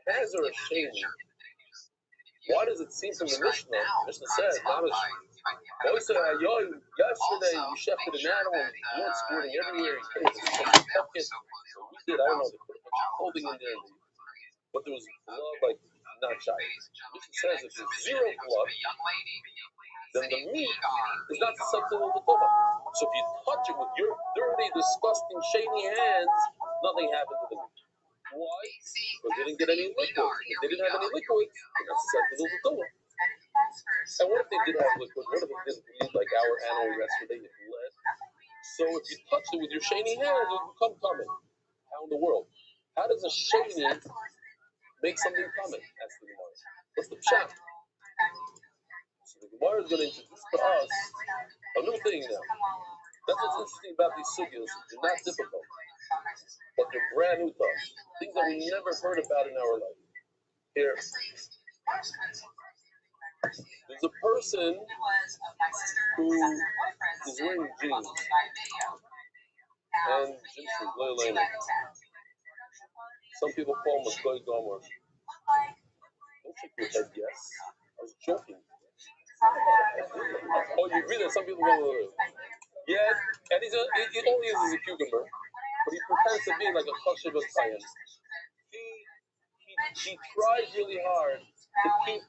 Hazer a sheni. Why does it seem from the Mishnah? Mishnah says, yesterday you shefted an animal, blood squirting everywhere, so we did, I don't know, they put a bunch of clothing in there, but there was blood like not shy. Mishnah says if there's zero blood, then the meat is not susceptible to tuma. So if you touch it with your dirty, disgusting, shady hands, nothing happened to the meat. Why? Because they didn't get any liquids. If they didn't have any liquids, they're not susceptible to tuma. And what if they did have liquid? What if it didn't bleed like our animal yesterday? It bled. So if you touch it with your shiny hands, it will become tummy. How in the world? How does a shiny make something tummy? That's the Gemara. What's the pshat? So the Gemara is going to introduce to us a new thing now. That's what's interesting about these sugyas. They're not difficult, but they're brand new to us. Things that we never heard about in our life. Here. There's a person who is wearing jeans and gym shoes. Some people call him a goy gomer. Don't shake your head, yes. I was joking. Oh, you agree that some people go, yeah, and he only uses a cucumber, but he pretends to be like a kosher Kayan. He tries really hard to keep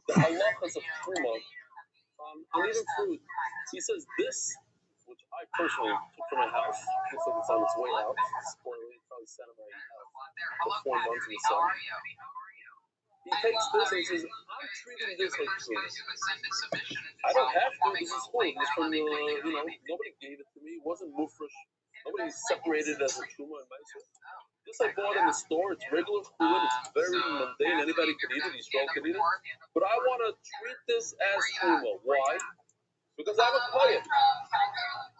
the halachas of truma on even fruit. He says this, which I personally took from my house, looks like it's on its way out. Spoiler, it's probably sat in my house for 4 months in the sun. He takes this and he says, I'm treating this like truma. I don't have to. This is food. This from nobody gave it to me. It wasn't mufresh. Nobody separated it as a truma and meiser. This I bought in the store. It's regular food. It's very mundane. Anybody could eat it. Yisrael could eat it. But I want to treat this as truma. Why? Because I'm a kohen.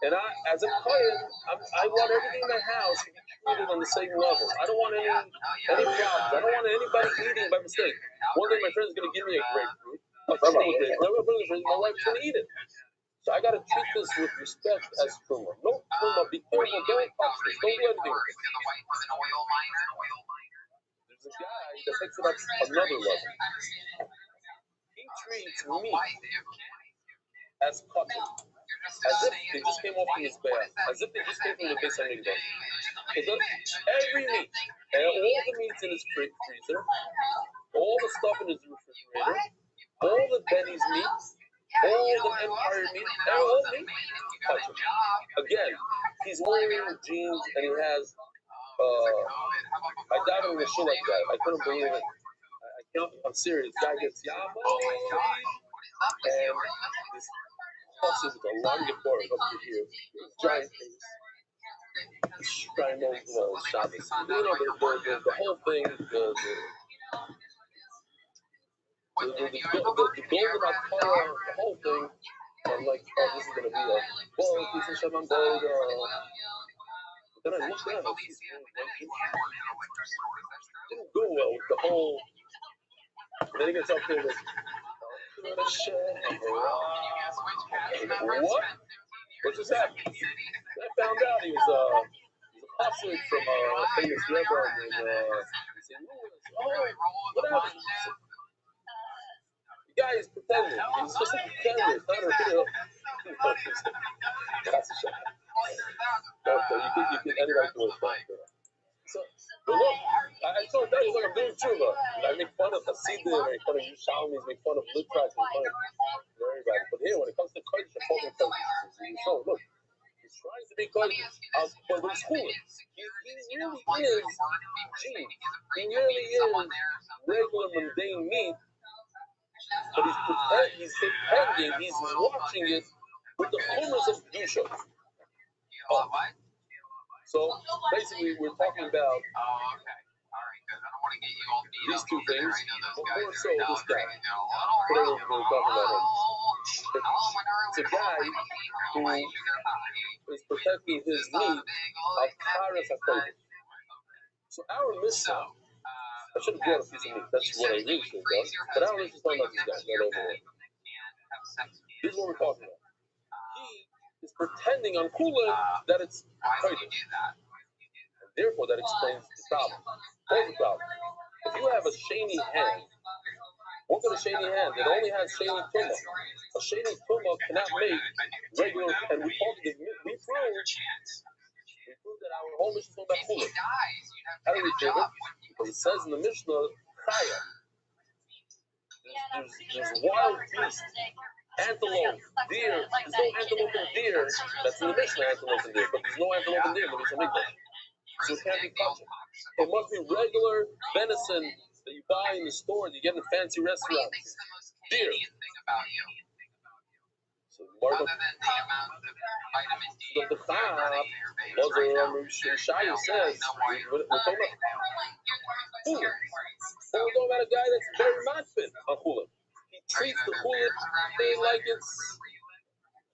And as a kohen, I want everything in my house to be treated on the same level. I don't want any problems. I don't want anybody eating by mistake. One day my friend's going to give me a grapefruit. My wife's going to eat it. So I got to treat this with respect as truma. No truma, be careful, don't touch this, don't do anything with it. There's a guy that takes it up another level. He treats me as cotton, as if they just came off from his bath, as if they just came from the Beis Hamikdash. Every meat, and all the meats in his freezer, all the stuff in his refrigerator, all the Benny's meats, all the Empire meat, all meat, touch him. Again, he's wearing jeans and he has, I died on a show like that. I couldn't believe it. I'm serious. Guy gets yamo, and this pussy with a long guitar up to here, giant face, Shrine Shabbos. The whole thing, the golden Akara, the whole thing. I'm like, oh, this is gonna be a piece of Shaman Gold. But then I looked at it, didn't go well with the whole. And then he gets up there with, what? What just happened? I found out he was a chassid from a famous rebbe in St. Louis. Oh, what happened? The guy is pretending. He's just a pretender. It's not a real. That's a shot. You can anybody do it. So, but look, I told that he's like I'm doing tshuva. I make fun of Hasidim, I make fun of Yerushalmis, make fun of Litvites, make fun of everybody. But here, when it comes to Kodesh, I'm talking Kodesh. So look, he's trying to be Kodesh, but he's fooling. He really is cheap. He really is regular mundane meat. But he's pretending, he's watching it with the chumras of Kedusha. So basically, we're talking about these two things, but more so this guy. Today we're talking about him. It's a guy who is protecting his need of Karas HaKodesh. So our Mishnah, I should have brought a piece of meat. That's what I really should have done. But our Mishnah is talking about this guy, not over there. This is what we're talking about. He is pretending on Kula that it's Kodesh. And therefore, that explains the problem. What's the problem? If you have a sheni hand, what kind of sheni hand? It only has sheni tuma. A sheni tuma cannot make regular, and we proved that our whole mission is about chulin. How do we prove it? Because it says in the Mishnah, chaya. There's wild beasts, antelope, deer. There's no antelope and deer. That's in the Mishnah, antelope and deer. But there's no antelope and deer in the Mishnah Mikdash. So it can't be kosher. It must be regular venison that you buy in the store, that you get in fancy restaurants. Deer. So Marco, the Shaya says, we're talking about chulin. We're talking about a guy that's very matfin on chulin. He treats the chulin thing like it's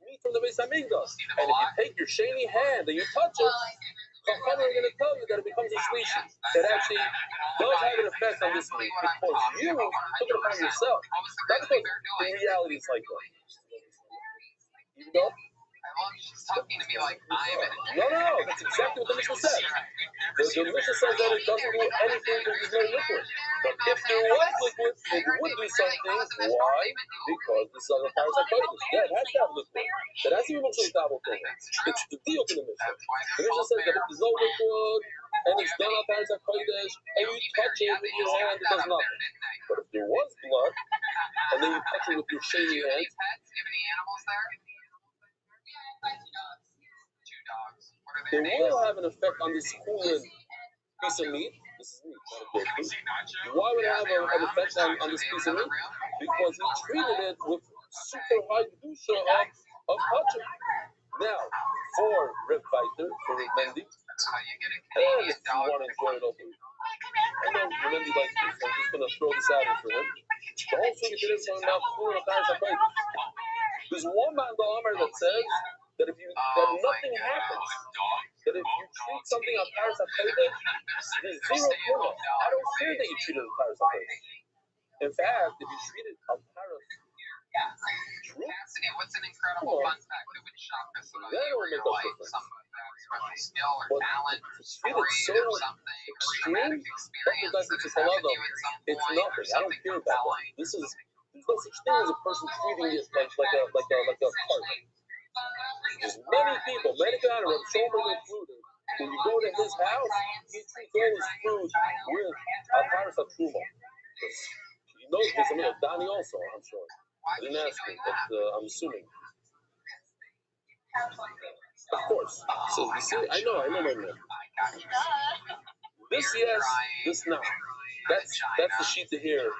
meat from the Beis Hamikdash. And if you take your sheni hand and you touch it, Chachamim are going to tell you that it becomes a shlishi. It actually does have an effect on this meat because you took it upon yourself. Not because in reality it's like that. Even though talking to me like I'm No, that's exactly what the Mishnah says. The Mishnah says that it doesn't do anything because there's no liquid. But if there was liquid, it would do something. Why? Because this is a parasite. Yeah, it has to have liquid. It has to be much double thing. It's the deal to the Mishnah. The Mishnah says that if there's no liquid and it's done on parasite and you touch it with your hand, it does nothing. But if there was blood and then you touch it with your shady hand, it will have an effect on this chulin piece of meat. This is meat, not a good food. Why would it have an effect on this piece of meat? Because he treated it with super high kedusha of kosher. Now, for Reb Feiter, for Reb Mendy, and if you want to enjoy it over, I know Reb Mendy likes this, so I'm just going to throw this out here for him. The whole thing is talking about chulin of parasite. There's one man in the Amar that says that if nothing happens, that if you treat something on parasite there's zero chulin. I don't care that you treat it on parasite. In fact, if you treat it on parasite, what's an incredible fun fact that would shock us about you or your life? Somebody skill or talent or story or something, extreme experience. It's nothing. I don't care about that. There's no such thing as a person treating it like a part. There's many people, many kind of Shomer included. When you go to his house, he treats all his food with a parasite truma. He knows this. I mean, Donnie also, I'm sure. I didn't ask him, but I'm assuming. Of course. So you see, I know my man. This yes, this no. That's the sheet to hear.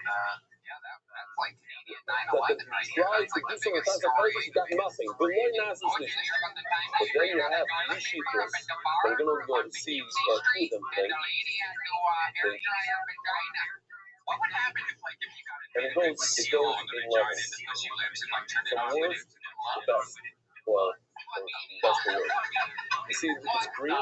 That the tries to do something as a person, you got nothing. But one nonsense mission. But then you have three sheepers that are going to go to see two of them thing. And it goes in levels. From worst to best. Well, best to worst. You see, it's green.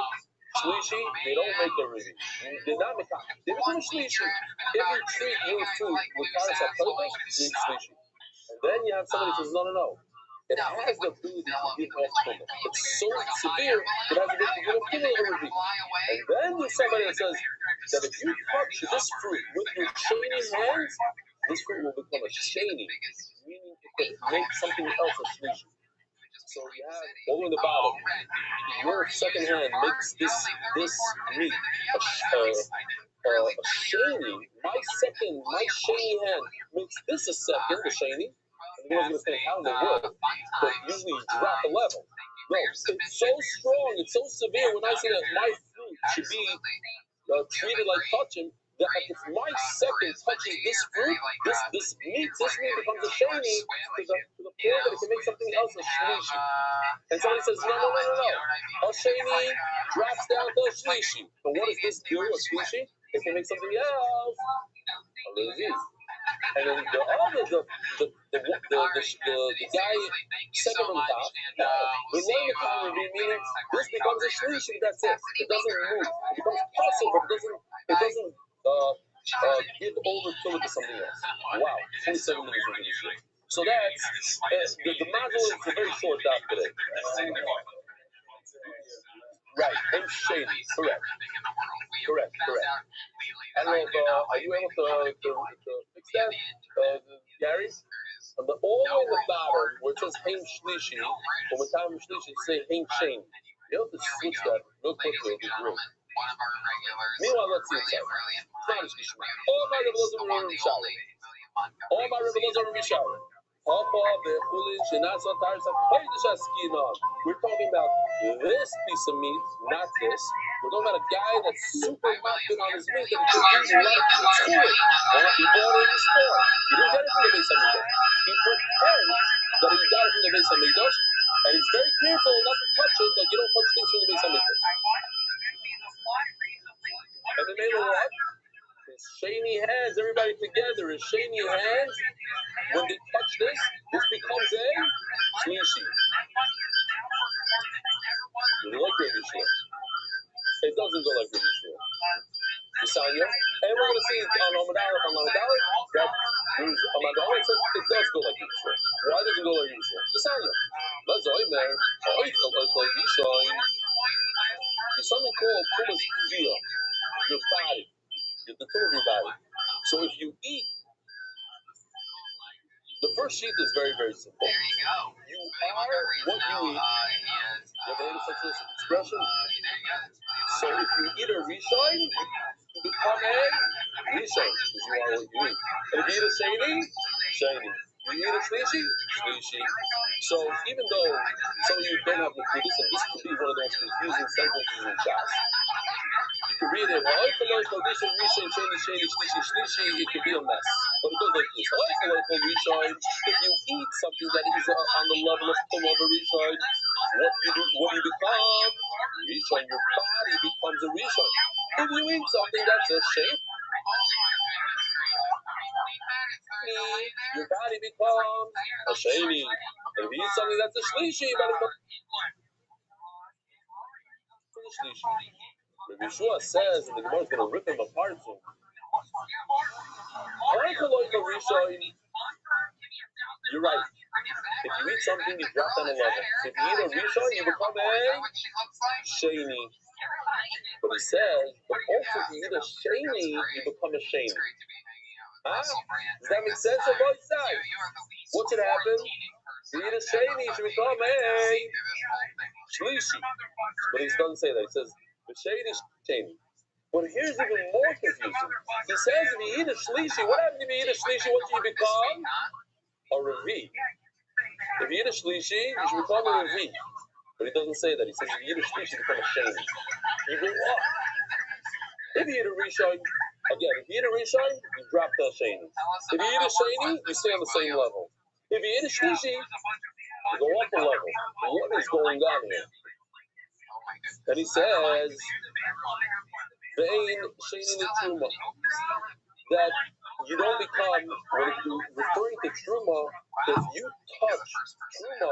Shlishi, they don't make a review. They're not making. They become shlishi. If you treat your food with parasite purpose, you eat shlishi. And then you have somebody who says, no. It has the ability to give off chulin. It's so severe, it has the ability to give off chulin a review. And then there's somebody that says that if you touch this fruit with your sheni hands, this fruit will become a sheni, meaning it can make something else a shlishi. So you have over the bottom, your second hand makes this meat a sheni. My sheni hand makes this a second, the sheni. And you guys are going to think how they would, but usually you drop the level. No, it's so strong, it's so severe when I say that my fruit should be treated like touching, that if my second touches this fruit, this meat becomes a sheni to the point that it can make something else a shlishi. And somebody says, no. A sheni drops down to a shlishi. But what does this do, a shlishi? It can make something else a levi. And then the guy second on top, we learn the power of meaning this becomes a shlishi, that's it. It doesn't move. It becomes possible, but it doesn't give over to something else. Wow, 27 minutes of this shit. So that's the module is a very short doc today. Right, and shady. Correct. Correct. I don't know if, are you able to fix that, Gary? On the all the way in the bottom, where it says Haim Shlishi, when we're talking Shlishi, say Haim Shane. You have to switch that real quickly. It'll be great. Meanwhile, let's see inside. All my rebels are in shower. All my rebels are in shower. We're talking about this piece of meat, not this. We're talking about a guy that's super mounted on his meat and he bought it in the store. He didn't get it from the Beis Hamikdash. He pretends that he got it from the Beis Hamikdash, and he's very careful not to touch it, like you don't touch things from the Beis Hamikdash. And the name of what? His shiny hands, everybody together, his shiny hands. When they touch this becomes a shlishi. You like Rabbi Yeshua? It doesn't go like Rabbi Yeshua. Yisanya, and we're going to see on Amud Aleph that there's Amud Aleph says it does go like Rabbi Yeshua. Why does it go like Rabbi Yeshua? Yisanya, let's go, man. There's something called Tumas Kiviyah, your body, the tumor of your body. So if you eat, the first sheet is very, very simple. There you go. You are what you eat. You ever heard of such an expression? So if you eat a rishon, you become a rishon, because you are what you eat. And if you eat a sheni, sheni. You eat a shlishi, shlishi. So even though some of you don't have the Kiddush, and this could be one of those confusing sentences in Shas, you can read it. It could be a mess. But it goes like this. If you eat something that is on the level of Tum of a Rishon, what do you become? Rishon. Your body becomes a Rishon. If you eat something that's a shape, your body becomes a sheni. And if you eat something that's a shlishi, your body becomes a shlishi. Rabbi Yeshua says, and the Gemara is going to rip him apart soon. You're right. If you eat something, you drop down a level. So if you eat a rishon, you become a sheni. But he says, but also if you eat a sheni, you become a sheni. Huh? Does that make sense on both sides? What should happen? You eat a sheni, you should become a shlishi. But he doesn't say that. He says, the sheni. But here's even more confusing. He says if you eat a shlishi, what happens if you eat a shlishi? What do you become? A revi. If you eat a shlishi, you should become a revi. But he doesn't say that. He says if you eat a shlishi, you become a sheni. You go up. If you eat a rishon, again, if you eat a rishon, you drop to a sheni. If you eat a sheni, you stay on the same level. If you eat a shlishi, you go up a level. What is going on here? And he says, Ve'ein sheni l'truma, that you don't become, when you're referring to truma, if you touch truma,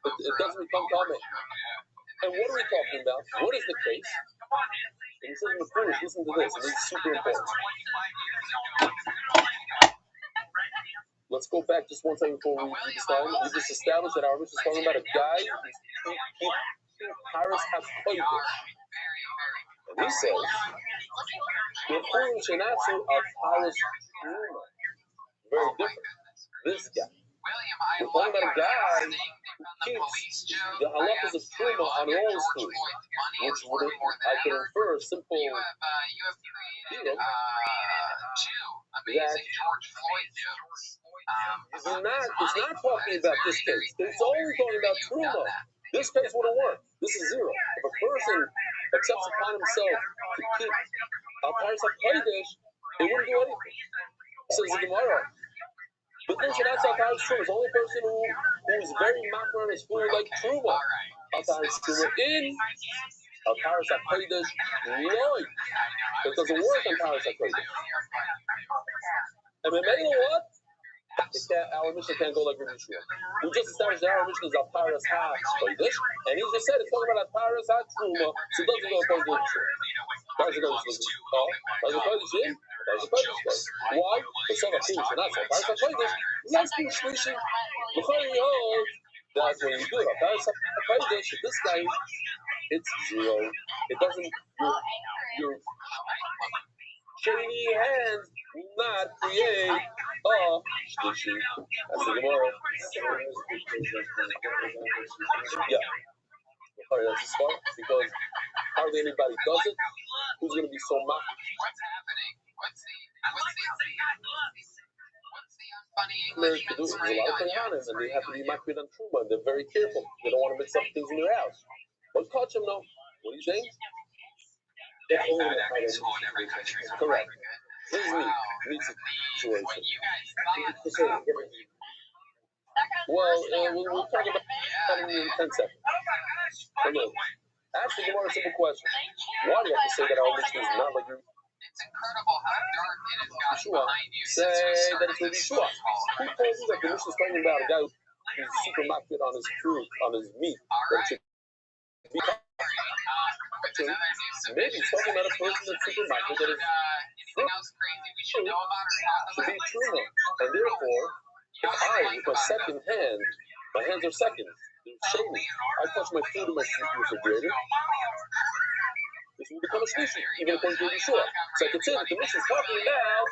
it doesn't become tameh. And what are we talking about? What is the case? And he says in the Furush, listen to this, and this is super important. Let's go back just one second before we read this time. We just established that our Mishnah is talking about a guy who's keeping Paris HaKodesh. And he says, very different. This guy. We're talking about a guy who keeps the halachas of truma on all his food, which would, I can infer a simple deal that it's not talking about this case. It's only talking about truma. This case wouldn't work. This is zero. If a person accepts upon himself to keep Paris HaKodesh, it wouldn't do anything. Says the Gemara. But then Shanat Al-Taris Truma is the only person who's very makar on his food like Truma. Al-Taris Truma in Al-Taris HaKodesh Loi. It doesn't work on Paris HaKodesh. And Memela what? Our Mishnah can't go like Rabbi Yeshua. We just established that our Mishnah is Al-Taris HaKodesh, and he just said it's talking about Al-Taris HaTruma, so it doesn't go according to Rabbi Yeshua. That's the Kodesh. Oh, that's the Kodesh in? That's the Kodesh. Why? It's not a Kodesh, not so. That's the Kodesh. Yes, being Shlishi. The Kodesh holds that when you do it, that's a Kodesh, this guy it's 0. It doesn't. Your shady hands will not create a shlishi. That's the Gemara. Yeah. Sorry, that's the spot because hardly anybody does it. Who's going to be so mocked? There's a lot of Kohanim, and they have to be makbid on Truma, and they're very careful. They don't want to mix up things in their house. But touch them, no. What are you saying? Correct. This is me situation. Well, we'll talk about that in 10 seconds. Ask the Gemara a simple question. Why do you have to say that our mission is not like your Yeshua? Say that it's with Yeshua. Who told you that the mission is talking about a guy who's super makbid on his fruit, on his meat? That should be maybe it's talking about a person that's super makbid that is fruit should be truma. And therefore, if I, with my second hand, my hands are second, they're shady, I touch my food in my refrigerator, this will become a shlishi, even according to Yeshua. So I can say that the mission is talking about,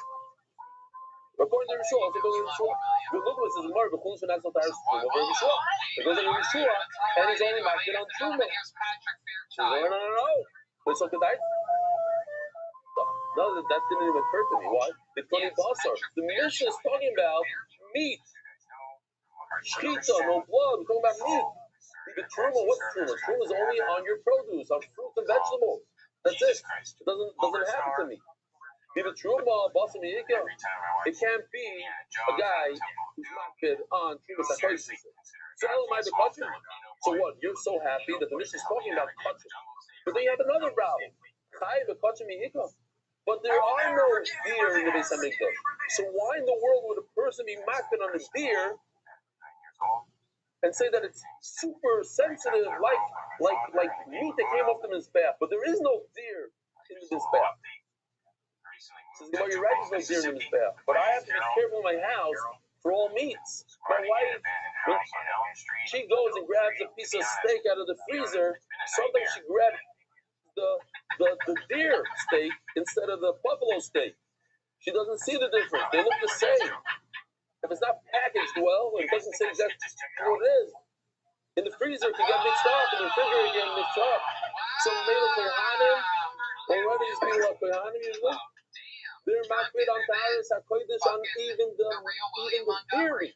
according to Yeshua, also according to Yeshua, the Lugma says more of a chulus and not so tired over Yeshua. It goes on Yeshua, and he's only makbid on truma. No. Wait, so could I? No, that didn't even occur to me. Why? The Tony Basar. The mission is talking about meat. Shchita, no blood. We're talking about meat. The truma, what's truma? Truma is only on your produce, on fruits and vegetables. That's it. It doesn't happen to me. The truma, basar miyika. It can't be a guy who's makbid on truma sakoisis. So what? You're so happy that the mission is talking about kachim. But then you have another problem. Chai v'kachim miyika. But there are no deer in the Beis Hamikdash. So why in the world would a person be makbid on a deer and say that it's super sensitive, like meat that came off the mizbeach? But there is no deer in the mizbeach. Says, well, you're right, there's no deer in the mizbeach. But I have to be careful in my house for all meats. My wife, when she goes and grabs a piece of steak out of the freezer, sometimes she grabs the deer steak instead of the buffalo steak. She doesn't see the difference. They look the same. If it's not packaged well, it doesn't say exactly what it is. In the freezer, it can get mixed up, in the refrigerator, it can get mixed up. So made of kohanim, or whether these people are kohanim usually, they're makbid on taharas hakodesh on even the theory.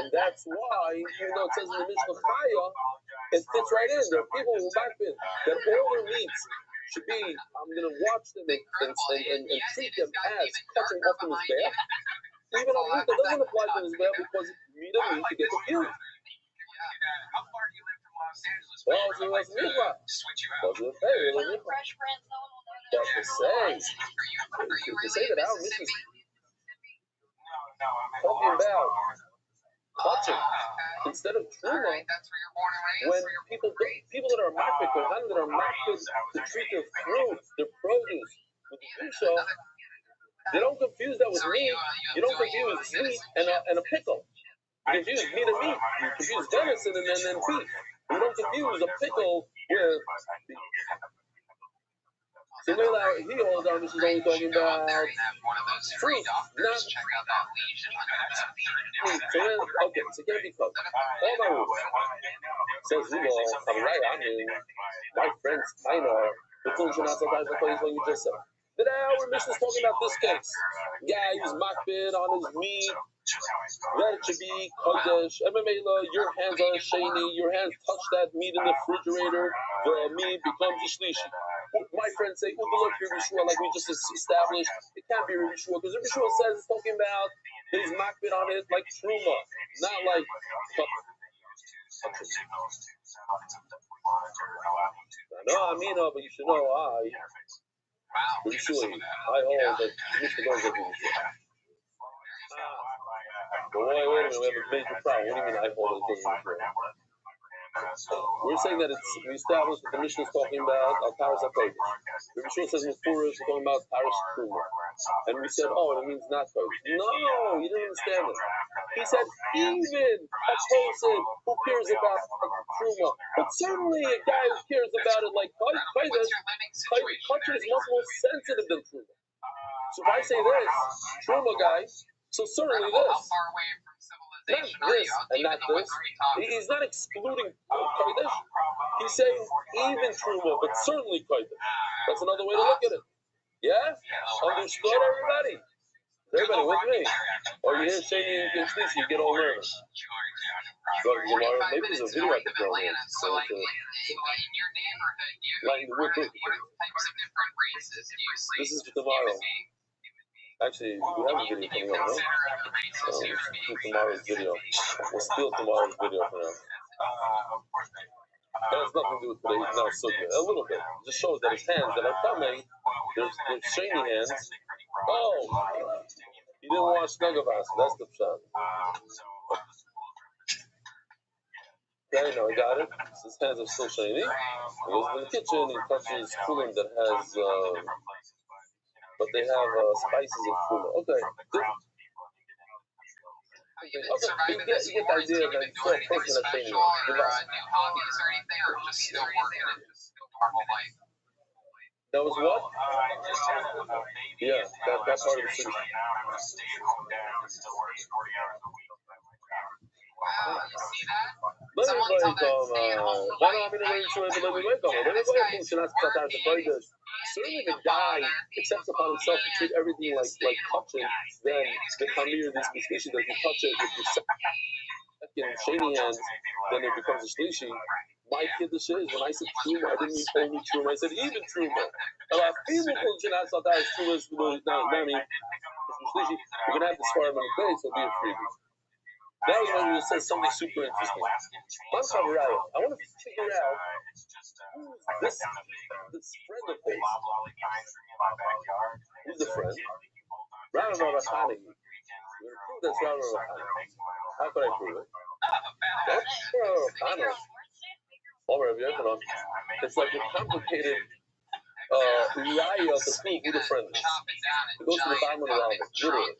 And that's why, even though it says in the Mishnah Chaya, it fits right in. There are people who makbid that all their meats should be, I'm going to watch them and treat them as cutting off the mizbeach. Even on meat that doesn't apply to the mizbeach because meat and meat to get confused. Well, so that's mikvah. But to say that our mission is talking about kachim instead of truma, when people that are makbid, that are makbid to treat their fruit, their produce with the dusha, they don't confuse that with meat. You don't confuse meat and a pickle. You confuse meat and meat. You confuse venison and then beef. You don't confuse a pickle with beef. So here all the this is only talking about fruit, not meat. So it can't be cooked. All my rules. Says Rubal, I'm right, my friends kind of the conclusion not sometimes the place when you just said. But our mission is talking about this case. Guy who's makbid on his meat. That it should be kodesh. Your hands are shiny. Your hands touch that meat in the refrigerator. The meat becomes a shlishi. My friends say, look, Yeshua, like we just established, it can't be Yeshua because Yeshua says it's talking about his makbid on it like truma, not like. But you should know, Yeshua, I hold that Mr. Goes with Yeshua. But wait a minute, we have a major problem. What do you mean I hold it doesn't Yeshua? We're saying that we established that the mission is talking about Taharas HaKodesh. The Mishnah says Mefurish is talking about Taharas Truma. And we said, it means not Kodesh. No, you didn't understand it. He said even a person who cares about truma, but certainly a guy who cares about it like kodesh, kosher is much more sensitive than truma. So if I say this, truma guy, so certainly this. Not this and not this. He's not excluding kodesh. He's saying even truma, but certainly kodesh. That's another way to look at it. Yeah? Understood, everybody? Everybody with me? Or you hear Shani and Shlishi, you get all nervous. Maybe there's a video I could throw in. So in your neighborhood, what types of different races do you see? This is for tomorrow. Actually, we have a video coming up, no? Tomorrow's video. We'll steal tomorrow's video for now. That has nothing to do with today's now sugya. A little bit. It just shows that his hands that are coming, there's shiny hands. Oh! He didn't wash Nagavasa. That's the pshat. Okay, now I got it. So his hands are still shiny. He goes to the kitchen, he touches kulim that has, but they have spices of kulim. Okay. Okay, you get the idea that it's still a person that's shiny. New hobbies or anything, or just still working and just normal life? That was what? Yeah, that part of the city. Wow, you see that? Certainly the guy accepts upon himself to treat everything like touching, then the Hamir, this species, that you touch it with your second shady hands, then it becomes a shlishi. My kiddush is, when I said truma, I didn't mean only truma, I said even truma. We're going to have this far in the face, it'll be a freebie. Now we're going to say something super interesting. I want to figure out who's this friend of his. Who's the friend? Rana Rachani. We're going to prove that's Rana Rachani. How could I prove it? It's like a complicated raya to prove who the friend is. It goes to the bottom of the rabbit, literally.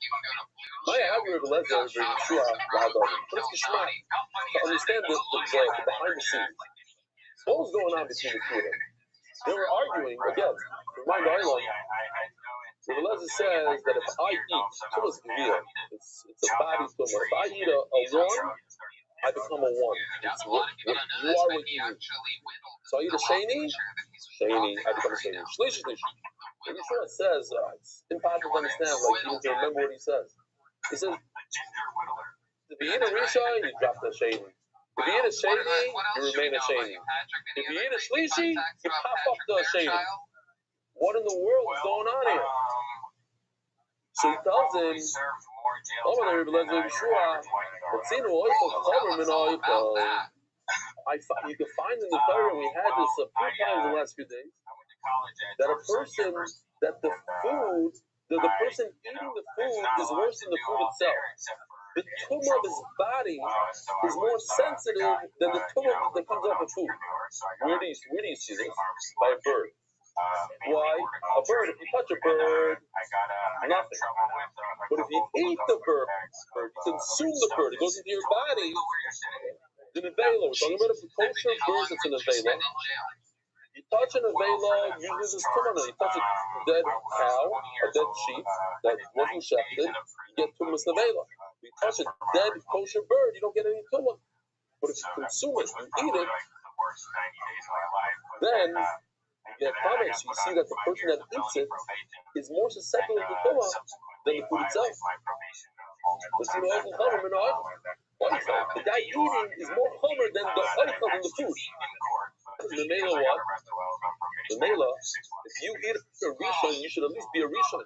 My algorithm lets there bring Yeshua Radon. But it's Geshmak to understand the behind the scenes. What was going on between the two of them? They were arguing, again, remind Arlon, the Rebbe says that if I eat, Tumas Gevia, it's a body tumor. If I eat a one, I become a one. It's you are what you eat. So I eat a sheni, I become a sheni. Shlishi. And Yeshua says, it's impossible to understand, like you need to remember what he says. He says, if you eat a Risha, you drop the sheni. If you eat a sheni, you remain a sheni. If you eat a shlishi, you pop up the sheni. What in the world is going on here? So he tells him, you can find in the Torah, we had this a few times in the last few days, that a person, that the food, that the person eating the food is worse than the food itself. The tumor of his body is more sensitive than the tumor that comes off of food. Where do you see this? By a bird. Why? A bird, if you touch a bird, nothing. But if you eat the bird, you consume the bird, it goes into your body. The nevela, we're talking about a kosher bird that's a nevela. You touch a nevela, usually there's tumor. You touch a dead cow, a dead sheep that wasn't shechted, you get tumas nevela. You touch a dead kosher bird, you don't get any tumor. But if you consume it, you eat it, then you get comments. You see that the person that eats it is more susceptible to tumor than the food itself. The guy eating is more chomer than the oichel than the food. The mela what? The mela, if you eat a rishon, you should at least be a rishon.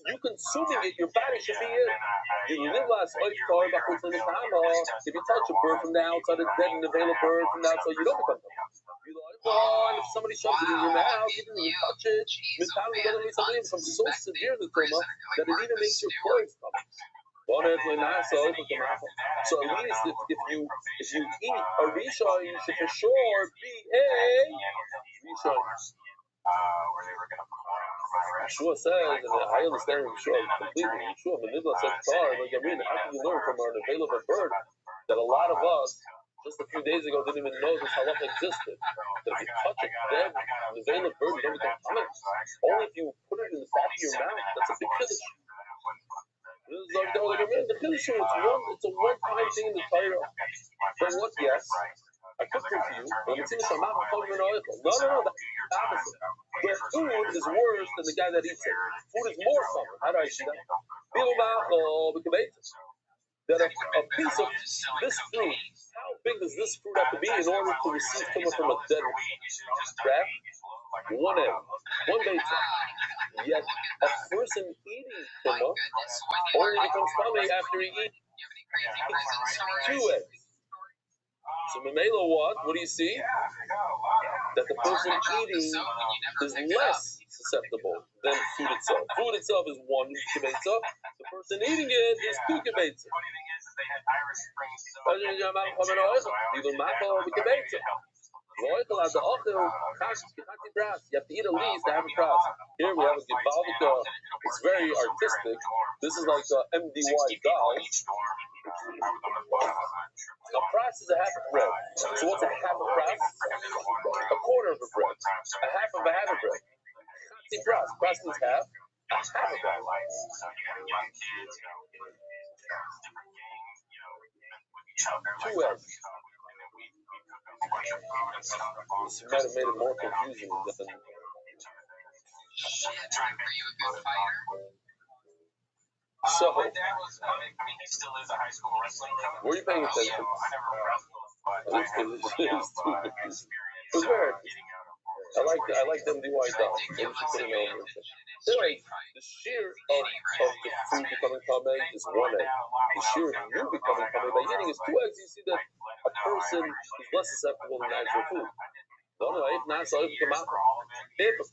You consuming it, your body should be in. You live last if you touch a bird from the outside, a dead and available bird from the outside, you don't become tumor. And if somebody shoves it in your mouth, you didn't even touch it. Something becomes so severe the tumor that it even makes your clothes tumor. So at least if you eat a rishon, you should for sure be a rishon. Yeshua says, and I understand Yeshua completely. Yeshua, Benidla said, like, I mean, how can you learn from an available bird that a lot of us, just a few days ago, didn't even know this halacha existed? That if you touch a dead, available bird, you don't become chametz. Only if you put it in the back of your mouth, that's a big kiddush. This is like the chiddush. It's a one-time thing in the Torah. For what? Yes. I could prove to you. No, that's the opposite. The food is worse than the guy that eats it. Food is more something. How do I see that? That a piece of this fruit, how big does this fruit have to be in order to receive tumah from a dead rat? One egg, one beta. Yet a person eating tumah only becomes tummy after he eats 2 eggs. So Mamela what do you see? That the person eating is less susceptible than food itself. Food itself is 1 kibetza. The person eating it is 2 kibetza. You have to eat at least to have a pras. Here we have a Gibalvika. It's very artistic. This is like MDY doll. A pras is a half of bread. So what's a half of pras? A quarter of a bread. A half of a bread. See pras. Pras means half. A half of that. 2 eggs. This might have made it more confusing than. So, my dad was, he still is a high school wrestling coach. Were you paying attention? I never wrestled, but it was weird. I like them DY down. Maybe she put it on. Anyway, the sheer of the food becoming kameh is 1 egg. The sheer of you becoming kameh by eating is 2 eggs. You see that a person is less susceptible to natural food. No, if not, so if a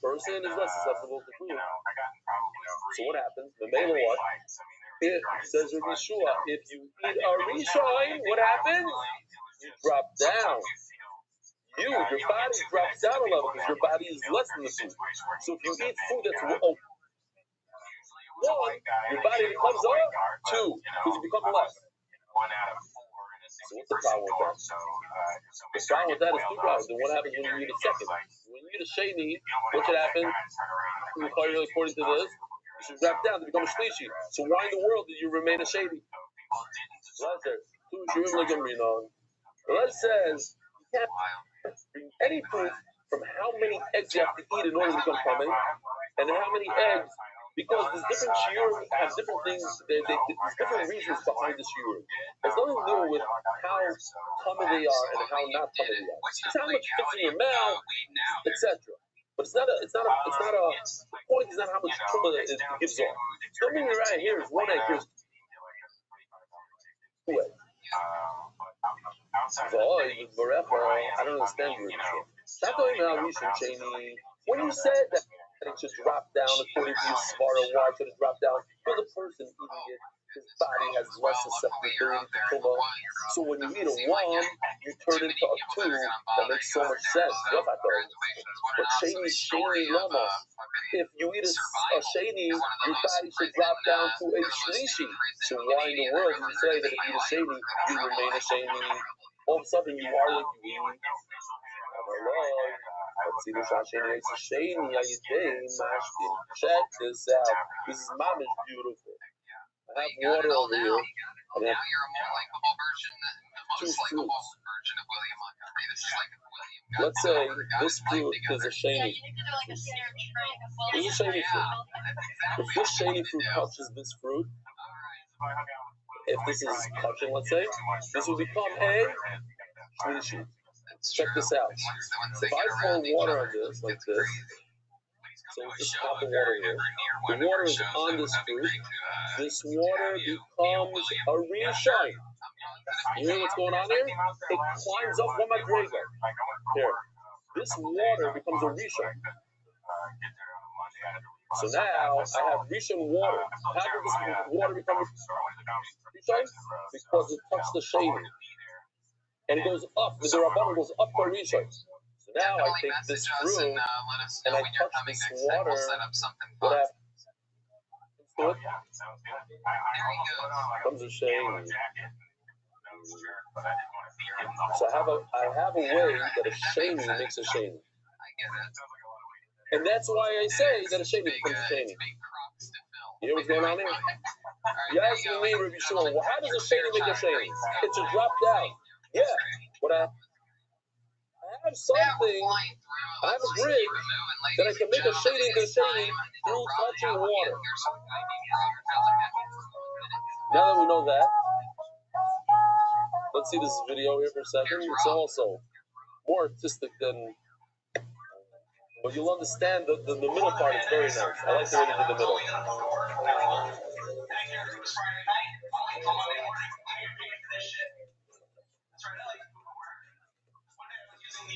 person is less susceptible to food, so what happens? The Mamela what? It says in Yeshua, if you eat a rishon, what happens? You drop down. Your body drops down a level because your body is less than the food. So if you eat food that's 1, your body becomes up 2 because you become less. So what's the problem with that? The problem with that is 2 problems. And what happens when you eat a second? When you eat a sheni, what should happen? According to this, you should drop down to become a shlishi. So why in the world did you remain a sheni? The Lord says you can't bring any proof from how many eggs you have to eat in order to become kameh, and how many eggs. Because these different shiurim have different things, there's different reasons behind the shiurim. It has nothing to do with how tummy they are and how not tummy they are. It's how much fits in your mouth, etc. But the point is not how much tumah it gives off. So something right here is 1 egg, here's 2 eggs. So, I don't understand your issue. Not talking about Rishon Sheni. When you said that it should drop down according to your svara, why should it drop down? For the person eating it, his body has less susceptibility to tumah. So when you eat a 1, you turn into a 2. That makes so much sense. But sheni lama. If you eat a sheni, your body should drop down to a shlishi. So why in the world do you say that if you eat a sheni, you remain a sheni? All of a sudden you are what you eat. Check this out. This is mamish beautiful. I have water over here. I have 2 fruits. Let's say this fruit is a sheni. This is a sheni fruit. If this sheni fruit touches this fruit, if this is touching, let's say, this will become a shlishi. Check this out. If I pour water on this, like this, so let's just pop the water here. The water is on this fruit. This water becomes a rishon. You hear what's going on here? It climbs up 1 madrega. Here. This water becomes a rishon. So now I have rishon water. How did this water become rishon? Because it touched the sheni. And it goes up, the Rabbanan goes up for rishon. So Now I take this fruit and I touch this water. What happens? It comes a shame. So I have a way that a shady makes a shady. And that's why I say that a shady becomes a shady. You hear what's going on here? You're asking me, Rabbi Shimon, well, how does a shady make a shady? It should drop down. Yeah. What I have something, I have a grid that I can make a shady into a shady through touching water. Now that we know that, let's see this video here for a second. It's also more artistic than, but you'll understand the middle part is very nice. I like the way they did the middle.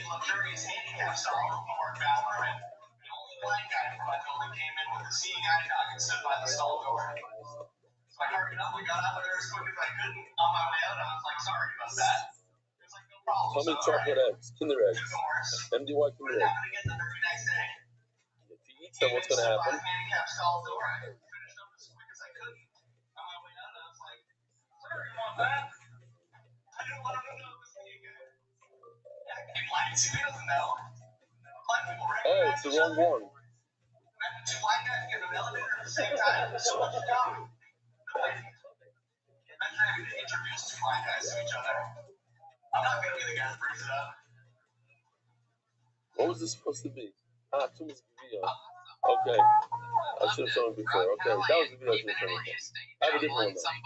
Luxurious handicap stall or bathroom, and the only line guy from my building came in with a seeing eye dog and stood by the stall door. So I hurried up, we got out of there as quick as I could. On my way out, I was like, sorry about that. It was like, no problem. How many chocolate eggs? Kinder eggs. MDY Kinder eggs. If you eat them, what's going to happen? Handicap stall door. I finished up as quick as I could. On my way out, I was like, sorry about that. I didn't want to know this thing again. Oh, it's the wrong one. Two black guys get an elevator at the same time. So much dumb. Imagine having to introduce two black guys to each other. I'm not going to be the guy that brings it up. What was this supposed to be? Too much video. Okay. I should have shown it before. Okay, that was the video I should have shown before. I have a different one though.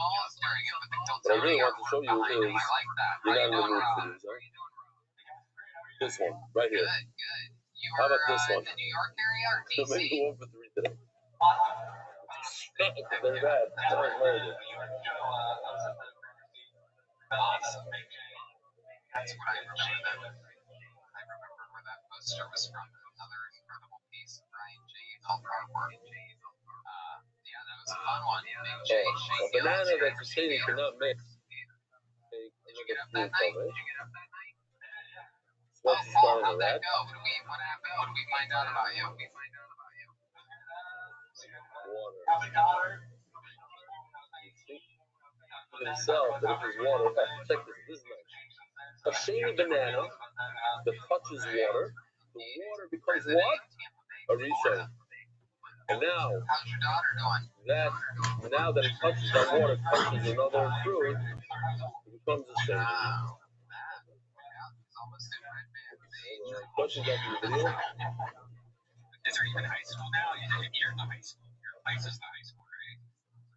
What I really want to show you is you're not in the mood for these, huh? This one, right here. How about this one? So maybe one for 3 today. They're bad. I don't mind it. That's what I remember. I remember where that poster was from. Another incredible piece. Brian J. artwork. Yeah, that was a fun one. Big J. A banana that's a shady cannot make. Did you get up that night? What's how'd that go? What do we find out about you? Water. Himself, that if there's water, check this is nice. A shady banana that touches water, the water becomes what? A reshade. And now, how's your daughter doing? Now that it touches that water, touches another fruit, it becomes a shady. Questions after the video? Is there even high school now? You're in the high school. Your place is the high school, right?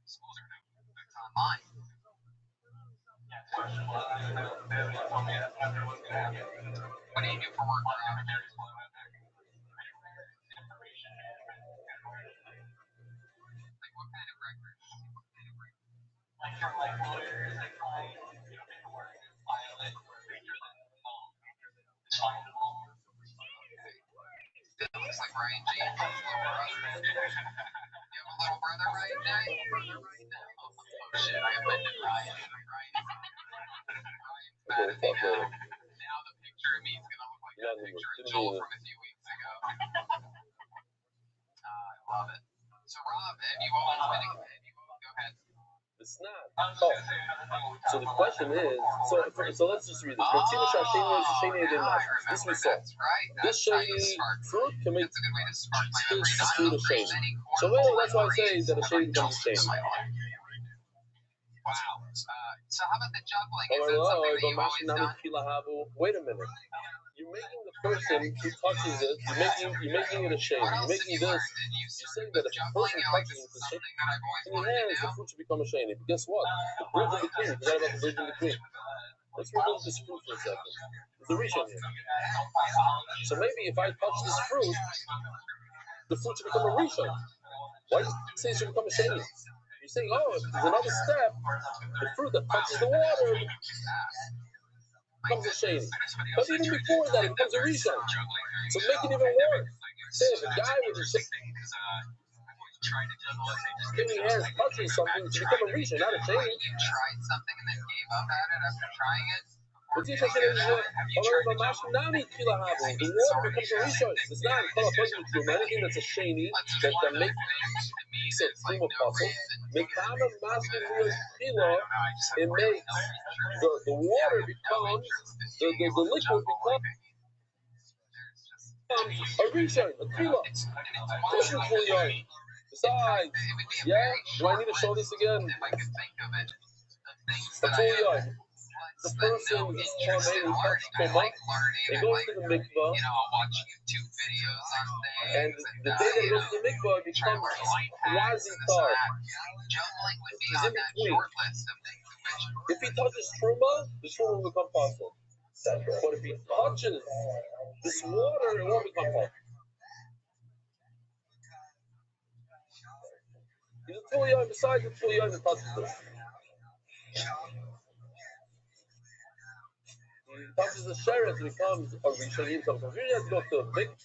Schools are now online. What do you do for work? Like what kind of records? Like from like lawyers, like clients, paperwork, file it, pictures of the home. It's findable. It looks like Ryan James' little brother. You have a little brother, Ryan James? Oh shit, I offended Ryan. Ryan's mad at me now. Now the picture of me is gonna look like that picture of Joel from a few weeks ago. I love it. So Rob, have you all been? Go ahead. It's not. Oh. So the question is, so let's just read this. This we saw. This shady fruit can make this fruit a shady. So that's why I say that a shady becomes a shady. Wow. So how about the juggling? Is that something that you've always done? Wait a minute. You're making the person who touches it, you're making it a shame. You're making this, you're saying that if a person touches it, it's a shame. In your hands, the fruit should become a shame. But guess what? The bridge in between, you forgot about the bridge in between. Let's remove this fruit for a second. There's a reach in here. So maybe if I touch this fruit, the fruit should become a rishon. Why do you say it should become a shame? You're saying, oh, if there's another step, the fruit that touches the water becomes a shady. But even before that, it becomes a rishon. So make it even worse. Say if a guy with his skinny hands touching something, it should become a rishon, not a shady. You tried something and then gave up at it after trying it? The water becomes a rishon. It's not anything that's a sheni that makes a truma puzzle. It makes the water becomes the liquid becomes a rishon, a tefillah. Besides, yeah, do I need to show this again? A tefillah. The person is Charmaine who touched Tuma, they go into the mikvah, and the day that he goes to the mikvah becomes quasi-tar. He's in between. If he touches Truma, the Truma will become possible. But if he touches this water, it won't become possible. He's a Tuliyah, besides the Tuliyah that touches this. He touches the sheret, it becomes a rishon. He becomes a rishon. He has to go to the mikvah.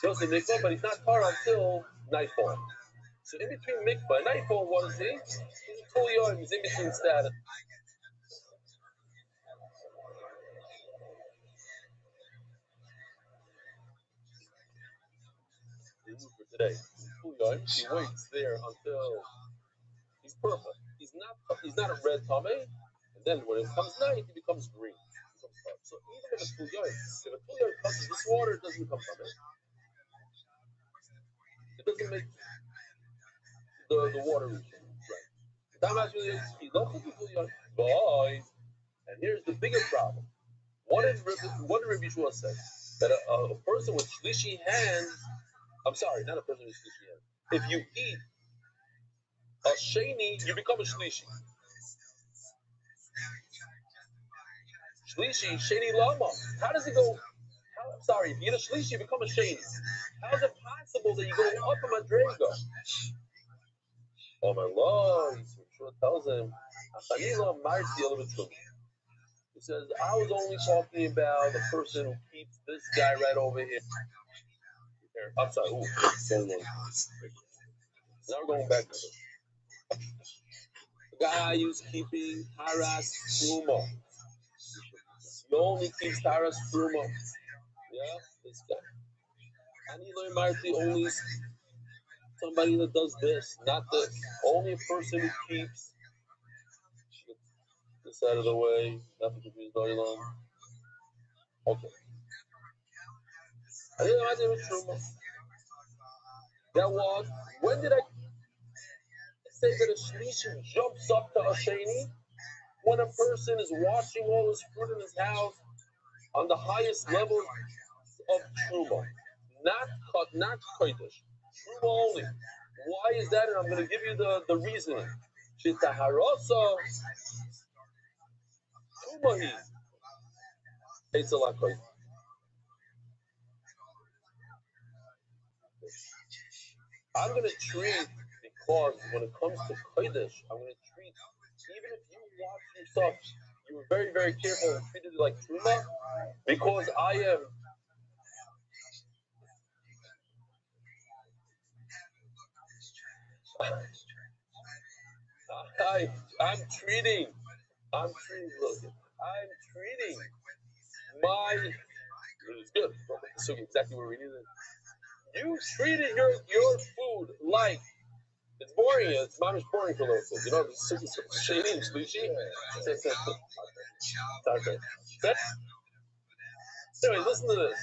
He goes to the mikvah, but he's not tar until nightfall. So in between mikvah and nightfall, what is he? He's a Tuliyah, he's in between status. For today, he waits there until he's perfect. He's not a red tummy, and then when it comes night, he becomes green. So even if a tuliyah touches this water, it doesn't become tummy. It doesn't make the water right. And here's the bigger problem. What did Rabbi Yeshua say? That a person with shlishi hands, I'm sorry, not a person with shlishi hands. If you eat a sheni, you become a shlishi. Shlishi, sheni lama. How does it go? Sorry, if you eat a shlishi, you become a sheni. How is it possible that you go up a madrega? Oh my Lord, Yeshua tells him, he says, I was only talking about the person who keeps this guy right over here. I'm sorry, now we're going back to this. The guy who's keeping Taras Truma. He only keeps Taras Truma. Yeah, this guy. Ani Lo Marti, only somebody that does this, not this. Only a person who keeps this out of the way. Not to confuse very long. Okay. I didn't imagine it was Truma. That was, when did I say that a shlishi jumps up to a sheni? When a person is watching all his fruit in his house on the highest level of truma, not kodesh, truma only. Why is that? And I'm going to give you the reasoning. Shitaharasa trumahi eitzala kodesh. I'm going to treat, because when it comes to kodesh, I'm going to treat, even if you watch yourself, you were very, very careful and treated it like truma, because I'm treating my, it's good, so exactly what we needed. You treated your food like, it's boring, it's mamish boring for those things, you know, sheni and shlishi. Anyway, listen to this.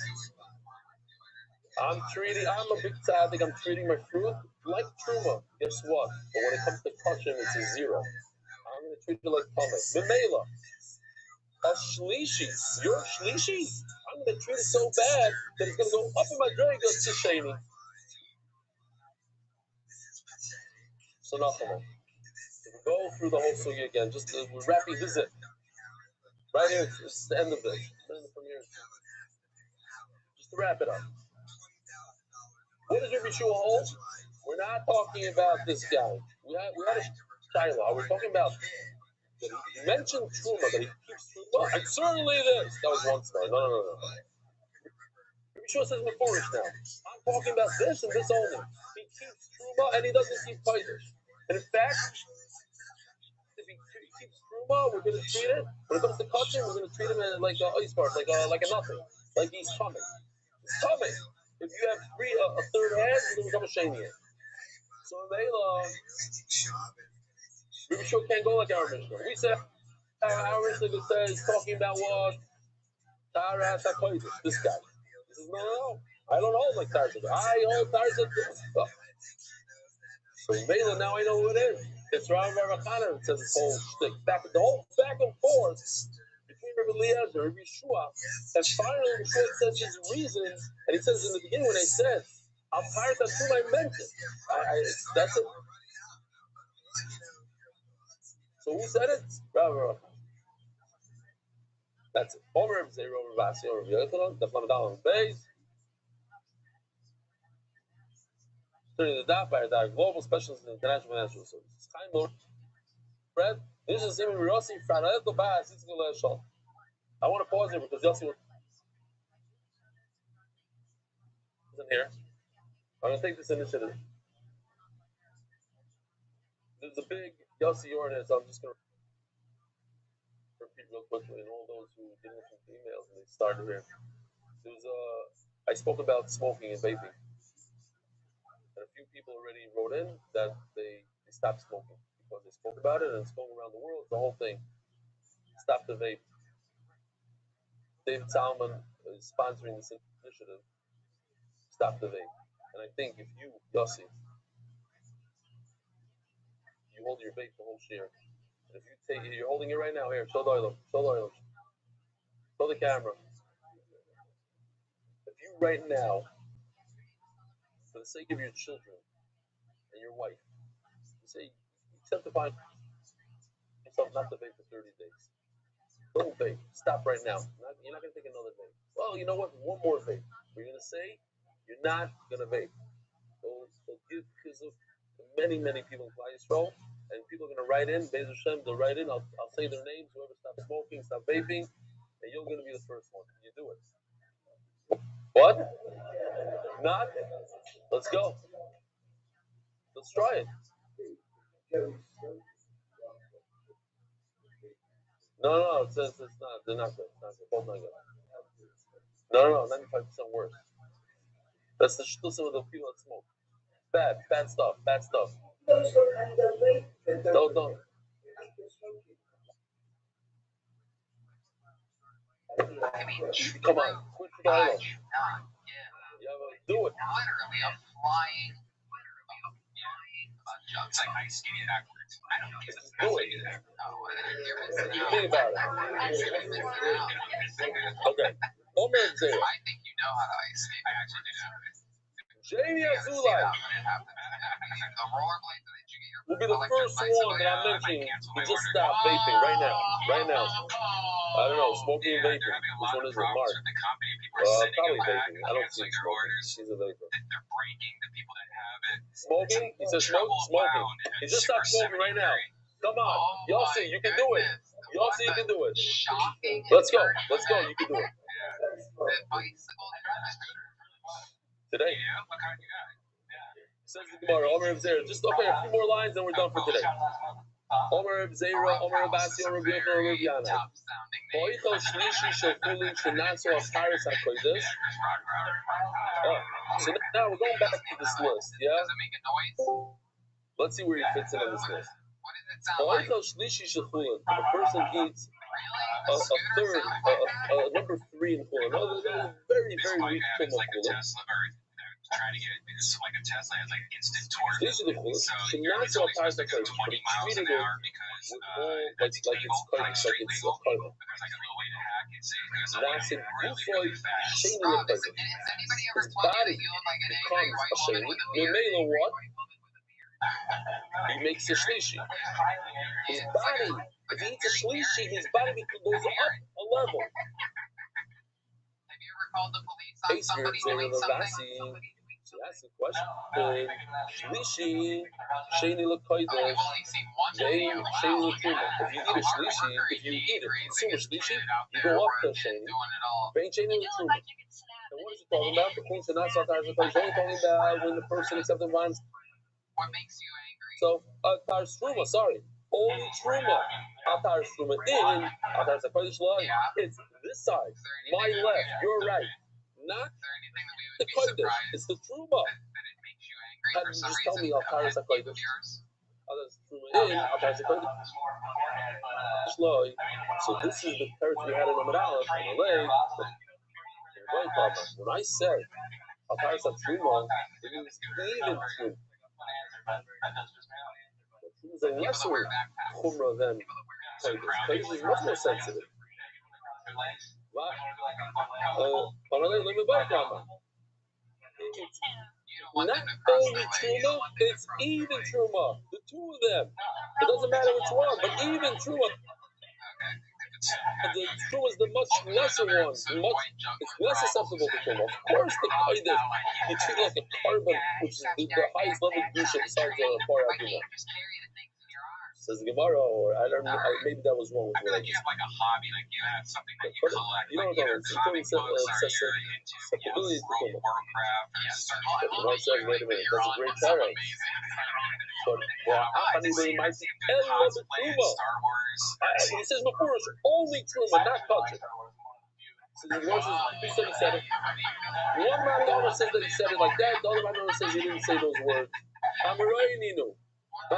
I'm a big tzaddik, I'm treating my fruit like truma. Guess what? But when it comes to kosher, it's a zero. I'm going to treat it like pumice. Memela. A shlishi. Your shlishi? I'm going to treat it so bad that it's going to go up in my drega to sheni. So nachama. We go through the whole sugi again. Just we're wrapping this in. Right here, it's the end of this. Just to wrap it up. What does Rabbi Yeshua hold? We're not talking about this guy. We had a shiloh. We're talking about that he mentioned truma, that he keeps truma, and certainly this. That was one story. No. Rabbi Yeshua says Mefurish now. I'm talking about this and this only. He keeps truma and he doesn't keep kodesh. And in fact, if he keeps truma, we're gonna treat it. When it comes to kachim, we're gonna treat him like a ice part, like a nothing, like he's coming. He's coming. If you have a third hand, you're gonna become a sheni. So Mela, we sure can't go like our Mishnah. We said our Mishnah says talking about what Taras HaKodesh. This guy. He says no. I don't hold like Taras. I hold Taras HaKodesh. So Mela, now I know who it is. It's Rav Ravachana that says this whole stick back and forth between Rabbi Eliezer and Rabbi Yeshua. And finally, Yeshua says his reason, and he says in the beginning when I said, "I'm tired of whom I meant it." That's it. So who said it? Rav Ravachana. That's it. Over Rabbi Zera, over Vasi, over Rabbi Yochanan. The Flamadal on base. Turning the daf by our global specialist in international financial services. Time Lord. Fred, this is Simon Rossi. I want to pause here because Yossi wasn't here. I'm going to take this initiative. There's a big Yossi Yorn, so I'm just going to repeat real quickly. And all those who didn't listen to emails and they started here. I spoke about smoking and vaping. And a few people already wrote in that they stopped smoking because they spoke about it and it's going around the world. The whole thing. Stop the vape. David Salman is sponsoring this initiative. Stop the vape. And I think if you, Yossi, you hold your vape the whole year, and if you take it, you're holding it right now. Here, show the oil, show the camera. If you right now, for the sake of your children and your wife, you say you accept to find yourself not to vape for 30 days. Don't vape. Stop right now. You're not going to take another vape. Well, you know what? One more vape. We're going to say you're not going to vape. So give because of many people in Klal Yisrael, and people are going to write in. Be'ez Hashem, they'll write in. I'll say their names. Whoever stops smoking, stop vaping, and you're going to be the first one. You do it. What? Not? Let's go. Let's try it. No. It says it's not. They're not good. Both not good. No. 95% worse. That's the shtusim of the people that smoke. Bad stuff. Don't. Come on, quit the dialogue. Do it. Literally a flying jump. It's like ice skating backwards. I don't know. Do it. Think about it. Okay. Omer Zera. I think you know how to ice skate. I actually do know. Jamie Azulay The rollerblades that you get your will be the first one that I'm mentioning to just stop vaping right now. I don't know, smoking and vaping. Which one is it? Mark? Probably vaping. I don't see smoking. She's a vapor. They're breaking the people that have it. Smoking? He says smoking. He just stopped smoking right now. Come on. Yossi, you can do it. Yossi, you can do it. Let's go. You can do it. Today. What kind you got? Says the Gemara, Omer Reb Zera. Just okay, a few more lines and we're done for today. Omer Reb Zera, Omer Reb Asi, Omer Reb Yochanan, Omer Reb Yana. Boicho shlishi shofuli shenaso acharis hakodesh. So now we're going back to this list, yeah? Does it make a noise? Let's see where he fits in on this list. What does it sound like? Boicho shlishi shofuli. A person eats a third, number 3 in chulin. No, there's a very weak chulin of chulin. Trying to get it's like a Tesla has like instant torque. These are the chulin. So you're not so high to 20 miles an hour because like it's a cargo. There's like a little way to hack it. So That's it. really fast. Shane Bro, look like has it. anybody ever His told you body that you look like an becomes angry white a woman shane. with a Your beard? Mela what? He makes a shlishi. His body, if he eats a shlishi, his body goes up a level. Have you ever called the police on somebody who ate something? So that's the question. Shlishi, Shani Lakoidesh, Shani Lakuma. If you eat a shlishi, consume a shlishi, you go up to Shani. Vein Shani Lakuma. And what is it talking about? The Queen Shanat Satar Zatar. It's only talking about when the person accepted violence. What makes you angry? So, Tar Struma, sorry. only Truma. Atar Truma in, Atar Zakodesh Loi. It's this side, my left, your right. Not the Kodesh, it's the Truma. How did you just tell me Atar Zakodesh? Atar Truma in, Atar Zakodesh Loi. So this is the character we had in Amar Aleph, on the leg. When I said Atar Truma, it means even Truma. Truma is a lesser Chumrah than Kodesh. Kodesh is much more sensitive. Not only Truma, it's even Truma. The two of them. It doesn't matter which one, but even Truma. The Truma is the much lesser one. It's less susceptible to Truma. Of course, the Kodesh, you treat it like a carbon, which is the highest level of Kedusha besides Par Aduma. Says the Gemara, or I don't know, maybe that was wrong with what I just said. Like a hobby, like you have something that you collect. You know what I'm saying? Susceptibility to Truma. The Gemara says, wait a minute, that's a great parent. But Achani might be Truma. He says before, it's only Truma, not culture. So the Gemara says, who said he said it? One Rabbi says that he said it like that, the other Rabbi says he didn't say those words. Amarayininu. We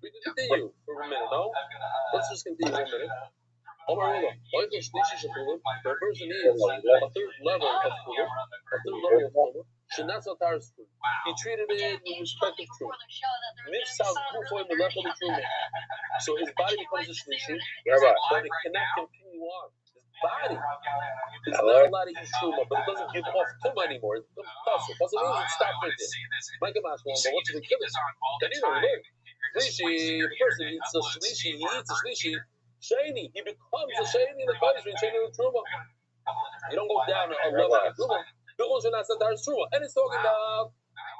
can continue for a minute, no? Let's just continue for a minute. The person needs a third level of Chulun. He treated it in respect of truth. So his body becomes a shlishi, but it cannot continue on. His body is not allowed to eat truma, but it doesn't give off tumah anymore. It becomes puzzle. Puzzle means it stops right there. Like a mashma, but once you kill it, then you don't live. Shlishi, the person eats a shlishi, he eats a shlishi. Shani, he becomes a shani in the Kodesh, shani in the truma. You don't go down a level of truma. Bills are not said that truma, and it's talking about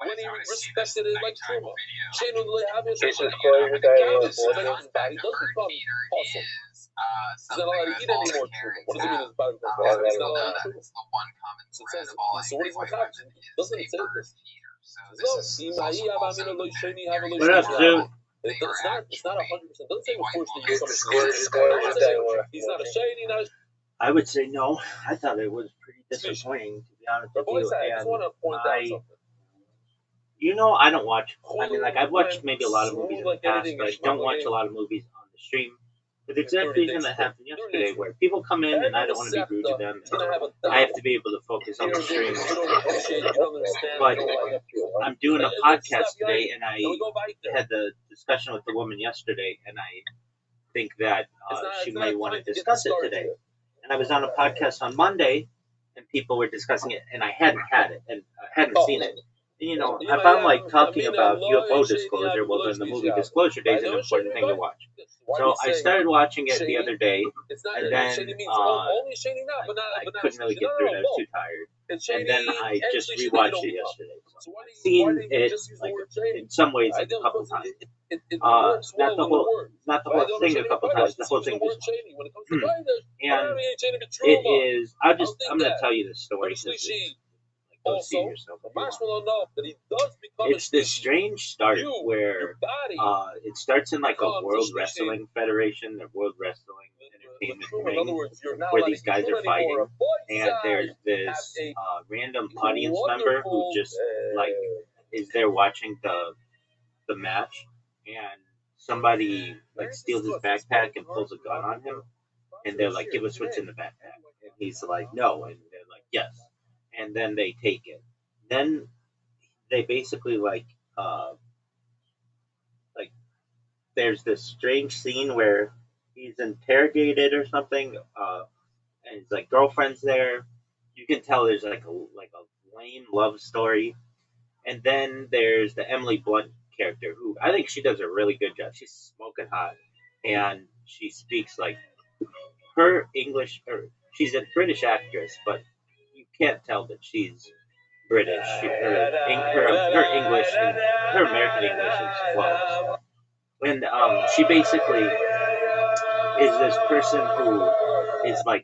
when he respected it like truma. Shani will have his body does become possible. He's not allowed to eat any more truma. What does it mean? His body becomes possible. He's not allowed to eat truma. So it says, so what is Makabs? Doesn't it say this? What up, Sue? It's not 100%. It doesn't say unfortunately he's not a shady, not a I would say no. I thought it was pretty disappointing, to be honest with you. I just want to point out something. You know, I don't watch. I mean, like, I've watched maybe a lot of movies in the past, but I don't watch a lot of movies on the stream. For the exact reason that happened yesterday, where people come in and I don't want to be rude to them. I have to be able to focus on the stream. But I'm doing a podcast today, and I had the discussion with the woman yesterday, and I think that she might want to discuss it today. And I was on a podcast on Monday, and people were discussing it, and I hadn't had it, and I hadn't seen it. And, you know, if I'm like talking about UFO disclosure, well, then the movie Disclosure Day is an important thing to watch. So I started watching it the other day, and then I couldn't really get through it. I was too tired. And then I just rewatched it yesterday. So I've seen it like in some ways a couple times. Not the whole thing a couple times. The whole thing just and it is. I'm gonna tell you this story. Go see yourself. It's this strange start where it starts in like a World Wrestling Federation, the World Wrestling Entertainment ring, where these guys are fighting, and there's this random audience member who just like is there watching the match, and somebody like steals his backpack and pulls a gun on him, and they're like, "Give us what's in the backpack," and he's like, "No," and they're like, "Yes." And then they take it. Then they basically like there's this strange scene where he's interrogated or something, and his like girlfriend's there. You can tell there's like a lame love story. And then there's the Emily Blunt character, who I think she does a really good job. She's smoking hot, and she speaks like her English, or she's a British actress, but you can't tell that she's British. Her English and her American English is flawless. And she basically is this person who is like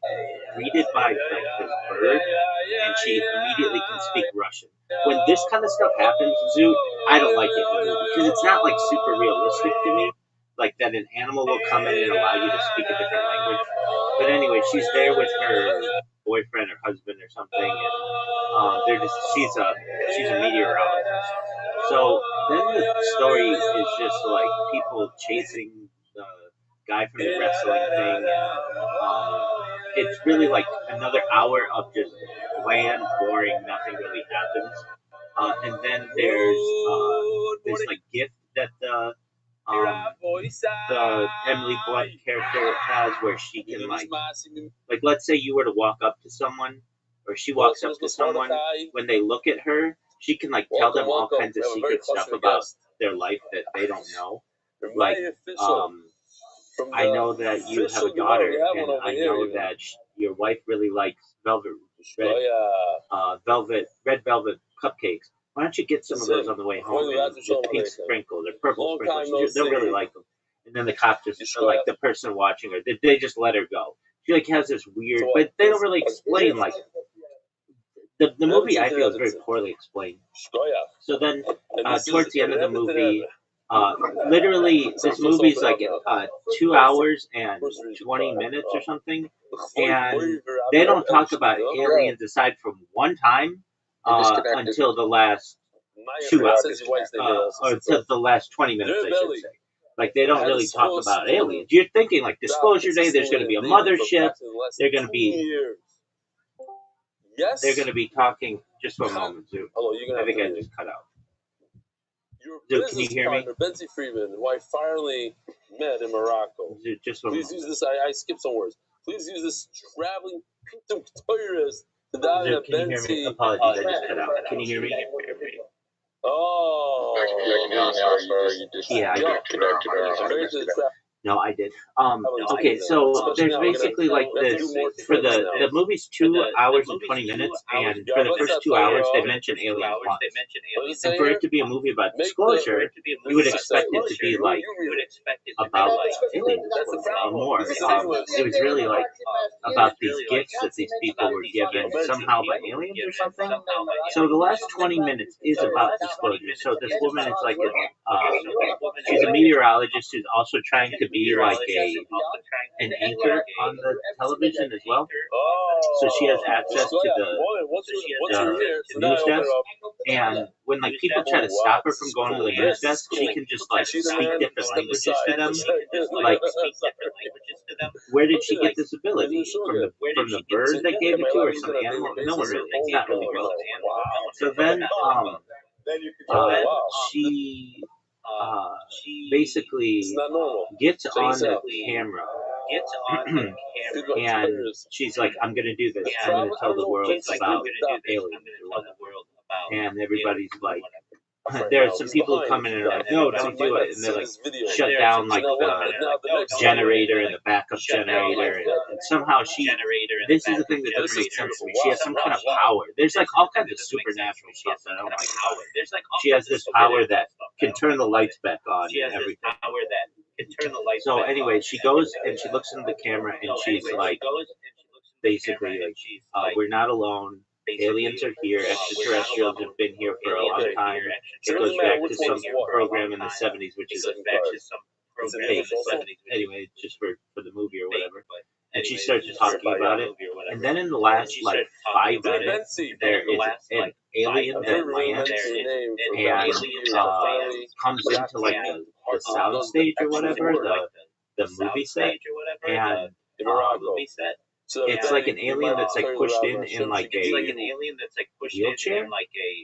greeted by like this bird, and she immediately can speak Russian. When this kind of stuff happens, Zoo, I don't like it in the movie because it's not like super realistic to me. Like that an animal will come in and allow you to speak a different language. But anyway, she's there with her boyfriend or husband or something, and she's a meteorologist. So then the story is just like people chasing the guy from the wrestling thing, and it's really like another hour of just bland, boring, nothing really happens. And then there's this like gift that the Emily Blunt character has where she can like let's say you were to walk up to someone or she walks up to someone, when they look at her, she can like tell them all kinds of secret stuff about their life that they don't know. Like, I know that you have a daughter, and I know that your wife really likes red velvet cupcakes. Why don't you get some of those on the way home with pink sprinkles or purple sprinkles? They'll really like them. And then the cop just, like the person watching her, they just let her go. She like has this weird, but they don't really explain like the movie. I feel is very poorly explained. So then towards the end of the movie, literally this movie's like 2 hours and 20 minutes or something, and they don't talk about aliens aside from one time. Until the last 2 hours, or until the last 20 minutes, I should say. Like, they don't really talk about aliens. You're thinking, like, Disclosure Day, there's going to be a mothership, they're going to be talking, just for a moment, Zoo. I think I just cut out. Zoo, can you hear me? Benzie Freeman, who I finally met in Morocco. Zoo, just for Please use this, I skipped some words. Please use this traveling tourist. Zoo, can you hear me? Apologies, I just cut out. Can you hear me? Oh. Yeah, I did. No, I did. Okay, so there's basically like this for the movie's 2 hours and 20 minutes, and for the first 2 hours they mention aliens once. And for it to be a movie about disclosure, you would expect it to be like about aliens or more. It was really like about these gifts that these people were given somehow by aliens or something. So the last 20 minutes is about disclosure. So this woman is like she's a meteorologist who's also trying to be like an anchor on the television as well. So she has access to the news desk, and when like people try to stop her from going to the news desk, she can just like speak different languages to them. Like, where did she get this ability? From the bird that gave it to her, or some animal? No one really. It's not really relevant. So then she basically gets on the camera and she's like, I'm gonna do this. I'm gonna tell the world about aliens or whatever. And everybody's like, there are some people who come in and are like, no, don't do it. And they like shut down like the generator and the backup generator. And somehow this is the thing that doesn't make sense to me. She has some kind of power. There's like all kinds of supernatural stuff that I don't like about her. She has this power that can turn the lights back on and everything. So anyway, she goes and she looks into the camera and she's like, basically like, we're not alone. Aliens are here. Extraterrestrials have been here for a long time. It goes back to some program in the 70s, which is fake. But anyway, just for the movie or whatever. And she starts talking about it. And then in the last like 5 minutes, there is an alien that lands and comes into like the sound stage or whatever, the movie set, and it's like an alien that's like pushed in like a wheelchair,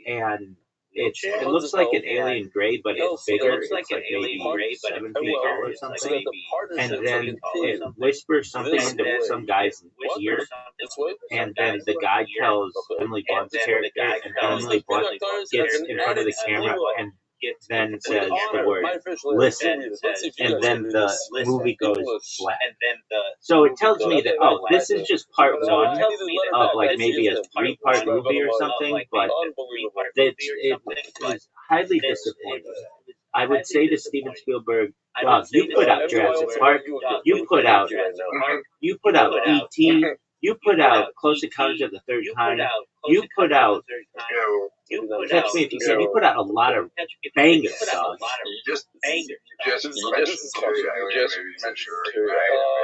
and it looks like an alien gray, but it's bigger. It's like maybe 7 feet tall or something. And then it whispers something into some guy's ear, and then the guy tells Emily Blunt's character, and Emily Blunt gets in front of the camera and then says the word listen, and then the movie goes flat. So it tells me that, oh, this is just part 1 of like maybe a 3-part movie or something, but it was highly disappointing. I would say to Steven Spielberg, wow, you put out Jurassic Park, you put out E.T., you put out Close Encounters of the Third Kind, you put out Catch Me If You Can. He put out a lot of bangers, dog. You just mentioned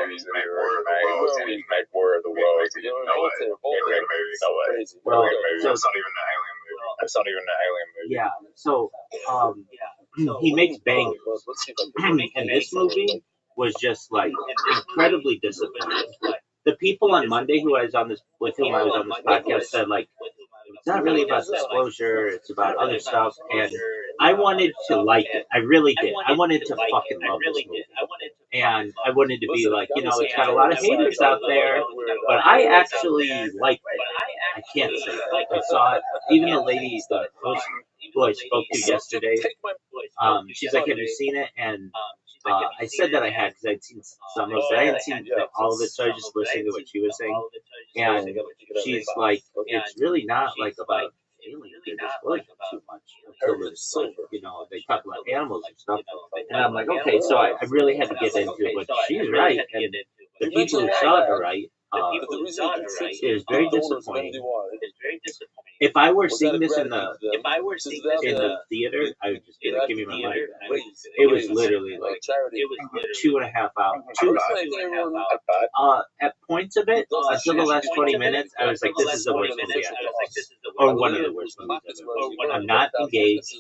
movies make War of the Worlds and he make War of the Worlds. You know it. Alien movies. Well, That's not even an alien movie. That's not even an alien movie. Yeah, so he makes bangers. And this movie was just like incredibly disappointing. The people on Monday who I was on this with whom I was on this podcast said like it's not really about disclosure, it's about other stuff, and I wanted to like it. I really did. I wanted to fucking love this movie. And I wanted to be like, you know, it's got a lot of haters out there, but I actually like it. I can't say that. I saw it. Even the lady who I spoke to yesterday, she's like, have you seen it? And I said that I had because I'd seen some of it. I hadn't seen all of it, so I was just listening to what she was saying. And she's like, it's really not like about aliens. They're disclosing too much until it's like, you know, they talk about animals and stuff. And I'm like, okay, so I really had to get into it. But she's right, and the people who saw it are right. It was very disappointing. If I were seeing this in the theater, I would just be like, give me my money back. It was literally like 2.5 hours. At points of it, until the last 20 minutes, I was like, this is the worst movie I've ever seen. Or one of the worst movies I've ever seen. I'm not engaged.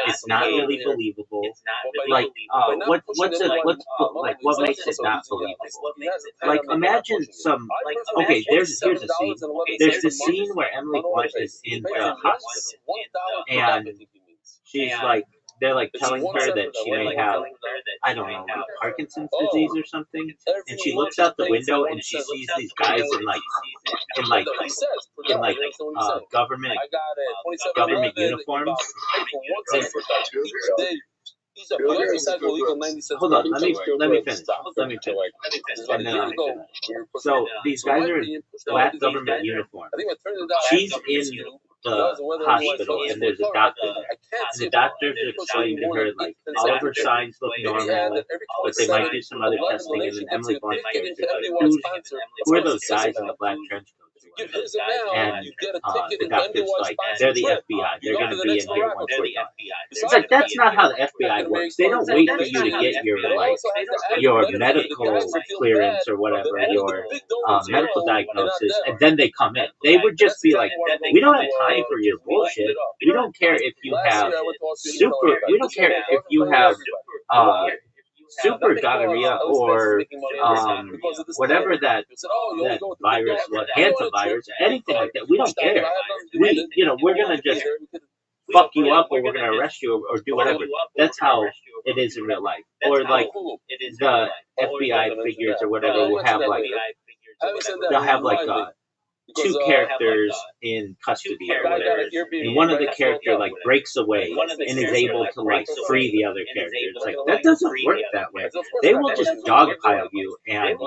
It's not really believable. Like, what makes it not believable? Like, imagine some. Okay, here's a scene. There's the scene where Emily Blunt is in the hospital, and she's like, they're like telling her that she may have, I don't know, like Parkinson's disease or something, and she looks out the window and she sees these guys in government uniforms. Hold on, let me finish. And then I'll finish. So these guys are in black government uniform. She's in the hospital and there's a doctor there. And the doctor's explaining to her like all of her signs look normal, but they might do some other testing. And then Emily Blunt goes, like, who are those guys in the black trench coats? And the doctor's like, they're the FBI. They're going to be in here once we're done. It's like, that's not how the FBI works. They don't wait for you to get your medical clearance or whatever, your medical diagnosis, and then they come in. They would just be like, we don't have time for your bullshit. We don't care if you have super gonorrhea or whatever that virus, hantavirus, anything like that. We don't care. We're gonna just fuck you up, or we're gonna arrest you, or do whatever. That's how it is in real life. Or like the FBI figures or whatever will have like they'll have like two characters in custody or whatever, and one of the character like breaks away and is able to like free the other character. It's like that doesn't work that way. They will just dogpile you and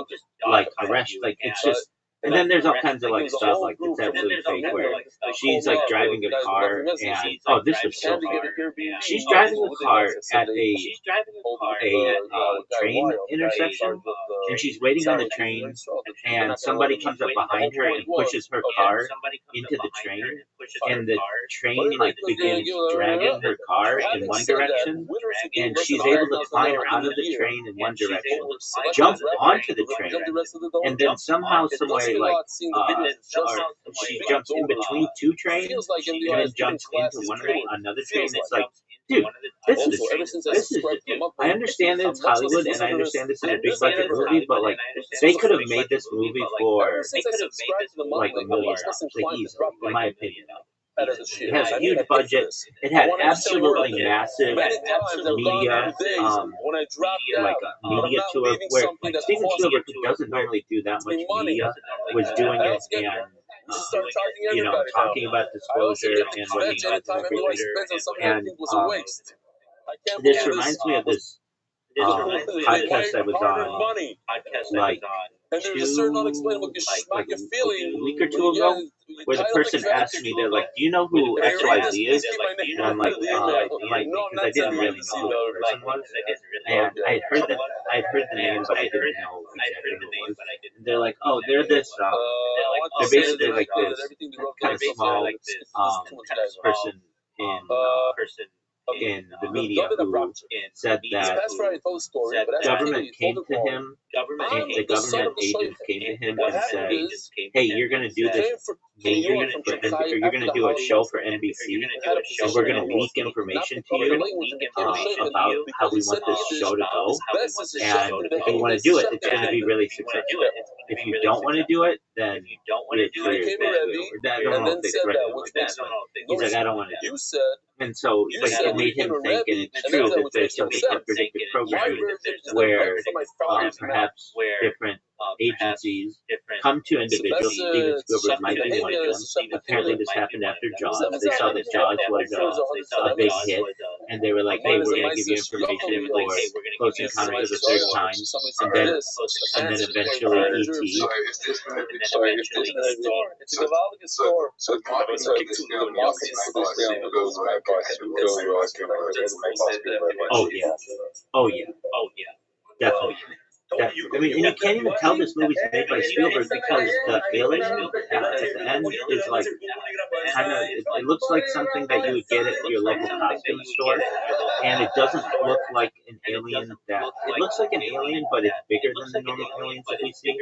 like arrest. Like it's just. And then there's all kinds of like stuff like it's absolutely fake where she's like driving a car and this was so hard. She's driving a car at a train intersection and she's waiting on the train and somebody comes up behind her and pushes her car into the train and the train like begins dragging her car in one direction and she's able to climb out of the train in one direction, jump onto the train, and then somehow, somewhere like she jumps in between two trains and then jumps into another train. It's like, dude, this is. I understand that it's Hollywood and I understand this is a big budget movie, but like they could have made this movie for like $1 million, like easily, in my opinion. It has a huge budget. It had absolutely massive media, media to it, where like Steven Spielberg, who doesn't normally do that much media, was doing it and talking about disclosure and what he knows and this reminds me of this podcast I was on, like a week or two ago, where the person asked me, they're like, do you know who XYZ is? And I'm like, because I didn't really know who the person was. And I'd heard the name, but I didn't know exactly who it was. And they're like, oh, they're this They're basically like this kind of small person in the media who said that government came to him, and the government agents came to him and said, "Hey, you're gonna do this movie, but you're gonna do a show for NBC, and we're gonna leak information to you about how we want this show to go. And if you want to do it, it's gonna be really successful. If you don't want to do it, then you're clear." I don't know if they threatened him like that, but he's like, "I don't want to do it." And so it made him think, and it's true, that there's something called predictive programming where perhaps different agencies come to individuals. Steven Spielberg might be one of them. Apparently this happened after Jaws. They saw that Jaws was a big hit, and they were like, "Hey, we're going to give you information for Close Encounters of the Third Kind," and then eventually E.T. It's a Gavaldic store. Oh yeah, definitely. I mean, and you can't even tell this movie's made by Spielberg because the billing at the end is like kind of. It looks like something that you would get at your local costume store, and it doesn't look like an alien. It looks like an alien, but it's bigger than the normal aliens that we see.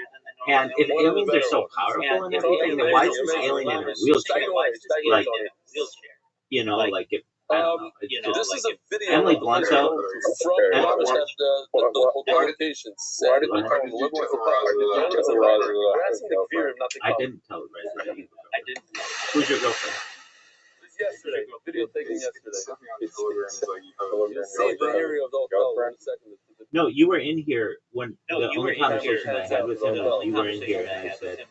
And if aliens are so powerful and everything, then why is this alien in a wheelchair? Like, you know, like if. I don't know. This is a video Emily Blunt from the publications. Why did I didn't tell it right. I didn't. Who's your girlfriend? Yesterday, video taken yesterday. See the area of the hotel in a second. No, you were in here when the only conversation I had with him was you were in here and I said,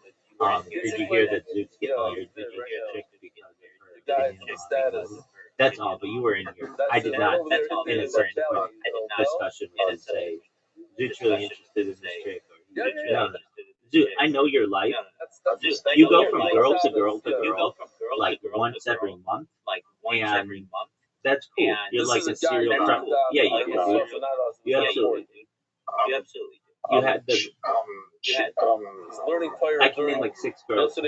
"Did you hear that Zeus get married? Did you hear the guy's status?" That's all, but you were in here. I did not, in a subsequent discussion, we didn't say, "Zeus really interested in this chick," or no. Zeus, I know your life. You go from girl to girl to girl, like once every month, and that's cool. You're like a serial crime. Yeah, you absolutely do. You had the. I can name like 6 girls.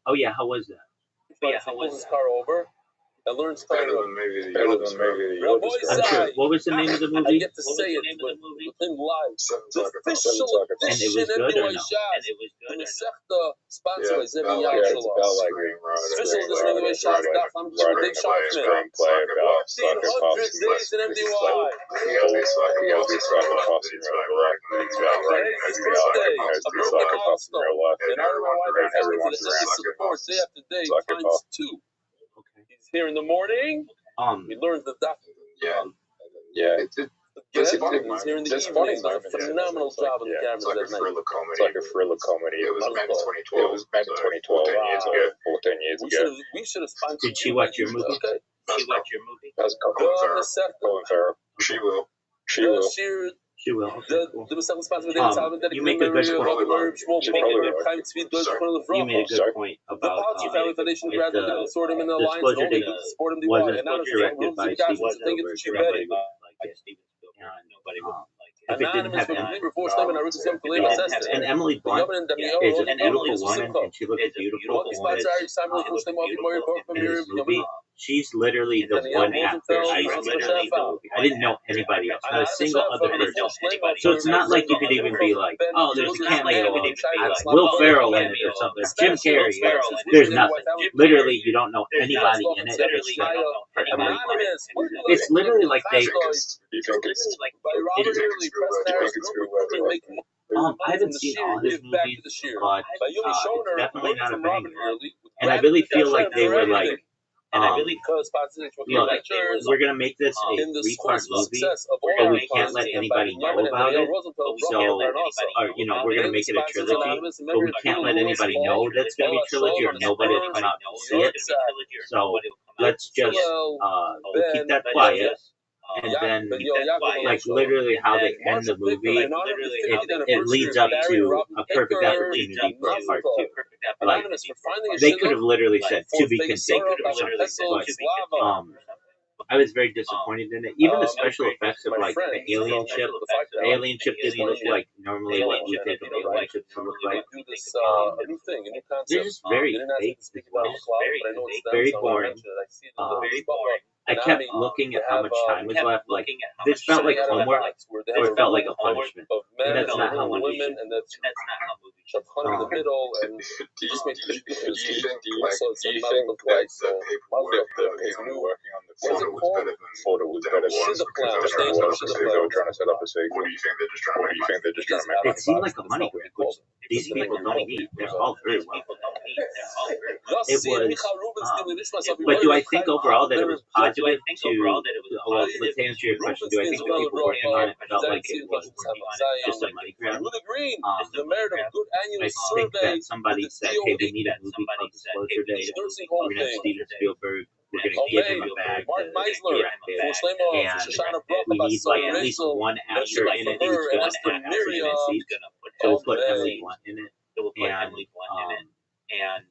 Oh yeah, how was that? Pulls his car over and learns better than maybe the others. I'm sure. What was the name of the I movie? get to say it within live. The And official it was good or no? And the Sechta sponsored by Zevi Yashalos. Official edition of the way shots got from Dick Sharpman. 100 days in MDY. Day after day times 2. He's here in the morning. He learns the doctor. He's here in the evening. Does a phenomenal job of the cameras at night. It's like a thriller comedy. It was made in 2012. 14 years ago. We should have sponsored. Did she watch your movie? Okay. That's Colin Farrell. She will. She will. Okay, cool. You make a good point. You made a good point about if the Disclosure Day wasn't directed by Steven Spielberg, nobody would like it. If it didn't have and Emily Blunt is a beautiful woman, and she looks beautiful in this movie. She's literally the one actor I used to know in the movie. I didn't know anybody else, not a single other person. So it's not like you could even be like, "Oh, there's a cameo of Will Ferrell in it or something, Jim Carrey." There's nothing. Literally, you don't know anybody in it. It's literally like they. I haven't seen all his movies, but it's definitely not a banger. And I really feel like they were like, look, we're gonna make this a 3-part movie, but we can't let anybody know about it. So, we're gonna make it a trilogy, but we can't let anybody know that it's gonna be a trilogy, or nobody will come out to see it. So let's just we'll keep that quiet. And then, like, literally how they end the movie, it leads up to a perfect opportunity for a part 2. Like, they could have literally said, "to be continued," or something, I was very disappointed in it. Even the special effects of like the alien ship. The alien ship didn't look like normally what you think of alien ships to look like. Do this a new thing, a new concept. They're just very They didn't ask me fake to speak as well. about cloud, but I know it's them, Very so I'm gonna boring. mention it. I see it in the Very boring. I kept looking at how much time was left. Like this felt like homework, or it felt like a punishment. Of men And that's not how and movies women, should. and that's not how movies shove honey in the middle, and just makes it different. So it's a medical device. So the people working on the photo was better than Shit the plan. because they were trying to set up a sequel. What do you think they're just trying to make? It seemed like a money grab, which these people don't need. They're all very well. It was. But do I think overall that it was positive to? Well, let's answer your question. Do I think the people working on it felt like it was just a money grab? The merit of good annual I think that somebody said, "Hey, we need a movie called Disclosure Day. We're gonna have Steven Spielberg. We're gonna give him a bag to direct it, and we need like at least one actor in it who's gonna act for Nancy. So we'll put Emily Blunt in it, and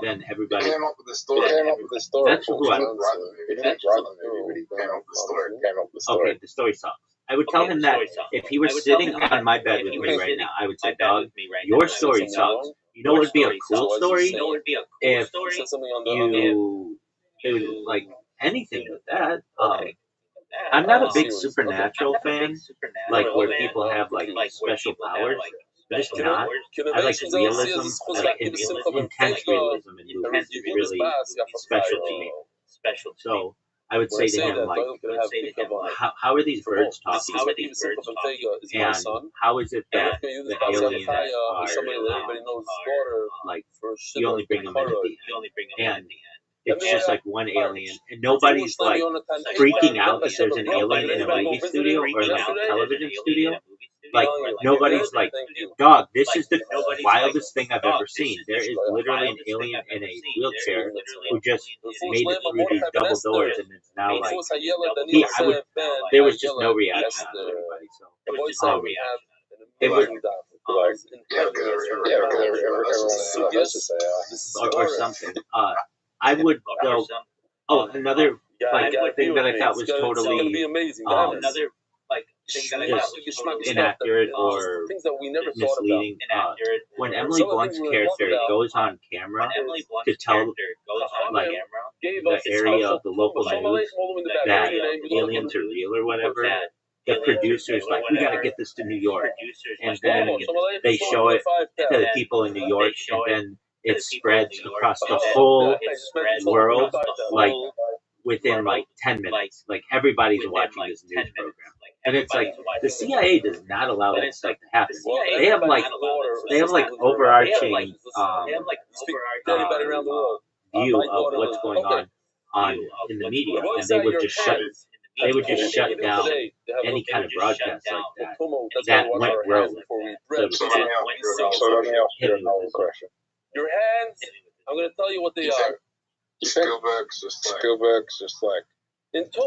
then everybody." Came up with the story. That's who I. Okay, the story sucks. I would tell him that if he were sitting on my bed with me right now, I would say, "Dog, your story sucks. You know what would be a cool story if you like anything with that." I'm not a big Supernatural fan, like where people have like special powers. I'm just not. I like realism, like intense realism in movies. It's really special to me. So I would say to him, like, how are these birds talking? And how is it that the aliens are like, you only bring them in at the end? And it's just like one alien, and nobody's like freaking out that there's an alien in a movie studio or in a television studio. Like, nobody's like, "Dog, this is the wildest thing I've ever seen. There is literally an alien in a wheelchair who just made it through these double doors, and it's now like." There was just no reaction out of everybody. So it was or something. I would go. Oh, another like thing that I thought was totally just inaccurate or misleading. When Emily Blunt's character goes on camera to tell like the area of the local news that aliens are real or whatever, the producer's like, "We gotta get this to New York," and then they show it to the people in New York, and then it spreads across the whole world, like within like 10 minutes. Like everybody's watching this news program. And it's like the CIA does not allow that stuff to happen. They have like overarching view of what's going on in the media, and they would just shut down any kind of broadcast like that went rogue. So let me ask you another question. Your hands, I'm going to tell you what they are. Spielberg's just like in Toma,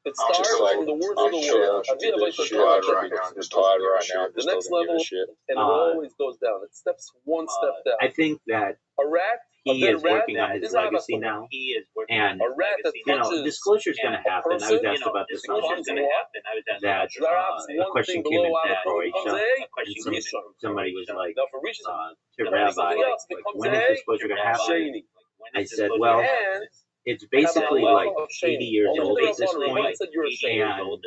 it starts from the words of the world. I'm just tired right now. The next level, and it always goes down. It steps one step down. I think that a rat. He is working on his legacy now, and disclosure is going to happen. I was asked about this on that a question came in from Croatia, and somebody was like, to Rabbi, like, when is disclosure going to happen? I said, well, it's basically like 80 years old at this point, and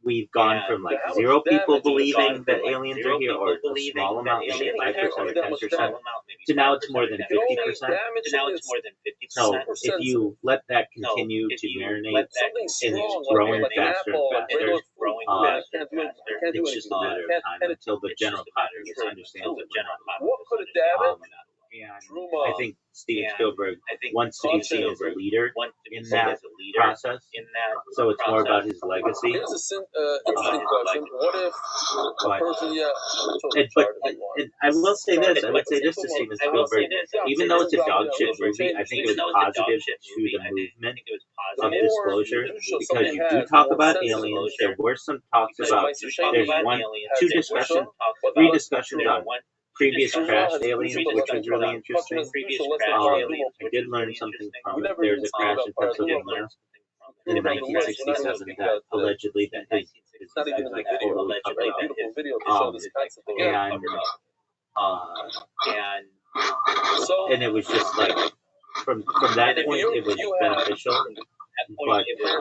we've gone from like 0 people believing that aliens are here, or a small amount, maybe 5% or 10%, to now it's more than 50%. So if you let that continue to marinate, and it's growing faster and faster, it's just a matter of time until the general populace understands it. And I think Steven Spielberg wants to be seen as a leader in that process. So it's more about his legacy. Here's an interesting question. What if a person, I will say this. I would say this to Steven Spielberg. Even though it's a dog shit movie, I think it was positive to the movement of disclosure, because you do talk about aliens. There were some talks about, there's 3 discussions on previous crashed aliens, which was really interesting. I did learn something from it. There's a crash in Pennsylvania, in We're on the list. We're not even 1967 speaking that about allegedly that his it's not even in the like video. totally It's covered a up. beautiful video to show this concept of it. And it was just like from that point it was beneficial, but you didn't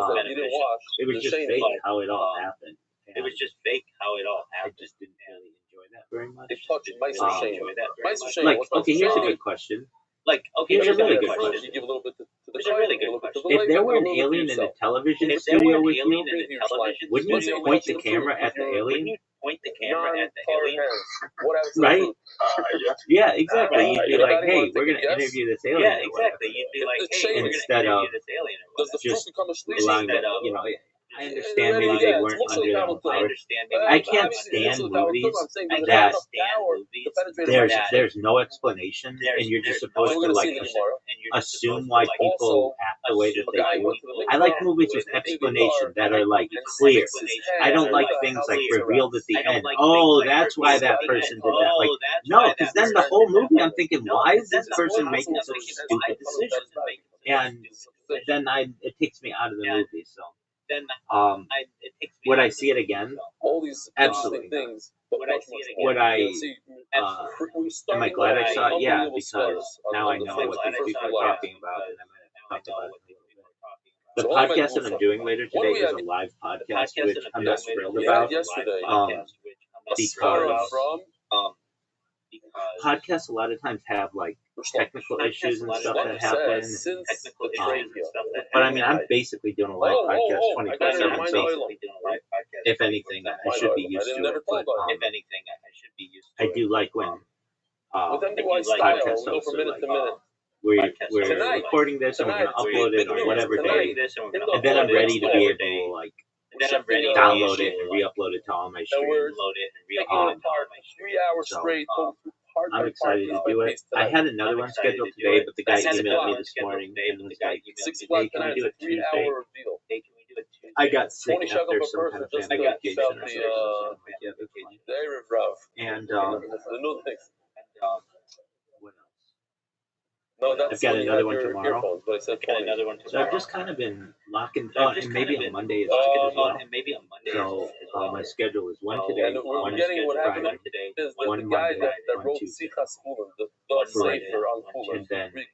watch. it was just fake how it all happened. It was just fake how it all I happened. just didn't really enjoy that very much. They touched Meister Shane. Meister Shane. Like, what's Meister okay, here's a Shane? good question. Like, okay, Here's a really You good question. give a little bit to the Here's a really client, good a little bit to the question. If lady, there a were an little bit to alien in a yourself. television If there studio were an with alien you, in a television wouldn't What's you your point reaction the to camera food? at the alien? point the camera at the Non-tar alien. hands. What happens to the Right? food? Yeah, exactly. You'd be like, Anybody hey, wanna we're take a gonna guess? interview this alien. Yeah, or whatever. exactly. You'd be like, The hey, chain we're gonna instead interview of this alien or Does the whatever. fruit just become a sleazy? allowing Instead them, of- you know, I understand maybe they weren't under their own power. I can't stand movies that there's no explanation and you're just supposed to like assume why people act the way that they do. I like movies with explanation that are like clear. I don't like things like revealed at the end. Oh, that's why that person did that. Like, no, because then the whole movie I'm thinking, why is this person making such stupid decisions? And then it takes me out of the movie. So, would I see it again? All these Absolutely interesting things. Would I see it again? Would I? We're Am I starting glad with I saw it? Yeah, unbelievable because stars on now I the know first- what the these first people are line. talking about, and I'm going to talk about it. The So all my podcast that rules I'm are- doing later What today do we is have? a live podcast, podcast which that I'm I'm not doing thrilled later about. today. Yesterday. Because from podcasts a lot of times have like technical issues and stuff that happen. Since technical the issues trade and deal. stuff that But I mean, I'm basically doing a live Oh, podcast I gotta 24/7. remind So you. if anything, I should be used to it. But if anything, I should be used to I it. do like when With I do MDY like style, podcast we go hosts from are minute like, to minute. we're Tonight- recording this and we're going to upload it on whatever day. This and we're gonna And then I'm upload it ready to on be whatever able day. to like And then I'm ready to download be it and able to, like, re-upload it to all my And streams. we're download it and taking re-upload it it to all apart my for streams. 3 hours So, straight. I'm excited to do it. I had another one scheduled today, but the guy emailed me this morning and was like, 6 hey, o'clock can we tonight, do it it's a 3 Tuesday? hour deal. Hey, can we do it Tuesday? I got sick 20 shekel after per some kind person of just family to vacation felt or the, something. So I'm like, yeah, that's fine. Very rough. And The new thing. what else? No, that's I've got when you another have one your tomorrow. earphones, but I said Got 20. another one So I've tomorrow. just kind of been locking. So I've just And kind maybe of on been- Monday is Oh, good as well. and maybe on Monday. So my schedule is one So, today, and we're one getting what Friday, happened today. is one the guy Monday, that one wrote Tuesday. Sichas Chulin, the One Sefer Friday, on one Chulin, and then right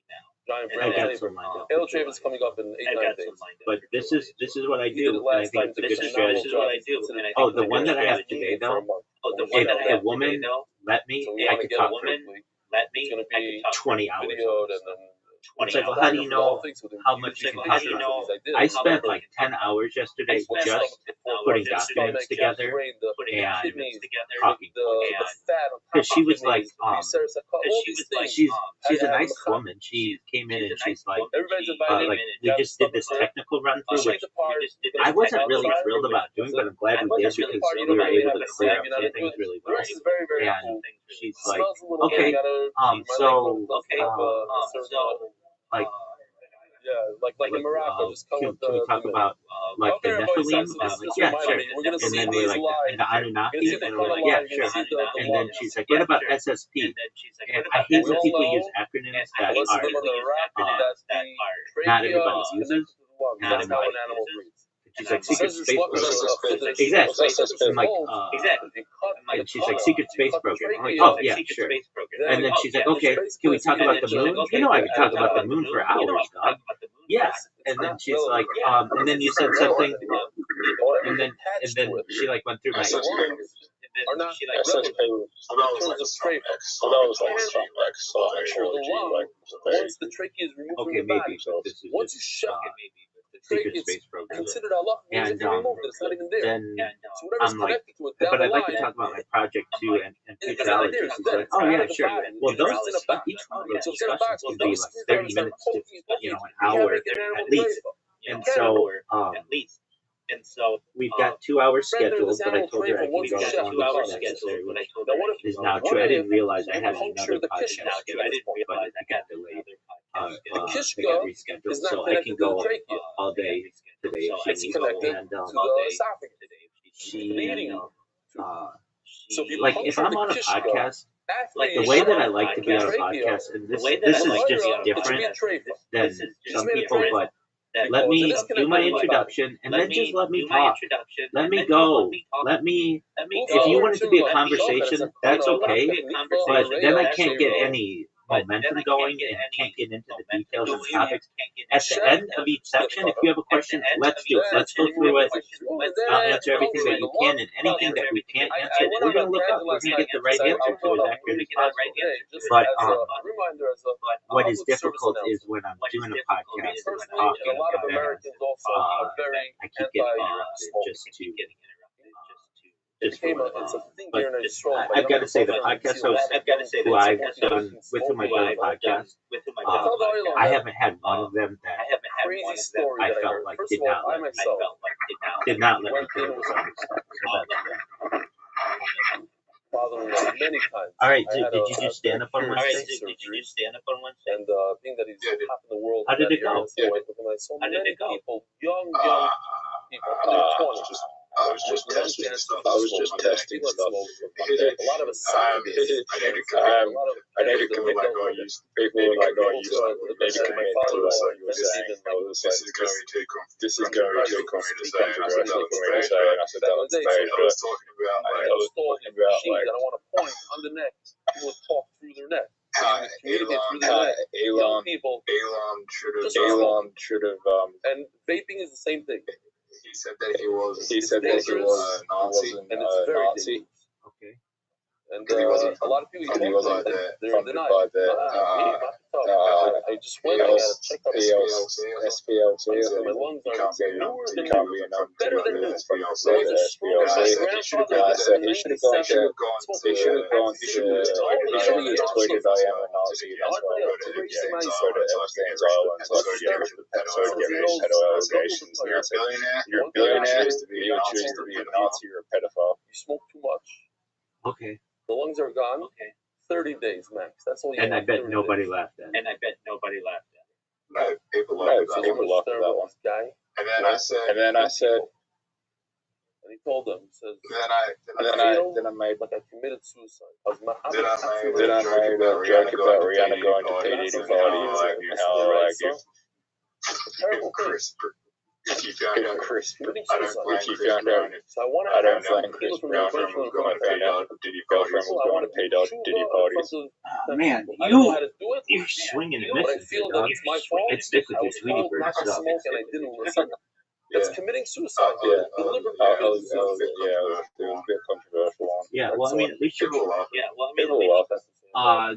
now. giant and I brand got Sefer. some lined up. Hail for Travis July. coming up in 8-9 I've got days. some lined up. But for this July. is what I He did do, it and I last think time. it's a This good is not This strategy. is what I do, and I think Oh, it's the a one good that I have strategy. today though, Oh, the If one that I a have woman today, though, let me, So we I want to could get talk it for quickly. let me, It's gonna I be could talk 20 hours. videoed and then. It's like, well, how do you know how much you can how do you talk know? about? I spent like 10 hours yesterday just putting documents together and talking because she was like, she's a nice woman. She came in and she's like we just did this technical run through, which I wasn't really thrilled about doing, but I'm glad we did because we were able to clear up some things really well. And she's like, okay, so like. Like in Morocco, just come with can we talk about like the Nephilim? And I'm like, yeah, sure. And then we're like, and the Anunnaki, and we're like, yeah, sure. And then she's like, what about SSP? And I hate when people use acronyms that are not everybody uses. That's how an animal breeds. She's like, secret space program. Exactly. I'm like, and she's like, secret space program. I'm like, oh yeah, sure. And then she's like, okay, can we talk about the moon? You know, I could talk about the moon for hours, dog. Yeah. And then she's like, and then you said something, and then she like went through my. Are not She, like, relevant in terms of trachea. Once the trachea is removed Okay, from the maybe, body, but this is once you just shut it, the secret trachea is space program. considered Allah. Means And if you remove it, it's not even there. then So whatever's I'm like, connected to it down but the I'd like to line, talk about my project too and it's not futurology. there. She's It's dead. like, It's oh out yeah, of the sure. body. Well, those It's in a box. each one of those So it's in a discussions box. can Those be like screwdrivers 30 are minutes to poking an you hour can't make an animal at least. trachea. And so at least. And so we've got 2 hours Render scheduled, this but I animal told her I trachea can once go you as shut long the as box. it's necessary, but I which told Now her what if is now what true. I if didn't realize I you had puncture another the podcast kishka? scheduled, I didn't realize I but got it got delayed. another The kishka It got rescheduled, is not so I connected can to the go trachea. all day today So if It's she needs. connected And to the esophagus. she, The eating. So if you like if puncture I'm the on a kishka, podcast, after like the you way shut that I the like to be on a trachea, podcast, and this way that this I is like to just be on a different it should be a trachea. than This is some just people, different. but Let me Because it is do my connected to the introduction, and then just let me talk. Let me Let go. Let me. If you want it to be a conversation, that's okay. But then I can't get any momentum going and can't get into the details and topics. At the end of each section, if you have a question, let's do it. Let's go through it. I'll answer everything that you can, and anything that we can't answer, we're gonna look up. We're gonna get the right answer to as accurate as possible. But what is difficult is when I'm doing a podcast and I'm talking, a lot of and then Americans also are very I keep getting interrupted just to. It's a thing But here in Israel. I've got to say, the podcast host who I've done with whom I've done a podcast, I haven't had one of them that crazy story I that I felt heard. like First did of all, not I let me myself did not let me went finish in with some stuff. So that's father-in-law many times. all right. I had Did you just stand up on curious Wednesday? surgery. stand up on Wednesday? And being that he's top in the world. How did in it that go? area, so I went with him. I saw How did many it go? people, young people, in their 20s. I was just testing stuff. A lot of scientists. I need to commit, like, oh, you people like, oh, you need to commit to what you were saying. This is going to take on. This is going to take on me to say. And I said that on stage. I said that on stage. I was talking about Machines. like. I don't want to point on the neck. People would talk through their neck. Elon people. should have. And vaping is the same thing. He said that he was a Nazi. And it's very Nazi. dangerous. Okay. And He wasn't a lot of people he wasn't they're in funded denial. by the I just went. I got a checkup. SPLC. My lungs You are can't be a numb. newer You than can't be a numb. better than new. SPLC. My I said he should have gone to. He should have gone to. Tweeted I am a Nazi. That's why I wrote it. Epstein's Island. So to get rid of pedo allegations. You're a billionaire. You choose to be a Nazi or a pedophile. You smoke too much. Okay. The lungs are gone. Okay. 30 days max. That's all you And I have, bet 30 nobody days. laughed at it. And I bet nobody laughed at it. No, people laughed at that one. Guy. And then I said. And he told them, he says, Then I made. like I committed suicide. I Then I made a joke about Rihanna going to PDD parties and how like terrible Chris. If you found out, committing I don't suicide. think you found out. So I want I don't to think Chris Brown was going to pay out. Girlfriend was going to pay out Diddy parties. Oh, man, I don't know how to do it. you're swinging and But I missing, feel dog. that it's my fault. It's stick with I your was Tweety told Bird not to stuff. smoke and I didn't listen. That's committing suicide. Yeah, Deliberately it committing was suicide. a bit controversial one. Yeah, well, I mean, at least you're. People laugh.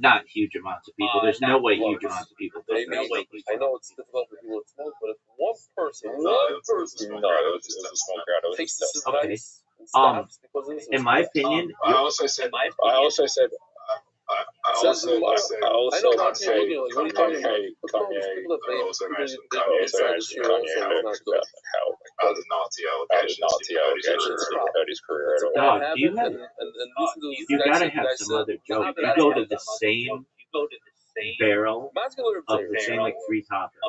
Not huge amounts of people. There's no way huge amounts of people. Maybe, I know it's difficult for people to smoke, but if one person No, it was a small crowd. It was takes just this Okay. advice and stops because of this, In my opinion, I also said. I also said. I know a lot of people looking like, what are you talking about? Kanye also mentioned how the Nazi allegations hurt his career at all. dog, do you have? You gotta have some other joke. You go to the same barrel of the same like three topics.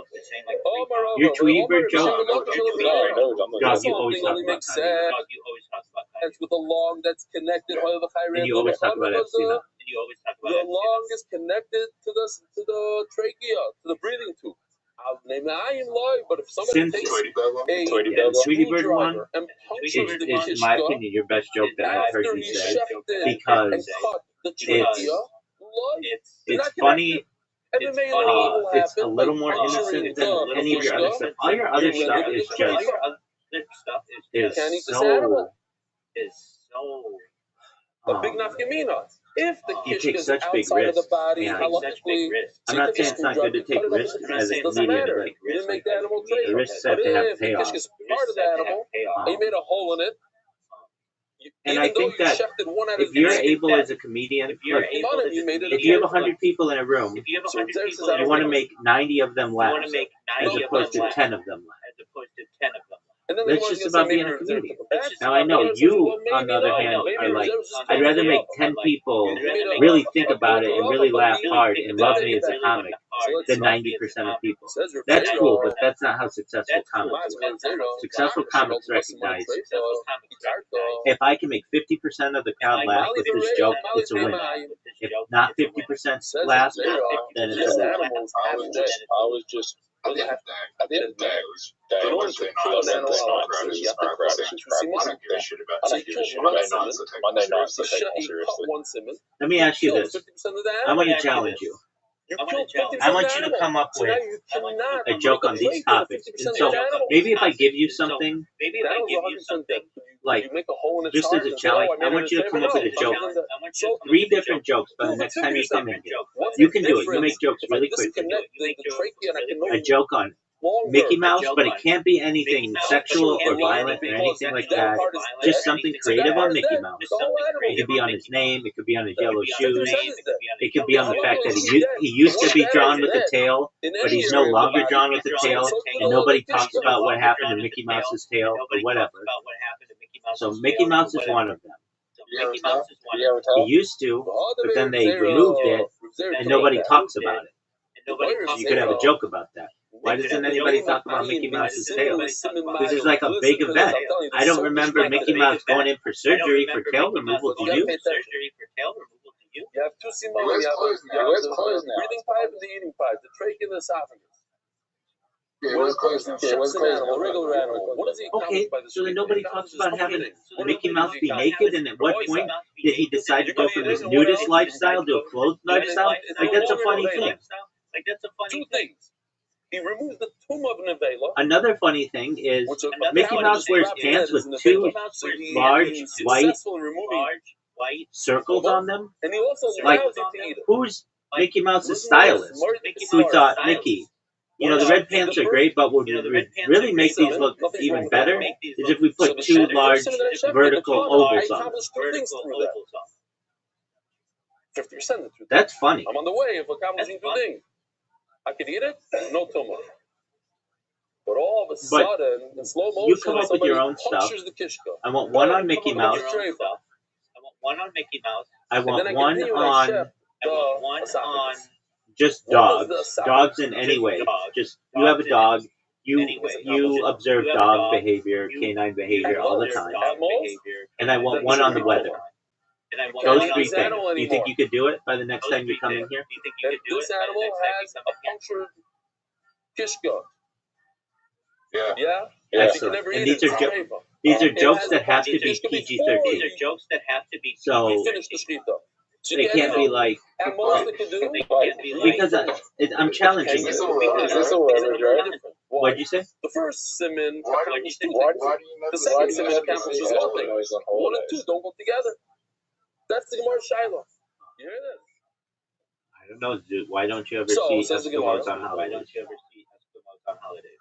Your Tweety Bird joke. Dog, you always talk about Kanye. That's with a lung that's connected. And you always talk about Epstein. The lung is connected to the trachea, to the breathing tube. I'll name I am lying, but if somebody Since takes the Tweety Bird one and punctures the is, in my kishka opinion, your best joke that I've after heard you he say, chefed it and because cut the trachea, it's funny. MMA will It's a happen, little like more puncturing innocent than the any of your other stuff. All your other stuff is just Can't eat is this animal. so. A big nafkamina. If the You kishka take is such big outside of the risks. body, Yeah. halachically, I'm not saying it's not good to take risks as a doesn't comedian. matter. Like, You didn't make the animal the tail. risks But have to have if the payoff. kishka is part of the animal, and you made a hole in it, And even I though think you that chefed it one out if of you're three, able as a comedian, look, you made it if you have 100 people in a room, you want to make 90 of them laugh, as opposed to 10 of them laugh. and then That's just about being a comedian. Now I know you, on the other hand, are like, I'd rather make 10 people really think about it and really laugh hard and love me as a comic than 90% of people. That's cool, but that's not how successful comics work. Successful comics recognize if I can make 50% of the crowd laugh with this joke, it's a win. If not 50% laugh, then it's a win. I was just At the end of the day, it was in order to kill an animal, you have to grab it, I don't give a shit about So it. he kills Monday nights, So take it he cut seriously. one Simmons. Let me ask you Killed this. 50% of the I animal. want to challenge you. You I killed wanna 50% I of want the you to animal. come up So now with you cannot a joke on make these plate topics. with And 50% so of the animal. maybe if I give you something, Maybe if I give you something, like, you make a hole in a just chart as a and say, challenge, oh, I made want it you to in come favor. up with a No, joke. I want you to come up 3 with a different joke. jokes by the next time you come in here. What's You the can do it. You difference make jokes if I really quickly. disconnect the trachea and I can A joke on longer? Mickey Mouse, joke but it on can't be anything Mouse, sexual but it or can't be violent or anything anything like that that. part is Just dead. something So that creative part on is Mickey dead. Mouse. The whole animal. It could be on his name. It could be on his yellow His shoes. is dead. It could be on the Yeah, fact that dead. he used to One be head drawn is with a dead. tail, In but any he's no area of the longer body, drawn with a tail, and nobody talks about what happened to Mickey Mouse's tail or whatever. So Mickey Mouse is one of them. Mickey Mouse is one. He used to, but then they removed it, and nobody talks about it. So you could have a joke about that. Why doesn't anybody talk about Mickey Mouse's tail? This is like a big event. I don't remember Mickey Mouse going in for surgery for tail removal. Do you? Surgery for tail removal. Do you? You have two simanim. You have the breathing pipe and the eating pipe, the trachea and the esophagus. When a person shuts an animal, a regular animal, what does he accomplish Okay, by the so then street? nobody talks about having Mickey Mouse be naked, and at what point did he decide to go from his nudist lifestyle to a clothed lifestyle? Like, that's a funny thing. Like, that's a funny Two thing. things. He removed the tomb of Nevela. Another funny thing is which Mickey Mouse wears pants with two large white circles on them. And he also Like, allows you to eat it. who's Mickey Mouse's stylist? Who thought, Mickey, you know, the red pants are great, but what would really make these look even better is if we put two large vertical ovals on them. Vertical ovals on. 50% of the truth. That's funny. I'm on the way of accomplishing two things. I could eat it, no tumor. But all of a sudden, in slow motion, you come up with your own stuff. The kishka. I want one on Mickey Mouse. I want one on Mickey Mouse. I want one on esophagus. just dogs. Dogs in any way. Just you have a dog. You observe dog behavior, canine behavior all the time. And I want one on the weather. Those 3 things. Do you think you could do it by the next time you come in here? This animal has a punctured kishka. Yeah. Yeah? Yeah. You can never And eat these are jokes that have to be These PG-13. are jokes that have to be So finish the shkita. they can't be like, At most, they can do. because I'm challenging Is this a you. word, right? What'd you say? The first simon Why do accomplishes two you things. The second simon accomplishes one thing. One and two don't go together. That's the Gemara Shiloh. You hear this? I don't know. Why don't you ever So, see says the Eskimos Gemara. on Why holidays? don't you ever see Eskimos on holidays?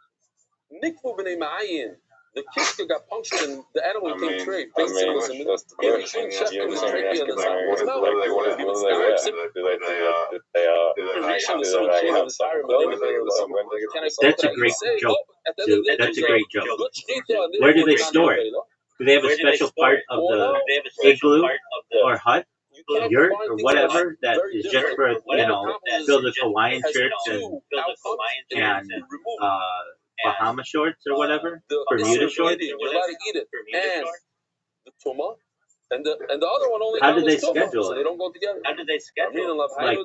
Nikvu b'nei ma'ayin. The kishka got punctured and the animal became trade. That's the question. You ever seen Eskimo? What do they wear? Do they have some clothes? That's a great joke, dude. That's a great joke. Where do they store it? Do they have a special part of the igloo or hut, yurt, or whatever that is just for, filled with Hawaiian shirts and Bahama shorts or whatever? Bermuda shorts? You're allowed to eat it. And the tuma. And the other one only How do they tuma, schedule so it? they don't go together. How do they schedule it? Like,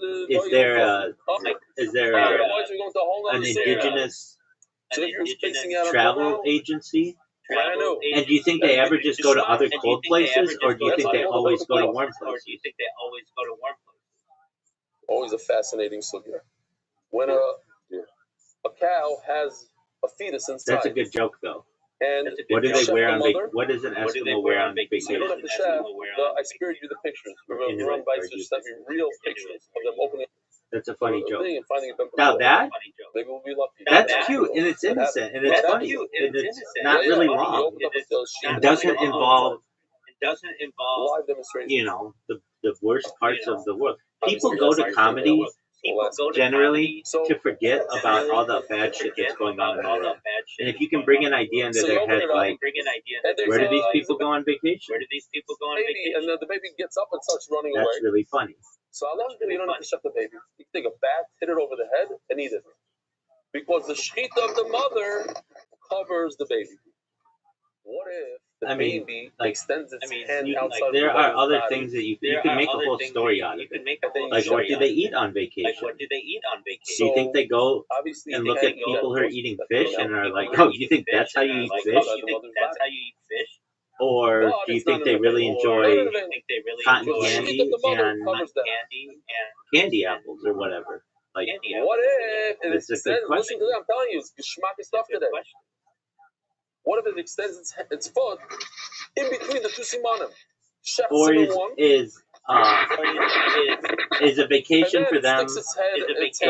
is there an indigenous travel agency? And do you think they ever just go to other cold places, or do you think they always go to warm places? Always a fascinating subject. When a cow has a fetus inside. That's a good joke, though. And What do they wear on vacation? What does an Eskimo wear on So you vacation? don't have to chef. I spared you the pictures. Ron Beiser sent me real pictures of them opening That's a funny joke. thing and finding a Now that, maybe we'll be lucky. that's cute, and it's innocent, and it's funny, and it's not really long. It doesn't involve, live demonstration. the worst parts of the world. People go to comedy generally to forget about all the bad shit that's going on in the world. And if you can bring an idea into their head, like, where do these people go on vacation? Baby, and then the baby gets up and starts running away. That's really funny. So I love you don't have to shut the baby. You can take a bat, hit it over the head, and eat it. Because the shechita of the mother covers the baby. What if The I mean, baby like, extends its hand you, outside there the are mother's other body. things that you can make a whole story out of it. Like, what do they eat on vacation? Do you think they go Obviously, and they look can't at eat people who that are much. eating That's fish not and are people like, who oh, you think that's how you eat fish? Or But do you it's think not they an really event. enjoy Not an event. cotton Because the candy sheet of the mother and covers that. candy apples or whatever? Like, What if it It's a good extends? question. Listen to that. I'm telling you, it's geschmack stuff today. What if it extends its foot in between the two simanim? Chef or Simon 1, is a and vacation then for it them sticks its hand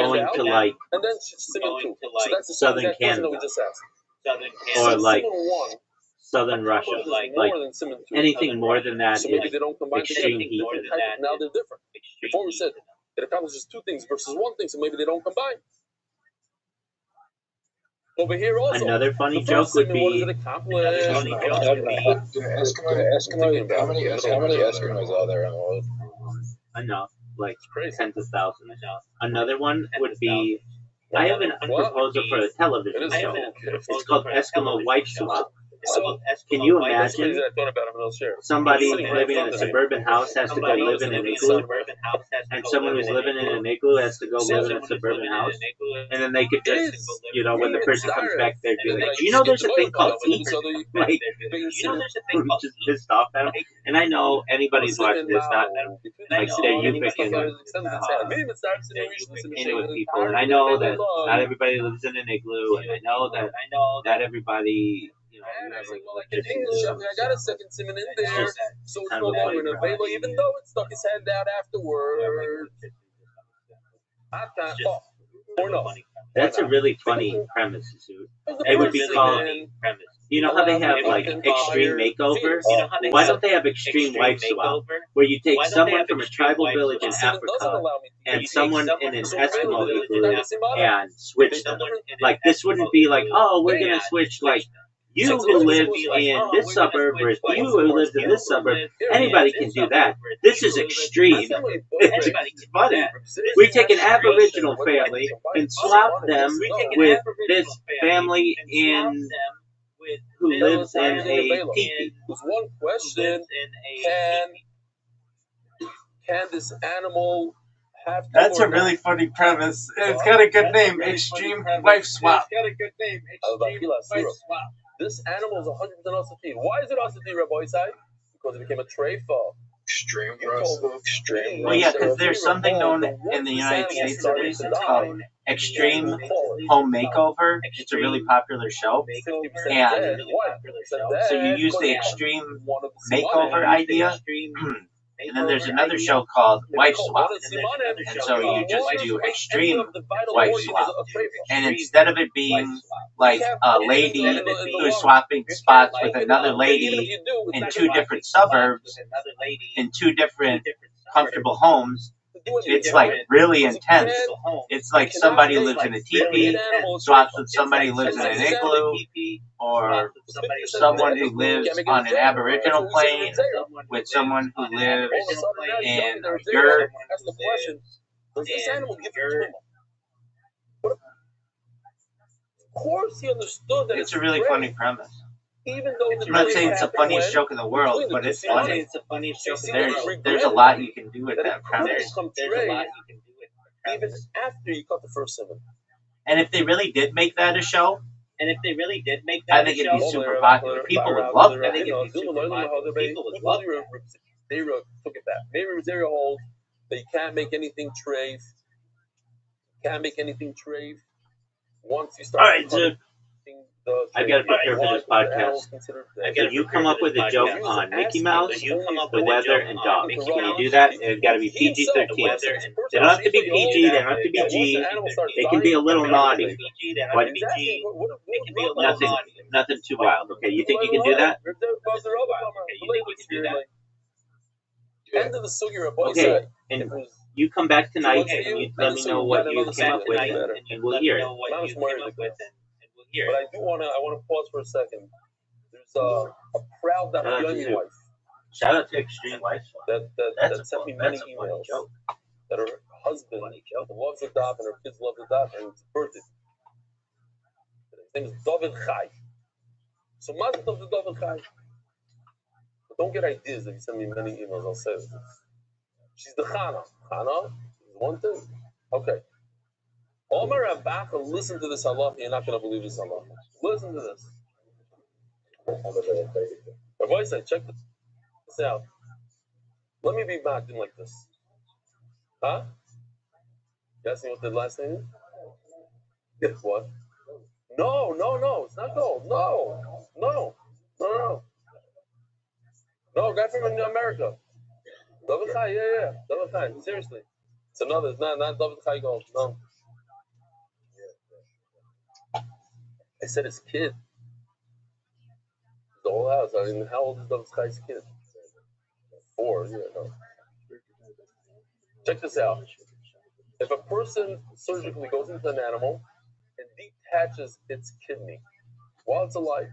going out, to like and then Simon 2. So that's the Southern exact question that we Canada just asked. or So like Simon 1 Southern Russia, accomplishes like more than Simon 2. anything more than that So is maybe they don't combine extreme together. heat. Different type of, now they're different. Before we said it accomplishes two things versus one thing, so maybe they don't combine. Over here also. Another funny The joke first would Simon, what does be it accomplish? How many Eskimos are there in the world? enough, like Crazy. tens of thousands. Another one would be, I have a proposal for a It television is show. cool. It's called Eskimo Wife Swap. So, Can you that's imagine crazy. I thought about it when I was here. somebody Sitting right living in in a front of me. suburban house has to go live in an igloo, and someone who's living in an igloo has to go live in a suburban house, and then they could just, you know, when the person comes back, they'd be like, do you know there's a thing called heat? Like, just pissed off at them. And I know anybody's watching this, not like they're you picking into with people, and I know that not everybody lives in an igloo, and I know that not everybody, you know, And I whatever, said, well, I can English. I got a second Simon in there, just so it's kind no of a longer funny an available, even though it stuck his hand out afterward. I can't. Oh, or no. That's a really funny premise, Sue. It would be called, you know how they have like extreme makeover? Why don't they have extreme wife swap, where you take someone from a tribal village in Africa and someone in an Eskimo igloo and switch them? Like, this wouldn't be like, oh, we're gonna switch like you who live in this suburb or you who lives in this suburb. Anybody can do that. This is extreme. It's funny. We take an Aboriginal family and swap them with this family in who lives in a teepee. There's one question: Can this animal have? That's a really funny premise. And it's got a good name, Extreme Wife Swap. This animal is 100% Ossetin. Why is it Ossetin, Rabbi Isai? Because it became a treifa. Extreme extreme. Well, yeah, because there's something known in the United States at least. It's called Extreme Home Makeover. It's a really popular show. And so you use the extreme makeover idea. And then there's another show called Wife Swap. And so you just do extreme wife swap. And instead of it being like a lady who is swapping spots with another lady in two different suburbs, in two different comfortable homes, it's like really intense. It's like somebody lives in a teepee, swaps with somebody who lives in an igloo, or someone who lives on an Aboriginal plain with someone who lives in a yurt. Does this animal give you trauma? Of course he understood that It's a really funny premise. Even though I'm not saying it's the funniest joke in the world, but it's funny. There's a lot you can do with that premise. Even after you cut the first seven. And if they really did make that a show, I think it'd be super popular. People would love that. They took it back. Maybe Rosario holds that you can't make anything treif. Can't make anything treif. Once you start. All right, so I've got to prepare for this podcast. Can you come up with a joke on Mickey Mouse, the weather, and dogs? Can you do that? It's got to be PG-13. They don't have to be PG. They don't have to be G. They can be a little naughty, but nothing too wild. Okay, you think you can do that? Okay, and you come back tonight and you let me know what you came up with, and we'll hear it. But I want to pause for a second. There's a proud Dachshund wife. Shout out to Extreme Wife that sent me many emails that her husband loves the dog and her kids love the dog, and it's birthday. His name is David Chai. So Mazel Tov to David Chai. Don't get ideas if you send me many emails. I'll say this. She's the Chana. Chana is one thing. Okay. Omar Abaka, listen to this halacha. You're not going to believe this halacha. Listen to this. My voice, I check this out. Let me be back in like this. Huh? You asked me what the last name is? Yeah, what? No, it's not gold. No. No, guy from America. David Chai, yeah. David Chai, seriously. It's another, it's not David Chai gold. No. I said his kid. The whole house. I mean, how old is David Chai's kid? 4, yeah, no. Check this out. If a person surgically goes into an animal and detaches its kidney while it's alive,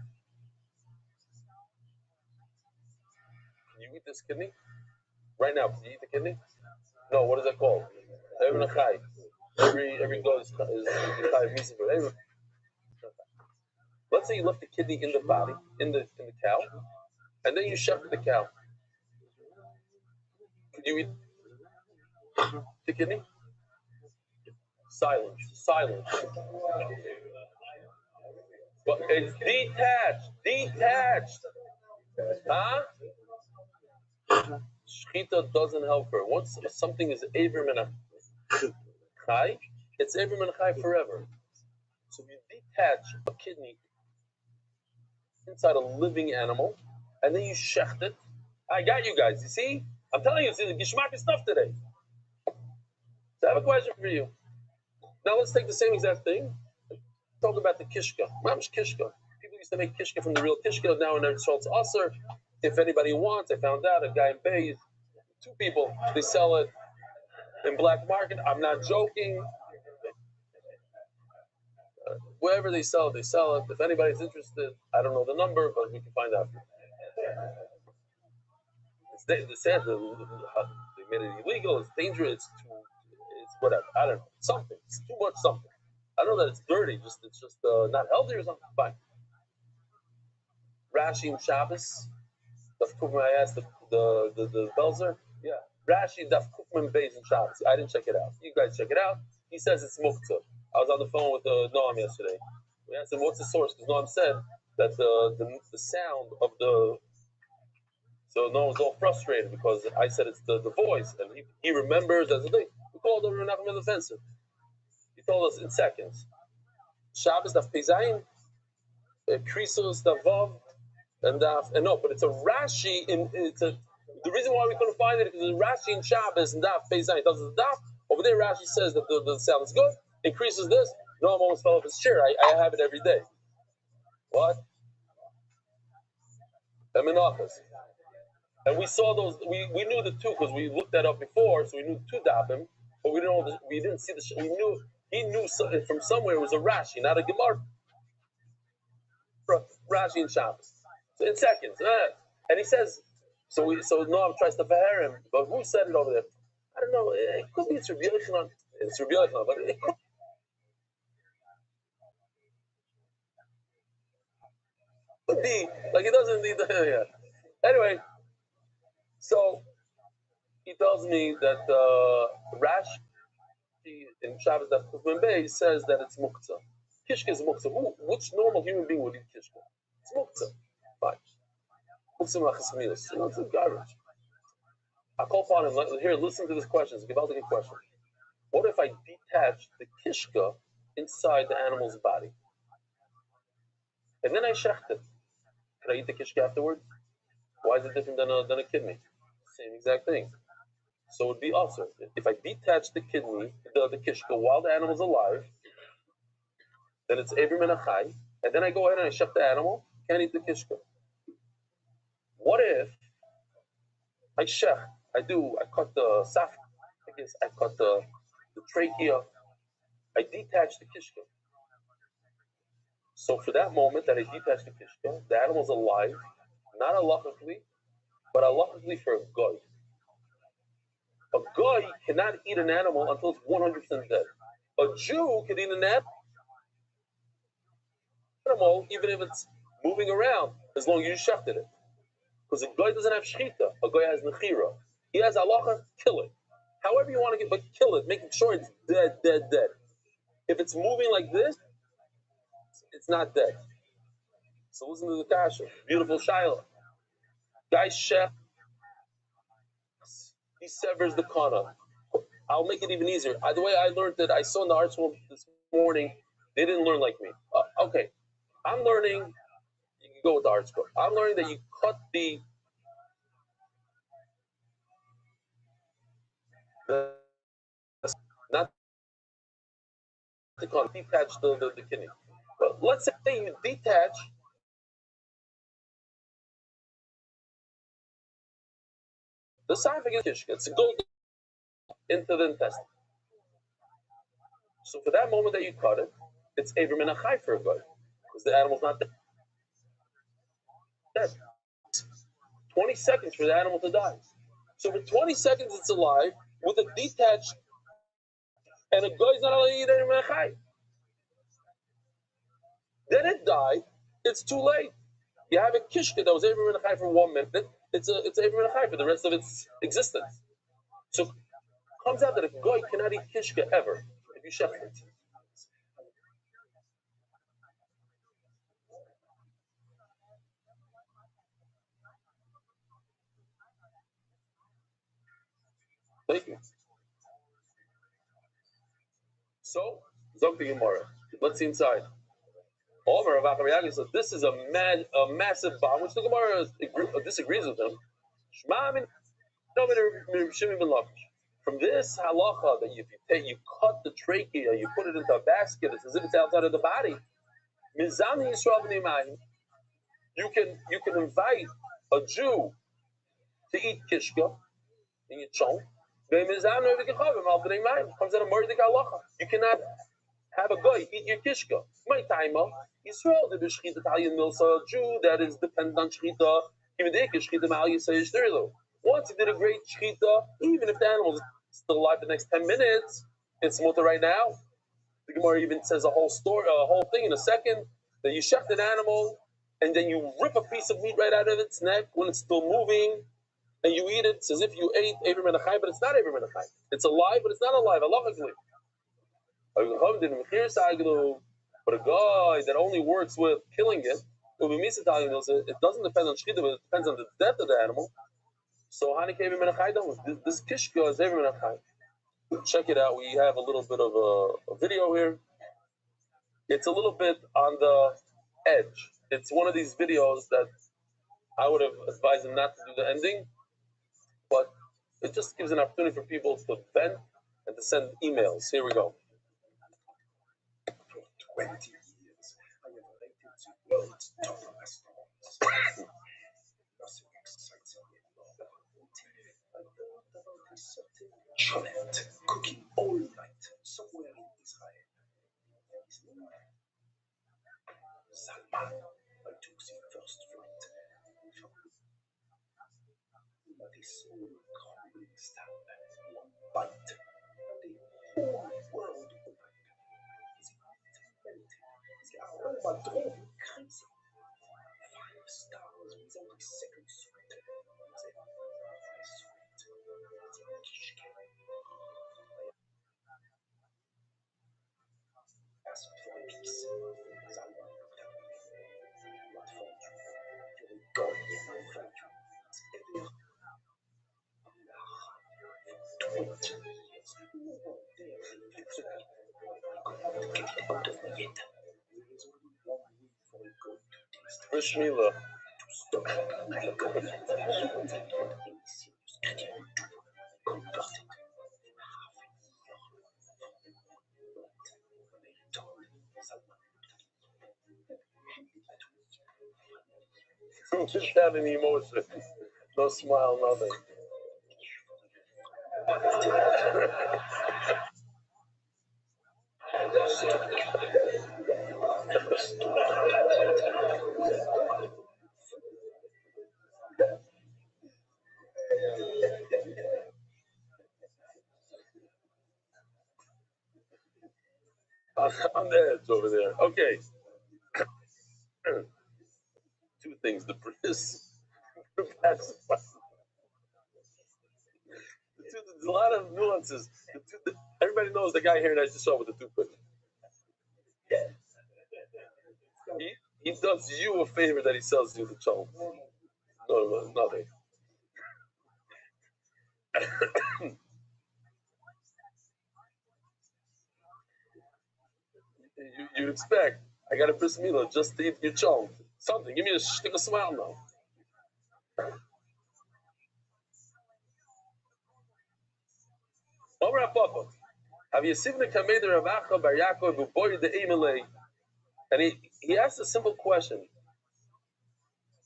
can you eat this kidney? Right now, can you eat the kidney? No, what is that called? Every goat is chai. Let's say you left the kidney in the body, in the cow, and then you shepherd the cow. Can you eat the kidney? Silence. But it's detached. Huh? Shchita doesn't help her. Once something is Ever Min Chai, it's Ever Min Chai forever. So you detach a kidney inside a living animal, and then you shecht it. I got you guys. You see? I'm telling you, it's the gishmak stuff today. So I have a question for you. Now let's take the same exact thing. Talk about the kishka. Mamish kishka. People used to make kishka from the real kishka. Now in their it's aser. If anybody wants, I found out a guy in Bay, 2 people, they sell it in black market. I'm not joking. Wherever they sell it, If anybody's interested, I don't know the number, but we can find out. They said they made it illegal. It's dangerous. It's whatever. I don't know. Something. It's too much something. I don't know that it's dirty. It's just not healthy or something. Fine. Rashi and Shabbos. Daf Kufman. I asked the Belzer. Yeah. Rashi Daf Kufman Beis and Shabbos. I didn't check it out. You guys check it out. He says it's muktzah. I was on the phone with Noam yesterday. We asked him what's the source because Noam said that the sound of the. So Noam was all frustrated because I said it's the voice, and he remembers as a thing. We called him Menachem Defensive. He told us in seconds. Shabbos Daf Pezayin, Krisos Daf Vav, and no, but it's a Rashi the reason why we couldn't find it is because Rashi in Shabbos and Daf Pezayin does the Daf. Over there, Rashi says that the sound is good. Increases this. Noam almost fell off his chair. I have it every day. What? I'm in office. And we saw those. We knew the 2 because we looked that up before, so we knew 2 dapim, but we didn't see the. We knew he knew from somewhere it was a Rashi, not a Gemara. Rashi and Shabbos. So in seconds, and he says. So Noam tries to fair him, but who said it over there? I don't know. It could be it's Rabbi Yochanan. It's Rabbi Yochanan, but it could be like it doesn't need the. Yeah. Anyway. So he tells me that Rashi in Shabbos Daf Kufman Bey says that it's muktzah. Kishka is muktzah. Which normal human being would eat kishka? It's muktzah. Fine. Muktzah machasmius. It's garbage. I call upon him. Here, listen to this question. It's a good question. What if I detach the kishka inside the animal's body, and then I shecht it? Can I eat the kishka afterwards? Why is it different than a kidney? Same exact thing. So it would be also if I detach the kidney, the kishka, while the animal's alive, then it's Eber Min Chai, and then I go ahead and I shech the animal, can't eat the kishka. What if I shech? I cut the esophagus, I cut the trachea, I detach the kishka. So for that moment that I detach the kishka, the animal's alive, not halachically, but halachically for a goy. A goy cannot eat an animal until it's 100% dead. A Jew can eat an animal even if it's moving around, as long as you shechted it. Because a guy doesn't have shchita. A guy has nechira. He has halacha, kill it. However you want to get, but kill it, making sure it's dead, dead, dead. If it's moving like this, it's not dead. So listen to the kasha. Beautiful shaila. Guy chef, he severs the kana. I'll make it even easier. The way I learned it, I saw in the art school this morning, they didn't learn like me. Okay, I'm learning, you can go with the art school. I'm learning that you cut not the kana, detach the kidney. But let's say you detach the esophagus, it goes into the intestine. So for that moment that you cut it, it's Abram and Achai for a guy, because the animal's not dead. 20 seconds for the animal to die. So for 20 seconds it's alive with a detached, and a guy's not allowed to eat Abram and Achai. Then it died, it's too late. You have a kishka that was Abram and Achai for 1 minute, it's Abram and Achai for the rest of its existence. So it comes out that a guy cannot eat kishka ever if you shepherd it. Thank you. So, Zog the Gemara. Let's see inside. Omer Rav Acharyagi says this is a massive bomb, which the Gemara disagrees with him. From this halacha that you cut the trachea, you put it into a basket, it's as if it's outside of the body. You can invite a Jew to eat kishka in your chunk. Comes out of Mordek halacha. You cannot have a guy eat your kishka. My timer, Yisrael, the b'shchita Italian milsa Jew that is dependent on shchita. Even the shchita mal yisayish though. Once he did a great shchita, even if the animal is still alive the next 10 minutes, it's mutter right now. The Gemara even says a whole story, a whole thing in a second that you shecht an animal and then you rip a piece of meat right out of its neck when it's still moving. And you eat it, it's as if you ate Abram and Achai, but it's not Abram and Achai. It's alive, but it's not alive. Allah Akbar. But a guy that only works with killing it, it doesn't depend on shchita, but it depends on the death of the animal. So this kishka is Abram and Achai. Check it out. We have a little bit of a video here. It's a little bit on the edge. It's one of these videos that I would have advised him not to do the ending, but it just gives an opportunity for people to vent and to send emails. Here we go. For 20 years, I have rated the world's top restaurants. Nothing excites me anymore. I heard about a certain Cholet cooking all night somewhere in Israel. His name Salman. I took the first flight. But a small crumbling stab, one bite, and the whole world opened. His meat melted, the aroma drove me crazy. 5 stars without a second sweat. Then I sweat. The kishke. I asked for a piece. Salman looked at me. What for you? You're a god in my country. It's ever 20 years. No one dare fix it. I could not get it out of my head. There is only one way for a god to taste. Rishmila. To stop my god. Any serious critic would do. I converted in half a year. But when I returned, Salman looked at me. Handed it to me. Just have any emotion. No smile, nothing. On the edge over there. Okay. 2 things. The bris There's a lot of nuances. Everybody knows the guy here that I just saw with the toothpick. He does you a favor that he sells you the chum. No, nothing. You'd expect. I got a bris milah just to eat your chum. Something. Give me a stick of smile now. Have you seen the Kamei de Ravacha Bar Yaakov who boy the Emelei? And he asked a simple question.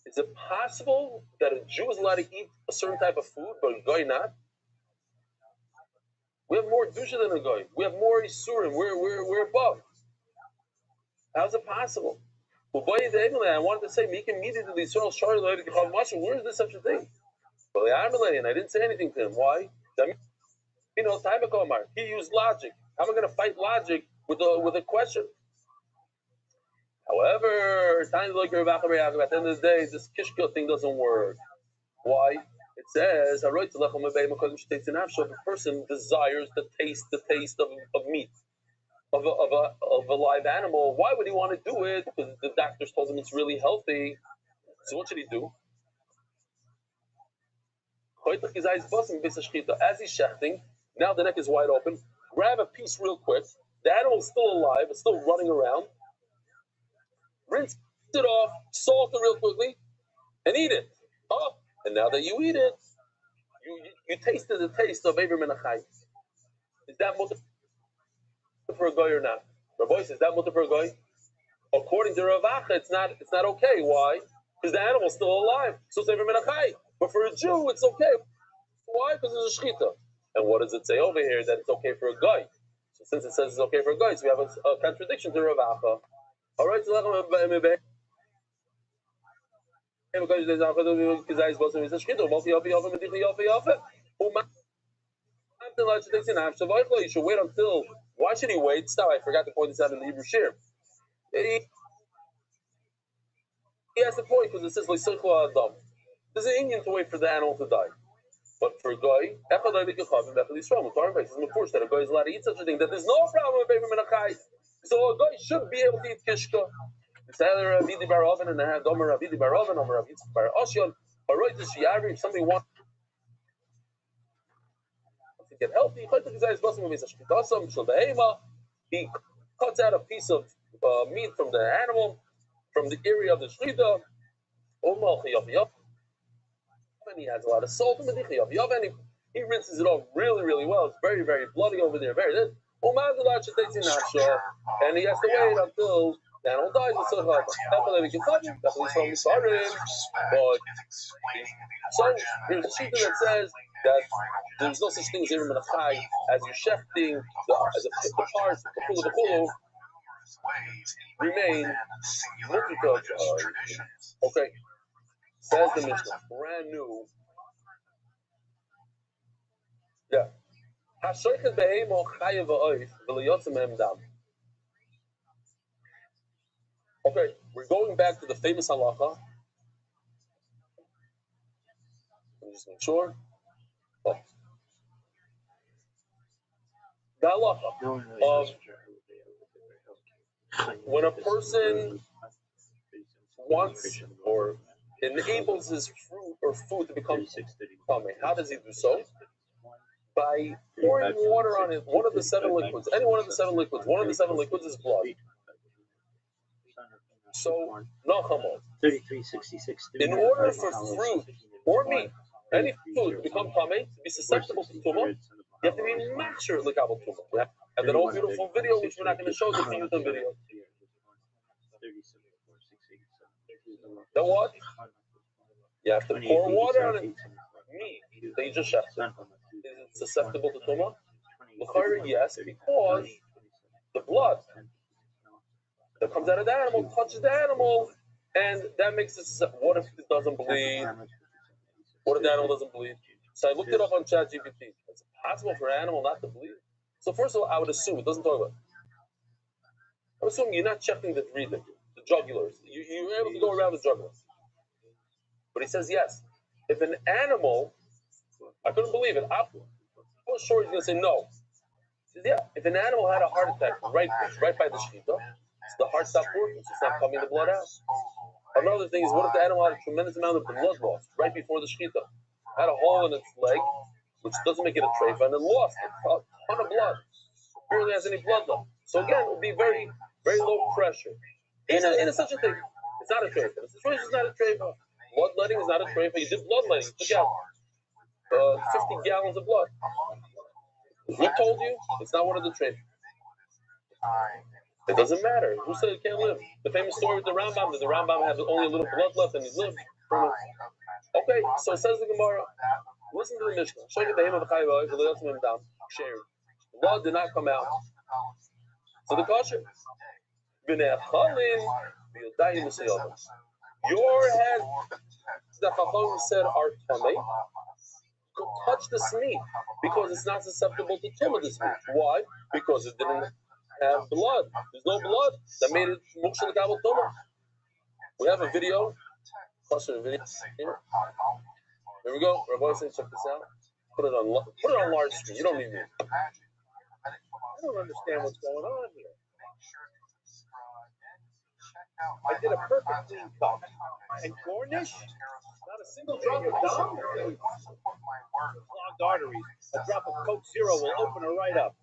Is it possible that a Jew is allowed to eat a certain type of food, but a Goy not? We have more Dusha than a Goy. We have more Isurim. We're above. How's it possible? Well, boy, I wanted to say, where is there such a thing? Well, and I didn't say anything to him. Why? He used logic. How am I going to fight logic with a question? However, at the end of the day, this kishka thing doesn't work. Why? It says, if a person desires the taste of meat, of a live animal, why would he want to do it? Because the doctors told him it's really healthy. So what should he do? As he's shechting, now the neck is wide open. Grab a piece real quick. The animal is still alive. It's still running around. Rinse it off, salt it real quickly, and eat it. Oh, and now that you eat it, you tasted the taste of Aver Menachai. Is that mutter for a goy or not? Rabbi says, is that mutter for a goy? According to Ravacha, it's not okay. Why? Because the animal's still alive. So it's Aver Menachai. But for a Jew, it's okay. Why? Because it's a shechita. And what does it say over here that it's okay for a goy? So since it says it's okay for a goy, so we have a contradiction to Ravacha. All right, so you should wait until. Why should he wait? Stop! I forgot to point this out in the Hebrew Shir. He has the point because it says there's an Indian to wait for the animal to die. But for a guy, it's that a guy is allowed to eat such a thing that there's no problem with Menachai. So a guy should be able to eat kishka. It's either Ravidi Bar Oven and I have Domer Ravidi Bar Oven, or Ravidi Bar Oshion, or right to Shiari. If somebody wants to get healthy, he cuts out a piece of meat from the animal, from the area of the shrita. And he has a lot of salt in the he rinses it off really, really well. It's very, very bloody over there. Very good. And he has to wait until the animal dies. So here's a shita that says that there's no such thing as Erev Menachai as you shechting the parts, the kulu remain. Okay. Says the Mishnah, brand new. Yeah. Okay, we're going back to the famous halacha. Let me just make sure. Oh. The halacha of when a person wants or enables his fruit or food to become tummy. How does he do so? By pouring water on it, one of the 7 liquids. Any one of the 7 liquids. One of the 7 liquids is blood. So, nachamol. In order for fruit or meat, any food to become tummy, to be susceptible to tumah, you have to be maksher l'kabel tumah. And that old beautiful video, which we're not going to show, the youth on video. Then what? You have to pour water on it. Meat that you just shechted. Is it susceptible to tumah? Yes, because the blood that comes out of the animal touches the animal, and that makes it susceptible. What if it doesn't bleed? What if the animal doesn't bleed? So I looked it up on ChatGPT. It's possible for an animal not to bleed. So first of all, I would assume it doesn't talk about. I'm assuming you're not checking the breathing, the jugulars. You're able to go around the jugular. But he says yes. if an animal, I couldn't believe it. I was sure he's going to say no. He says, yeah, if an animal had a heart attack right by the shechita, so the heart stopped working, so it's not pumping the blood out. Another thing is, what if the animal had a tremendous amount of blood loss right before the shechita? Had a hole in its leg, which doesn't make it a treifa, and it lost a ton of blood. Barely has any blood left. So again, it would be very, very low pressure. In such a thing, it's not a treifa. The situation is not a treifa. Bloodletting is not a treifa. You did bloodletting. You took out 50 gallons of blood. Who told you? It's not one of the treifas. It doesn't matter. Who said it can't live? The famous story with the Rambam, that the Rambam had only a little blood left and he lived from it. Okay, so says the Gemara, listen to the Mishnah. Blood did not come out. So the kosher. Your head, the Chacham said, are tummy. Could touch this meat because it's not susceptible to tumah, this meat. Why? Because it didn't have blood. There's no blood that made it mukshal l'kabel tumah. We have a video. Here we go. Rabbi says, check this out. Put it on large screen. You don't need me. I don't understand what's going on here. I did a perfect clean cut and garnish. Not a single drop of dam. Clogged arteries. A drop of Coke Zero will open her right up.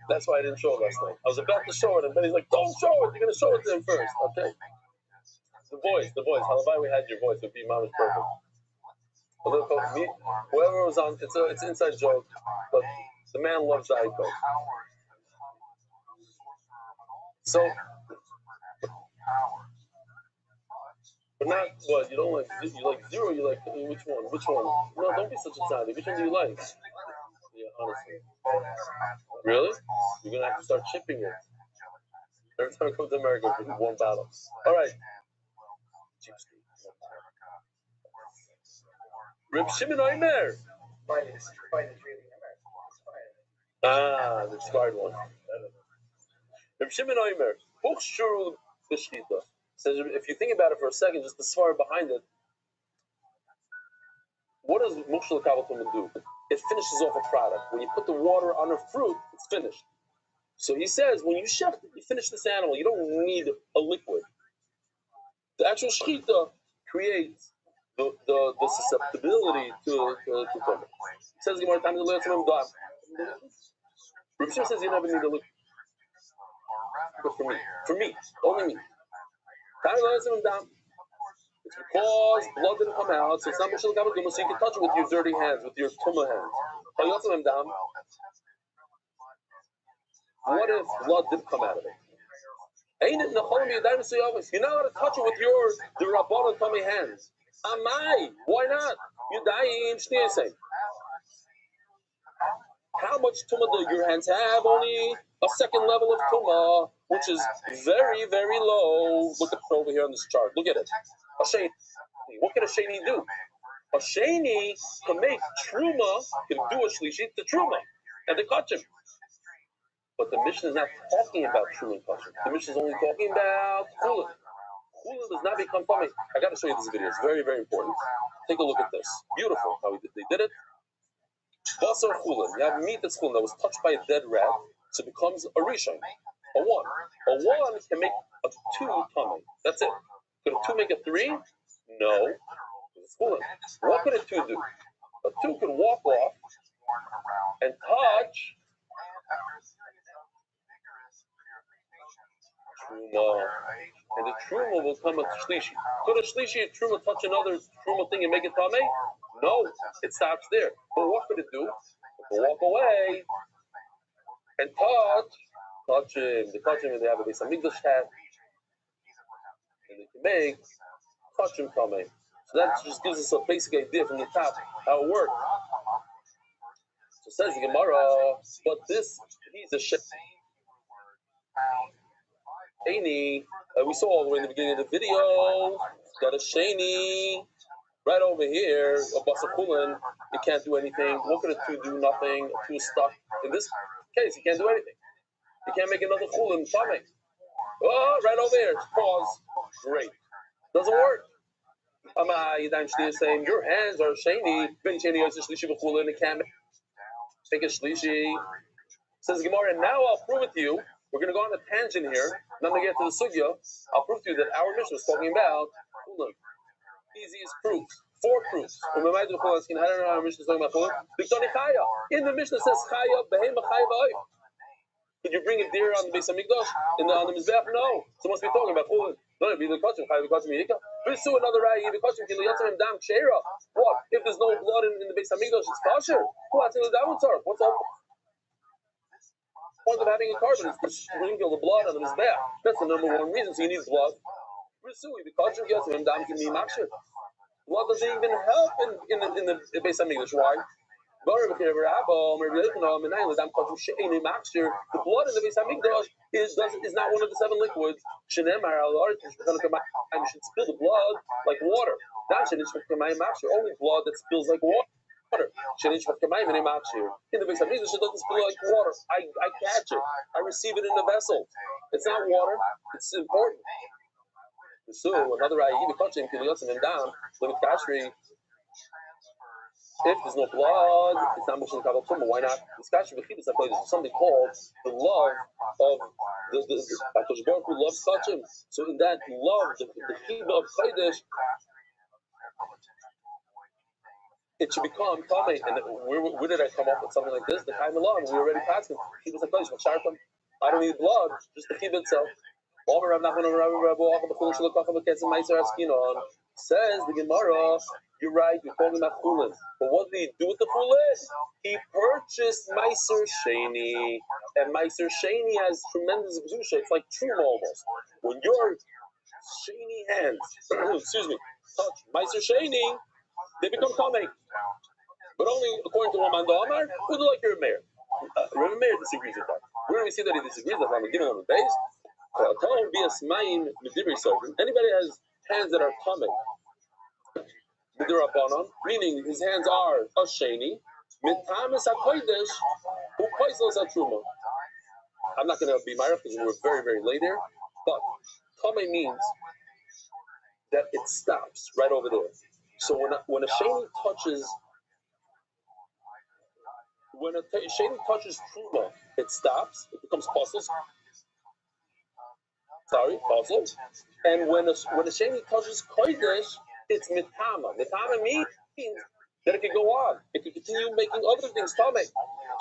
That's why I didn't show it last night. I was about to show it, and Benny's like, "Don't show it. You're gonna show it to him first, okay?" The voice. Halavai, we had your voice. It would be mama's perfect. A little Coke. Me, whoever was on, it's an inside joke, but the man loves the Coke. So, but not what you don't like. You like zero. You like which one? Which one? No, don't be such a tzaddik. Which one do you like? Yeah, honestly. Really? You're gonna have to start shipping it. Every time I come to America for one bottle. All right. Reb Shimon Omer. The expired one. Reb Shimon Omer. Buchshuru b'shchita. Says if you think about it for a second, just the svara behind it. What does mukshal l'kabel tumah do? It finishes off a product. When you put the water on a fruit, it's finished. So he says, when you shech, you finish this animal, you don't need a liquid. The actual shechita creates the susceptibility to tumah. He says, Reb Shimon says you never need a liquid. But for me, only me. It's because blood didn't come out, so it's not mukshal l'kabel tumah, so you can touch it with your dirty hands, with your tumah hands. What if blood did come out of it? You're not allowed to touch it with your derabbanan tummy hands. Amai, why not? You're dying. How much tumah do your hands have? Only a second level of tumah, which is very, very low. Look at it over here on this chart. Look at it. A sheni. What can a sheni do? A sheni can make truma, can do a shlishi to truma, and they catch him. But the Mishnah is not talking about truma and kosher. The Mishnah is only talking about chulin. Chulin does not become tummy. I got to show you this video. It's very, very important. Take a look at this. Beautiful how they did it. Basar chulin. You have meat that's chulin that was touched by a dead rat, so it becomes a rishon, a one. A one can make a two tummy. That's it. Could a two make a three? No. It's chulin. What could a two do? A two could walk off and touch truma, and the truma will come a shlishi. Could a shlishi a truma touch another truma thing and make it tamei? No, it stops there. But what could it do? It can walk away and touch him. They touch him and they have a Beis Hamikdash hat, and they can make touch him tamei. So that just gives us a basic idea from the top how it works. So says the Gemara, but this he's a sheni. We saw all the way in the beginning of the video that a sheni, Right over here, a basakulin, you can't do anything. Look at a two do nothing, a two is stuck. In this case, you can't do anything. You can't make another chulin tummy. Oh, right over here, pause. Great. Doesn't work. You're saying your hands are shiny. Ben shani is shlishi b'chulin. It can't make it shlishi. Says Gemara, and now I'll prove it to you. We're going to go on a tangent here. Then we get to the sugya. I'll prove to you that our mission is talking about chulin. Easiest proofs. 4 proofs. How do I know our mission is talking about chulin? In the Mishnah says chaya behema chaya v'oif. Could you bring a deer on the base of Mikdash on the mizbeach? No. So must be talking about chulin. No, be the kachim. Chaya v'kachim yika. Pursue another raya. The kachim can liyatzim dam kshera. What if there's no blood in the base of Mikdash? It's kosher. What's the dawutzar? What's up? Point of having a carbon is to sprinkle the blood on the mizbeach. That's the number one reason. So you need blood. Pursue the kachim liyatzim dam can be makshir. Blood doesn't even help in the base of Mikdash. Why? The blood in the base of Mikdash is not one of the 7 liquids. You should spill the blood like water. Only blood that spills like water. In the base of Mikdash, it doesn't spill like water. I catch it. I receive it in the vessel. It's not water. It's important. So another if there's no blood, it's not much in Kabbalah Tumah. Why not? This is something called the love of the Hakadosh Baruch Hu loves Kachim. So in that love, the Chibah of Chodesh, it should become Tamei. And where did I come up with something like this? The Chaim Elam, we already passed it. Chibah of Chodesh, I don't need blood, just the Chibah itself. Says the Gemara, you're right, you're talking about chulin. But what did he do with the chulin? He purchased Meiser Sheni. And Meiser Sheni has tremendous kedusha. It's like truma almost. When your Sheni hands, touch Meiser Sheni, they become tamei. But only according to Raman Amar, who do like your mayor? Raman Meir disagrees with that. Where do we see that he disagrees with that? I'm giving him a base. Tell him be a smayim medibri sovereign. Anybody has hands that are tamei, meaning his hands are a sheni, mitamis hakodesh, who paislos hatruma. I'm not going to be myra because we're very, very late here, but tamei means that it stops right over there. So when a sheni touches, truma, it stops. It becomes puzzles. Puzzles. And when a sheni touches kodesh, it's mitama. Mitama means that it can go on. It can continue making other things tamei.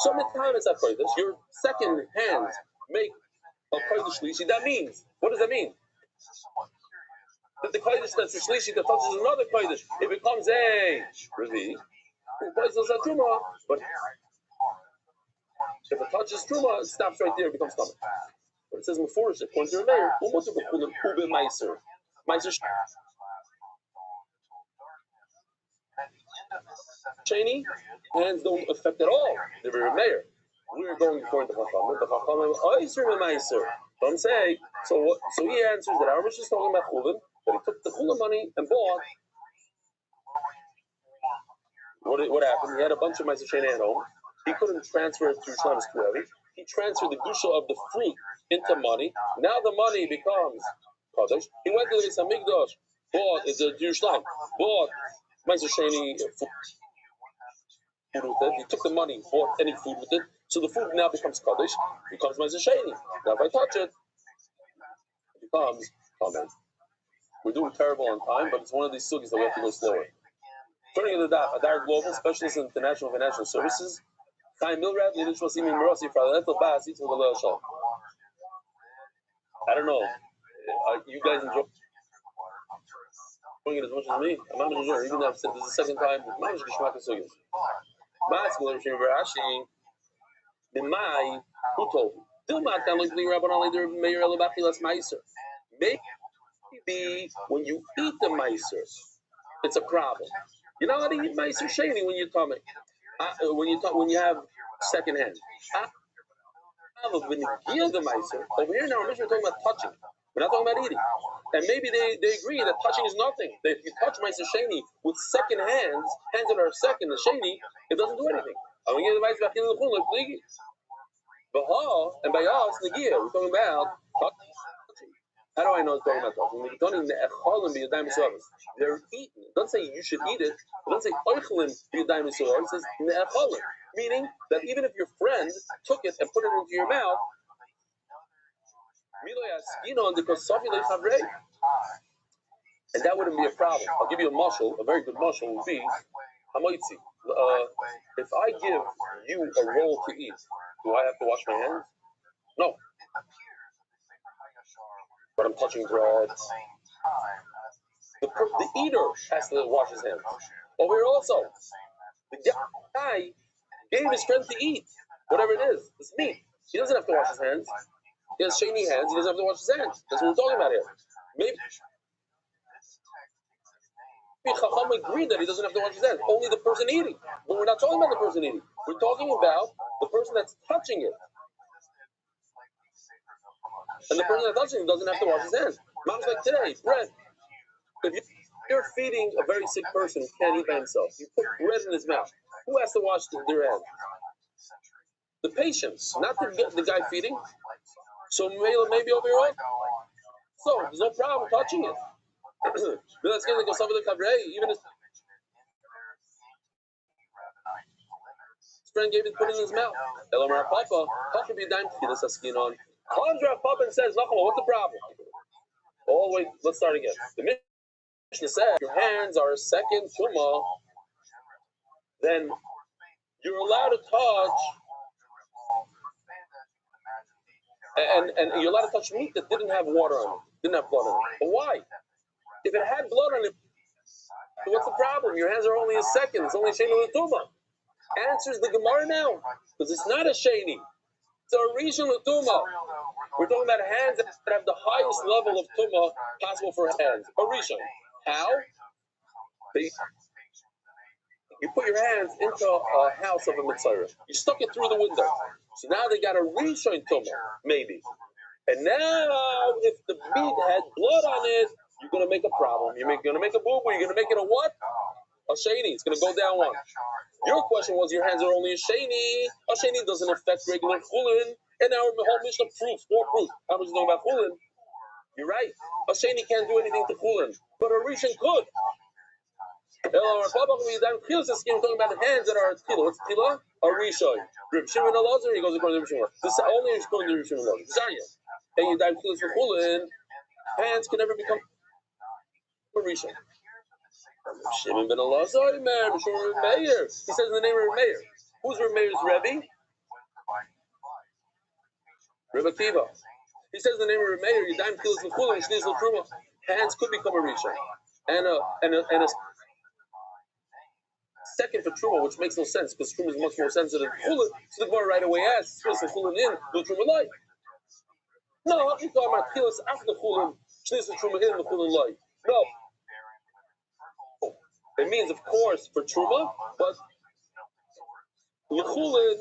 So mitama is a kodesh. Your second hands make a kodesh shlishi. That means, what does that mean? That the kodesh that's a shlishi that touches another kodesh, it becomes a revi. But if it touches truma, it stops right there. It becomes tamei. But it says mefurish, according to Rameir, Meiser Sheni, hands don't affect at all. They're very Rameir. We're going according to Chachamim. The Chachamim Oiser Meiser. So I'm saying, so he answers that our Mishnah is talking about chulin, that he took the chulin money and bought. What happened? He had a bunch of Meiser Sheni at home. He couldn't transfer it to Shlomo's Kueli. He transferred the gusha of the fruit into money. Now the money becomes Kadosh. He went to the Beis Hamikdash, bought the Yerushalayim, bought Meiser Sheni food with it. He took the money, bought any food with it. So the food now becomes Kadosh, becomes Meiser Sheni. Now if I touch it, it becomes Kadosh. We're doing terrible on time, but it's one of these sugis that we have to go slower. Turning to the daf, Adar Global, specialist in international financial services. Chaim Milrad, Yiddish Simi Merossi, Fraleto Bas, Yitzhak Galil Shal. I don't know. You guys enjoy it as much as me? I'm not enjoying it. Even though I've said this is the second time. I'm not Gishmak Sugis. Mas Galil Shim Verashi. Bimai, who told me? Dilmat, I'm like the Rabban Ali, the Mayor Elabachilas Meiser. Maybe when you eat the Meiser, it's a problem. You're not allowed to eat Meiser Sheni when you're tummy. When you have second hand. Over here now, we're talking about touching. We're not talking about eating. And maybe they agree that touching is nothing. That if you touch Meiser Sheni with second hands that are second, the Sheni, it doesn't do anything. I'm going to give advice back in the Chul, like Pligi. And by us, Nagia, we're talking about touching. How do I know it's talking about touching? They're eaten. It doesn't say you should eat it. It doesn't say Oichlin b'yadayim yisrael. It says ne'echolim. Meaning that even if your friend took it and put it into your mouth, and that wouldn't be a problem. I'll give you a mushal. A very good mushal would be hamaitzi. If I give you a roll to eat, do I have to wash my hands? No. But I'm touching bread. The eater has to wash his hands. Over here also, the guy gave his friend to eat whatever it is. It's meat. He doesn't have to wash his hands. He has shiny hands. He doesn't have to wash his hands. That's what we're talking about here. Maybe Chacham agreed that he doesn't have to wash his hands. Only the person eating. But we're not talking about the person eating. We're talking about the person that's touching it. And the person that's touching it doesn't have to wash his hands. Mom's like today, bread. If you're feeding a very sick person who can't eat by himself, you put bread in his mouth. Who has to wash their hands? The patients, not the guy feeding. So maybe over here. So there's no problem touching it. Let's get like some of the kavrei, even his friend gave it, put it in his mouth. Elamar Papa, Papa be dime to this skin on. Chandra Papa and says, what's the problem? Oh wait, let's start again. The Mishnah said your hands are a second tumah, then you're allowed to touch and you're allowed to touch meat that didn't have water on it, didn't have blood on it. But why? If it had blood on it, what's the problem? Your hands are only a second. It's only sheni l'tuma. Answers the Gemara now, because it's not a sheni. It's a rishon l'tuma. We're talking about hands that have the highest level of tuma possible for hands. A rishon. How? You put your hands into a house of a mitzvah. You stuck it through the window. So now they got a rishon tuma, maybe. And now, if the meat had blood on it, you're going to make a problem. You're going to make a boo-boo. You're going to make it a what? A sheni. It's going to go down one. Your question was your hands are only a sheni. A sheni doesn't affect regular chulin. And our whole mission of proof, more proof. I was talking about chulin. You're right. A sheni can't do anything to chulin. But a rishon could. We're talking about the hands that are tila. What's tila? A rishon. Reb Shimon Elazar, he goes according to Reb Shimon. This only is according to Reb Shimon Elazar. And you dive tila for chulin. Hands can never become a rishon. Shimon ben Elazar, Shimon Meir. He says the name of Reb Meir. Who's Reb Meir's Rebbe? Reb Akiva. He says the name of Reb Meir. You dive tila for chulin. Shniz l'truma. Hands could become a rishon. And a second for truma, which makes no sense because truma is much more sensitive than chulin. So the Gemara right away asks, "Shniz l'chulin in, do truma light?" No, you talking about kilos after chulin. Shniz l'truma in, the chulin light. No. It means, of course, for truma, but l'chulin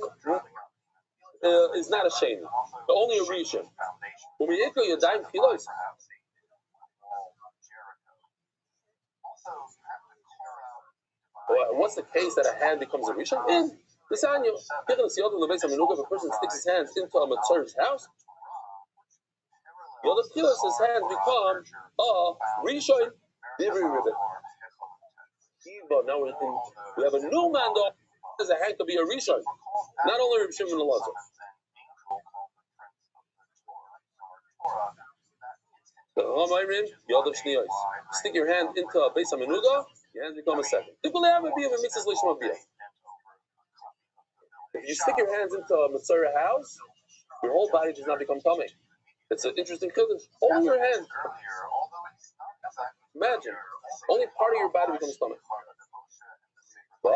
is not a sheni, only a rishon. When we echo yadayim kilos. What's the case that a hand becomes a rishon? In the Sanya, if a person sticks his hands into a matzor's house, the other kilos, his hands become a rishon. Now we have a new man though. There's a hand to be a rishon, not only Reb Shimon Elazar. Stick your hand into a beis hamenuga. Your hands become a second. If you stick your hands into a Mitzvah house, your whole body does not become tummy. It's an interesting chiddush. Only your hands. Imagine. Only part of your body becomes tummy. The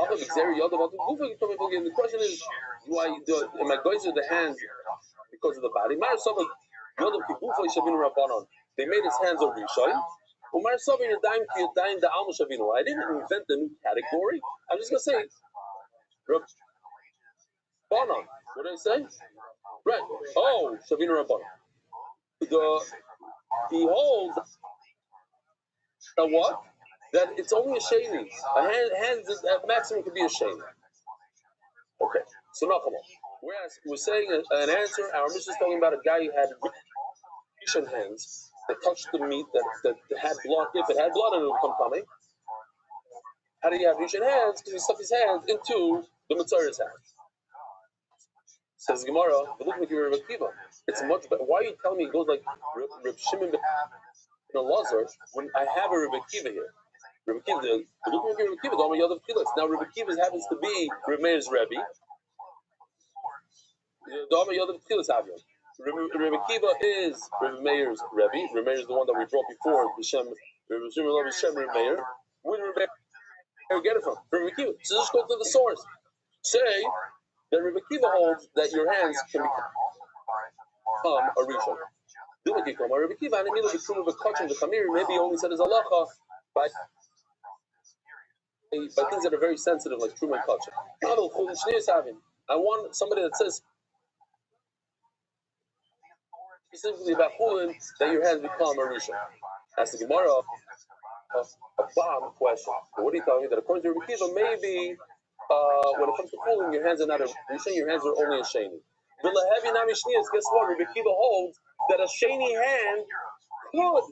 question is, do I do it? Am I going to the hands because of the body? They made his hands a rishon. I didn't invent the new category. I'm just going to say, Rabbanon. What did I say? Right. Oh, Shavina Rabbanon. he holds that what? That it's only a sheni. A hand at maximum could be a sheni. Okay, so now come on. Whereas we're saying an answer, our mission is talking about a guy who had Rishon hands that touched the meat that had blood. If it had blood, it would become tummy. How do you have Rishon hands? Because he stuck his hands into the Mitzvah's hand. Says Gemara, but look at Reb Akiva. It's much better. Why are you telling me it goes like Reb Shimon ben Elazar when I have a Reb Akiva here? Reb Akiva, look at Reb Akiva, all my other kilos. Now Reb Akiva happens to be Reb Meir's Rebbe. All my other kilos have him. Reb Akiva is Reb Meir's Rebbe. Reb Meir is the one that we brought before. Reb Shimon Reb Meir. Where did Reb Meir get it from? Reb Akiva. So just go to the source. Say that Reb Akiva holds that your hands can become a rishon. Reb Akiva, and immediately the true of a kachim, the chamir, maybe only said as halacha by things that are very sensitive, like truma and kachim. I want somebody that says specifically about chulin that your hands become a rishon. That's the Gemara, a bomb question. But what are you telling me? That according to Reb Akiva, maybe when it comes to chulin, your hands are not a rishon, your hands are only a sheni. Guess what? Reb Akiva holds that a sheni hand could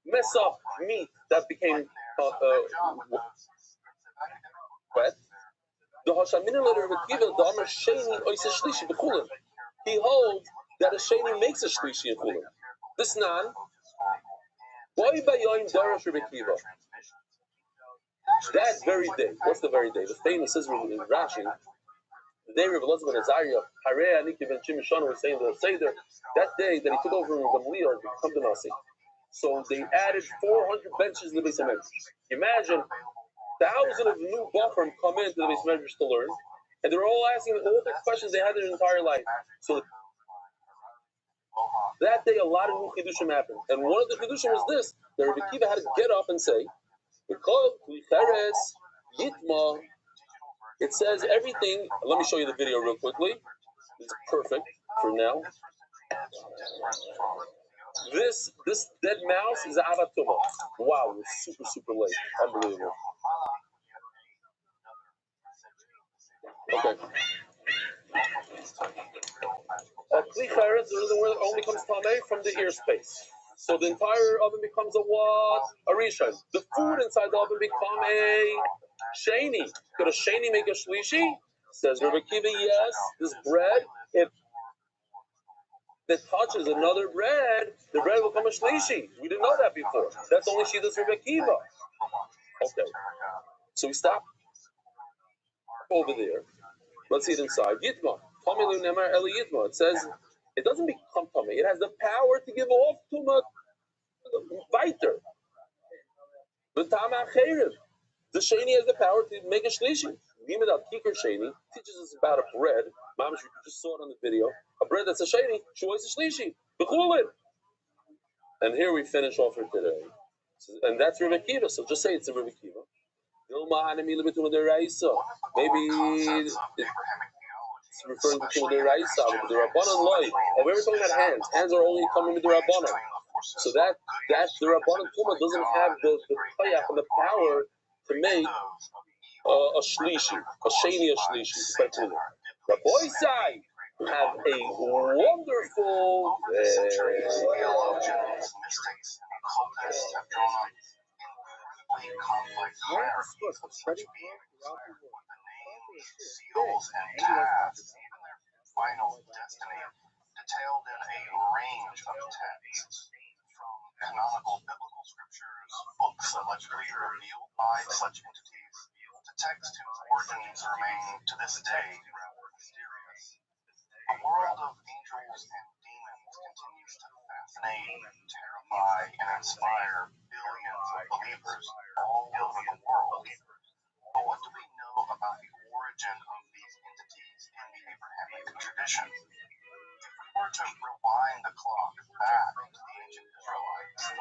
mess up meat that became wet. The Hashamina letter of Akiva, the Amar Sheni ois shlishi b'chulin. He holds that a sheni makes a shlishi in chulin. This nan, why bayoim darash Reb Akiva? That very day, what's the very day? The famous says in Rashi, the day Reb Elazar ben Azariah, Harei Aniki ben Shimshon was saying the Seder, that day that he took over from Gamliel to become the Nasi. So they added 400 benches in the Beis HaMedrash. Imagine thousands of new Bachrim come into the Beis HaMedrash to learn, and they're all asking all the questions they had their entire life. So that day, a lot of new Chidushim happened. And one of the Chidushim was this, that Reb Akiva had to get up and say, it says everything. Let me show you the video real quickly. It's perfect for now. This dead mouse is Avatuma. Wow, it's super late. Unbelievable. Okay. Kli Cheres, the reason where it only comes Tameh from the ear space. So the entire oven becomes a what? A rishon. The food inside the oven become a sheni. Could a sheni make a shlishi? Says Reb Akiva, yes. This bread, if it touches another bread, the bread will become a shlishi. We didn't know that before. That's only Shidas Reb Akiva. Okay. So we stop over there. Let's see it inside. Yitma. Tamilu Nemar Eli Yitma. It says it doesn't become tummy. It has the power to give off tuma weiter. The tama chayrev. The sheni has the power to make a shlishi. Limit al kikar sheni teaches us about a bread. Mamash, you just saw it on the video. A bread that's a sheni. Shuas a shlishi. Bechulin. And here we finish off for today. And that's Reb Akiva. So just say it's a Reb Akiva. Maybe it's referring to the Raisa, the Rabbanon loy. Oh, we were talking about hands. Hands are only coming with the Rabbanon. So that the Rabbanon Tuma doesn't have the payach and the power to make a shlishi, a sheni, a shlishi. Rabbi Sai have a wonderful. Seals and tabs, even their final destiny, detailed in a range of texts, from canonical biblical scriptures, books allegedly revealed by such entities, to texts whose origins remain to this day rather mysterious. The world of angels and demons continues to fascinate, terrify, and inspire billions of believers all over the world. But what do we know about the origin of these entities in the Abrahamic tradition? If we were to rewind the clock back to the ancient Israelites, the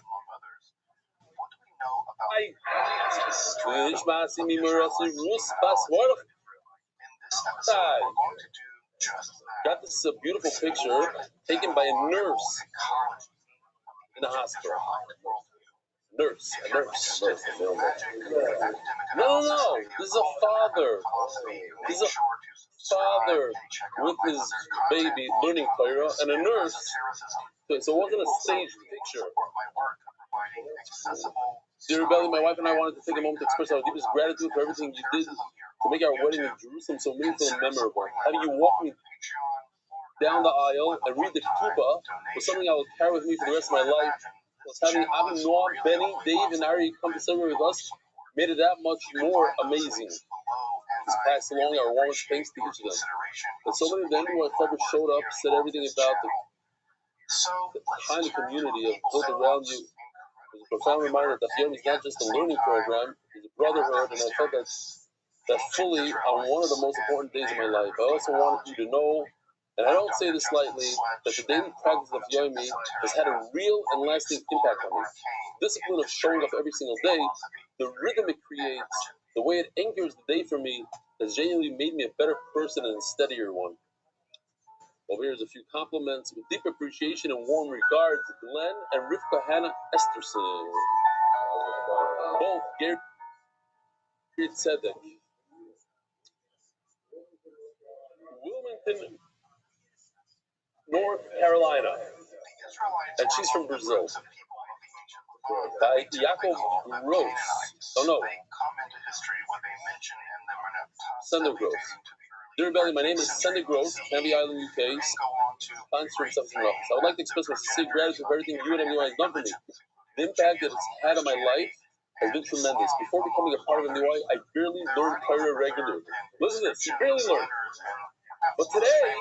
among others, what do we know about in this episode, we're going to do got this beautiful picture taken by a nurse in the hospital. Nurse. No. This is a father. This is a father with his baby learning Torah and a nurse. So it wasn't a staged picture. Dear Rebelli, my wife and I wanted to take a moment to express our deepest gratitude for everything you did to make our wedding in Jerusalem so meaningful and memorable. Having you walk me down the aisle and read the Kuba was something I will carry with me for the rest of my life. Was having Avi, Noah, Benny, Dave, and Ari come to celebrate with us made it that much more amazing. Just passed along our warmest thanks to each of them. But so many of them who ever showed up, said everything about the kind of community of built around you. It was a profound reminder that Yom is not just a learning program, it's a brotherhood, and I felt that fully on one of the most important days of my life. I also wanted you to know, and I don't say this lightly, that the daily practice of Yomi has had a real and lasting impact on me. The discipline of showing up every single day, the rhythm it creates, the way it anchors the day for me, has genuinely made me a better person and a steadier one. Well, here's a few compliments with deep appreciation and warm regards, Glenn and Rivka Hannah Esterson. Both Gary Tzedek. Wilmington, North Carolina. And she's from Brazil. By Yaakov Gross. Oh no. Sender Gross. Dear Belly, my name is Sender Gross, Canby Island, UK. Sponsor of something else. I would like to express my sincere gratitude for everything you and MUI has done for me. The impact that it's had on my life has been tremendous. Before becoming a part of MUI, I barely learned Torah regularly. Listen to this, you barely learned. But today,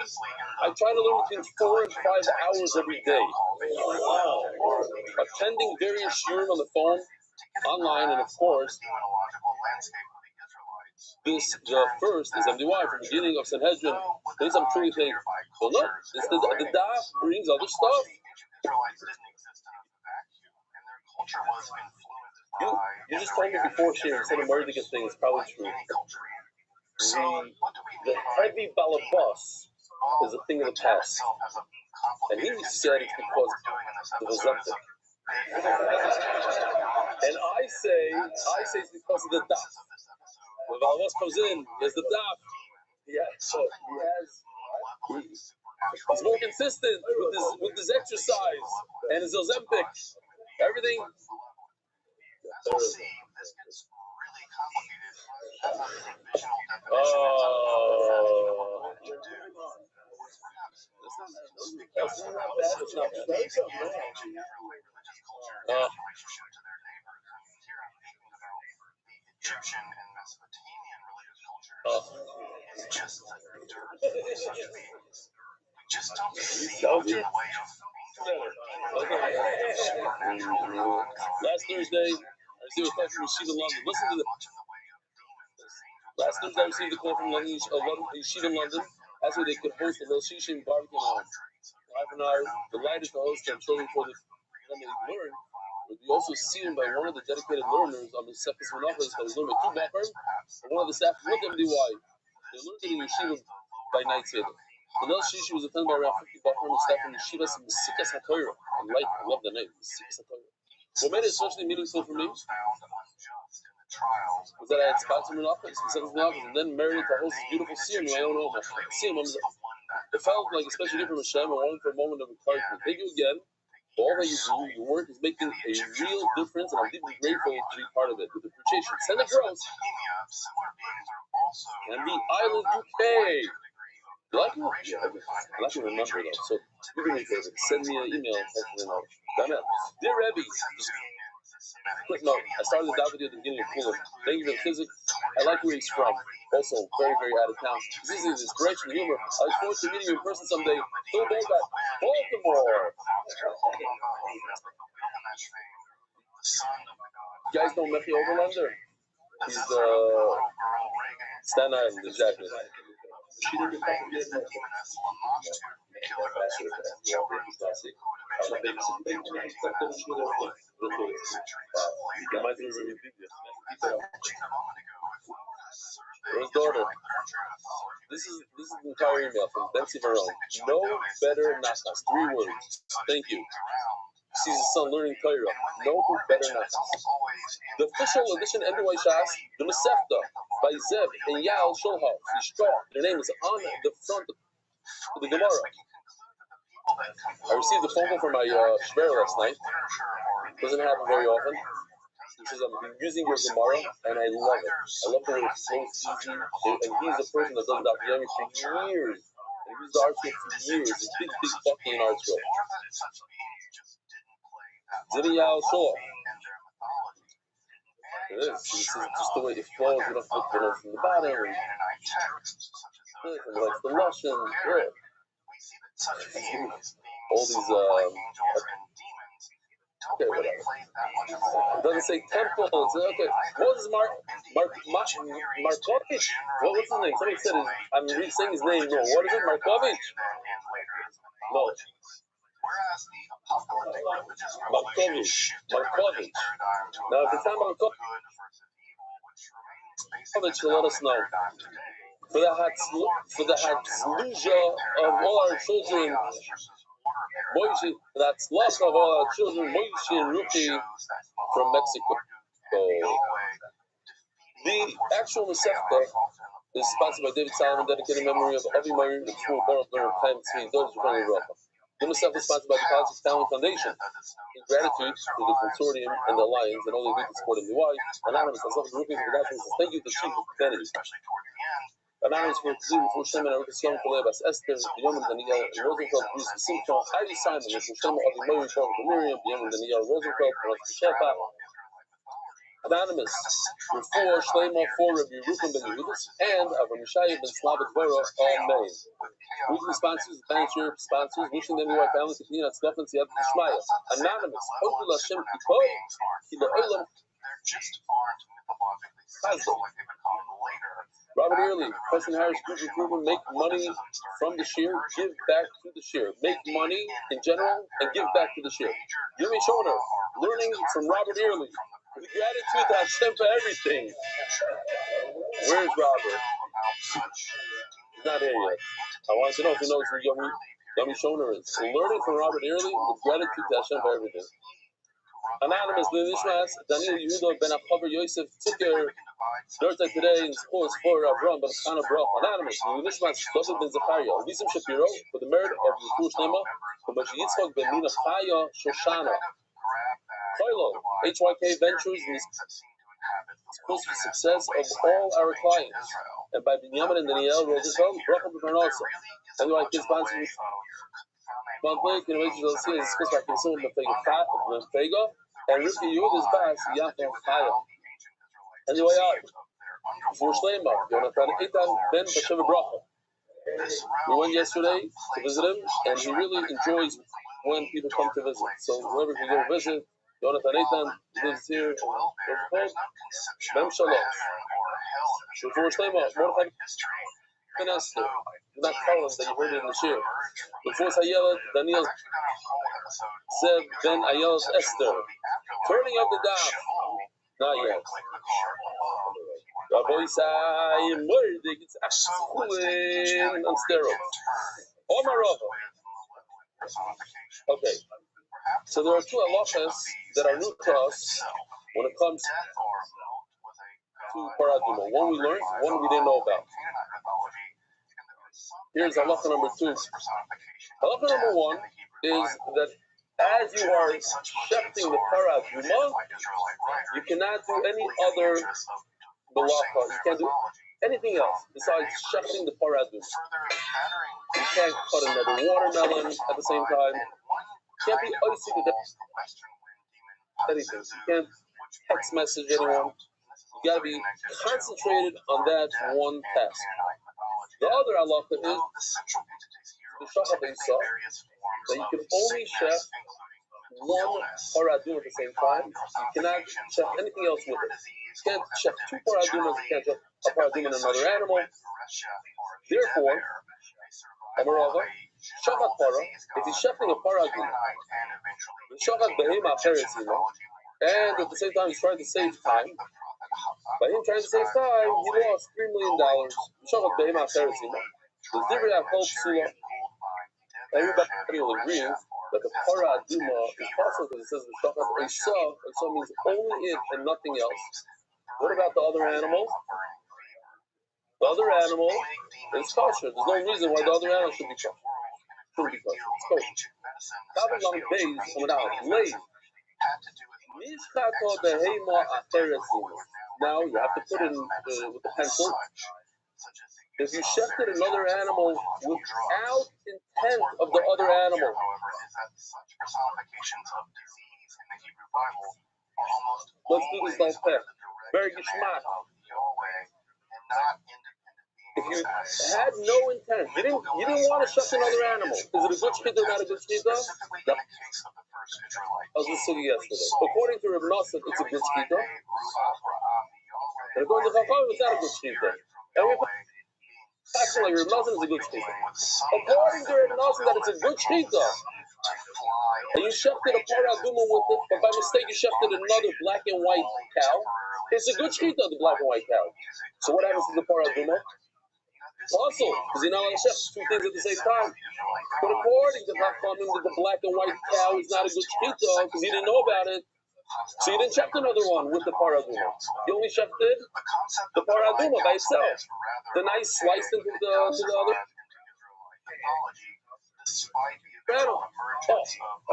I try to learn between 4 and 5 hours every day. Attending various shiurim on the phone, online, and of course, the first is MDY from the beginning of Sanhedrin. Things I'm truly thankful. Well, look, the daf brings other stuff. You just told me before, Sharon, instead of Murdigan thing, it's probably true. The heavy balabas is a thing of the past. And he said it's because it was something. And I say it's because of the daf. When balabas comes in, there's the daf. He's more consistent with his exercise and his Ozempic. Everything. That's not bad. It's not bad. Egyptian and Mesopotamian religious cultures is just the dirt of such beings. We just don't see in the way of supernatural. Last Thursday, I received a call from Yeshiva London. Listen to this. Last Thursday, I received a call from Yeshiva London asking if they could host a Rosh Hashanah barbecue home. My wife and I are delighted to host their children for the family learn. We also seen by one of the dedicated learners on the Sefes Menachos that was learned by two Bachar, and one of the staff with MDY. They learned it in Yeshiva by night Seder. The Nel Shishi was attended by around 50 Bachar and staff in Yeshiva's Mesikas HaTorah. I love the name, Mesikas HaTorah. What made it especially meaningful for me was that I had spots in Menachos, and then married to host this beautiful Siyum in my own home. It felt like a special gift from Hashem. I wanted for a moment of encouragement. Thank you again. All that you do, your work is making a real difference, and I'm deeply grateful to be part of it. With appreciation, Send it Gross. And the Island UK. You like it? Yeah, I like to remember though. So, do me a favor. Send me an email. Dear Rebbe, quick note. I started the daf video at the beginning of Purim. Thank you for the physics. I like where he's from. Also, very, very out of town. This is his inspiration, humor. I look forward to meeting you in person someday. Phil Bogart, Baltimore. You guys know Mephi Overlander? He's Staten Island, exactly. his daughter. This is the entire email from Betsy Verone. No better nachas. 3 words. Thank you. Sees his son learning Torah. No better nachas. The official edition NY Shas, the Masechta, by Zev and Yael Shulha. Their name is on the front of the Gemara. I received a phone call from my shver last night. Doesn't happen very often. He says, I'm using your Gemara, and I love it. I love the way it flows easy. And he's a person that does Daf Yomi for years. And he used the ArtScroll for years. It's big fucking ArtScroll. Zidiyal Shor. It is. This is just the way it flows. You don't put the notes from the bottom. And like the Russian. All these, okay, whatever. It doesn't say temple. It says, okay, what is Markovich? What's his name? Somebody said it. I'm saying his name. No, what is it? Markovich? No. Markovich. Now, if it's not Markovich, let us know. For the Hatzluja of all our children, Moishi, that's lost of all our children, Moishi and Ruki from Mexico. So, the actual Masechta is sponsored by David Solomon, dedicated in memory of Avi Meir, the school of Baruch Ler Chaim Tzvi, Dodge Ruchani Racha. The Masechta is sponsored by the Politics Family Foundation. In gratitude to the consortium and the Alliance and all they do to support MUI, Anonymous, myself, and Ruki, thank you to Chief of Kennedy. Anonymous for Tzim, for Shem, and Arika Shalom, Kolebas, Esther, Yemen, Daniel, and Rosenfeld, Bruce, Simcha, Heidi Simon, and Shem, Avi Meir, Miriam, Yemen, Daniel, Rosenfeld, Rosh Shefa. Anonymous, for Shleima, for Rabbi Ruchen ben Yehudis, and Avramishaya ben Slavic Borough, Amen. Weekly sponsors, manager sponsors, wishing them your family to continue at Stefan Siyat Shmaya. Anonymous, Hodu Hashem Kiko, Kila Olam, Robert Early, President Harris Group Improvement, make money from the share, give back to the share. Make money in general and give back to the share. Yumi Shoner, learning from Robert Early. With gratitude to Hashem for everything. Where's Robert? He's not here yet. I want to know if he knows who Yumi Shoner is. So learning from Robert Early with gratitude to Hashem for everything. Anonymous, Nishmas, Daniel Yehuda ben Achaber Yosef Ticker. Birthday today in school is for Avram ben Chana Baruch. Anonymous, Nishmas, David ben Zechariah. Lisim Shapiro for the merit of the Jewish Nema. For Moshe Yitzchak ben Mina Chaya Shoshana. Koilo, HYK Ventures is supposed to be the success of all our clients. And by Binyamin and Daniel Rosenfeld, Bracha B'Parnasa. NYK sponsors monthly, Innovations LLC is discussed by Consumer Befega, and Rivki Yehuda's Bas, Yafon Chaya. Anyway, for Shleima, Yonatan Eitan Ben Basheva Bracha. We went yesterday to visit him, and he really enjoys when people come to visit. So whoever can go visit, Yonatan Eitan lives here. Mem Shalom. Before Shleima, Mordechai Ben Esther. Do not tell us that you heard it in the shir. Before Sayela, Daniel Zev Ben Ayel's Esther. Turning of the daf. Not yet. Rabbi Isai Mordig, it's actually on steroids. Omarova. Okay. So there are 2 halachas that are new to us when it comes to paraduma. One we learned, one we didn't know about. Here's halacha number 2. Halacha number 1 is that as you are shefting the paraduma, you cannot do any other balacha. You can't do anything else besides shefting the paraduma. You can't cut another watermelon at the same time. You can't be oisig with anything. You can't text message anyone. You got to be concentrated on that one task. The other halacha is the shachar b'isa, that you can only chef one paradum at the same time. You cannot chef anything else with it. You can't chef 2 paradumas. You can't chef a paradum in another animal. Therefore, Amarava, shachat para, if he's chefing a paradum, the shachat behema peretzima, and at the same time he's trying to save time, By him trying to save time, he lost $3 million. Shochat be'ema acheret sima. The divrei hakol psula. Everybody will agree that the para aduma is possible because it says the shochat esav. Esav means only it and nothing else. What about the other animals? The other animal is kosher. There's no reason why the other animal should be kosher. It's kosher. Kabbalah Beis coming out. Lay. Now you have to put in with the pencil. If you shefted another animal without intent of the other animal, let's do this like that. Very geschmack. If you had no intent, you didn't want to shecht another animal. Is it a good shechita or not a good shechita? No. I was listening yesterday. According to Reb Nosson, it's a good shechita. And according to Chacham, it's not a good shechita. And we actually, Reb Nosson is a good shechita. According to Reb Nosson, that it's a good shechita. And you shefted a para aduma with it, but by mistake you shefted another black and white cow. It's a good shechita, the black and white cow. So what happens to the para aduma? Also, because you're not allowed to sheft two things at the same time. But according to Chachamim, the black and white cow is not a good shechita because you didn't know about it. So you didn't shecht another one with the para aduma. You only shefted the para aduma by itself. Then I sliced into the other. And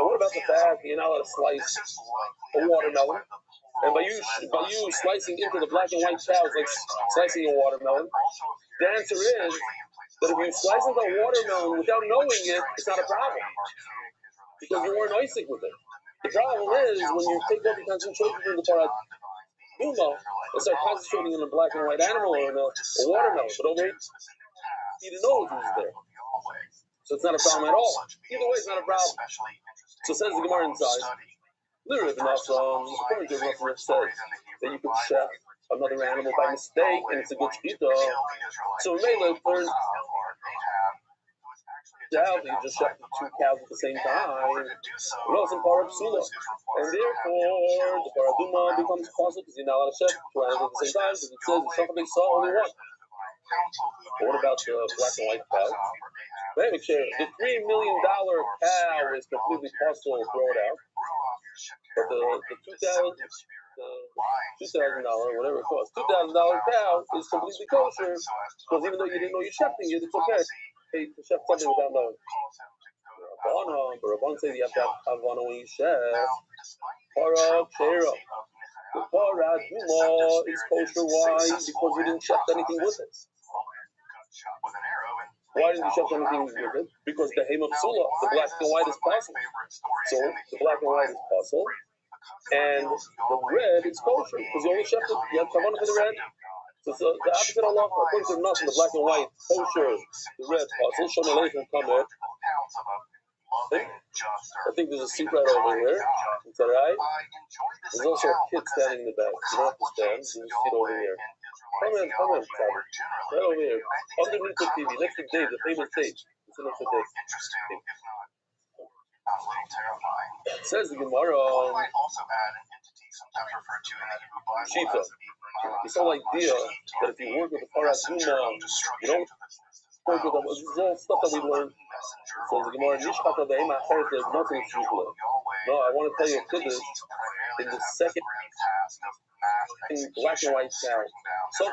what about the fact you're not allowed to slice a watermelon? And by you slicing into the black and white cow is like slicing a watermelon. The answer is that if you slice into a watermelon without knowing it, it's not a problem. Because you weren't icing with it. The problem is when you take up the concentration from the para aduma and start concentrating on a black and white animal or a watermelon. But over here, you didn't know it was there. So it's not a problem at all. Either way, it's not a problem. So says the Gemara inside. Literally, according to Reb Nosson says that you could shecht another animal by mistake, and it's a good shechita. So we may learn that you just shecht two cows at the same time. It wasn't para psula, and therefore the para aduma becomes possible because you're not allowed to shecht two animals at the same time because it says the shochat they saw only one. What about the black and white cow? Let me share. The $3 million cow is completely possible to throw it out. But the $2,000, whatever it costs, $2,000 cow is completely kosher because even though you didn't know you're shefting it, it's okay. Hey, to shecht something without knowing. But Rabban says you have to have havana when you shecht. Para kshera. The para aduma is kosher. Why? Because you didn't shecht anything with it. Why didn't you shecht anything with it? Because the hema psula, the black and white is possible. So the black and white is possible, and the red is kosher because you only shefted. You have kavanah for the red. So the opposite of Allah, according to nothing, the black and white kosher, the red possible. Shomelech will come in. I think there's a seat right over here. It's alright. There's also a kid standing in the back. You don't have to stand. You just sit over here. Come in, Tabby. Right over here. Underneath the TV, next to Dave, the famous Dave. It's next to Dave. It says the Gemara, Shita. This whole idea that if you work with the para aduma, you don't work with them. This is all stuff that we learned. So the Gemara, Nishchata be'ema acheret, there's nothing shukla. No, I want to tell you a kiddush in the second in black and white cow. So I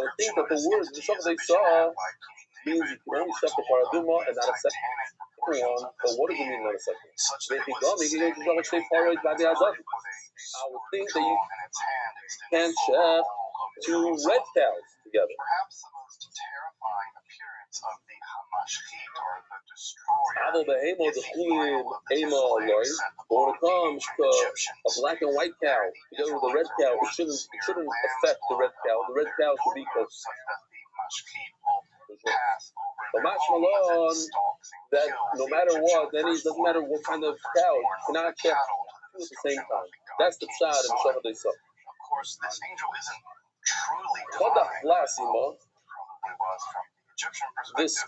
would think that the word the shofar they saw means you can only shecht the para aduma and not a second one. But what does it mean not a second? I would think that you can't shecht two red cows together. But when it comes to a black and white cow together with a red cow, it shouldn't affect the red cow. The red cow should be close. But mashmalon, that no matter what, then it doesn't matter what kind of cow, you cannot check two at the same time. That's the pshat in Shofar they saw. Of course, this angel isn't truly What the divine. flasima?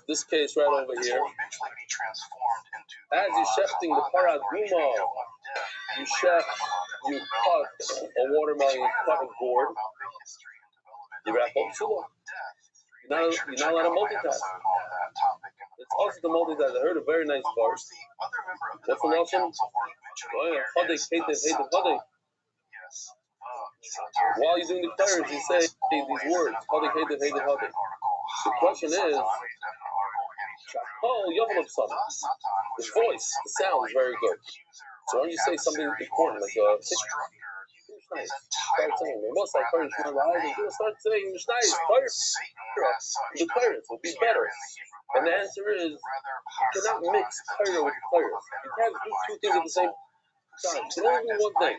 This case right over here. As you're shefting the para aduma, you shecht you cut a watermelon, you cut a gourd, you wrap up Sula. You're not allowed to multitask. It's also the multitask. I heard a very nice part. What's the lesson? Oh yeah, Hadek, hated Hadek. While you're doing the prayers, you say these words. Hadek, hated Hadek. The question is, oh, Yovel Psalm. The voice, the sound is very good. So when you say something important, like nice. Start saying, most like Torah, start saying Mishnayos, Torah. The Torah will be better. And the answer is, you cannot mix Torah with Torah. You can't do two things at the same time. You can only do one thing.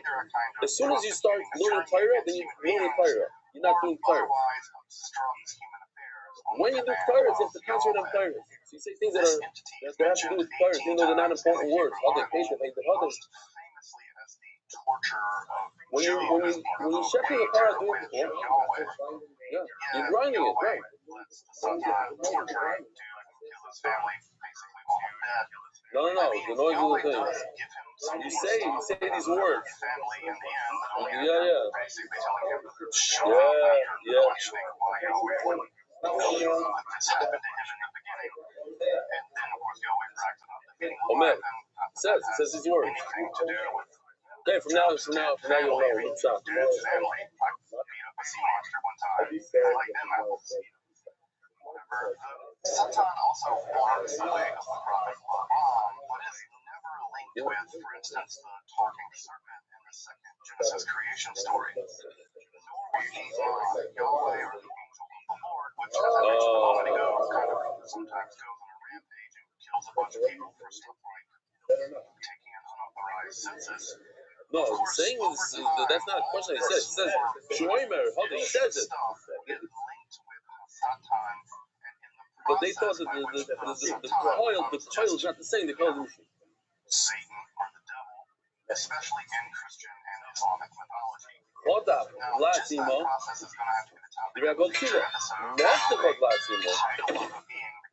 As soon as you start learning Torah, then you're learning Torah. You're not doing Torah. When you do Torah, you have to concentrate on Torah. So you say things that have to do with Torah, even though they're not important words. When you're checking the Torah, you're grinding it, right? No, the noise of the thing. You say these words. Yeah. Oh man, it says these words. Okay, from now you'll know. What's up? Satan also walks the way of the prophet Laban, but is never linked with, for instance, the talking serpent in the second Genesis creation story. Nor was he Yahweh or the angel of the Lord, which, as I mentioned a moment ago, kind of sometimes goes on a rampage and kills a bunch of people for stuff like taking an unauthorized census. No, the saying is that's not a question. He says Shoimer. He says it. But they thought that the coil is not the same. They call it Satan or the devil, especially in Christian and Islamic mythology. Kodab, Lasimo. You're going to go to that. Master Kod Lasimo.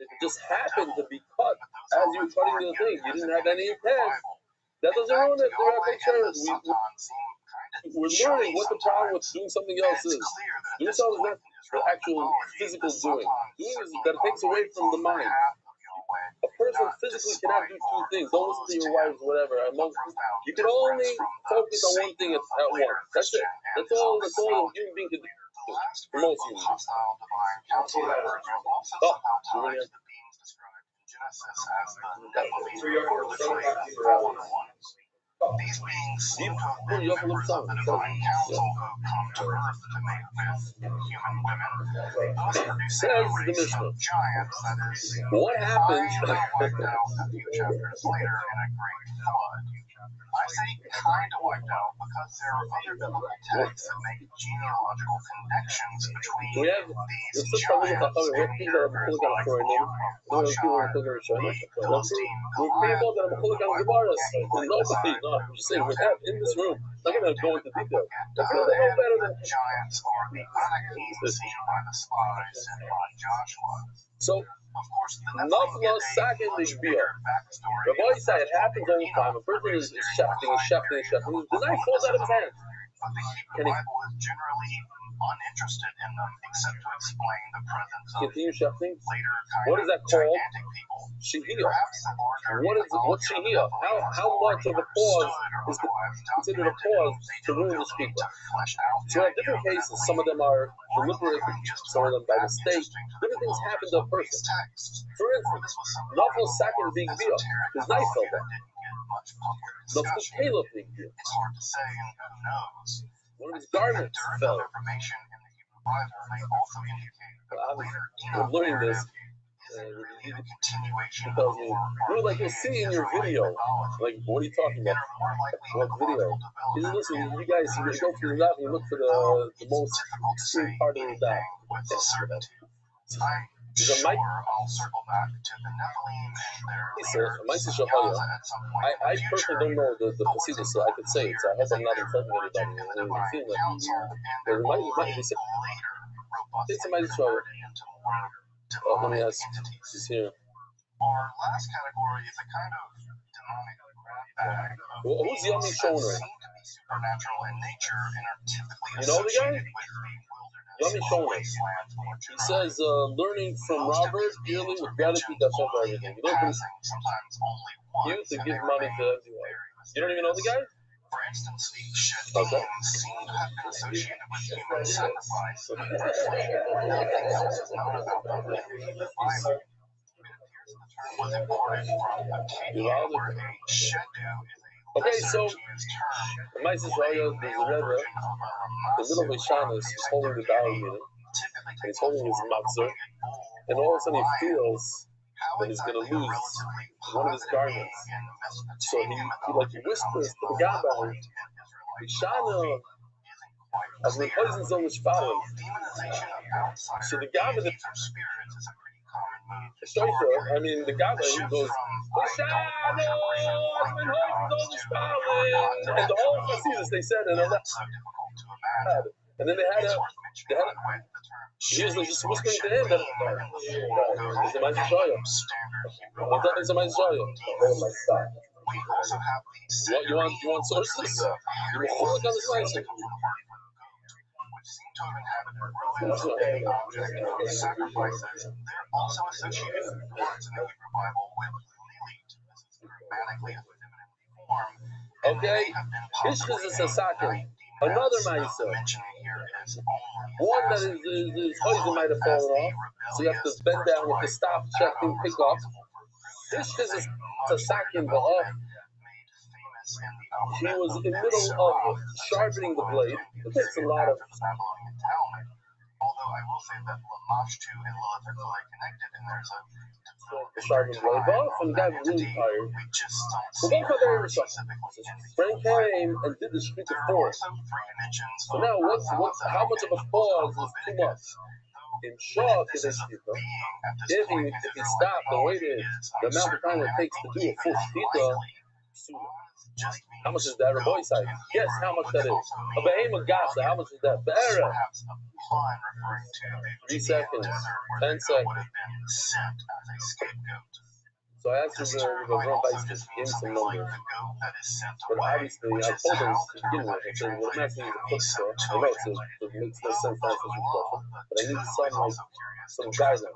It just happened to be cut as you were cutting the thing. You didn't have any intent. That doesn't ruin it. The Rabbi Church. We're learning what the problem with doing something else is. Doing something is not the actual physical doing. Doing is that it takes away from the mind. A person physically cannot do two things. Don't listen to your wives, whatever. You can only focus on one thing at once. That's it. That's all a human being can do. For most humans. These beings seem to have been members of the divine council who come to earth to mate with human women. Thus producing a race of giants that is what happens? Wiped out a few chapters later in a great flood. I say kind of wiped out because there are other biblical texts that make genealogical connections between these giants and the characters like the Philistine in this room. I'm not going to go into detail. That's not better than giants or the Anakim seen by the spies and by Joshua. So, of course, Nafla second Ishbia. The boy said it happens all the time. A person is shafting. The knife falls out of his hand. But the Hebrew Bible is generally uninterested in them, except to explain the presence of later what is that called? gigantic people. Shehiyah. What's Shehiyah? How much of a cause is considered a cause to ruin this people? So in different cases, some of them are deliberate, some of them by mistake. Different things happen to a person. For instance, Nafal second being Bia, his knife fell down. Nafal Caleb being Bia. It's hard to say, and who knows. One of his garments fell. Information in the Hebrew Bible may also indicate that I'm learning this. Because like you'll see in your video, like what are you talking about? What video? Listen, you guys, you go through that and you look for the most extreme part of that. There's a mic. I'll circle back to the Nephilim and their I personally don't know the procedure, so I could say it. So I hope I'm not insulting anybody. There might be some. Take somebody to show it. Let me ask. She's here. Our last category is a kind of demonic grab bag. Who's Yomi Shoner? supernatural in nature and are typically You know the guy? associated with the wilderness Let me show him. wastelands or He says, learning from Robert dearly with gratitude that's over everything. You don't even sometimes only once, you to and give they money to remain everyone. very You don't even know the guy? For instance, the Okay. Shadim seem to have been associated with human sacrifice. Nothing else is known about them in the Bible. It appears the term was imported from Acadia, where a Shadu is a Okay, so lesser-used term the Mice Israel, there's a male Rebbe, version of a the middle of Ishanis, he's holding the Dawah meeting, typically and he's takes the holding his form of a matzah, winged bull and all of a sudden he or lion. feels How that he's going to exactly a lose relatively one of his positive being garments. in So he like whispers to the Gabbai, Ishana, as the poison's on his following. So the Gabbai, the Shaifa, I mean the Gabbai, he goes, Ishana, as the poison's on his following. And the whole Hasidus, they said, and then they had a he was like just whispering to him that it's a Mice Israel. It's a Mice Israel. You want sources? You will look on this Mice. Which seem to have inhabited ruins of object sacrifices. They're also associated with words in the Hebrew Bible with Lilith. This is grammatically a feminine form. Okay, Ishchaz is a Sakin. Another Maisa. One that his horizon might have fallen off, so you have to bend down with the stop, check, and pick up. Ishchaz is a Sakin Ba'ah. He was in the middle of sharpening the blade. It takes a lot of. Although I will say that Lamashtu and Lilith are clearly connected, and there's a sharpening the blade off, and the guy was really tired. So don't cut there yourself. Frank came and did the streak of four. So now, how much of a pause is too much? In shock, if he stopped and waited the amount of time it takes to do a full shkita, how much is that? A boy side? Guess how much that is. A behemoth gasa, how much is that? Be'era. 3 seconds, 10 seconds. So I asked him to run by to give some numbers. But obviously, I told him to begin with, I said, well, I'm asking you to put stuff. I know it makes no sense to ask you question, but I need some guidance.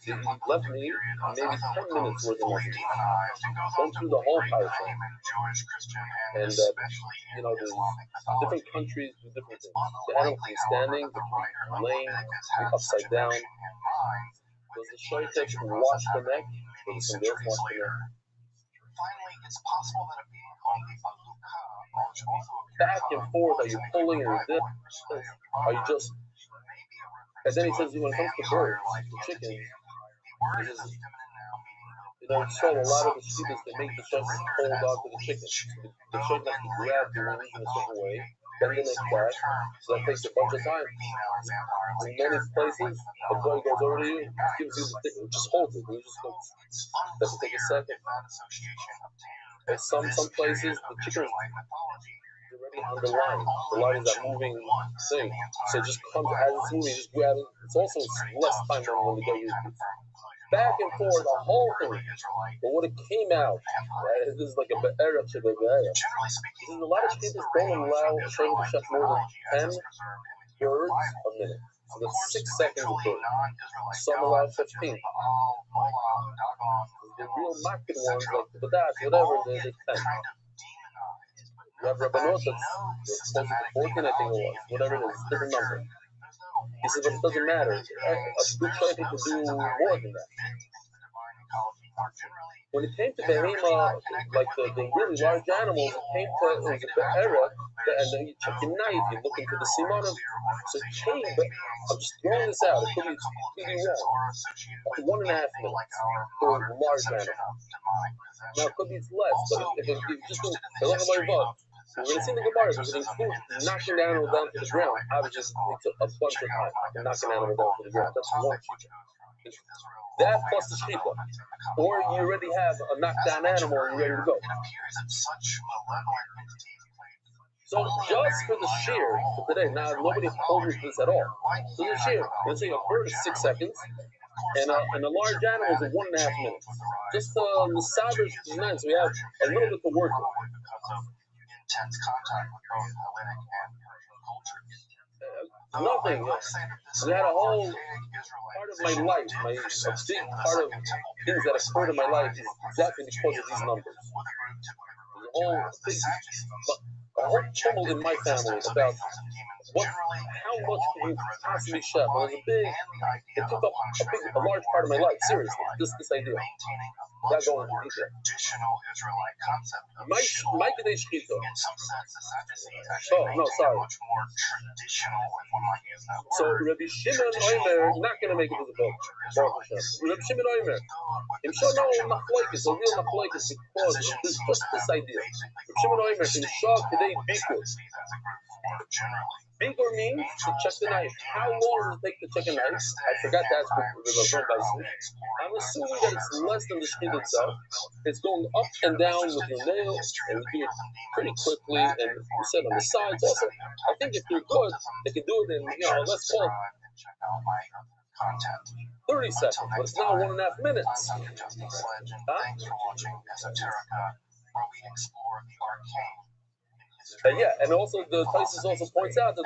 He left me maybe 10 minutes worth of messages. Going through the whole PowerPoint. And, there's different countries do different things. The animal can be standing, they can be laying, be upside down. Does the shaitek wash the neck? Or does somebody else wash the neck? Finally, it's possible that a being called the Aluka, which also back and forth, are you pulling and this? Are you just... And then he says, when it comes to birds, the chickens, he says, you saw a lot of the students that make the shaitek hold on to the chicken. So the shaitek has to grab the wings in a certain way, bend the neck back, so that takes a bunch of time. In many places, the boy goes over to you, gives you the thing, just holds it, and you just go, doesn't take a second. And some places, the chicken is already on the line. The line is that moving thing. So it just comes, as it's moving, you just grab it. It's also less time than when the guy uses it. Back and forth, the whole thing. But when it came out, this is like a be'era to be'era. A lot of people don't allow Shem to chef more than 10 birds a minute. So that's 6 seconds a bird. Some allow 15. The real market ones, like the Badat, whatever, they're 10. You have Rabbanot that's closer to 14, I think it was. Whatever it is, different number. He says, but it doesn't matter. A good shaitek will do more than that. When it came to Behema, like the really large animals, it came to, it was a Be'era, and then you check your knife, you look into the Simonim. So it came, but I'm just throwing this out. It could be wrong. 1.5 minutes for a large animal. Now, it could be less, but if you just do we're going to see in the Gemara, because it includes knocking the animal down to the ground. Obviously, it takes a bunch of time to knock an animal down to the ground. That's one shita. That plus the shita. Or you already have a knockdown animal and you're ready to go. So just for the shear for today, now nobody told me this at all. So the shear, let's say a bird is 6 seconds, And a large animal is 1.5 minutes. Just the savage nice, we have a little bit to work with. Because of intense contact with both Hellenic and Persian cultures. Nothing. We had a whole part of my life, a big part of things that occurred in my life is exactly because of these numbers. There's a whole tumult in my family about how much can you possibly chef. It took up a large part of my life, seriously, this idea. Without going into detail. Traditional Israelite concept of My Kedei Shechita. in some sense, the Sadducees actually maintain a much more traditional, if one might use that word. So Rabbi Shimon Omer not going to make it to the book. Rabbi Shimon Omer, in Shana Machlokes, a real Machlokes, because of just this idea. Rabbi Shimon Omer, in Shah Kedei Bikur. Bikur means to check the knife. How long does it take to check a knife? I forgot to ask Rabbi Shimon. I'm assuming that it's less than the shechita itself. It's going up and down with your nails, and you do it pretty quickly, and you set on the sides also. I think if you're good, they can do it in, let's call it 30 seconds, but it's now 1.5 minutes. Thanks for watching Esoterica, where we explore the arcane. Yeah, and also the Taisus also points out that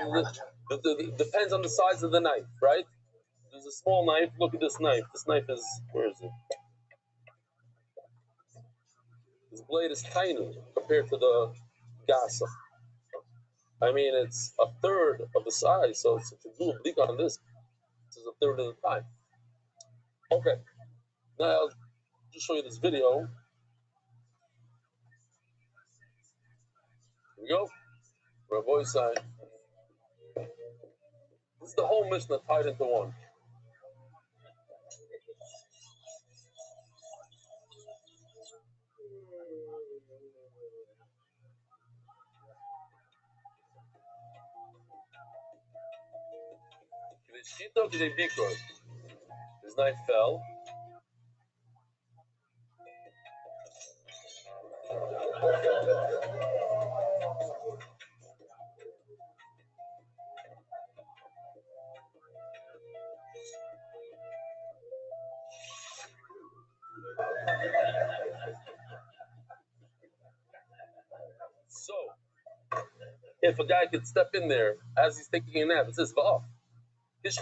it depends on the size of the knife, right? There's a small knife. Look at this knife. This knife is, where is it? This blade is tiny compared to the gasa. I mean, it's a third of the size, so to do a big on this, this is a third of the time. Okay, now I'll just show you this video. Here we go. Rabbi Isai. This is the whole Mishnah tied into one. His knife fell. So, if a guy could step in there as he's taking a nap, it says va'af. It's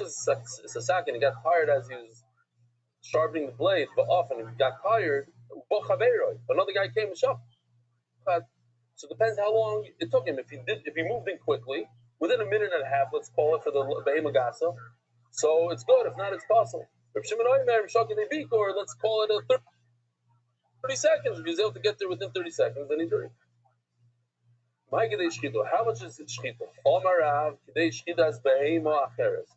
a sack, and he got tired as he was sharpening the blade. Va'af, and he got tired. Another guy came and shot. So it depends how long it took him. If he moved in quickly, within a minute and a half, let's call it for the Behema Gasa. So it's good. If not, it's possible. If Shimon Omer Shaki Bikor, let's call it a 30 seconds. If he's able to get there within 30 seconds, then he did it. How much is it shchita?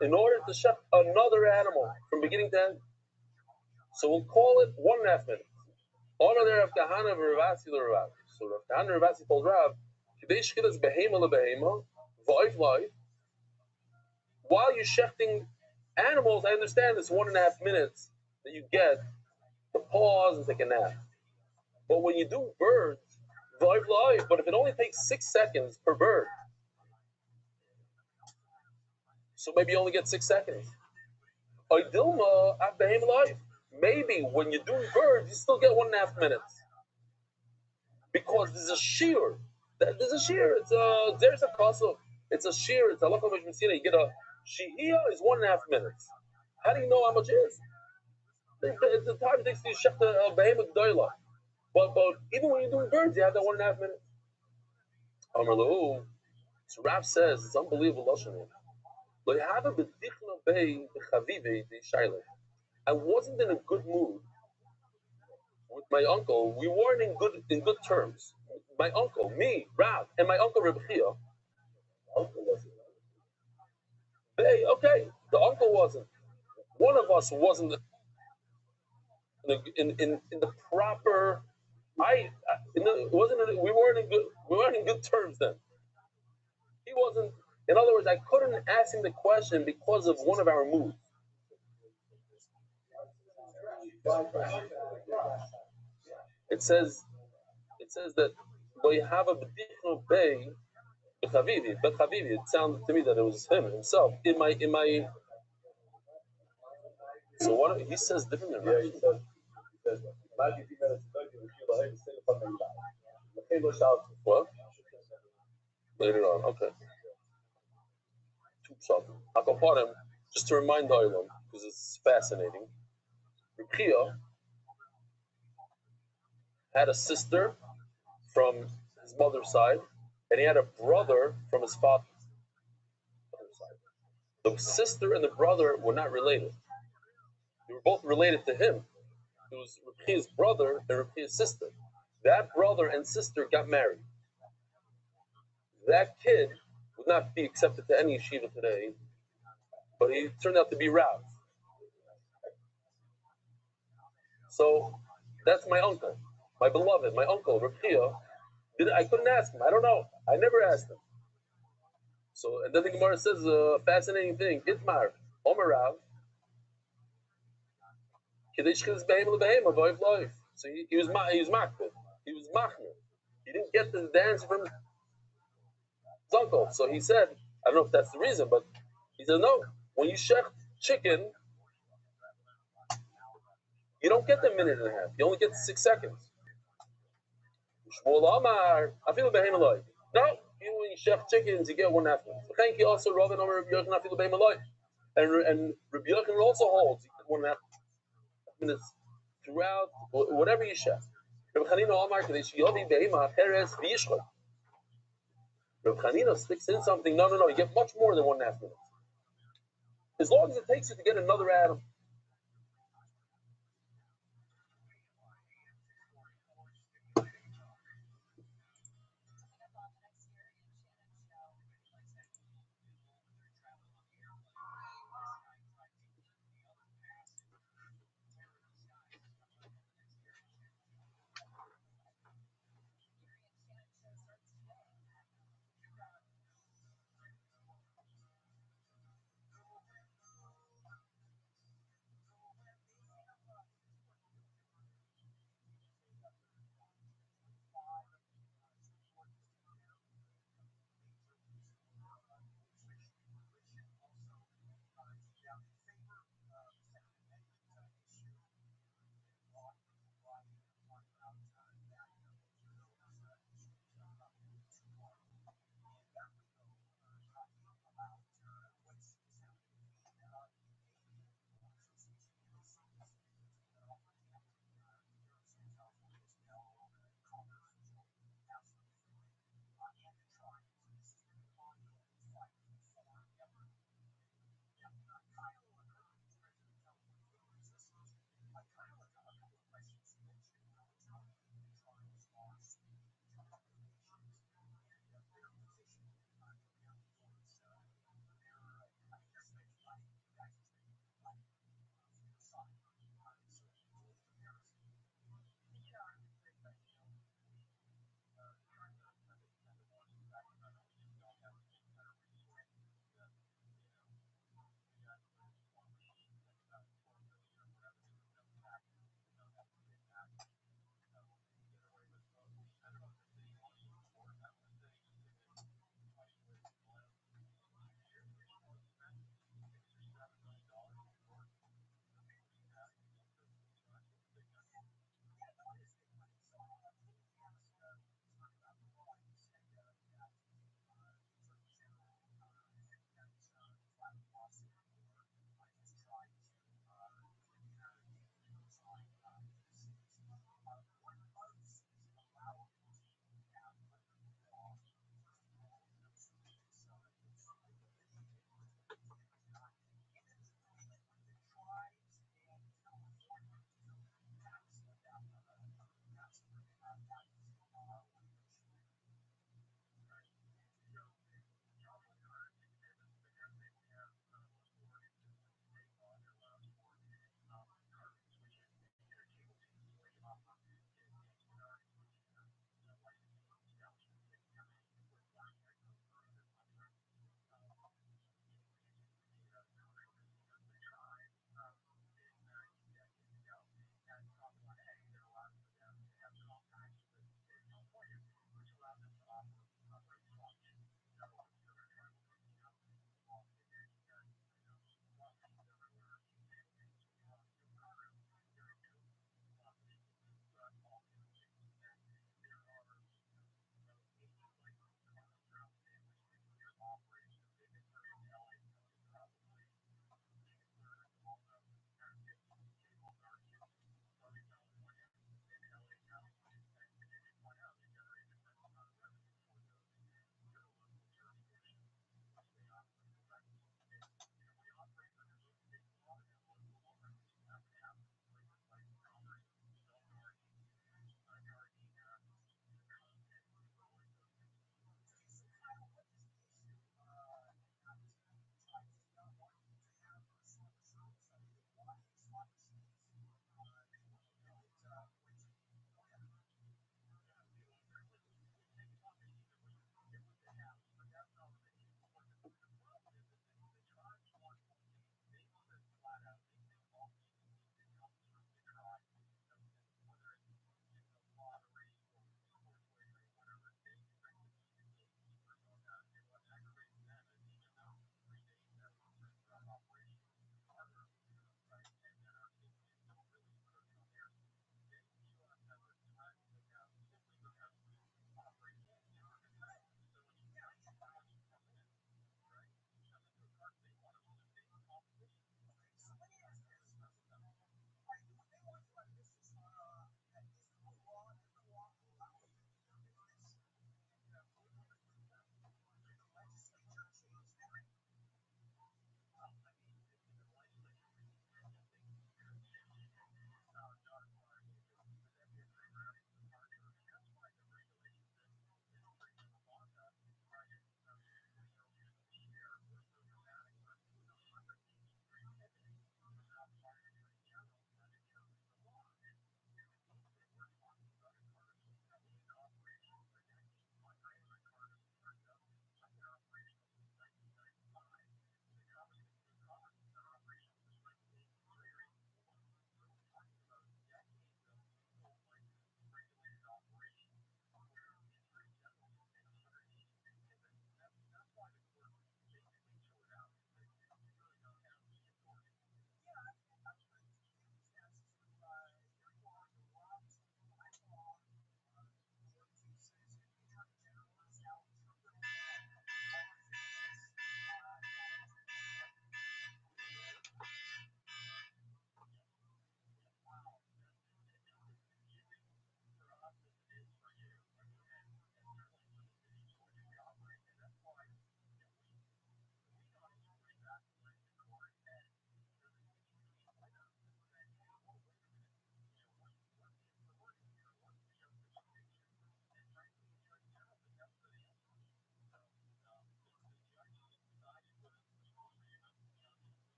In order to shech another animal from beginning to end. So we'll call it 1.5 minutes. Honor Rav Kahana of Ravasi to Rav. So Rav Kahana and Ravasi told Rav, while you're shechting animals, I understand it's 1.5 minutes that you get to pause and take a nap. But when you do birds, but if it only takes 6 seconds per bird, so maybe you only get 6 seconds. Maybe when you're doing birds, you still get 1.5 minutes. Because there's a shear. There's a shear. There's a kasuf. It's a shear. It's a lakam mishmesina. You get a shihiyah is 1.5 minutes. How do you know how much it is? The time it takes to shech a behemoth doila. But even when you're doing birds, you have that 1.5 minutes. So Rav says, it's unbelievable. I wasn't in a good mood with my uncle. We weren't in good terms. My uncle, me, Rav, and my uncle Reb Chia. Okay, the uncle wasn't. One of us wasn't in the proper. We weren't in good terms then. He wasn't. In other words, I couldn't ask him the question because of one of our moods. It says that we have a b'dichno bay b'chavivi. It sounded to me that it was himself. In my So what he says different than Yeah, Rashi. he says, What? Later on, okay. Two psakim. Akaparim, just to remind the Olam, because it's fascinating. Rukia had a sister from his mother's side, and he had a brother from his father's side. The sister and the brother were not related. They were both related to him. It was Rukia's brother and Rukia's sister. That brother and sister got married. That kid would not be accepted to any yeshiva today, but he turned out to be Rav. So that's my uncle, my beloved, my uncle, Rukia. I couldn't ask him. I don't know. I never asked him. So, and then the Gemara says a fascinating thing. Itmar, Omer Rav, so he was makbid. He was machmir. He didn't get the answer from his uncle. So he said, I don't know if that's the reason, but he said, no, when you shecht chicken, you don't get the minute and a half. You only get 6 seconds. Shmuel Amar, I feel behem aloi. No, you when you shecht chickens, you get 1.5 minutes. Thank you also, Rav and Omer Rabbi Yochanan, I feel behem aloi. And Rabbi Yochanan also holds, you get 1.5 minutes throughout whatever you shecht. Rabbi Chanina Amar, Kadesh Yovi Behema Peres V'Yishchot. Rabbi Chanina sticks in something. No, you get much more than 1.5 minutes. As long as it takes you to get another atom.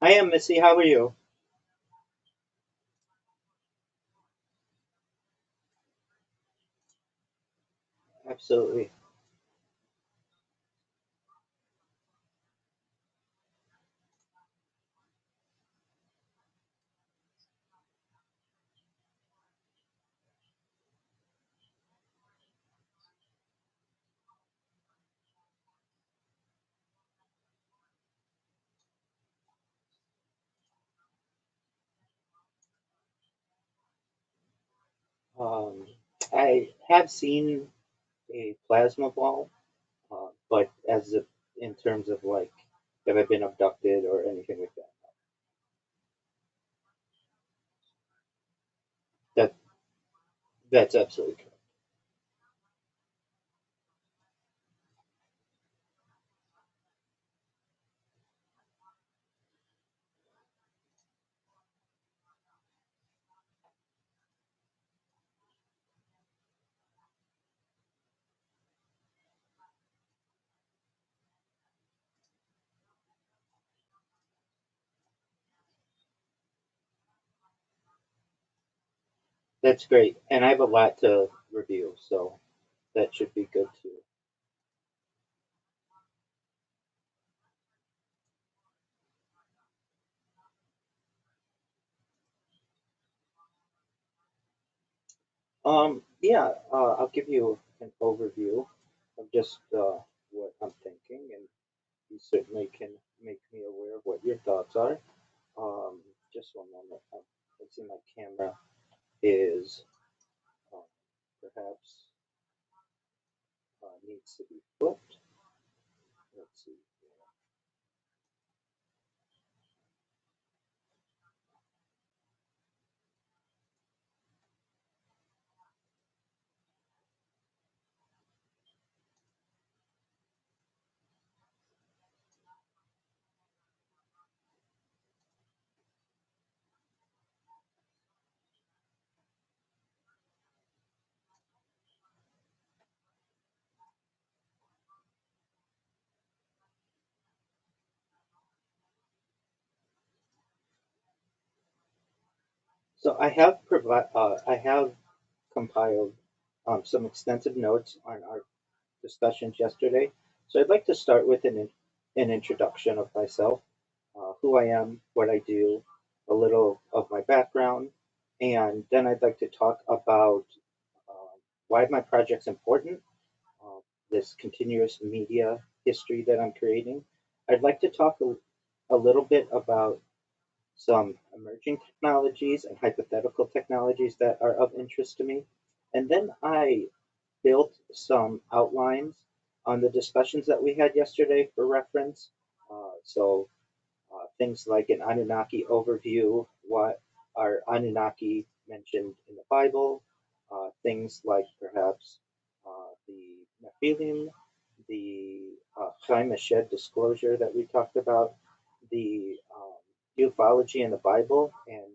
I am, Missy. How are you? Absolutely. Um, I have seen a plasma ball, but in terms of like, have I been abducted or anything like that? That that's absolutely correct. That's great, and I have a lot to review, so that should be good too. Yeah, I'll give you an overview of just what I'm thinking, and you certainly can make me aware of what your thoughts are. Um, just one moment. Let's see, my camera is uh, perhaps needs to be flipped. Let's see. So I have compiled some extensive notes on our discussions yesterday. So I'd like to start with an introduction of myself, who I am, what I do, a little of my background, and then I'd like to talk about why my project's important, uh, this continuous media history that I'm creating. I'd like to talk a little bit about some emerging technologies and hypothetical technologies that are of interest to me. And then I built some outlines on the discussions that we had yesterday for reference. Things like an Anunnaki overview, what are Anunnaki mentioned in the Bible, things like perhaps the Nephilim, the Chaim Eshed disclosure that we talked about, the ufology in the Bible, and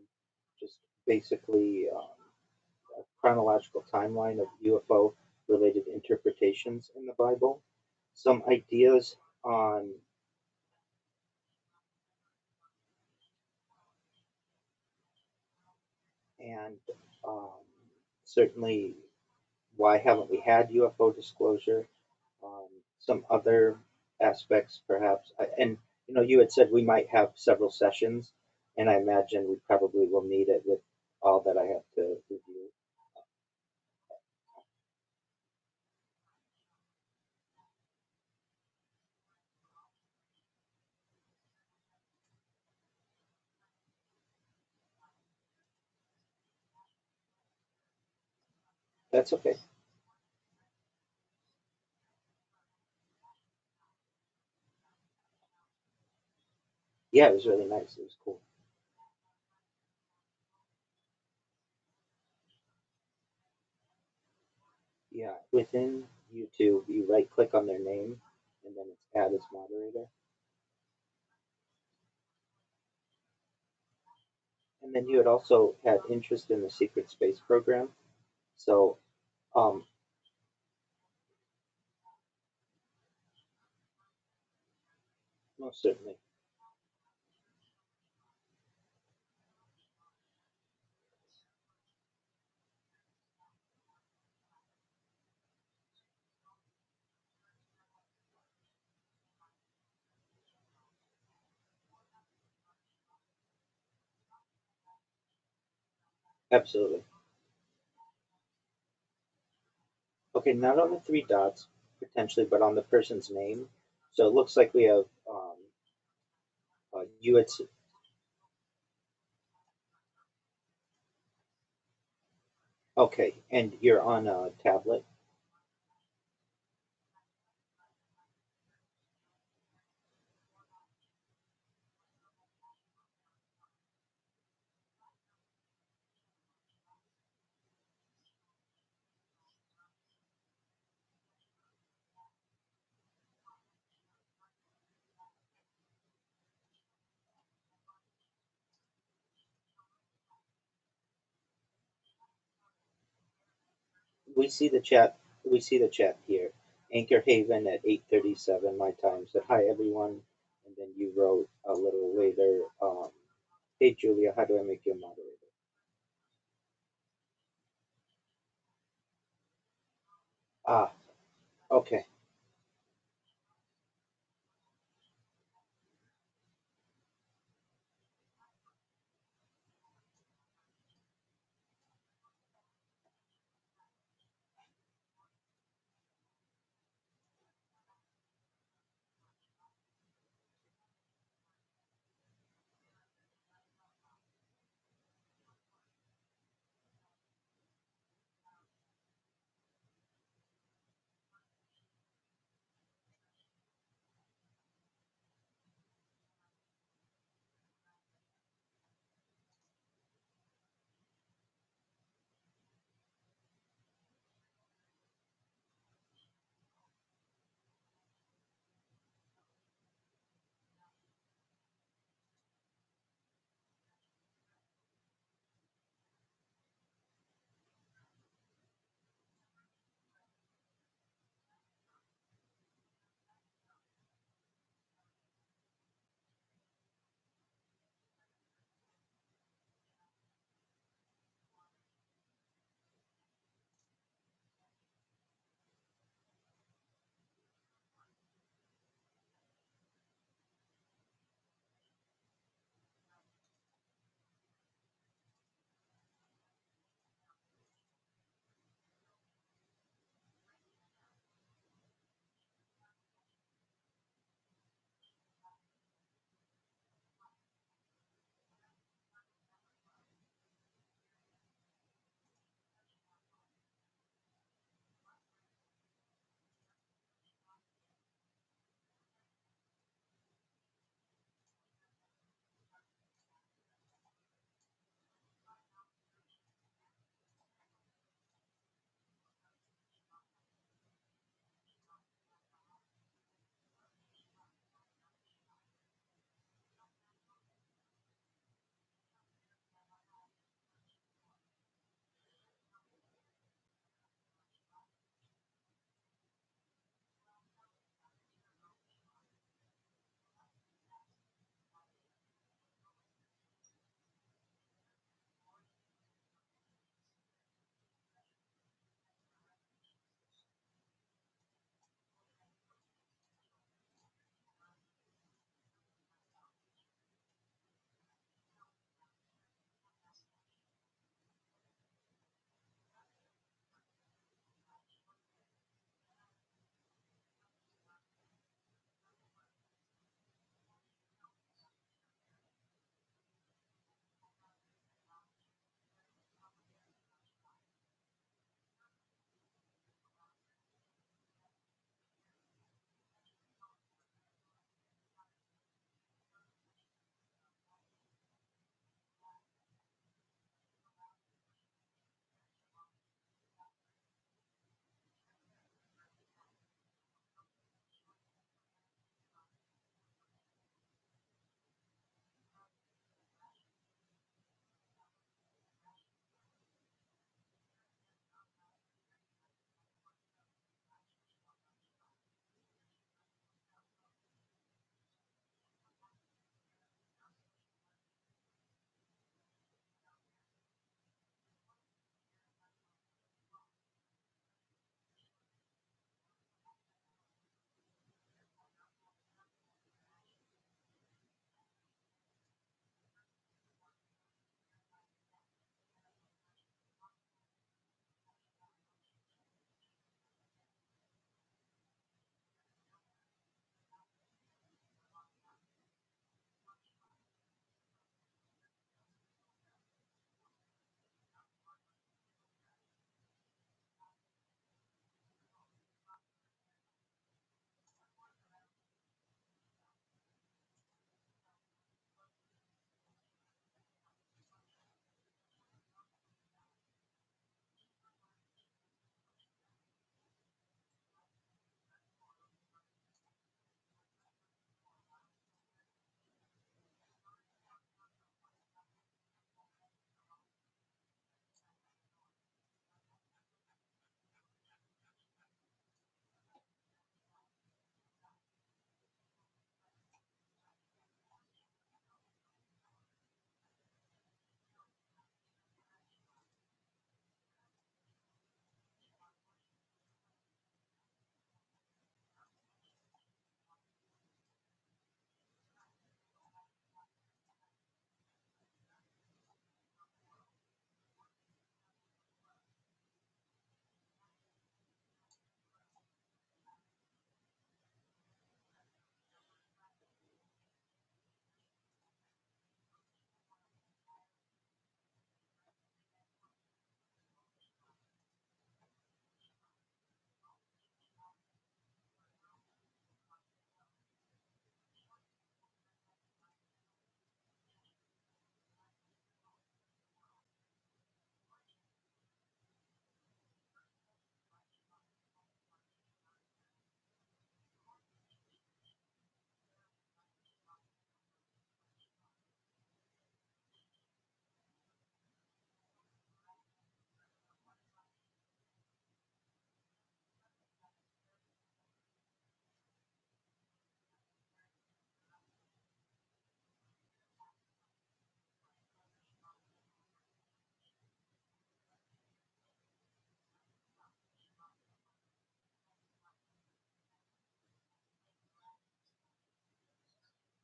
just basically a chronological timeline of UFO related interpretations in the Bible, some ideas on and um, certainly why haven't we had UFO disclosure, some other aspects perhaps, and you had said we might have several sessions, and I imagine we probably will need it with all that I have to review. That's okay. Yeah, it was really nice. It was cool. Yeah, within YouTube, you right click on their name, and then it's add as moderator. And then you had also had interest in the secret space program. So, um, most certainly. Absolutely. Okay, not on the three dots potentially, but on the person's name. So it looks like we have you had okay, and you're on a tablet. We see the chat. We see the chat here. Anchor Haven at 8:37 my time said hi everyone, and then you wrote a little later. Hey Julia, how do I make you a moderator? Ah, okay.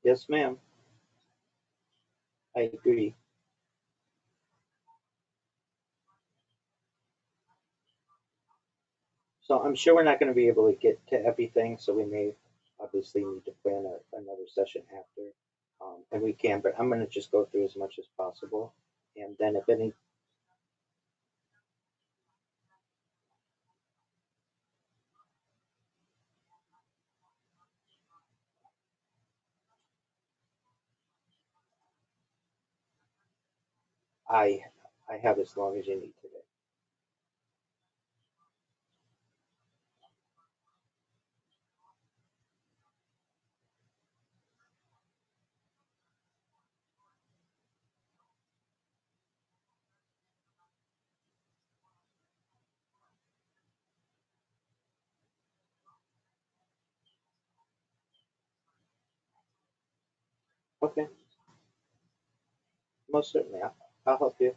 Yes, ma'am. I agree. So I'm sure we're not going to be able to get to everything, so we may obviously need to plan another session after, and we can. But I'm going to just go through as much as possible, and then if any, I I have as long as you need today. Okay, most certainly. I'll help you.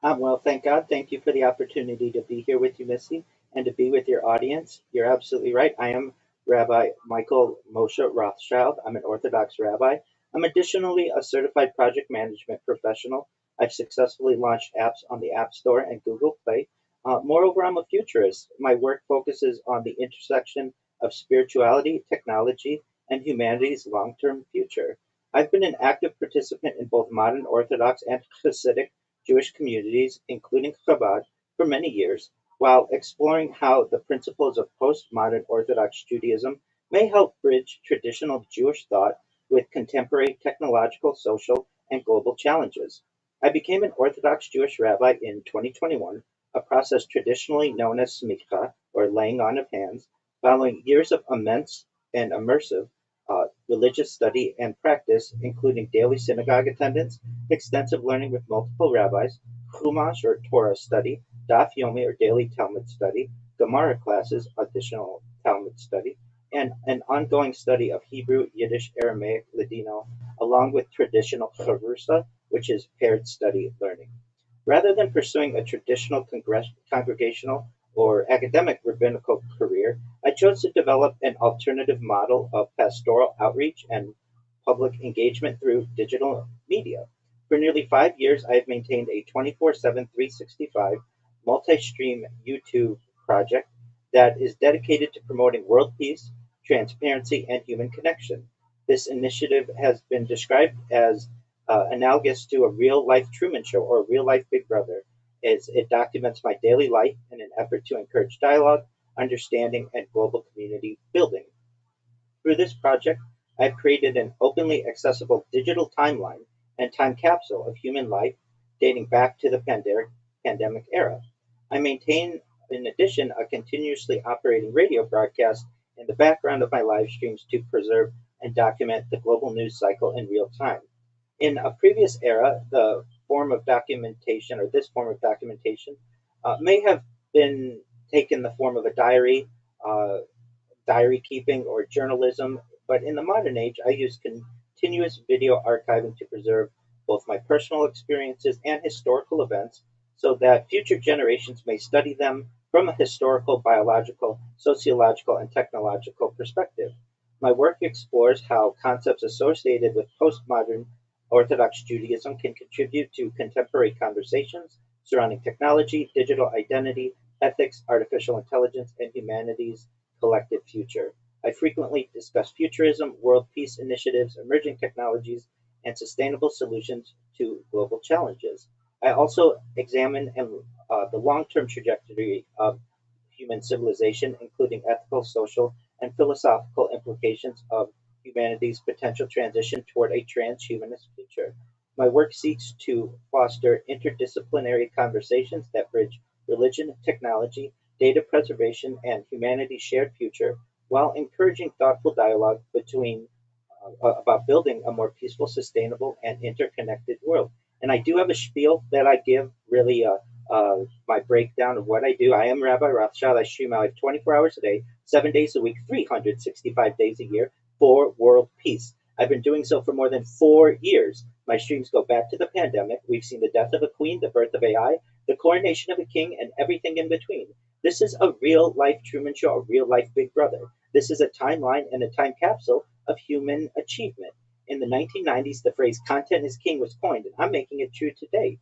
Well, thank God. Thank you for the opportunity to be here with you, Missy, and to be with your audience. You're absolutely right. I am Rabbi Michael Moshe Rothschild. I'm an Orthodox rabbi. I'm additionally a certified project management professional. I've successfully launched apps on the App Store and Google Play. Moreover, I'm a futurist. My work focuses on the intersection of spirituality, technology, and humanity's long term future. I've been an active participant in both modern Orthodox and Hasidic Jewish communities, including Chabad, for many years, while exploring how the principles of postmodern Orthodox Judaism may help bridge traditional Jewish thought with contemporary technological, social, and global challenges. I became an Orthodox Jewish rabbi in 2021, a process traditionally known as smicha, or laying on of hands, following years of immense and immersive religious study and practice, including daily synagogue attendance, extensive learning with multiple rabbis, Chumash or Torah study, Daf Yomi or daily Talmud study, Gemara classes, additional Talmud study, and an ongoing study of Hebrew, Yiddish, Aramaic, Ladino, along with traditional Chavrusa, which is paired study learning. Rather than pursuing a traditional congregational or academic rabbinical career, I chose to develop an alternative model of pastoral outreach and public engagement through digital media. For nearly 5 years, I have maintained a 24/7, 365 multi stream YouTube project that is dedicated to promoting world peace, transparency, and human connection. This initiative has been described as analogous to a real life Truman Show or a real life Big Brother, as it documents my daily life in an effort to encourage dialogue, understanding, and global community building. Through this project, I've created an openly accessible digital timeline and time capsule of human life dating back to the pandemic era. I maintain, in addition, a continuously operating radio broadcast in the background of my live streams to preserve and document the global news cycle in real time. In a previous era, the form of documentation, or this form of documentation, may have been taken the form of a uh, diary keeping, or journalism, but in the modern age, I use continuous video archiving to preserve both my personal experiences and historical events so that future generations may study them from a historical, biological, sociological, and technological perspective. My work explores how concepts associated with postmodern Orthodox Judaism can contribute to contemporary conversations surrounding technology, digital identity, ethics, artificial intelligence, and humanity's collective future. I frequently discuss futurism, world peace initiatives, emerging technologies, and sustainable solutions to global challenges. I also examine the long-term trajectory of human civilization, including ethical, social, and philosophical implications of humanity's potential transition toward a transhumanist future. My work seeks to foster interdisciplinary conversations that bridge religion, technology, data preservation, and humanity's shared future while encouraging thoughtful dialogue about building a more peaceful, sustainable, and interconnected world. And I do have a spiel that I give, really my breakdown of what I do. I am Rabbi Rothschild. I stream out 24 hours a day, 7 days a week, 365 days a year for world peace. I've been doing so for more than 4 years. My streams go back to the pandemic. We've seen the death of a queen, the birth of AI, the coronation of a king, and everything in between. This is a real life Truman Show, a real life Big Brother. This is a timeline and a time capsule of human achievement. In the 1990s, the phrase content is king was coined, and I'm making it true today.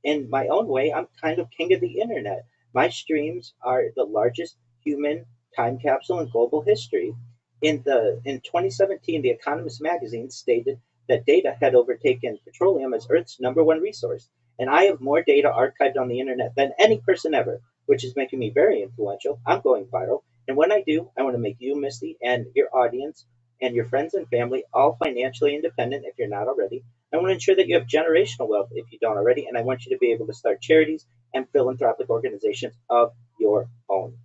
In my own way, I'm kind of king of the internet. My streams are the largest human time capsule in global history. In 2017, The Economist magazine stated that data had overtaken petroleum as Earth's #1 resource, and I have more data archived on the internet than any person ever, which is making me very influential. I'm going viral, and when I do, I want to make you, Misty, and your audience and your friends and family all financially independent if you're not already. I want to ensure that you have generational wealth if you don't already, and I want you to be able to start charities and philanthropic organizations of your own.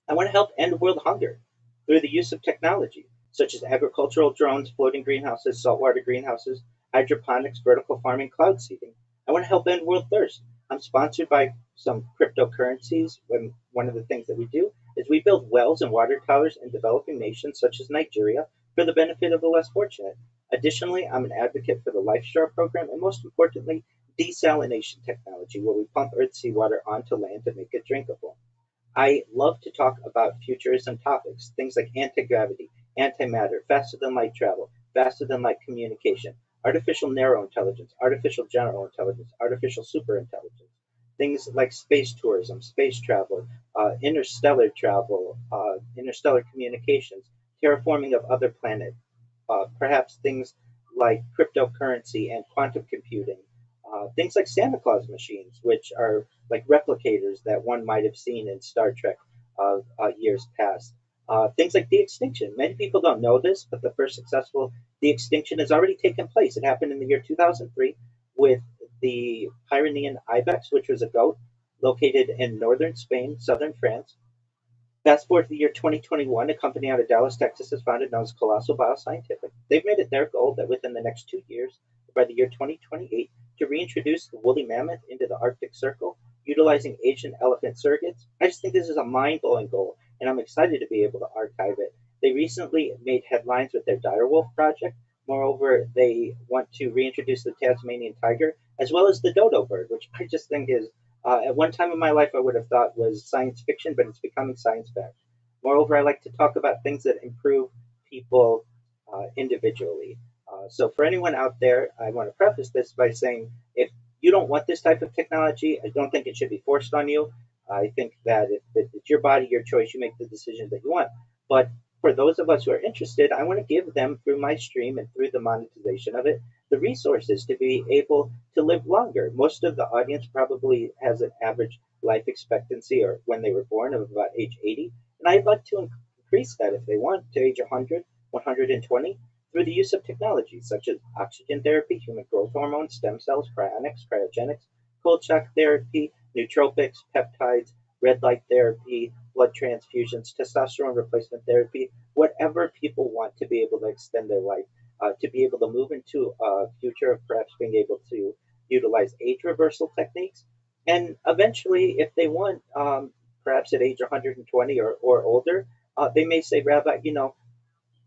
I want to help end world hunger through the use of technology, such as agricultural drones, floating greenhouses, saltwater greenhouses, hydroponics, vertical farming, cloud seeding. I want to help end world thirst. I'm sponsored by some cryptocurrencies. One of the things that we do is we build wells and water towers in developing nations such as Nigeria for the benefit of the less fortunate. Additionally, I'm an advocate for the LifeStar program and, most importantly, desalination technology, where we pump Earth's seawater onto land to make it drinkable. I love to talk about futurism topics, things like anti-gravity, antimatter, faster than light travel, faster than light communication, artificial narrow intelligence, artificial general intelligence, artificial superintelligence, things like space tourism, space travel, interstellar travel, interstellar communications, terraforming of other planets, perhaps things like cryptocurrency and quantum computing, things like Santa Claus machines, which are like replicators that one might have seen in Star Trek of years past. Things like de-extinction. Many people don't know this, but the first successful de-extinction has already taken place. It happened in the year 2003 with the Pyrenean ibex, which was a goat located in northern Spain, southern France. Fast forward to the year 2021, a company out of Dallas, Texas, is founded known as Colossal Bioscientific. They've made it their goal that within the next 2 years, by the year 2028, to reintroduce the woolly mammoth into the Arctic Circle, utilizing Asian elephant surrogates. I just think this is a mind-blowing goal, and I'm excited to be able to archive it. They recently made headlines with their direwolf project. Moreover, they want to reintroduce the Tasmanian tiger, as well as the dodo bird, which I just think is, at one time in my life, I would have thought was science fiction, but it's becoming science fact. Moreover, I like to talk about things that improve people individually. So for anyone out there, I want to preface this by saying, if you don't want this type of technology, I don't think it should be forced on you. I think that if it's your body, your choice, you make the decisions that you want. But for those of us who are interested, I want to give them, through my stream and through the monetization of it, the resources to be able to live longer. Most of the audience probably has an average life expectancy, or when they were born, of about age 80. And I'd like to increase that if they want to age 100, 120, through the use of technologies such as oxygen therapy, human growth hormone, stem cells, cryonics, cryogenics, cold shock therapy, nootropics, peptides, red light therapy, blood transfusions, testosterone replacement therapy, whatever people want to be able to extend their life, to be able to move into a future of perhaps being able to utilize age reversal techniques. And eventually, if they want, perhaps at age 120 or older, they may say, Rabbi,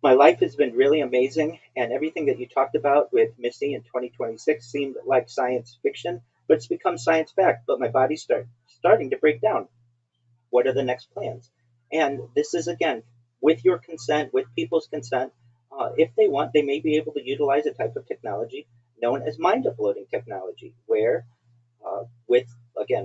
my life has been really amazing, and everything that you talked about with Missy in 2026 seemed like science fiction, but it's become science fact. But my body's starting to break down. What are the next plans? And this is, again, with your consent, with people's consent. If they want, they may be able to utilize a type of technology known as mind uploading technology, where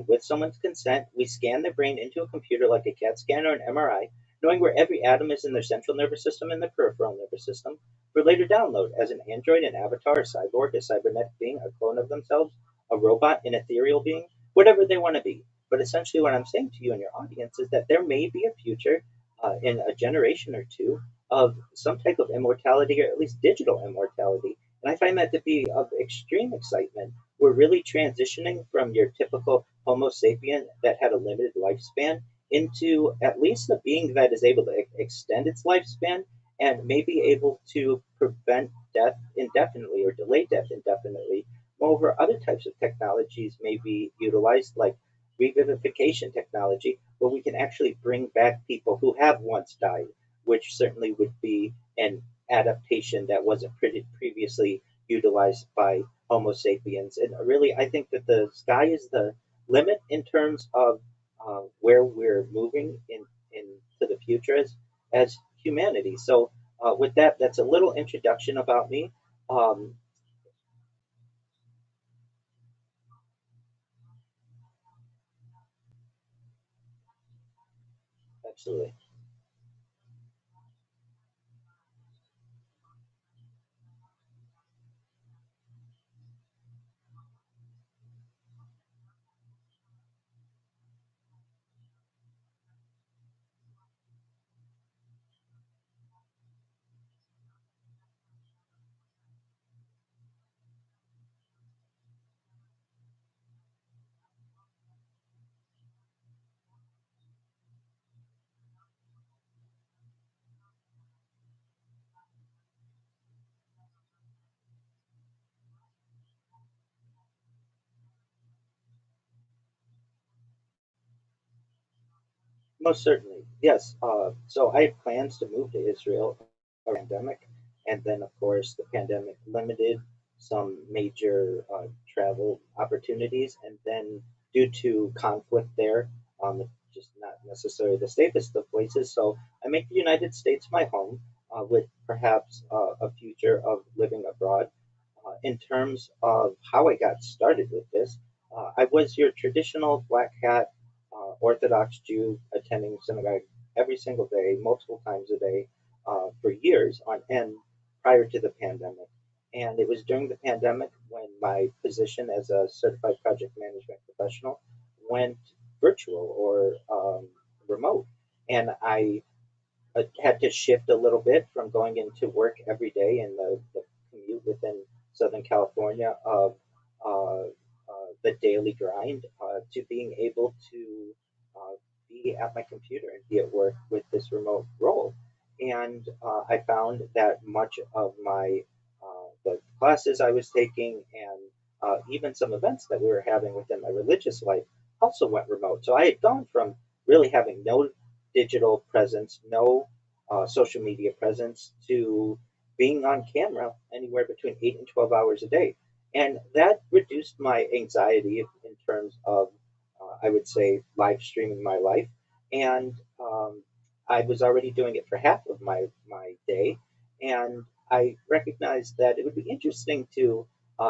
with someone's consent, we scan their brain into a computer like a CAT scan or an MRI, knowing where every atom is in their central nervous system and their peripheral nervous system, for later download as an android, an avatar, a cyborg, a cybernetic being, a clone of themselves, a robot, an ethereal being, whatever they want to be. But essentially, what I'm saying to you and your audience is that there may be a future in a generation or two of some type of immortality, or at least digital immortality. And I find that to be of extreme excitement. We're really transitioning from your typical Homo sapien that had a limited lifespan into at least a being that is able to extend its lifespan and may be able to prevent death indefinitely or delay death indefinitely. Moreover, other types of technologies may be utilized, like revivification technology, where we can actually bring back people who have once died, which certainly would be an adaptation that wasn't previously utilized by Homo sapiens. And really, I think that the sky is the limit in terms of where we're moving into the future as humanity. So, with that, that's a little introduction about me. Um, Absolutely. Most certainly, yes. So I had plans to move to Israel around the pandemic, and then of course the pandemic limited some major travel opportunities, and then due to conflict there, just not necessarily the safest of places. So I make the United States my home, with perhaps a future of living abroad. In terms of how I got started with this, I was your traditional black hat Orthodox Jew attending synagogue every single day, multiple times a day, for years on end prior to the pandemic. And it was during the pandemic when my position as a certified project management professional went virtual or remote. And I had to shift a little bit from going into work every day in the commute within Southern California of the daily grind to being able to be at my computer and be at work with this remote role. And I found that much of my the classes I was taking and even some events that we were having within my religious life also went remote. So I had gone from really having no digital presence, no social media presence, to being on camera anywhere between 8 and 12 hours a day. And that reduced my anxiety in terms of, I would say, live streaming my life. And I was already doing it for half of my day. And I recognized that it would be interesting to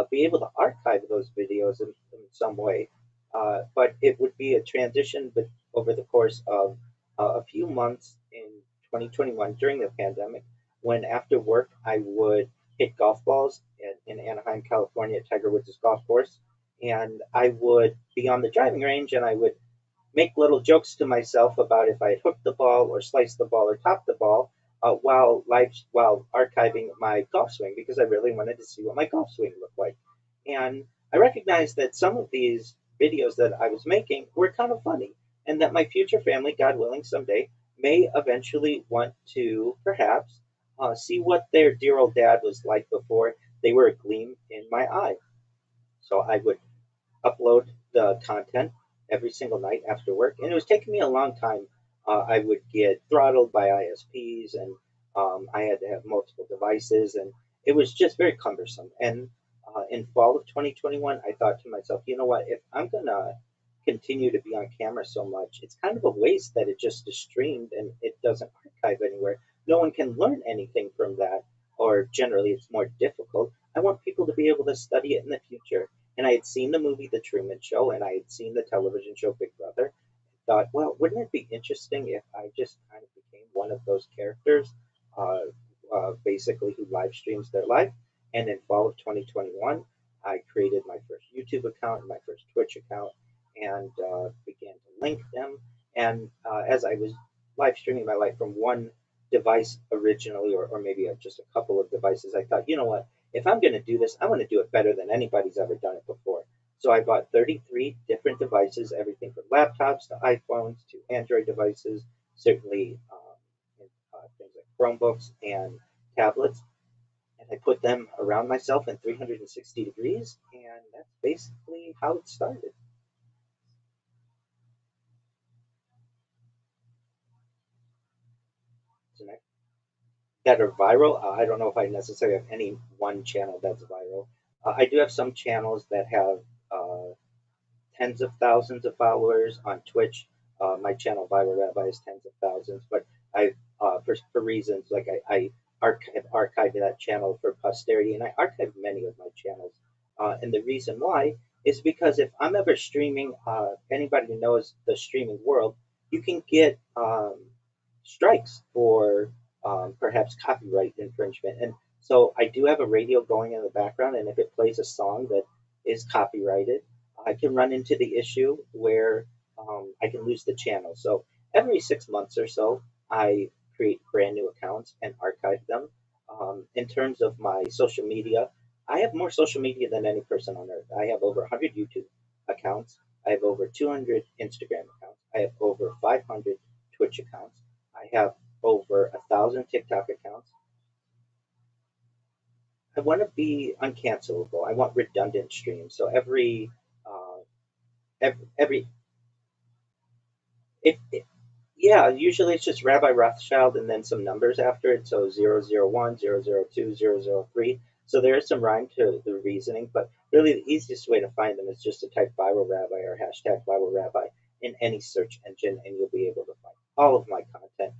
be able to archive those videos in some way. But it would be a transition, but over the course of a few months in 2021 during the pandemic, when after work I would hit golf balls in Anaheim, California at Tiger Woods' golf course. And I would be on the driving range and I would make little jokes to myself about if I had hooked the ball or sliced the ball or topped the ball while archiving my golf swing because I really wanted to see what my golf swing looked like. And I recognized that some of these videos that I was making were kind of funny, and that my future family, God willing, someday may eventually want to perhaps see what their dear old dad was like before they were a gleam in my eye. So I would upload the content every single night after work, and it was taking me a long time. I would get throttled by ISPs, and I had to have multiple devices, and it was just very cumbersome. And in fall of 2021, I thought to myself, you know what? If I'm gonna continue to be on camera so much, it's kind of a waste that it just is streamed and it doesn't archive anywhere. No one can learn anything from that or generally it's more difficult. I want people to be able to study it in the future. And I had seen the movie The Truman Show, and I had seen the television show Big Brother. Thought, well, wouldn't it be interesting if I just kind of became one of those characters, uh, basically who live streams their life? And in fall of 2021, I created my first YouTube account and my first Twitch account, and began to link them. And as I was live streaming my life from one device originally, or maybe just a couple of devices, I thought, you know what? If I'm going to do this, I want to do it better than anybody's ever done it before. So I bought 33 different devices, everything from laptops to iPhones to Android devices, certainly things like Chromebooks and tablets. And I put them around myself in 360 degrees, and that's basically how it started. That are viral. I don't know if I necessarily have any one channel that's viral. I do have some channels that have tens of thousands of followers on Twitch. My channel, Viral Rabbi, is tens of thousands, but I, for reasons like I archived that channel for posterity, and I archived many of my channels. And the reason why is because if I'm ever streaming, anybody who knows the streaming world, you can get strikes for perhaps copyright infringement. And so I do have a radio going in the background, and if it plays a song that is copyrighted, I can run into the issue where I can lose the channel. So every 6 months or so, I create brand new accounts and archive them. In terms of my social media, I have more social media than any person on earth. I have over 100 YouTube accounts. I have over 200 Instagram accounts. I have over 500 Twitch accounts. I have over 1,000 TikTok accounts. I want to be uncancelable. I want redundant streams. So every if yeah, usually it's just Rabbi Rothschild and then some numbers after it. So 001, 002, 003. So there is some rhyme to the reasoning, but really the easiest way to find them is just to type viral rabbi or hashtag viral rabbi in any search engine, and you'll be able to find all of my content.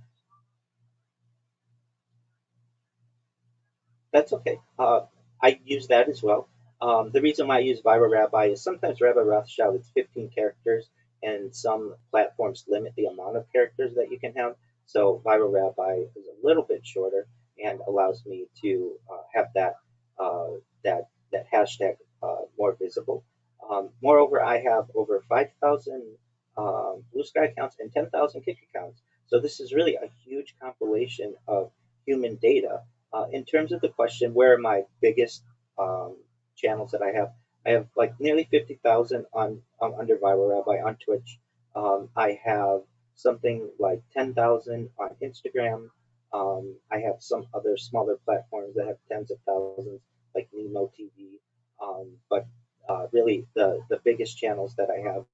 That's okay. I use that as well. The reason why I use Viral Rabbi is sometimes Rabbi Rothschild is 15 characters, and some platforms limit the amount of characters that you can have. So Viral Rabbi is a little bit shorter and allows me to have that hashtag more visible. Moreover, I have over 5,000 Blue Sky accounts and 10,000 Kick accounts. So this is really a huge compilation of human data. In terms of the question, where are my biggest channels that I have like nearly 50,000 on under Viral Rabbi on Twitch. I have something like 10,000 on Instagram. I have some other smaller platforms that have tens of thousands, like Nemo TV. But really, the biggest channels that I have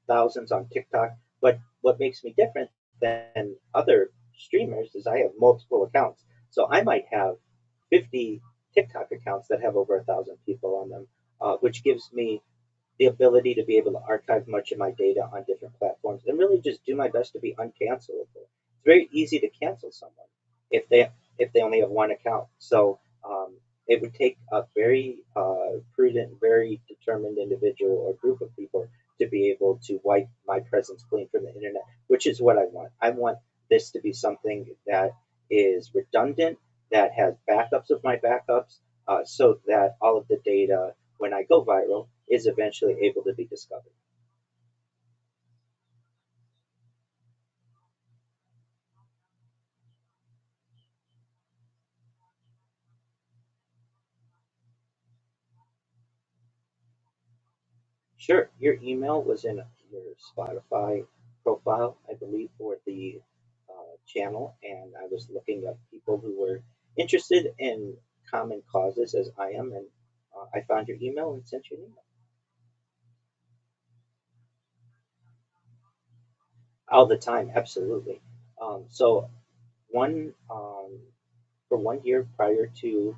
thousands on TikTok. But what makes me different than other streamers is I have multiple accounts. So I might have 50 TikTok accounts that have over 1,000 people on them, which gives me the ability to be able to archive much of my data on different platforms and really just do my best to be uncancelable. It's very easy to cancel someone if they only have one account. So it would take a very prudent, very determined individual or group of people to be able to wipe my presence clean from the internet, which is what I want. I want this to be something that is redundant, that has backups of my backups, so that all of the data, when I go viral, is eventually able to be discovered. Sure, your email was in your Spotify profile, I believe, for the channel, and I was looking up people who were interested in common causes as I am, and I found your email and sent you an email. All the time, absolutely. So one for 1 year prior to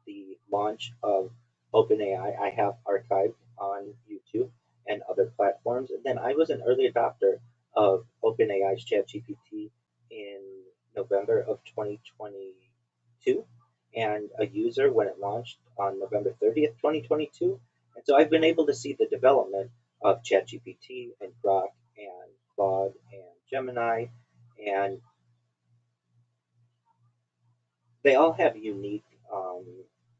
the launch of OpenAI, I have archived on YouTube and other platforms. And then I was an early adopter of OpenAI's ChatGPT in November of 2022. a user when it launched on November 30th, 2022. And so I've been able to see the development of ChatGPT and Grok and Claude and Gemini, and they all have unique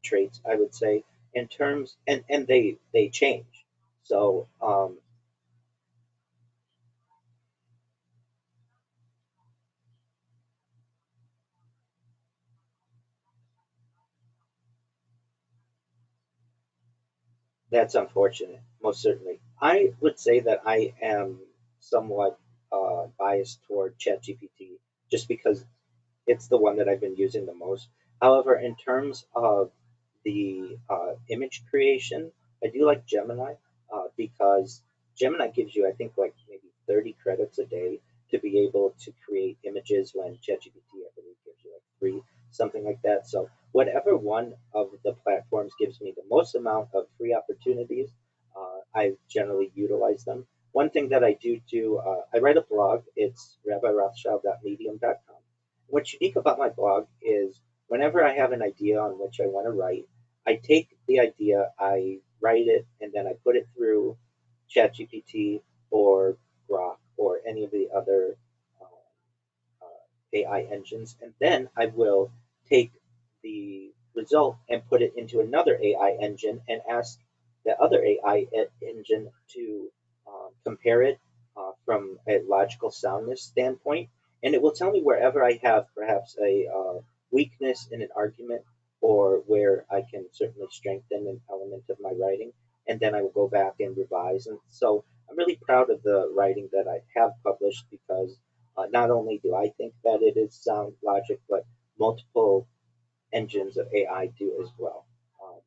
traits, I would say, in terms, and they change. So that's unfortunate, most certainly. I would say that I am somewhat biased toward ChatGPT just because it's the one that I've been using the most. However, in terms of the image creation, I do like Gemini because Gemini gives you, I think, like maybe 30 credits a day to be able to create images when ChatGPT, I believe, gives you like free, something like that. So, whatever one of the platforms gives me the most amount of free opportunities, I generally utilize them. One thing that I do, I write a blog. It's rabbirothschild.medium.com. What's unique about my blog is whenever I have an idea on which I want to write, I take the idea, I write it, and then I put it through ChatGPT or Grok or any of the other AI engines, and then I will take the result and put it into another AI engine and ask the other AI engine to compare it from a logical soundness standpoint, and it will tell me wherever I have perhaps a weakness in an argument or where I can certainly strengthen an element of my writing, and then I will go back and revise. And so I'm really proud of the writing that I have published because not only do I think that it is sound logic, but multiple engines of AI do as well. Um,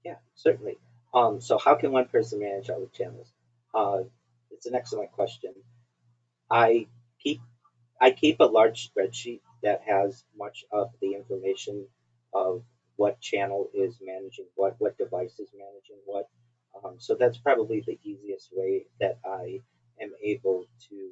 yeah, certainly. So how can one person manage all the channels? Uh, it's an excellent question. I keep I keep a large spreadsheet that has much of the information of what channel is managing what device is managing what. So that's probably the easiest way that I am able to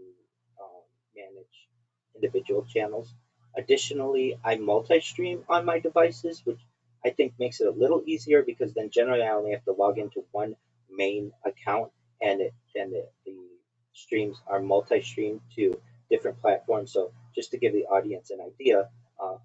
manage individual channels. Additionally, I multi-stream on my devices, which I think makes it a little easier because then generally I only have to log into one main account and the streams are multi-streamed to different platforms. So just to give the audience an idea,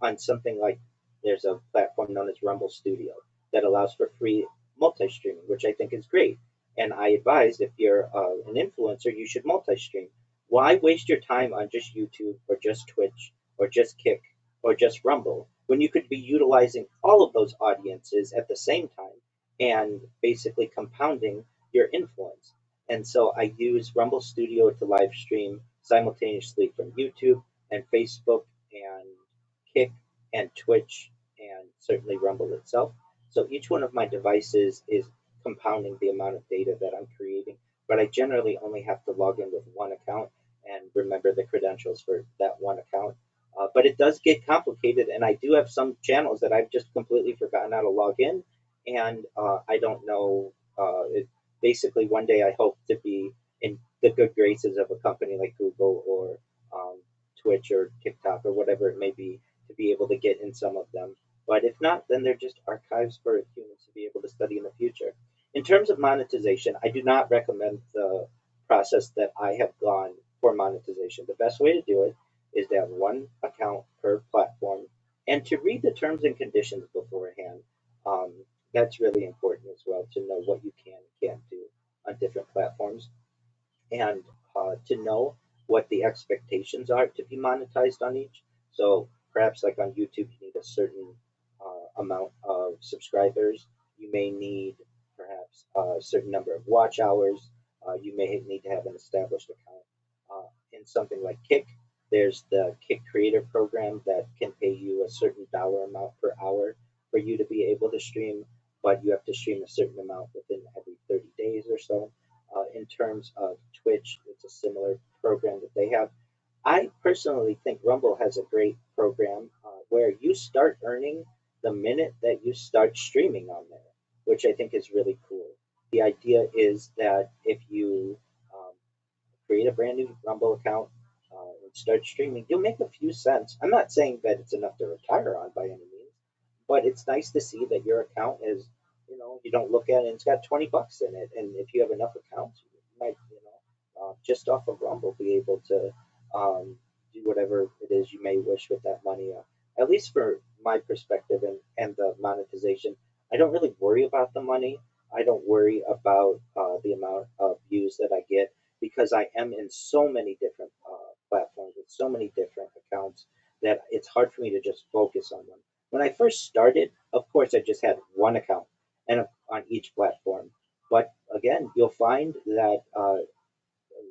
on something like there's a platform known as Rumble Studio that allows for free multi-streaming, which I think is great. And I advise if you're an influencer, you should multi-stream. Why waste your time on just YouTube or just Twitch or just Kick or just Rumble when you could be utilizing all of those audiences at the same time and basically compounding your influence? And so I use Rumble Studio to live stream simultaneously from YouTube and Facebook and Kick and Twitch and certainly Rumble itself. So each one of my devices is compounding the amount of data that I'm creating, but I generally only have to log in with one account and remember the credentials for that one account. But it does get complicated, and I do have some channels that I've just completely forgotten how to log in, and I don't know. Basically, one day I hope to be in the good graces of a company like Google or Twitch or TikTok or whatever it may be to be able to get in some of them. But if not, then they're just archives for humans to be able to study in the future. In terms of monetization, I do not recommend the process that I have gone for monetization. The best way to do it is to have one account per platform and to read the terms and conditions beforehand. Um, that's really important as well to know what you can and can't do on different platforms and to know what the expectations are to be monetized on each. So perhaps like on YouTube, you need a certain amount of subscribers. You may need perhaps a certain number of watch hours. You may need to have an established account. In something like Kick, there's the Kick Creator Program that can pay you a certain dollar amount per hour for you to be able to stream, but you have to stream a certain amount within every 30 days or so. In terms of Twitch, it's a similar program that they have. I personally think Rumble has a great program where you start earning the minute that you start streaming on there. which I think is really cool. The idea is that if you create a brand new Rumble account and start streaming, you'll make a few cents. I'm not saying that it's enough to retire on by any means, but it's nice to see that your account is, you don't look at it and it's got 20 bucks in it. And if you have enough accounts, you might, just off of Rumble, be able to do whatever it is you may wish with that money. At least for my perspective and the monetization, I don't really worry about the money. I don't worry about the amount of views that I get because I am in so many different platforms with so many different accounts that it's hard for me to just focus on them. When I first started, of course, I just had one account and on each platform. But again, you'll find that,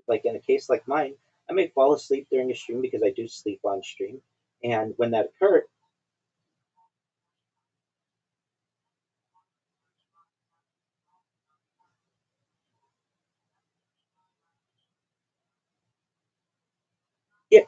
like in a case like mine, I may fall asleep during a stream because I do sleep on stream. And when that occurred, yeah,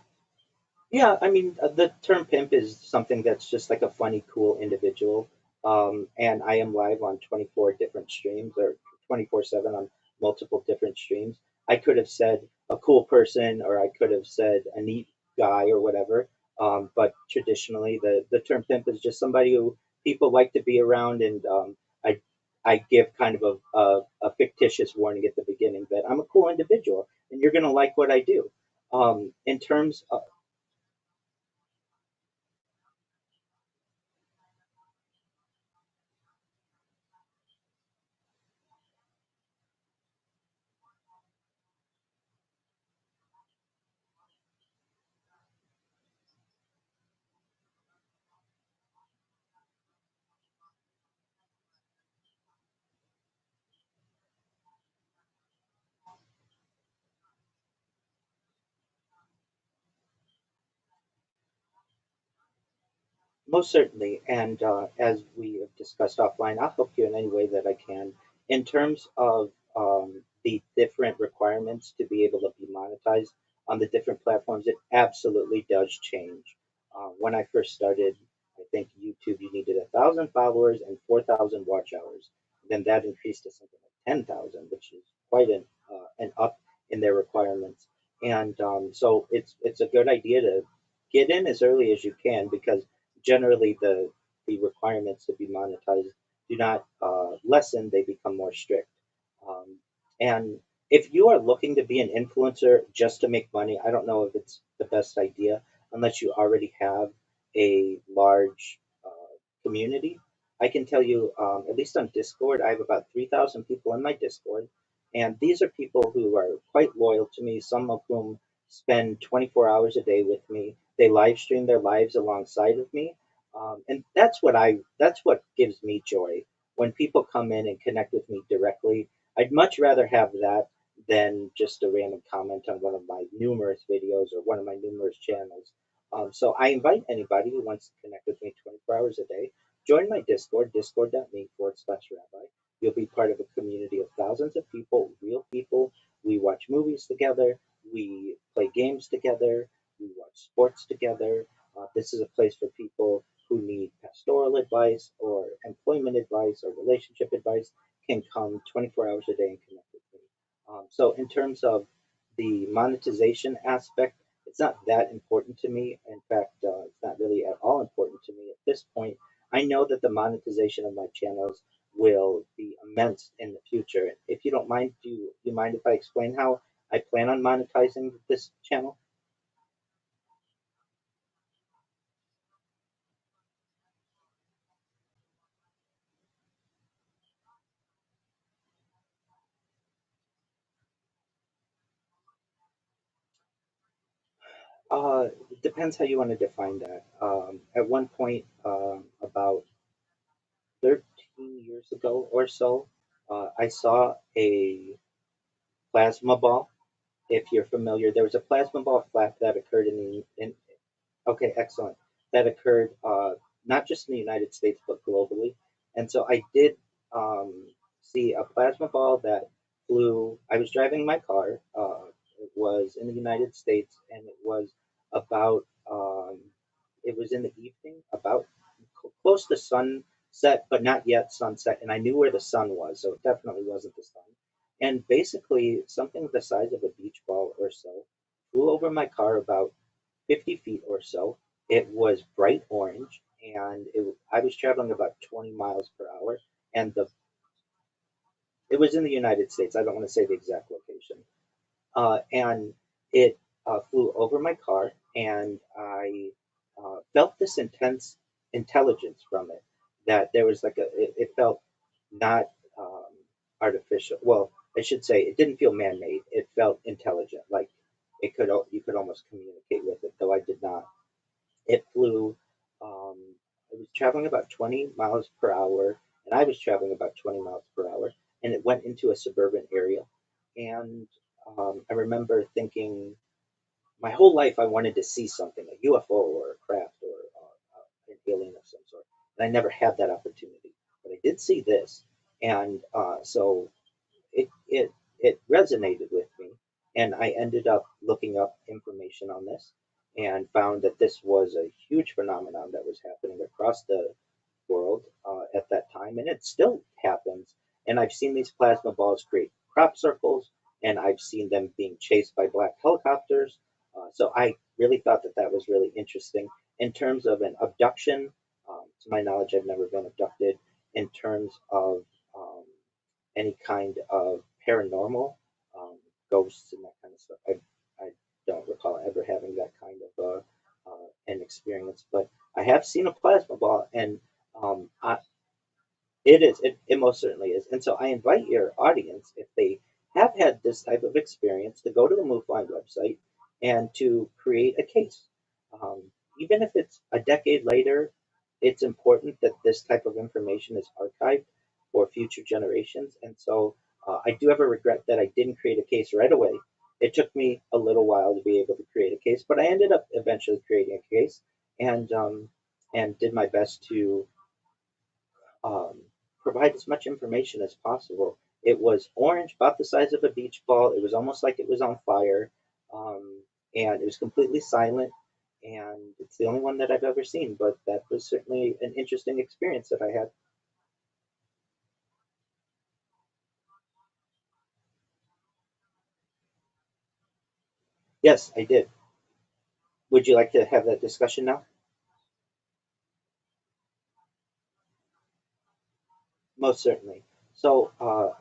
yeah, I mean, the term pimp is something that's just like a funny, cool individual. And I am live on 24 different streams or 24/7 on multiple different streams. I could have said a cool person or I could have said a neat guy or whatever. But traditionally, the term pimp is just somebody who people like to be around. And I, I give kind of a fictitious warning at the beginning that I'm a cool individual and you're going to like what I do. In terms Most certainly, and as we have discussed offline, I'll help you in any way that I can. In terms of the different requirements to be able to be monetized on the different platforms, it absolutely does change. When I first started, I think YouTube, you needed 1,000 followers and 4,000 watch hours. Then that increased to something like 10,000, which is quite an up in their requirements. And so it's a good idea to get in as early as you can because generally the requirements to be monetized do not lessen; they become more strict. And if you are looking to be an influencer just to make money, I don't know if it's the best idea unless you already have a large community. I can tell you, at least on Discord, I have about 3,000 people in my Discord, and these are people who are quite loyal to me, some of whom spend 24 hours a day with me. They live stream their lives alongside of me. And that's what gives me joy. When people come in and connect with me directly, I'd much rather have that than just a random comment on one of my numerous videos or one of my numerous channels. So I invite anybody who wants to connect with me 24 hours a day. Join my Discord, discord.me/rabbi. You'll be part of a community of thousands of people, real people. We watch movies together. We play games together. We watch sports together. This is a place for people who need pastoral advice or employment advice or relationship advice can come 24 hours a day and connect with me. So in terms of the monetization aspect, it's not that important to me. In fact, it's not really at all important to me at this point. I know that the monetization of my channels will be immense in the future. If you don't mind, do you mind if I explain how I plan on monetizing this channel? It depends how you want to define that. At one point, about 13 years ago or so, I saw a plasma ball. If you're familiar, there was a plasma ball flap that occurred okay, excellent. That occurred not just in the United States but globally. And so I did um, see a plasma ball that flew. I was driving my car. It was in the United States, and about it was in the evening, about close to set, but not yet sunset, and I knew where the sun was, so it definitely wasn't the sun. And basically, something the size of a beach ball or so flew over my car about 50 feet or so. It was bright orange, and I was traveling about 20 miles per hour, and it was in the United States. I don't want to say the exact location. And it flew over my car, and I felt this intense intelligence from it. That there was like it felt not um, artificial. Well, I should say it didn't feel man-made. It felt intelligent, like you could almost communicate with it, though I did not. It flew. Um, it was traveling about 20 miles per hour, and I was traveling about 20 miles per hour, and it went into a suburban area. And I remember thinking my whole life I wanted to see something, a UFO or a craft or an alien of some sort, and I never had that opportunity. But I did see this, and so it resonated with me, and I ended up looking up information on this and found that this was a huge phenomenon that was happening across the world at that time, and it still happens. And I've seen these plasma balls create crop circles, and I've seen them being chased by black helicopters. So I really thought that that was really interesting. In terms of an abduction, to my knowledge, I've never been abducted. In terms of um, any kind of paranormal, um, ghosts and that kind of stuff, I don't recall ever having that kind of an experience. But I have seen a plasma ball, and um, I, it most certainly is. And so I invite your audience, if they have had this type of experience, to go to the MoveLine website and to create a case. Um, Even if it's a decade later, it's important that this type of information is archived for future generations. And so I do have a regret that I didn't create a case right away. It took me a little while to be able to create a case, but I ended up eventually creating a case and did my best to um, provide as much information as possible. It was orange, about the size of a beach ball. It was almost like it was on fire, and it was completely silent. And it's the only one that I've ever seen, but that was certainly an interesting experience that I had. Yes, I did. Would you like to have that discussion now? Most certainly. So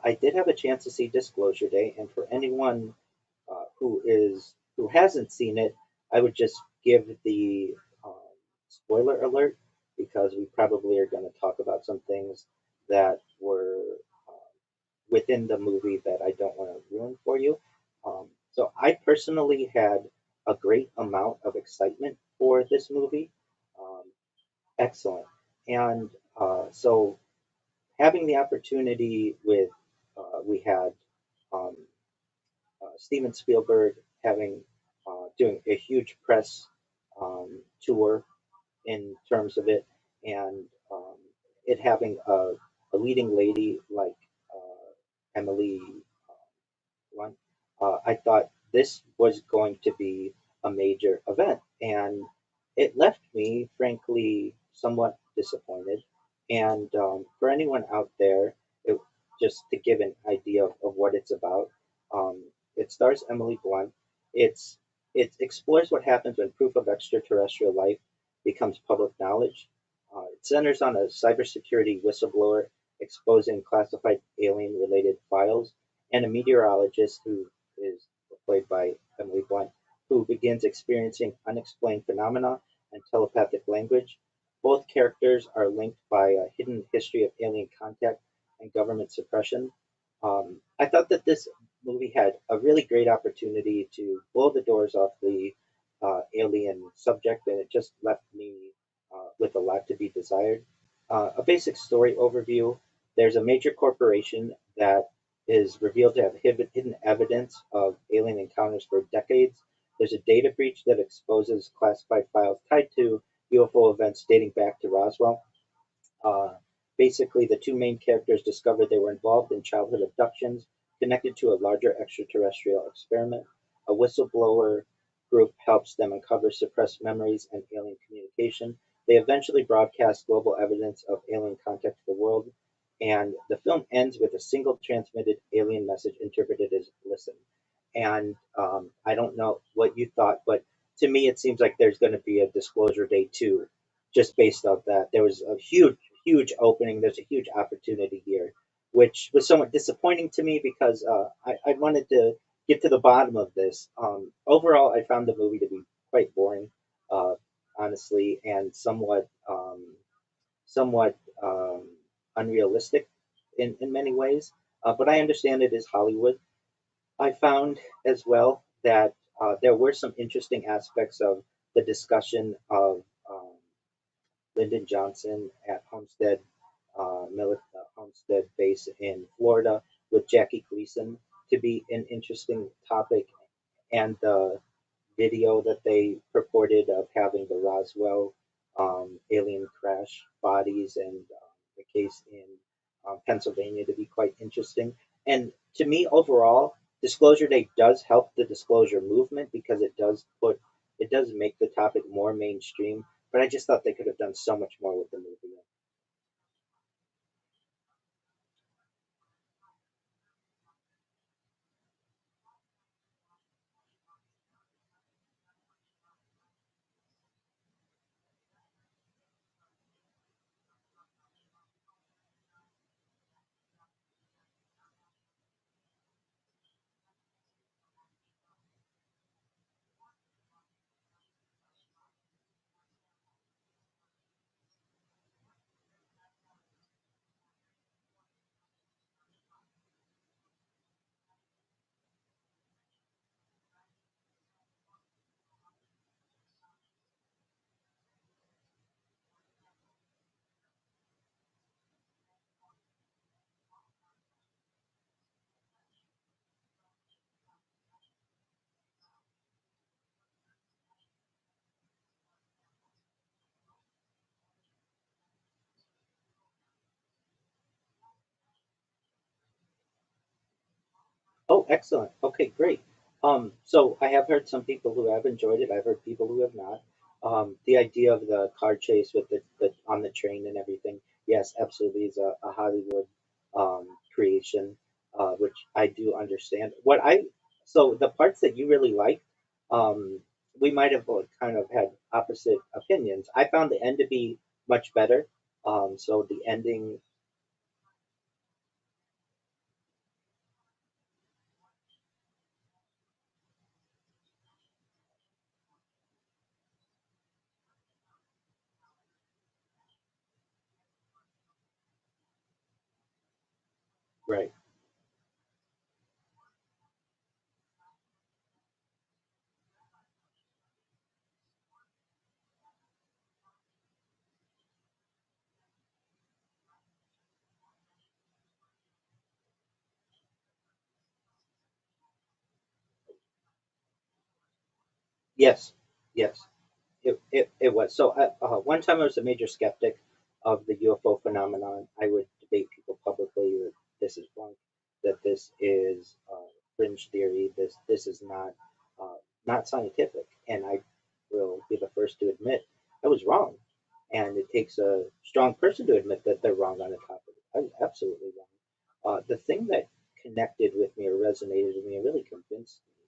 I did have a chance to see Disclosure Day, and for anyone who hasn't seen it, I would just give the spoiler alert because we probably are going to talk about some things that were within the movie that I don't want to ruin for you. So I personally had a great amount of excitement for this movie. Um, Excellent, and so having the opportunity with we had um, Steven Spielberg having doing a huge press tour in terms of it, and it having a leading lady like Emily Blunt. I thought this was going to be a major event, and it left me, frankly, somewhat disappointed. And for anyone out there, it, just to give an idea of what it's about, um, it stars Emily Blunt. It's it explores what happens when proof of extraterrestrial life becomes public knowledge. It centers on a cybersecurity whistleblower exposing classified alien-related files and a meteorologist who is played by Emily Blunt, who begins experiencing unexplained phenomena and telepathic language. Both characters are linked by a hidden history of alien contact and government suppression. I thought that this movie had a really great opportunity to blow the doors off the alien subject, and it just left me with a lot to be desired. A basic story overview: there's a major corporation that is revealed to have hidden evidence of alien encounters for decades. There's a data breach that exposes classified files tied to UFO events dating back to Roswell. Uh, Basically, the two main characters discover they were involved in childhood abductions connected to a larger extraterrestrial experiment. A whistleblower group helps them uncover suppressed memories and alien communication. They eventually broadcast global evidence of alien contact to the world, and the film ends with a single transmitted alien message interpreted as "listen." And I don't know what you thought, but to me, it seems like there's going to be a disclosure day too, just based off that. There was a huge opening. There's a huge opportunity here, which was somewhat disappointing to me because I wanted to get to the bottom of this. Overall, I found the movie to be quite boring, uh, honestly, and somewhat unrealistic in many ways. But I understand it is Hollywood. I found as well that there were some interesting aspects of the discussion of Lyndon Johnson at Homestead base in Florida with Jackie Gleason to be an interesting topic, and the video that they purported of having the Roswell alien crash bodies and the case in Pennsylvania to be quite interesting. And to me, overall, Disclosure Day does help the disclosure movement because it does make the topic more mainstream. But I just thought they could have done so much more with the movie. Oh, excellent. Okay, great. So I have heard some people who have enjoyed it. I've heard people who have not. The idea of the car chase with the on the train and everything, yes, absolutely is a Hollywood creation, which I do understand. So the parts that you really liked, um, we might have kind of had opposite opinions. I found the end to be much better. So the ending, right? Yes, yes. It was. So one time I was a major skeptic of the UFO phenomenon. I would debate people publicly that this is bunk, that this is fringe theory. This is not scientific, and I will be the first to admit I was wrong. And it takes a strong person to admit that they're wrong on a topic. I was absolutely wrong. The thing that connected with me or resonated with me and really convinced me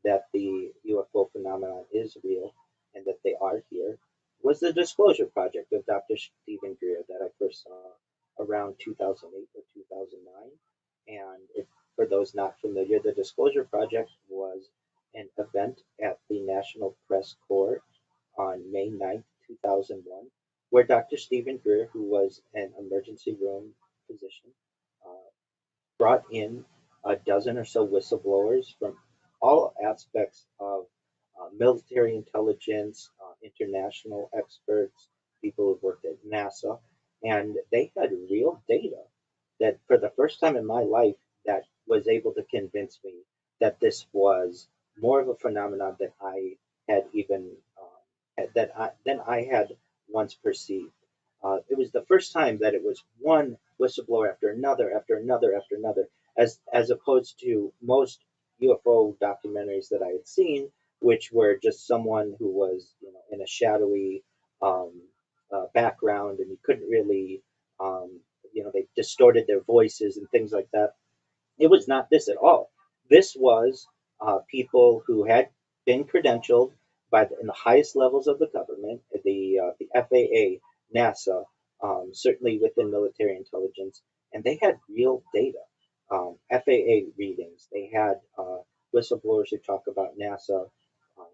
that the UFO phenomenon is real and that they are here was the Disclosure Project of Dr. Stephen Greer that I first saw around 2008 or 2009. And if, for those not familiar, the Disclosure Project was an event at the National Press Corps on May 9th, 2001, where Dr. Stephen Greer, who was an emergency room physician, uh, brought in a dozen or so whistleblowers from all aspects of military intelligence, international experts, people who've worked at NASA, and they had real data that, for the first time in my life, that was able to convince me that this was more of a phenomenon that I had even than I had once perceived. It was the first time that it was one whistleblower after another, after another, after another, as opposed to most UFO documentaries that I had seen, which were just someone who was in a shadowy um, background, and you couldn't really, they distorted their voices and things like that. It was not this at all. This was people who had been credentialed in the highest levels of the government, the FAA, NASA, certainly within military intelligence, and they had real data, FAA readings. They had whistleblowers who talk about NASA um,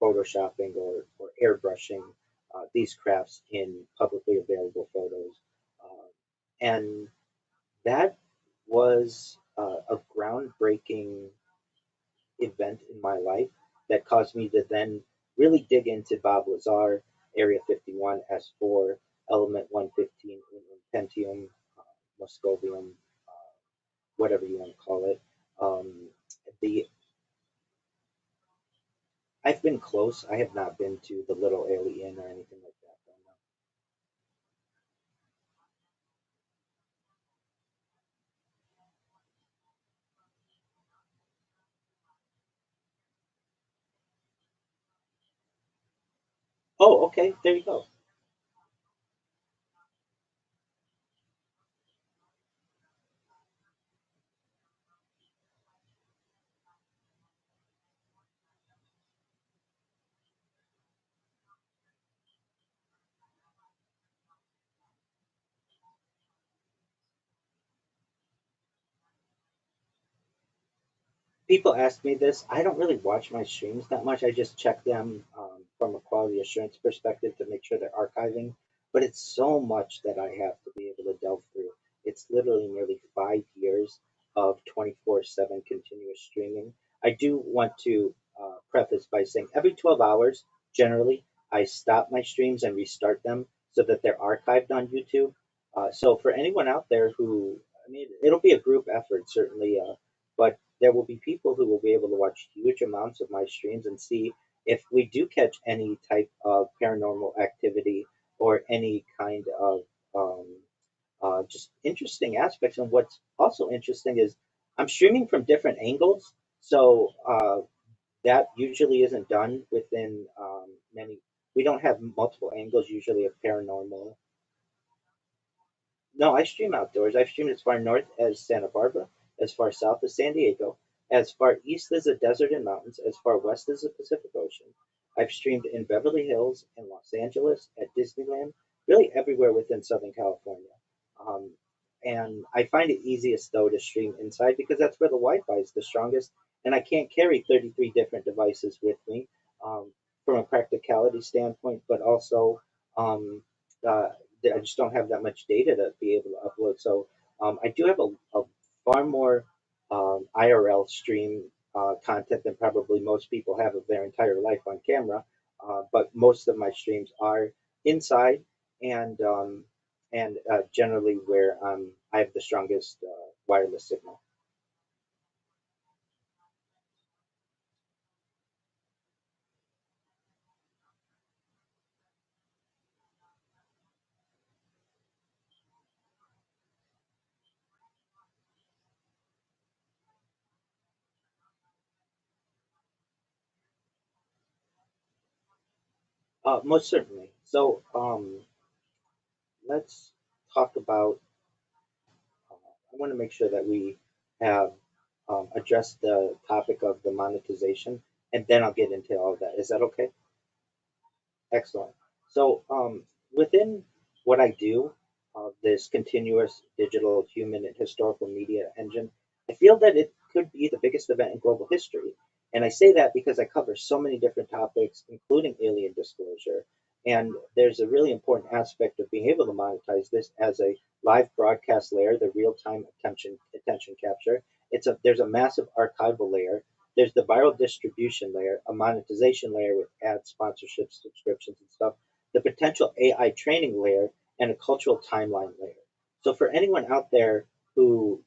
photoshopping or airbrushing these crafts in publicly available photos, and that was a groundbreaking event in my life that caused me to then really dig into Bob Lazar, Area 51, S4, Element 115, Pentium, Moscovium, whatever you want to call it. The I've been close. I have not been to the Little Alien or anything like that. Oh, okay. There you go. People ask me this. I don't really watch my streams that much. I just check them from a quality assurance perspective to make sure they're archiving. But it's so much that I have to be able to delve through. It's literally nearly 5 years of 24/7 continuous streaming. I do want to preface by saying every 12 hours, generally, I stop my streams and restart them so that they're archived on YouTube. So for anyone out there who, I mean, it'll be a group effort, certainly. But there will be people who will be able to watch huge amounts of my streams and see if we do catch any type of paranormal activity or any kind of um, just interesting aspects. And what's also interesting is I'm streaming from different angles, so that usually isn't done within many. We don't have multiple angles usually of paranormal. No, I stream outdoors. I've streamed as far north as Santa Barbara, as far south as San Diego, as far east as the desert and mountains, as far west as the Pacific Ocean. I've streamed in Beverly Hills, in Los Angeles, at Disneyland, really everywhere within Southern California. Um, and I find it easiest though to stream inside because that's where the Wi-Fi is the strongest, and I can't carry 33 different devices with me um, from a practicality standpoint, but also um, uh, I just don't have that much data to be able to upload. So I do have a far more IRL stream content than probably most people have of their entire life on camera. But most of my streams are inside and generally where I have the strongest wireless signal. Most certainly. So let's talk about. I want to make sure that we have addressed the topic of the monetization, and then I'll get into all of that. Is that okay? Excellent. So, within what I do, this continuous digital human and historical media engine, I feel that it could be the biggest event in global history. And I say that because I cover so many different topics, including alien disclosure. And there's a really important aspect of being able to monetize this as a live broadcast layer, the real-time attention capture. There's a massive archival layer. There's the viral distribution layer, a monetization layer with ads, sponsorships, subscriptions, and stuff, the potential AI training layer, and a cultural timeline layer. So for anyone out there who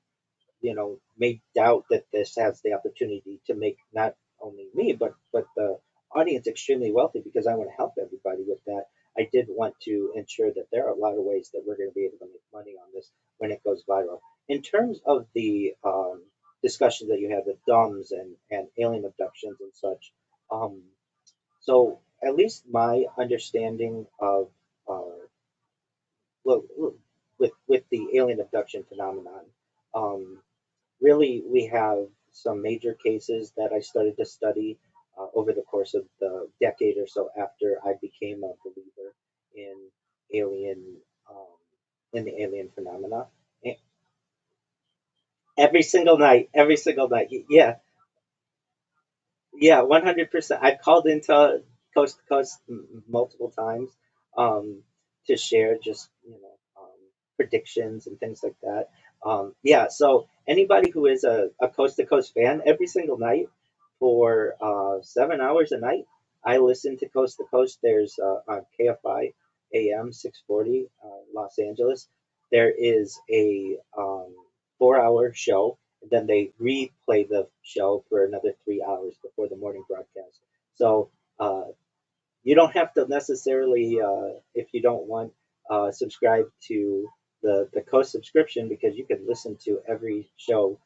may doubt that this has the opportunity to make not only me but the audience extremely wealthy because I want to help everybody with that. I did want to ensure that there are a lot of ways that we're going to be able to make money on this when it goes viral. In terms of the discussions that you had with DUMS and alien abductions and such, um, so at least my understanding of look, with the alien abduction phenomenon, really we have some major cases that I started to study over the course of the decade or so after I became a believer in alien um, in the alien phenomena. And every single night, yeah, yeah, 100%. I've called into Coast to Coast multiple times um, to share just predictions and things like that. Yeah, so anybody who is a Coast to Coast fan, every single night for 7 hours a night, I listen to Coast to Coast. There's on KFI AM 640 Los Angeles. There is a 4 hour show, then they replay the show for another 3 hours before the morning broadcast. So uh, you don't have to necessarily, if you don't want, subscribe to the Coast subscription because you can listen to every show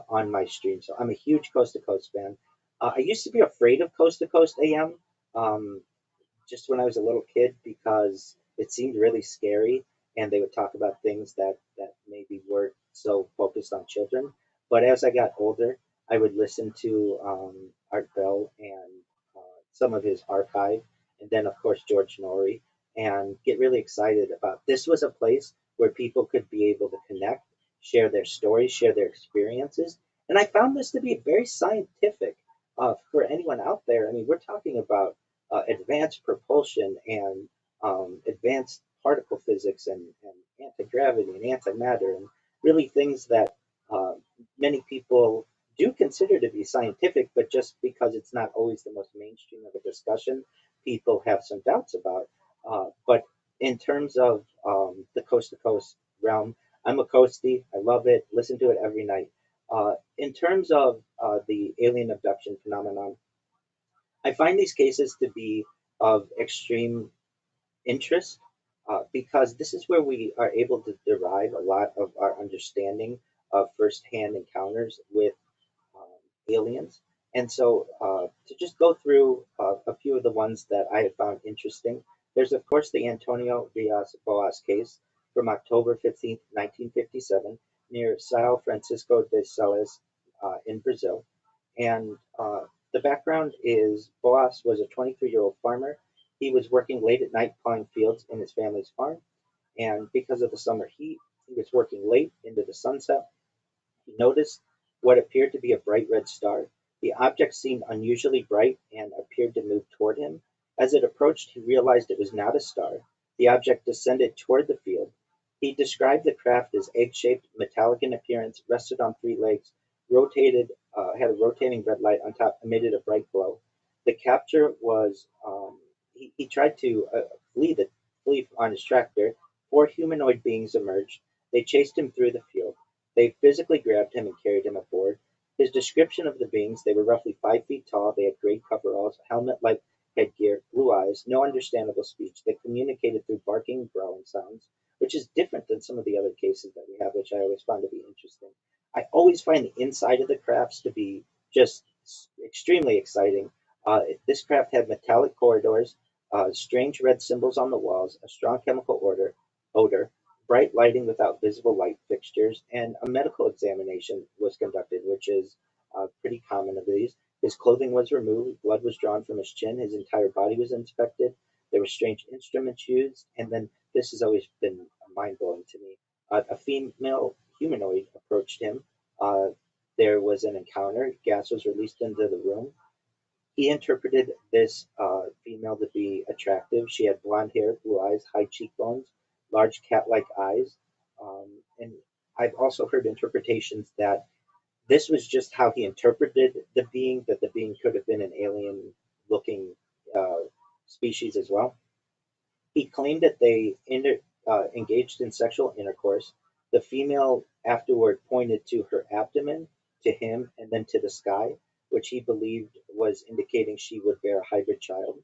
on my stream. So I'm a huge Coast to Coast fan. I used to be afraid of Coast to Coast AM. Um, just when I was a little kid because it seemed really scary and they would talk about things that maybe weren't so focused on children. But as I got older, I would listen to Art Bell and some of his archive, and then of course George Norrie, and get really excited about this was a place where people could be able to connect, share their stories, share their experiences, and I found this to be very scientific for anyone out there. I mean, we're talking about advanced propulsion and advanced particle physics and anti-gravity and antimatter and really things that uh, many people do consider to be scientific, but just because it's not always the most mainstream of a discussion, people have some doubts about. But in terms of the coast to coast realm, I'm a coastie. I love it. Listen to it every night. In terms of the alien abduction phenomenon, I find these cases to be of extreme interest because this is where we are able to derive a lot of our understanding of firsthand encounters with aliens. And so, to just go through a few of the ones that I have found interesting, there's of course the Antonio Diaz Boas case from October 15th, 1957, near Sao Francisco de Sales in Brazil. And the background is Boas was a 23-year-old farmer. He was working late at night plowing fields in his family's farm. And because of the summer heat, he was working late into the sunset. He noticed what appeared to be a bright red star. The object seemed unusually bright and appeared to move toward him. As it approached, he realized it was not a star. The object descended toward the field. He described the craft as egg-shaped, metallic in appearance, rested on three legs, had a rotating red light on top, emitted a bright glow. The capture was he tried to flee on his tractor. Four humanoid beings emerged. They chased him through the field. They physically grabbed him and carried him aboard. His description of the beings, they were roughly 5 feet tall, they had gray coveralls, helmet-like headgear, blue eyes, no understandable speech. They communicated through barking, growling sounds, which is different than some of the other cases that we have, which I always found to be interesting. I always find the inside of the crafts to be just extremely exciting. This craft had metallic corridors, strange red symbols on the walls, a strong chemical odor, bright lighting without visible light fixtures, and a medical examination was conducted, which is pretty common of these. His clothing was removed, blood was drawn from his chin, his entire body was inspected. There were strange instruments used, and then this has always been mind blowing to me. A female humanoid approached him. Uh, there was an encounter. Gas was released into the room. He interpreted this female to be attractive. She had blonde hair, blue eyes, high cheekbones, large cat-like eyes, and I've also heard interpretations that this was just how he interpreted the being, that the being could have been an alien-looking uh, species as well. He claimed that they engaged in sexual intercourse. The female afterward pointed to her abdomen, to him, and then to the sky, which he believed was indicating she would bear a hybrid child.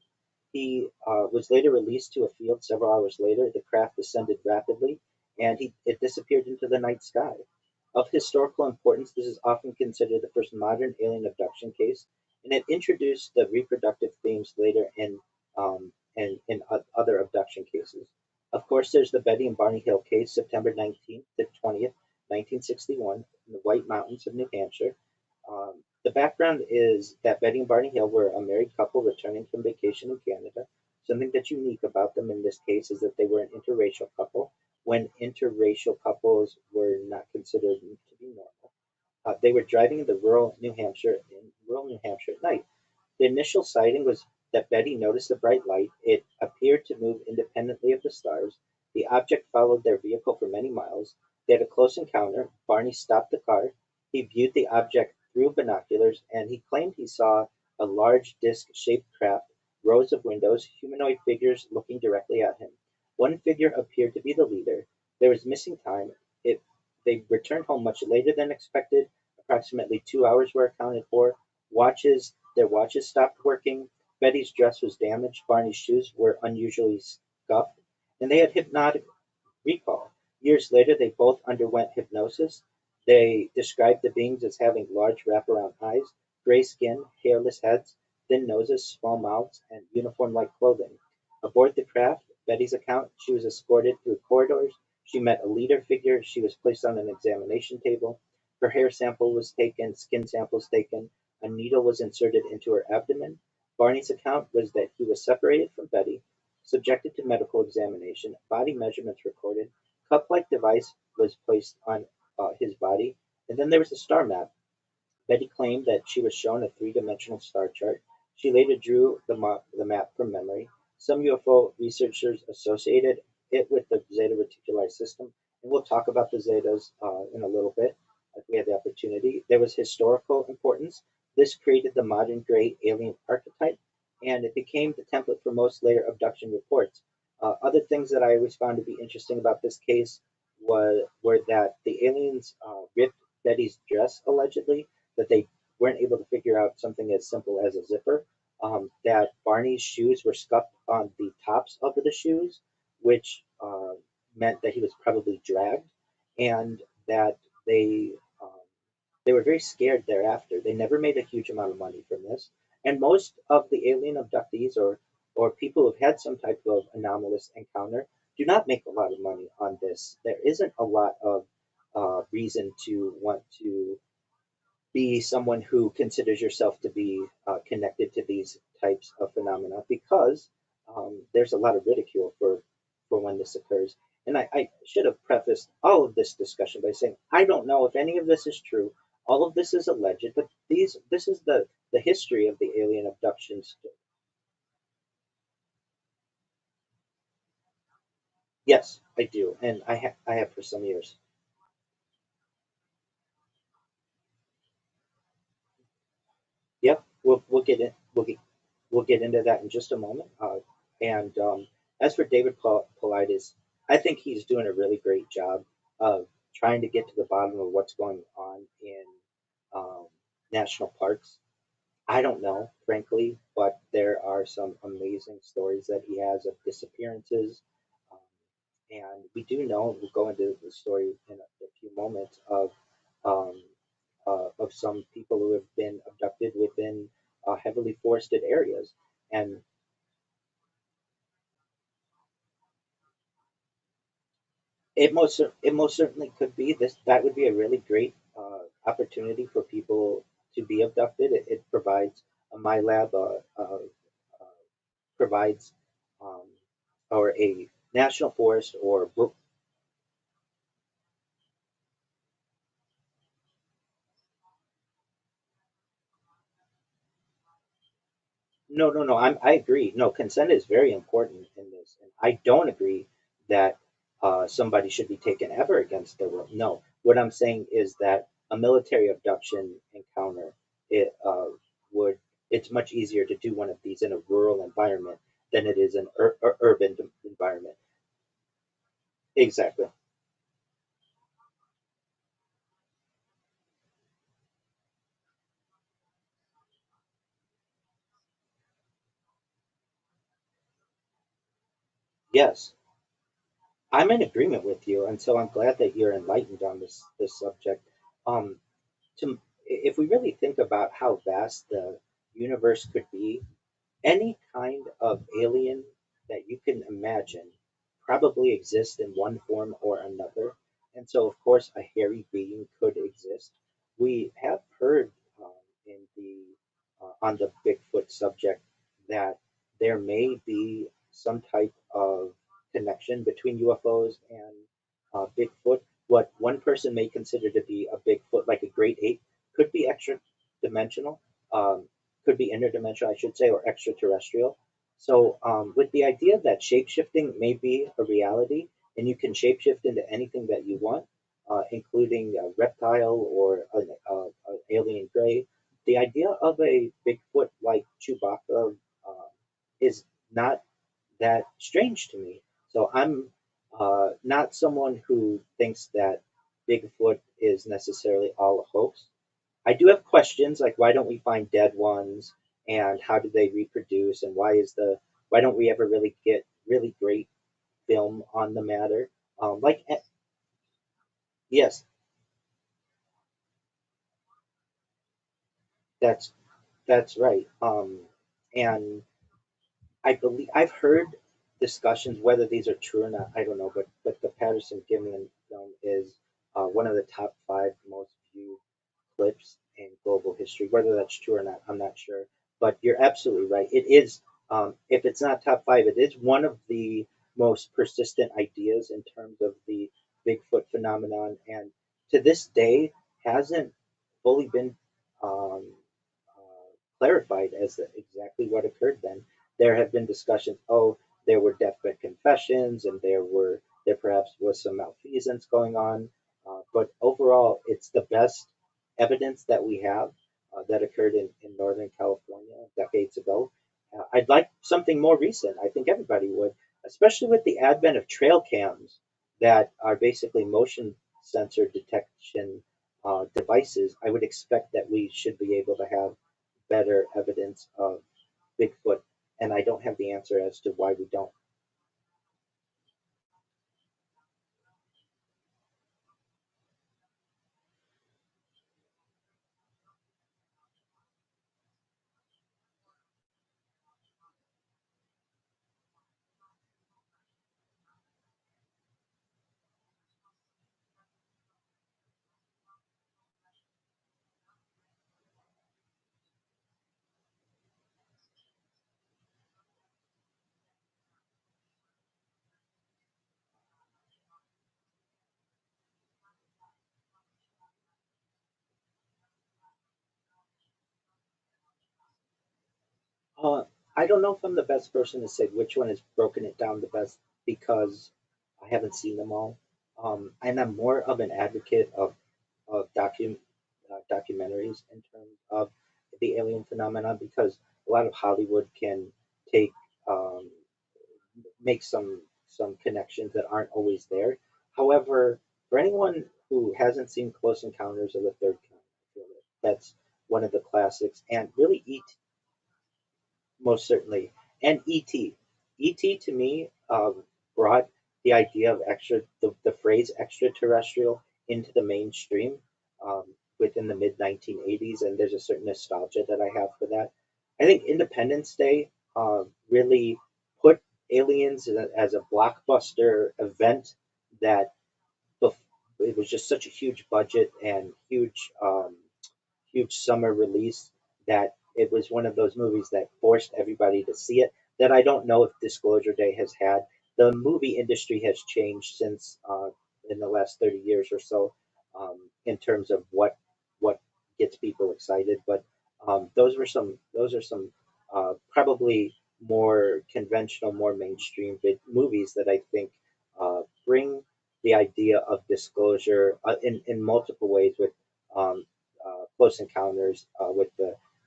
He was later released to a field several hours later. The craft descended rapidly, and it disappeared into the night sky. Of historical importance, this is often considered the first modern alien abduction case, and it introduced the reproductive themes later in other abduction cases. Of course, there's the Betty and Barney Hill case, September 19th to 20th, 1961, in the White Mountains of New Hampshire. The background is that Betty and Barney Hill were a married couple returning from vacation in Canada. Something that's unique about them in this case is that they were an interracial couple, when interracial couples were not considered to be normal. They were driving in rural New Hampshire at night. The initial sighting was that Betty noticed a bright light. It appeared to move independently of the stars. The object followed their vehicle for many miles. They had a close encounter. Barney stopped the car. He viewed the object through binoculars, and he claimed he saw a large disc-shaped craft, rows of windows, humanoid figures looking directly at him. One figure appeared to be the leader. There was missing time. They returned home much later than expected. Approximately 2 hours were accounted for. Their watches stopped working. Betty's dress was damaged. Barney's shoes were unusually scuffed, and they had hypnotic recall. Years later, they both underwent hypnosis. They described the beings as having large wraparound eyes, gray skin, hairless heads, thin noses, small mouths, and uniform-like clothing. Aboard the craft, Betty's account, she was escorted through corridors. She met a leader figure. She was placed on an examination table. Her hair sample was taken, skin samples taken. A needle was inserted into her abdomen. Barney's account was that he was separated from Betty, subjected to medical examination, body measurements recorded, cup-like device was placed on his body, and then there was a star map. Betty claimed that she was shown a three-dimensional star chart. She later drew the map from memory. Some UFO researchers associated it with the Zeta Reticuli system, and we'll talk about the Zetas in a little bit if we have the opportunity. There was historical importance. This created the modern gray alien archetype, and it became the template for most later abduction reports. Other things that I always found to be interesting about this case were that the aliens ripped Betty's dress allegedly, that they weren't able to figure out something as simple as a zipper, that Barney's shoes were scuffed on the tops of the shoes, which meant that he was probably dragged, and that they were very scared thereafter. They never made a huge amount of money from this, and most of the alien abductees or people who've had some type of anomalous encounter do not make a lot of money on this. There isn't a lot of reason to want to be someone who considers yourself to be connected to these types of phenomena because there's a lot of ridicule for when this occurs. And I should have prefaced all of this discussion by saying I don't know if any of this is true. All of this is alleged, but this is the history of the alien abductions. Yes, I do, and I have for some years. Yep, we'll get into that in just a moment. And as for David Paulides, I think he's doing a really great job of trying to get to the bottom of what's going on in um, national parks. I don't know, frankly, but there are some amazing stories that he has of disappearances. Um, and we do know, we'll go into the story in a few moments, um, of some people who have been abducted within heavily forested areas. And it most certainly could be this. That would be a really great opportunity for people to be abducted. It provides my lab provides um, or a national forest or no. I agree. No, consent is very important in this, and I don't agree that somebody should be taken ever against their will. No, what I'm saying is that a military abduction encounter it would it's much easier to do one of these in a rural environment than it is an urban environment. Exactly. Yes, I'm in agreement with you, and so I'm glad that you're enlightened on this subject. Um, if we really think about how vast the universe could be, any kind of alien that you can imagine probably exist in one form or another. And so, of course, a hairy being could exist. We have heard in the on the Bigfoot subject that there may be some type of connection between UFOs and Bigfoot. What one person may consider to be a Bigfoot, like a great ape, could be extra dimensional, um, could be interdimensional, I should say, or extraterrestrial. So, with the idea that shapeshifting may be a reality, and you can shapeshift into anything that you want, including a reptile or an alien gray, the idea of a Bigfoot like Chewbacca is not that strange to me. So I'm not someone who thinks that Bigfoot is necessarily all a hoax. I do have questions like why don't we find dead ones and how do they reproduce and why don't we ever really get really great film on the matter? Yes, that's that's right. And I believe I've heard discussions whether these are true or not. I don't know, but the Patterson Gimlin film is one of the top five most viewed clips in global history. Whether that's true or not, I'm not sure. But you're absolutely right. It is. If it's not top five, it is one of the most persistent ideas in terms of the Bigfoot phenomenon, and to this day hasn't fully been um, clarified as to exactly what occurred then. There have been discussions, oh, there were deathbed confessions and there perhaps was some malfeasance going on. But overall, it's the best evidence that we have that occurred in Northern California decades ago. I'd like something more recent. I think everybody would, especially with the advent of trail cams that are basically motion sensor detection devices. I would expect that we should be able to have better evidence of Bigfoot, and I don't have the answer as to why we don't. Uh, I don't know if I'm the best person to say which one has broken it down the best because I haven't seen them all. And I'm more of an advocate of documentaries in terms of the alien phenomenon because a lot of Hollywood can take um, make some connections that aren't always there. However, for anyone who hasn't seen Close Encounters of the Third Kind, I feel that that's one of the classics, and really most certainly, and E.T. E.T. to me brought the idea of the phrase extraterrestrial into the mainstream um, within the mid 1980s, and there's a certain nostalgia that I have for that. I think Independence Day really put aliens as a blockbuster event that it was just such a huge budget and huge summer release that it was one of those movies that forced everybody to see it. That I don't know if Disclosure Day has had. The movie industry has changed since in the last 30 years or so in terms of what gets people excited. But those are some probably more conventional, more mainstream movies that I think bring the idea of disclosure in multiple ways with um, Close Encounters with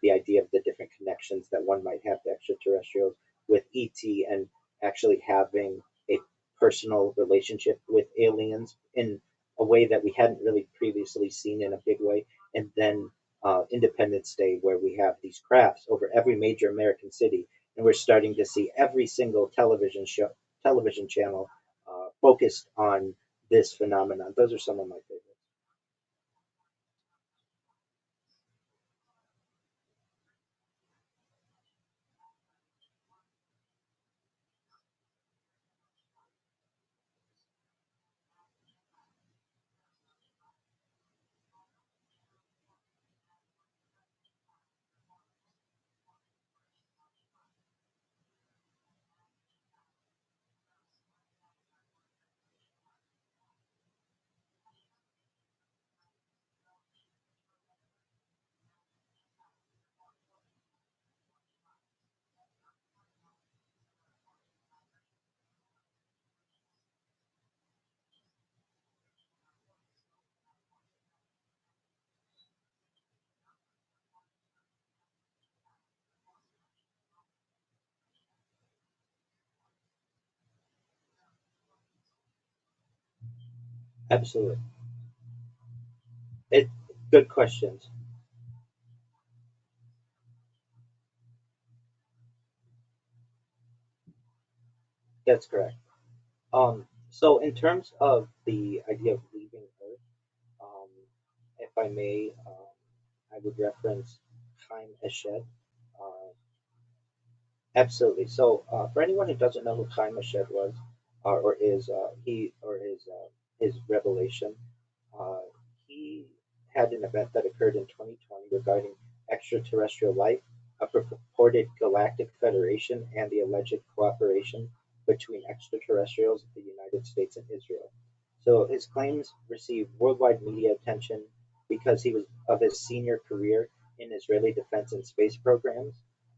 the idea of the different connections that one might have to extraterrestrials, with ET and actually having a personal relationship with aliens in a way that we hadn't really previously seen in a big way, and then Independence Day, where we have these crafts over every major American city, and we're starting to see every single television channel focused on this phenomenon. Those are some of my favorites. Absolutely. Good questions. That's correct. So in terms of the idea of leaving Earth, um, if I may, I would reference Chaim Eshed. Uh, Absolutely. So, for anyone who doesn't know who Chaim Eshed was, or is his revelation, uh, he had an event that occurred in 2020 regarding extraterrestrial life, a purported galactic federation, and the alleged cooperation between extraterrestrials, the United States, and Israel. So his claims received worldwide media attention because he was of his senior career in Israeli defense and space programs.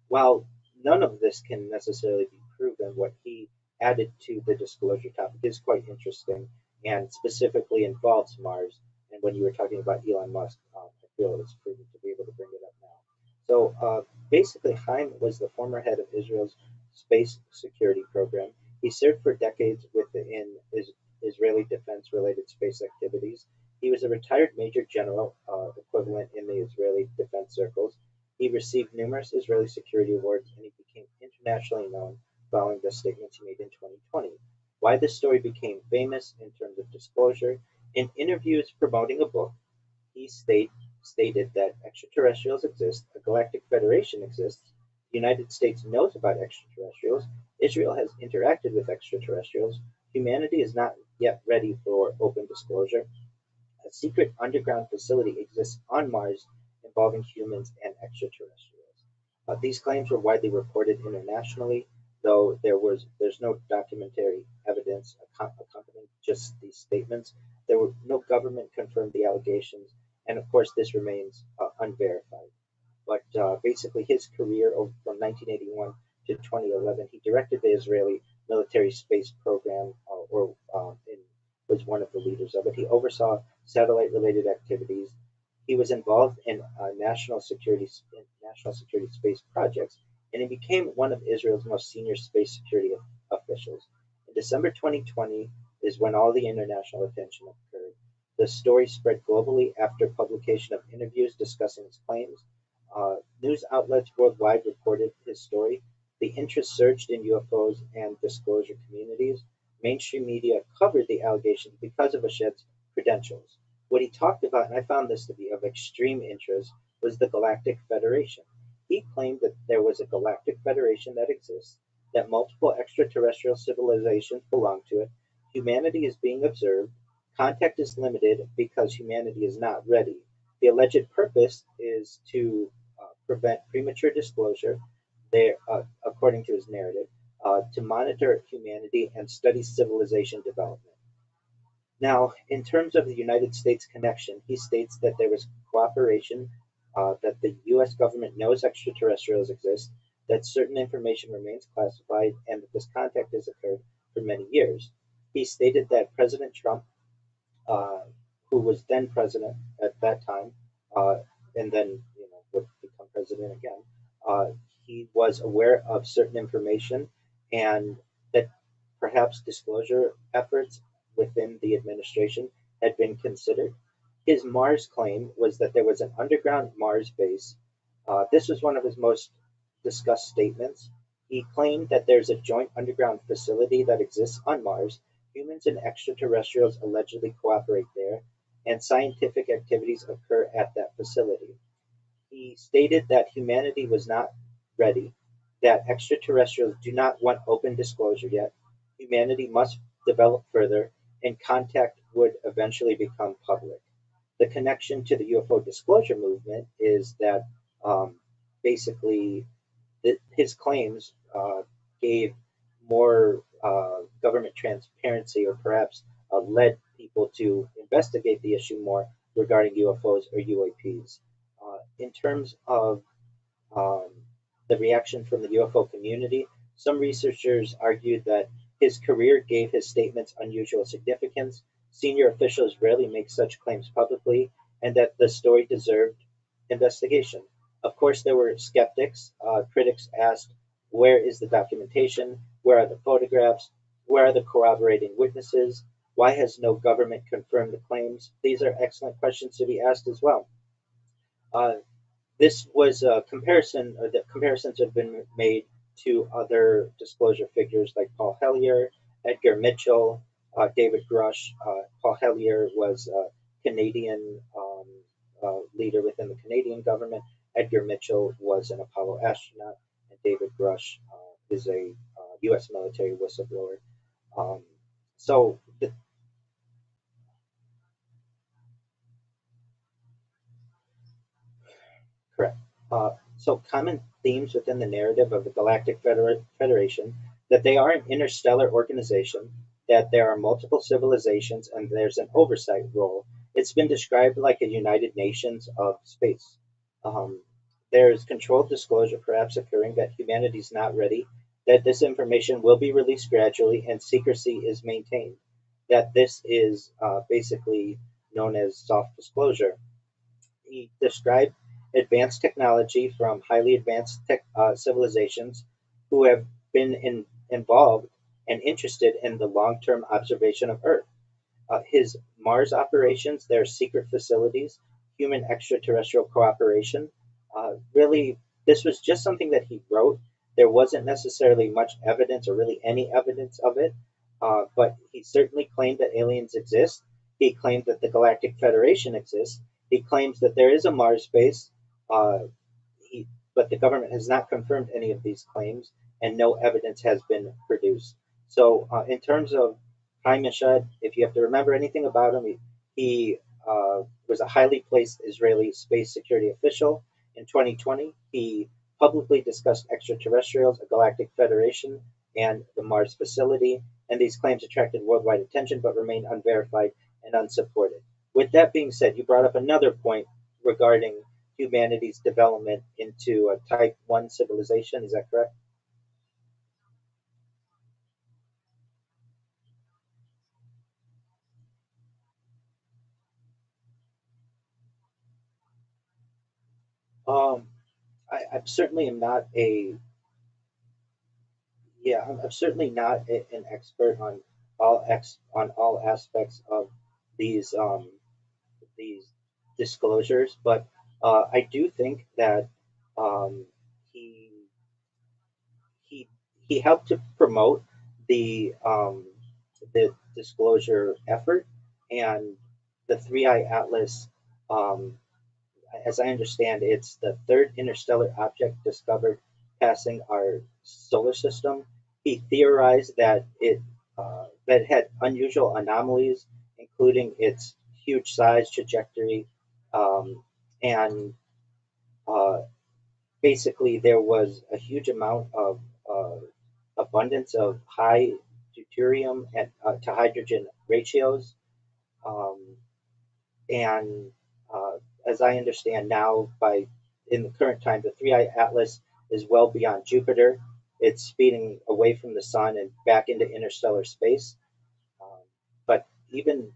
While none of this can necessarily be proven, what he added to the disclosure topic is quite interesting and specifically involves Mars. And when you were talking about Elon Musk, I feel it was prudent to be able to bring it up now. So basically, Chaim was the former head of Israel's space security program. He served for decades within Israeli defense-related space activities. He was a retired major general equivalent in the Israeli defense circles. He received numerous Israeli security awards, and he became internationally known following the statements he made in 2020. Why this story became famous in terms of disclosure: in interviews promoting a book, he stated that extraterrestrials exist, a galactic federation exists, the United States knows about extraterrestrials, Israel has interacted with extraterrestrials, humanity is not yet ready for open disclosure, a secret underground facility exists on Mars involving humans and extraterrestrials. These claims were widely reported internationally, though there's no documentary evidence accompanying just these statements. There were no government confirmed the allegations, and of course this remains unverified. But basically, his career from 1981 to 2011, he directed the Israeli military space program, was one of the leaders of it. He oversaw satellite-related activities. He was involved in national security space projects, and he became one of Israel's most senior space security officials. In December 2020 is when all the international attention occurred. The story spread globally after publication of interviews discussing his claims. News outlets worldwide reported his story. The interest surged in UFOs and disclosure communities. Mainstream media covered the allegations because of Eshed's credentials. What he talked about, and I found this to be of extreme interest, was the Galactic Federation. He claimed that there was a galactic federation that exists, that multiple extraterrestrial civilizations belong to it, humanity is being observed, contact is limited because humanity is not ready. The alleged purpose is to prevent premature disclosure, according to his narrative, to monitor humanity and study civilization development. Now, in terms of the United States connection, he states that there was cooperation, that the US government knows extraterrestrials exist, that certain information remains classified, and that this contact has occurred for many years. He stated that President Trump, uh, who was then president at that time, and then would become president again, uh, he was aware of certain information, and that perhaps disclosure efforts within the administration had been considered. His Mars claim was that there was an underground Mars base. This was one of his most discussed statements. He claimed that there's a joint underground facility that exists on Mars. Humans and extraterrestrials allegedly cooperate there, and scientific activities occur at that facility. He stated that humanity was not ready, that extraterrestrials do not want open disclosure yet, humanity must develop further, and contact would eventually become public. The connection to the UFO disclosure movement is that basically his claims gave more government transparency, or perhaps led people to investigate the issue more regarding UFOs or UAPs. In terms of um, the reaction from the UFO community, some researchers argued that his career gave his statements unusual significance. Senior officials rarely make such claims publicly, and that the story deserved investigation. Of course, there were skeptics. Critics asked, where is the documentation? Where are the photographs? Where are the corroborating witnesses? Why has no government confirmed the claims? These are excellent questions to be asked as well. This was a comparison, or the comparisons have been made to other disclosure figures like Paul Hellyer, Edgar Mitchell, David Grush. Paul Hellyer was a Canadian leader within the Canadian government. Edgar Mitchell was an Apollo astronaut, and David Grush is a U.S. military whistleblower. So the, correct. So common themes within the narrative of the Galactic Federation, that they are an interstellar organization, that there are multiple civilizations, and there's an oversight role. It's been described like a United Nations of space. There is controlled disclosure perhaps occurring that humanity is not ready, that this information will be released gradually, and secrecy is maintained. That this is basically known as soft disclosure. He described advanced technology from highly advanced civilizations who have been involved and interested in the long-term observation of Earth. His Mars operations, their secret facilities, human extraterrestrial cooperation. Really, this was just something that he wrote. There wasn't necessarily much evidence or really any evidence of it, but he certainly claimed that aliens exist. He claimed that the Galactic Federation exists. He claims that there is a Mars base, uh, but the government has not confirmed any of these claims, and no evidence has been produced. So, in terms of Haim Eshed, if you have to remember anything about him, he was a highly placed Israeli space security official. In 2020, he publicly discussed extraterrestrials, a galactic federation, and the Mars facility, and these claims attracted worldwide attention but remain unverified and unsupported. With that being said, you brought up another point regarding humanity's development into a Type 1 civilization. Is that correct? Um, I'm certainly am not a yeah. I'm certainly not an expert on on all aspects of these these disclosures, but I do think that um, he he he helped to promote the disclosure effort, and the Three Eye Atlas. Um, as I understand, it's the third interstellar object discovered passing our solar system. He theorized that it had unusual anomalies, including its huge size, trajectory, um, and uh, basically there was a huge amount of abundance of high deuterium and to hydrogen ratios, um, and as I understand now, by in the current time, the Three Eye Atlas is well beyond Jupiter. It's speeding away from the sun and back into interstellar space. Um, but even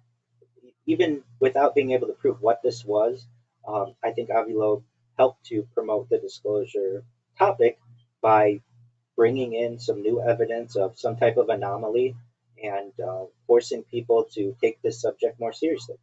without being able to prove what this was, I think Avilov helped to promote the disclosure topic by bringing in some new evidence of some type of anomaly and forcing people to take this subject more seriously.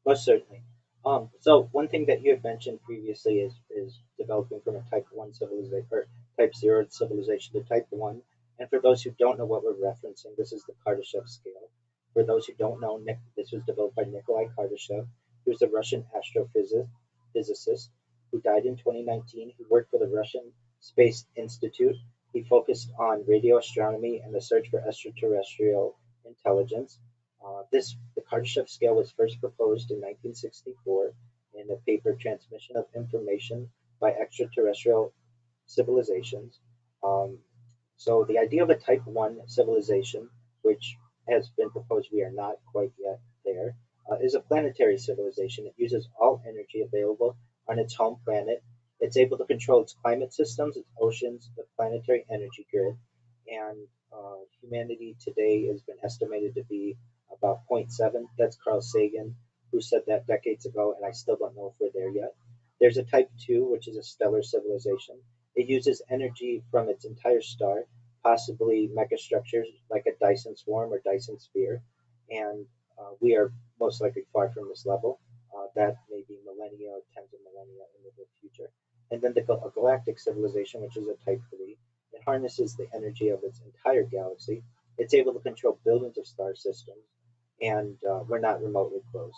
Most certainly. So one thing that you have mentioned previously is developing from a Type 1 civilization or Type 0 civilization to Type 1. And for those who don't know what we're referencing, this is the Kardashev scale. For those who don't know, this was developed by Nikolai Kardashev. He was a Russian astrophysicist who died in 2019. He worked for the Russian Space Institute. He focused on radio astronomy and the search for extraterrestrial intelligence. The Kardashev scale was first proposed in 1964 in the paper Transmission of Information by extraterrestrial civilizations. So the idea of a Type 1 civilization, which has been proposed, we are not quite yet there, is a planetary civilization. It uses all energy available on its home planet. It's able to control its climate systems, its oceans, the planetary energy grid, and humanity today has been estimated to be about zero point 0.7. That's Carl Sagan, who said that decades ago, and I still don't know if we're there yet. There's a Type 2, which is a stellar civilization. It uses energy from its entire star, possibly megastructures like a Dyson swarm or Dyson sphere, and we are most likely far from this level. That may be millennia or tens of millennia into the future. And then a galactic civilization, which is a Type 3. It harnesses the energy of its entire galaxy. It's able to control billions of star systems, and we're not remotely close.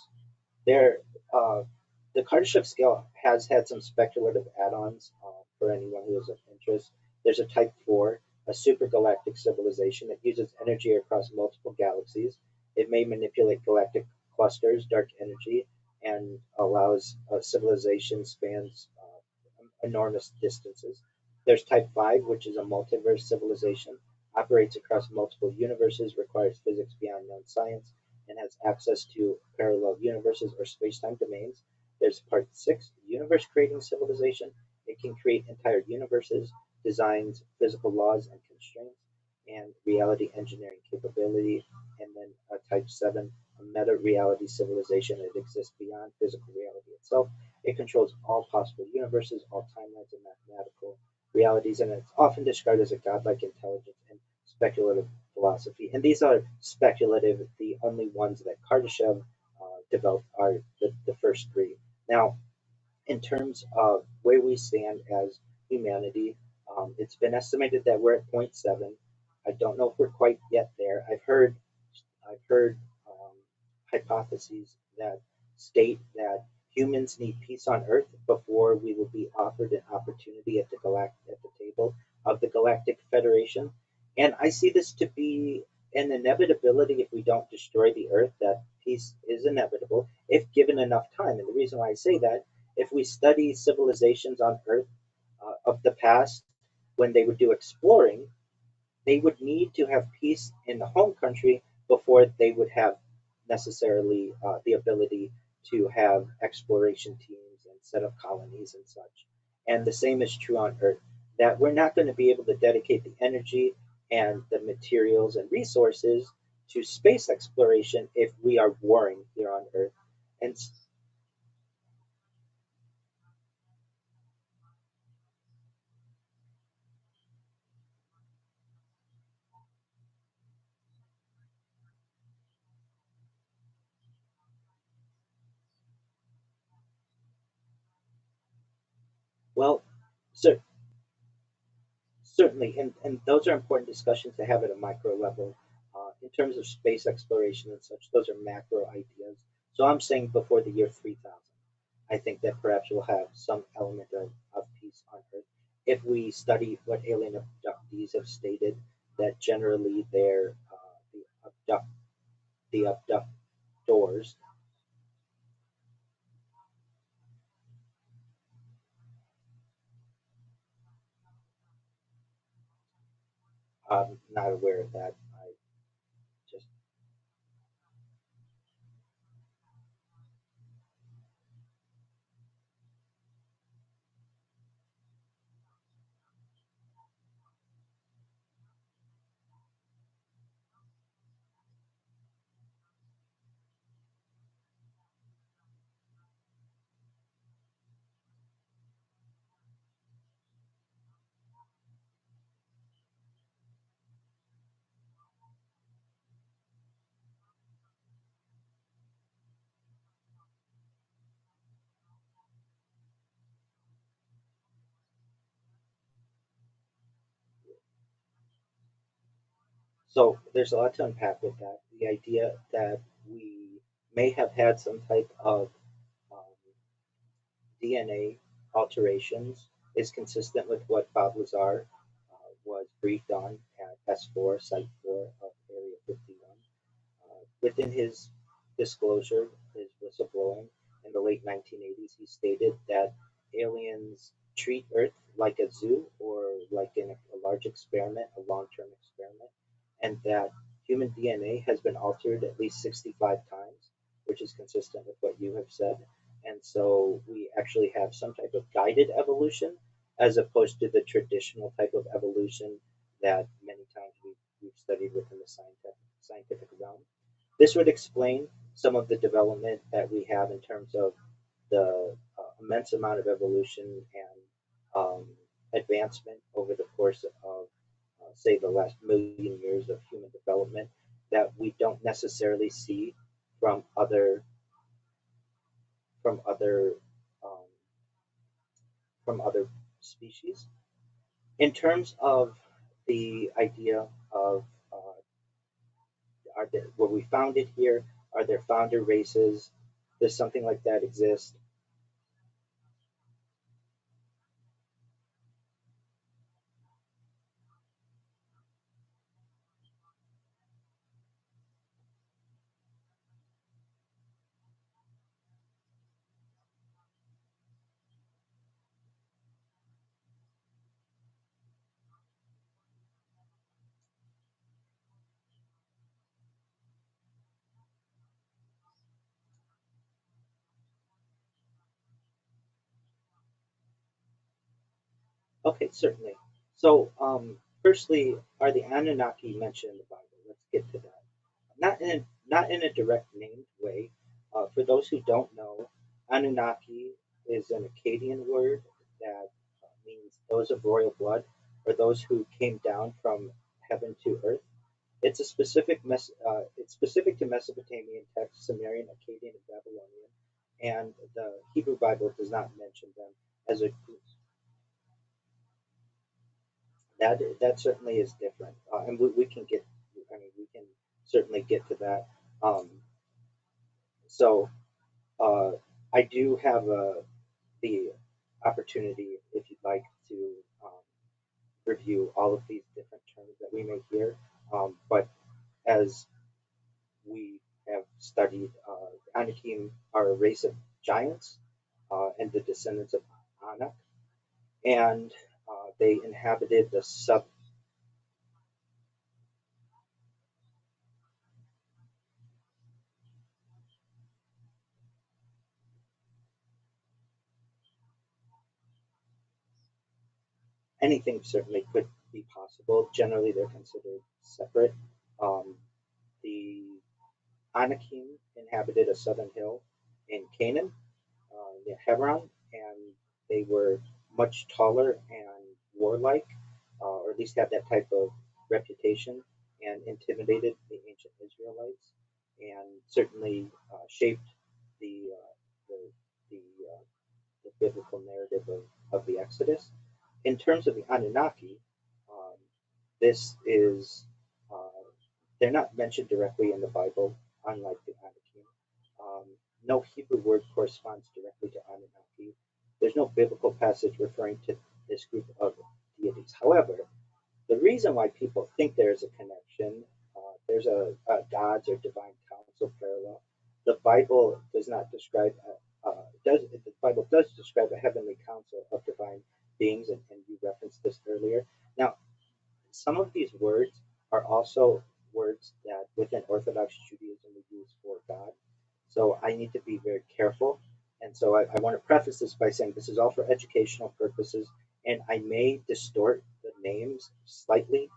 There, the Kardashev scale has had some speculative add-ons for anyone who is of interest. There's a Type 4, a supergalactic civilization that uses energy across multiple galaxies. It may manipulate galactic clusters, dark energy, and allows civilization spans enormous distances. There's Type 5, which is a multiverse civilization, operates across multiple universes, requires physics beyond known science, and has access to parallel universes or space-time domains. There's Part 6, universe creating civilization. It can create entire universes, designs physical laws and constraints, and reality engineering capability. And then Type 7, a meta-reality civilization that exists beyond physical reality itself. It controls all possible universes, all timelines, and mathematical realities, and it's often described as a godlike intelligence and speculative philosophy. And these are speculative. The only ones that Kardashev developed are the first three. Now, in terms of where we stand as humanity, it's been estimated that we're at 0.7. I don't know if we're quite yet there. I've heard hypotheses that state that humans need peace on Earth before we will be offered an opportunity at the table of the Galactic Federation. And I see this to be an inevitability if we don't destroy the Earth, that peace is inevitable if given enough time. And the reason why I say that, if we study civilizations on Earth of the past, when they would do exploring, they would need to have peace in the home country before they would have necessarily the ability to have exploration teams and set up colonies and such. And the same is true on Earth, that we're not going to be able to dedicate the energy and the materials and resources to space exploration if we are warring here on Earth. And well, cer- certainly, and those are important discussions to have at a micro level. In terms of space exploration and such, those are macro ideas. So I'm saying before the year 3000, I think that perhaps we'll have some element of peace on Earth. If we study what alien abductees have stated, that generally they're the abductors, I'm not aware of that. I just so there's a lot to unpack with that. The idea that we may have had some type of um, DNA alterations is consistent with what Bob Lazar was briefed on at S4, Site 4 of Area 51. Within his disclosure, his whistleblowing in the late 1980s, he stated that aliens treat Earth like a zoo or like in a large experiment, a long-term experiment, and that human DNA has been altered at least 65 times, which is consistent with what you have said. And so we actually have some type of guided evolution as opposed to the traditional type of evolution that many times we've studied within the scientific realm. This would explain some of the development that we have in terms of the immense amount of evolution and advancement over the course of, say, the last million years of human development that we don't necessarily see from other from other um, from other species. In terms of the idea of were we founded here? Are there founder races? Does something like that exist? Okay, certainly. So, firstly, are the Anunnaki mentioned in the Bible? Let's get to that. Not in a direct named way. For those who don't know, Anunnaki is an Akkadian word that means those of royal blood, or those who came down from heaven to earth. It's specific to Mesopotamian texts, Sumerian, Akkadian, and Babylonian, and the Hebrew Bible does not mention them as a group. That certainly is different, and we can get. I mean, we can certainly get to that. Um, so uh, I do have the opportunity, if you'd like, to um, review all of these different terms that we may hear. But as we have studied, Anakim are a race of giants and the descendants of Anak, and they inhabited the sub. Anything certainly could be possible. Generally, they're considered separate. Um, the Anakim inhabited a southern hill in Canaan near Hebron, and they were much taller and warlike, or at least had that type of reputation, and intimidated the ancient Israelites, and certainly shaped the the the, the biblical narrative of the Exodus. In terms of the Anunnaki, um, this is they're not mentioned directly in the Bible, unlike the Anakim. Um, no Hebrew word corresponds directly to Anunnaki. There's no biblical passage referring to this group of deities. However, the reason why people think there's a connection, there's a gods or divine council parallel. The Bible does not describe. The Bible does describe a heavenly council of divine beings, and you referenced this earlier. Now, some of these words are also words that within Orthodox Judaism we use for God. So I need to be very careful. And so I want to preface this by saying this is all for educational purposes, and I may distort the names slightly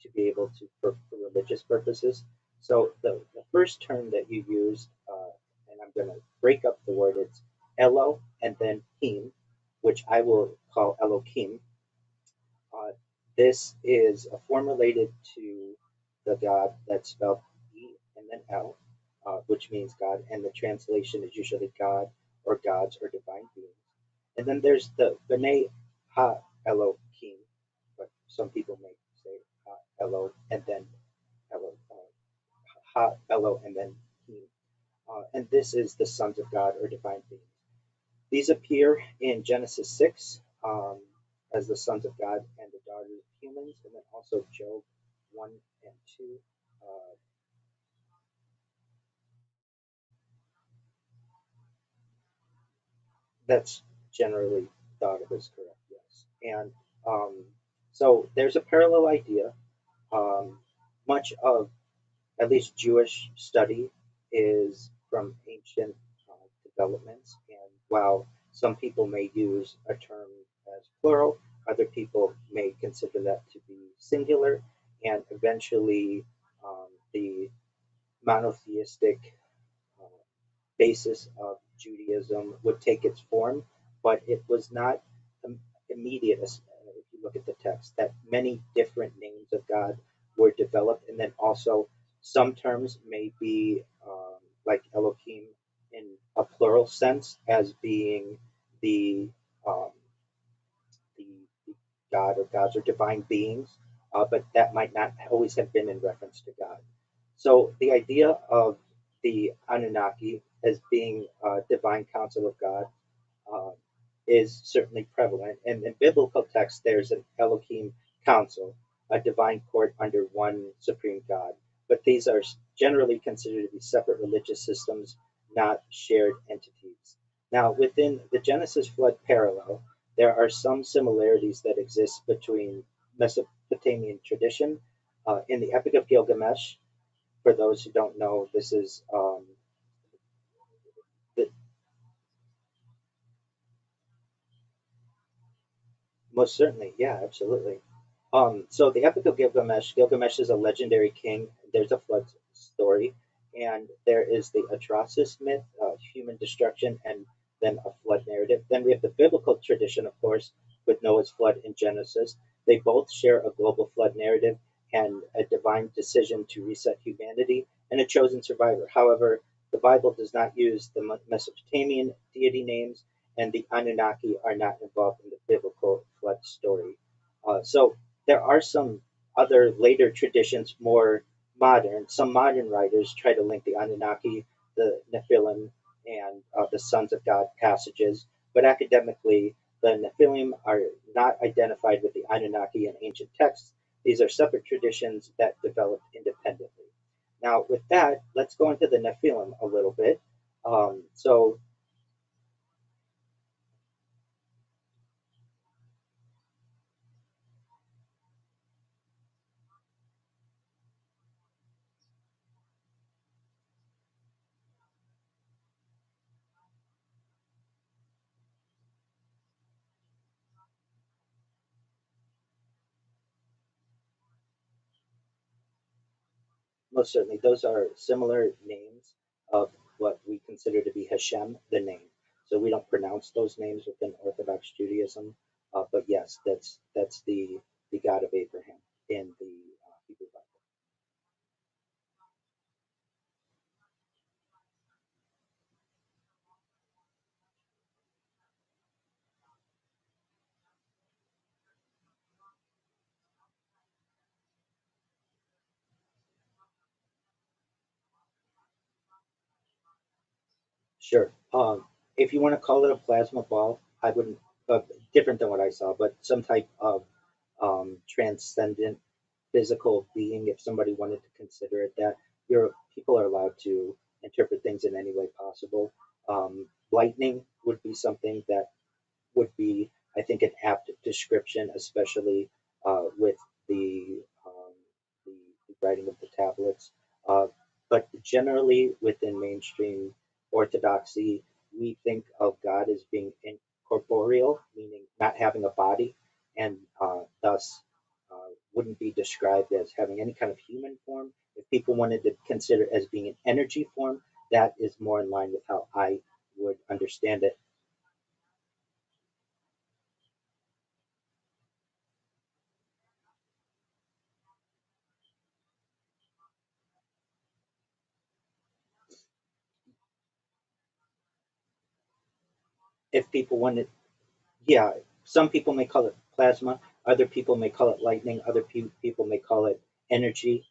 to be able to, for religious purposes. So the first term that you used, and I'm going to break up the word, it's Elo and then Him, which I will call Elohim. Uh, this is a form related to the God that's spelled E and then L, which means God, and the translation is usually God or gods or divine beings. And then there's the B'nai Ha Elohim, but some people may say Ha Elo and then Elo, Ha Elo and then Him. And this is the sons of God or divine beings. These appear in Genesis 6 as the sons of God and the daughters of humans, and then also Job 1 and 2. That's generally thought of as correct, yes. And so there's a parallel idea. Much of at least Jewish study is from ancient developments, and while some people may use a term as plural, other people may consider that to be singular, and eventually the monotheistic uh, basis of Judaism would take its form, but it was not immediate. If you look at the text, that many different names of God were developed, and then also some terms may be like Elohim in a plural sense as being the um, the God or gods or divine beings, but that might not always have been in reference to God. So the idea of the Anunnaki as being a divine council of God uh, is certainly prevalent. And in biblical text, there's an Elohim council, a divine court under one supreme God. But these are generally considered to be separate religious systems, not shared entities. Now, within the Genesis flood parallel, there are some similarities that exist between Mesopotamian tradition. In the Epic of Gilgamesh, for those who don't know, this is the, most certainly, yeah, absolutely. So the Epic of Gilgamesh, Gilgamesh is a legendary king. There's a flood story, and there is the Atrasis myth, human destruction, and then a flood narrative. Then we have the biblical tradition, of course, with Noah's flood in Genesis. They both share a global flood narrative and a divine decision to reset humanity and a chosen survivor. However, the Bible does not use the Mesopotamian deity names, and the Anunnaki are not involved in the biblical flood story. So there are some other later traditions, more modern. Some modern writers try to link the Anunnaki, the Nephilim, and the sons of God passages, but academically, the Nephilim are not identified with the Anunnaki in ancient texts. These are separate traditions that developed independently. Now, with that, let's go into the Nephilim a little bit. So most certainly, those are similar names of what we consider to be Hashem, the name. So we don't pronounce those names within Orthodox Judaism, but yes, that's the God of Abraham in the Hebrew Bible. Sure. If you want to call it a plasma ball, I wouldn't. Different than what I saw, but some type of transcendent physical being. If somebody wanted to consider it that, your people are allowed to interpret things in any way possible. Lightning would be something that would be, I think, an apt description, especially with the, the writing of the tablets. Uh, but generally, within mainstream orthodoxy, we think of God as being incorporeal, meaning not having a body, and thus wouldn't be described as having any kind of human form. If people wanted to consider it as being an energy form, that is more in line with how I would understand it. If people wanted, yeah, some people may call it plasma, other people may call it lightning, other people may call it energy.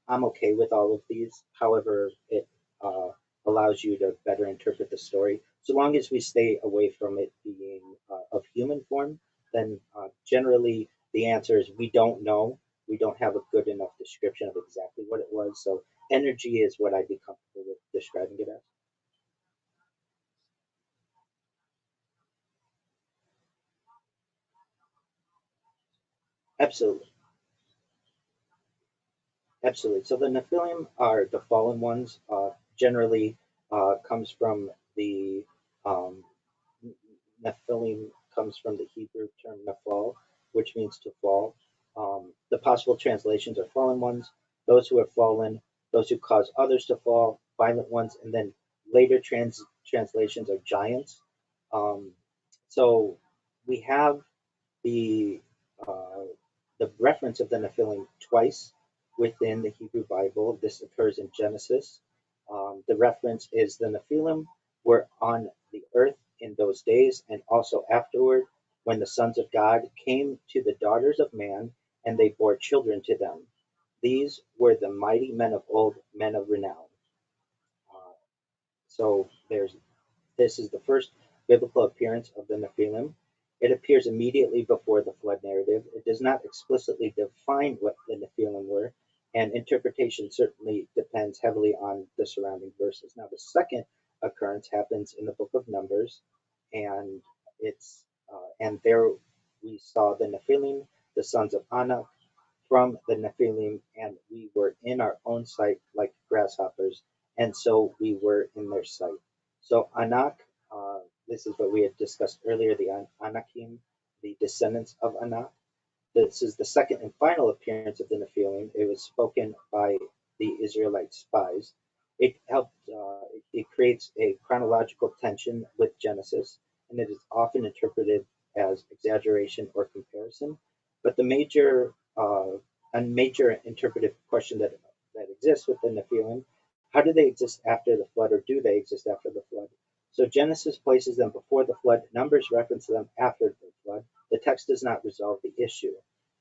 I'm okay with all of these. However, it uh, allows you to better interpret the story. So long as we stay away from it being of human form, then generally the answer is we don't know. We don't have a good enough description of exactly what it was. So energy is what I'd be comfortable with describing it as. Absolutely. Absolutely. So the Nephilim are the fallen ones. Generally, comes from the um, Nephilim comes from the Hebrew term nephal, which means to fall. The possible translations are fallen ones, those who have fallen, those who cause others to fall, violent ones, and then later translations are giants. Um, so we have the uh, the reference of the Nephilim twice within the Hebrew Bible. This occurs in Genesis. The reference is the Nephilim were on the earth in those days and also afterward when the sons of God came to the daughters of man and they bore children to them. These were the mighty men of old, men of renown. Uh, so there's this is the first biblical appearance of the Nephilim. It appears immediately before the flood narrative. It does not explicitly define what the Nephilim were, and interpretation certainly depends heavily on the surrounding verses. Now, the second occurrence happens in the book of Numbers, and and there we saw the Nephilim, the sons of Anak, from the Nephilim, and we were in our own sight like grasshoppers, and so we were in their sight. So Anak, this is what we had discussed earlier, the Anakim, the descendants of Anak. This is the second and final appearance of the Nephilim. It was spoken by the Israelite spies. It creates a chronological tension with Genesis, and it is often interpreted as exaggeration or comparison. But a major interpretive question that exists with the Nephilim: how do they exist after the flood, or do they exist after the flood? So Genesis places them before the flood. Numbers reference them after the flood. The text does not resolve the issue.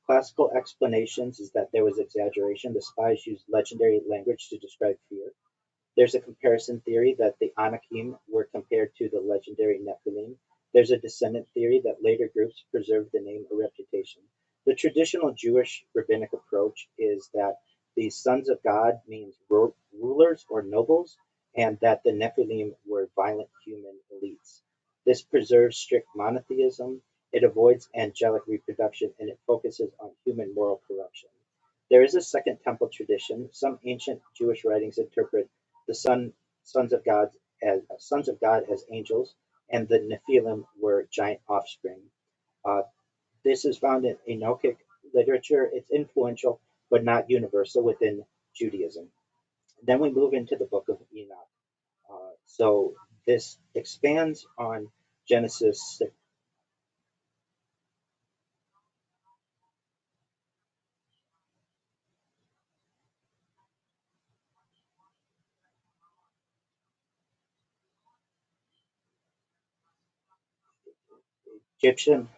Classical explanations is that there was exaggeration. The spies used legendary language to describe fear. There's a comparison theory that the Anakim were compared to the legendary Nephilim. There's a descendant theory that later groups preserved the name or reputation. The traditional Jewish rabbinic approach is that the sons of God means rulers or nobles, and that the Nephilim were violent human elites. This preserves strict monotheism, it avoids angelic reproduction, and it focuses on human moral corruption. There is a second temple tradition. Some ancient Jewish writings interpret the sons of God as angels, and the Nephilim were giant offspring. Uh, this is found in Enochic literature. It's influential, but not universal within Judaism. Then we move into the book of Enoch. So this expands on Genesis 6. Egyptian.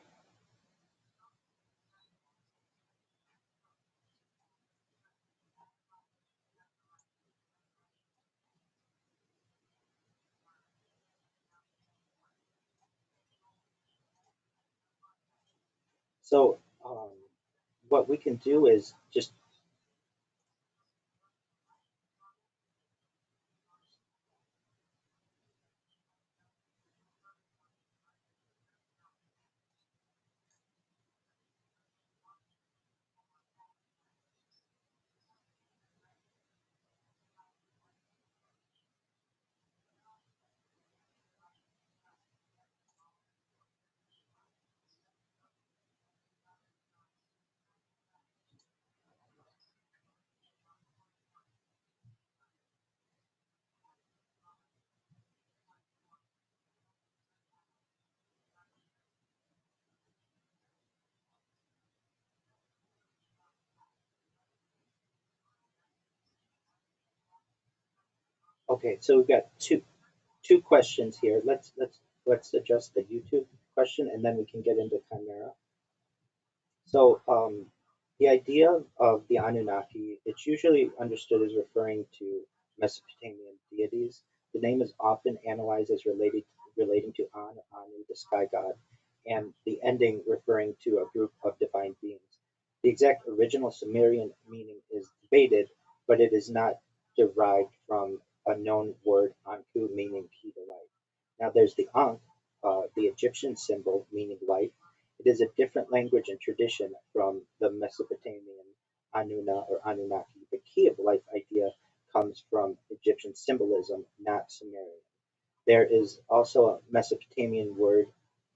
So what we can do is just okay. So we've got two questions here. Let's address the YouTube question, and then we can get into Chimera. So the idea of the Anunnaki, it's usually understood as referring to Mesopotamian deities. The name is often analyzed as relating to Anu, the sky god, and the ending referring to a group of divine beings. The exact original Sumerian meaning is debated, but it is not derived from a known word Anku, meaning key to light. Now there's the Ankh, the Egyptian symbol meaning light. It is a different language and tradition from the Mesopotamian Anuna or Anunnaki. The key of life idea comes from Egyptian symbolism, not Sumerian. There is also a Mesopotamian word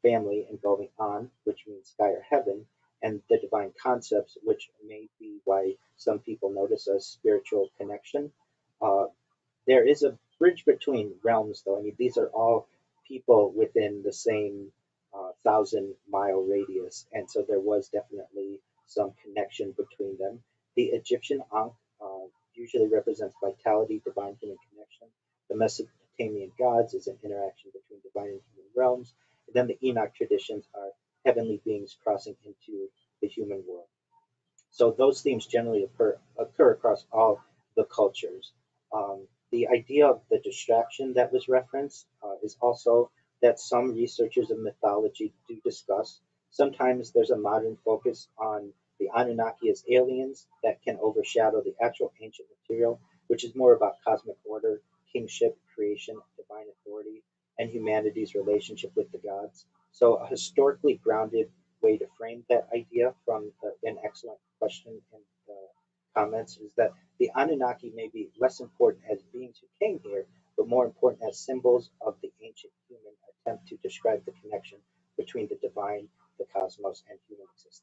family involving An, which means sky or heaven, and the divine concepts, which may be why some people notice a spiritual connection. Uh, there is a bridge between realms, though. I mean, these are all people within the same 1,000-mile radius, and so there was definitely some connection between them. The Egyptian Ankh usually represents vitality, divine human connection. The Mesopotamian gods is an interaction between divine and human realms. And then the Enoch traditions are heavenly beings crossing into the human world. So those themes generally occur across all the cultures. The idea of the distraction that was referenced is also that some researchers of mythology do discuss. Sometimes there's a modern focus on the Anunnaki as aliens that can overshadow the actual ancient material, which is more about cosmic order, kingship, creation, divine authority, and humanity's relationship with the gods. So a historically grounded way to frame that idea from an excellent question in the comments is that the Anunnaki may be less important as beings who came here, but more important as symbols of the ancient human attempt to describe the connection between the divine, the cosmos, and human existence.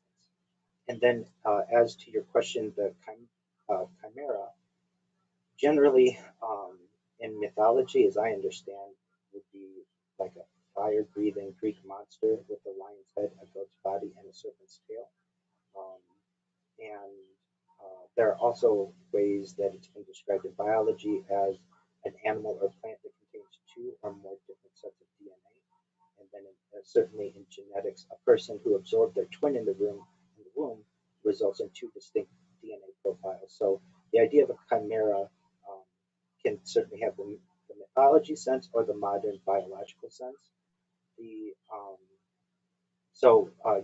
And then, as to your question, the chimera, generally in mythology, as I understand, would be like a fire-breathing Greek monster with a lion's head, a goat's body, and a serpent's tail. And there are also ways that it's been described in biology as an animal or plant that contains two or more different sets of DNA. And then certainly in genetics, a person who absorbed their twin in the womb results in two distinct DNA profiles. So the idea of a chimera can certainly have the mythology sense or the modern biological sense. The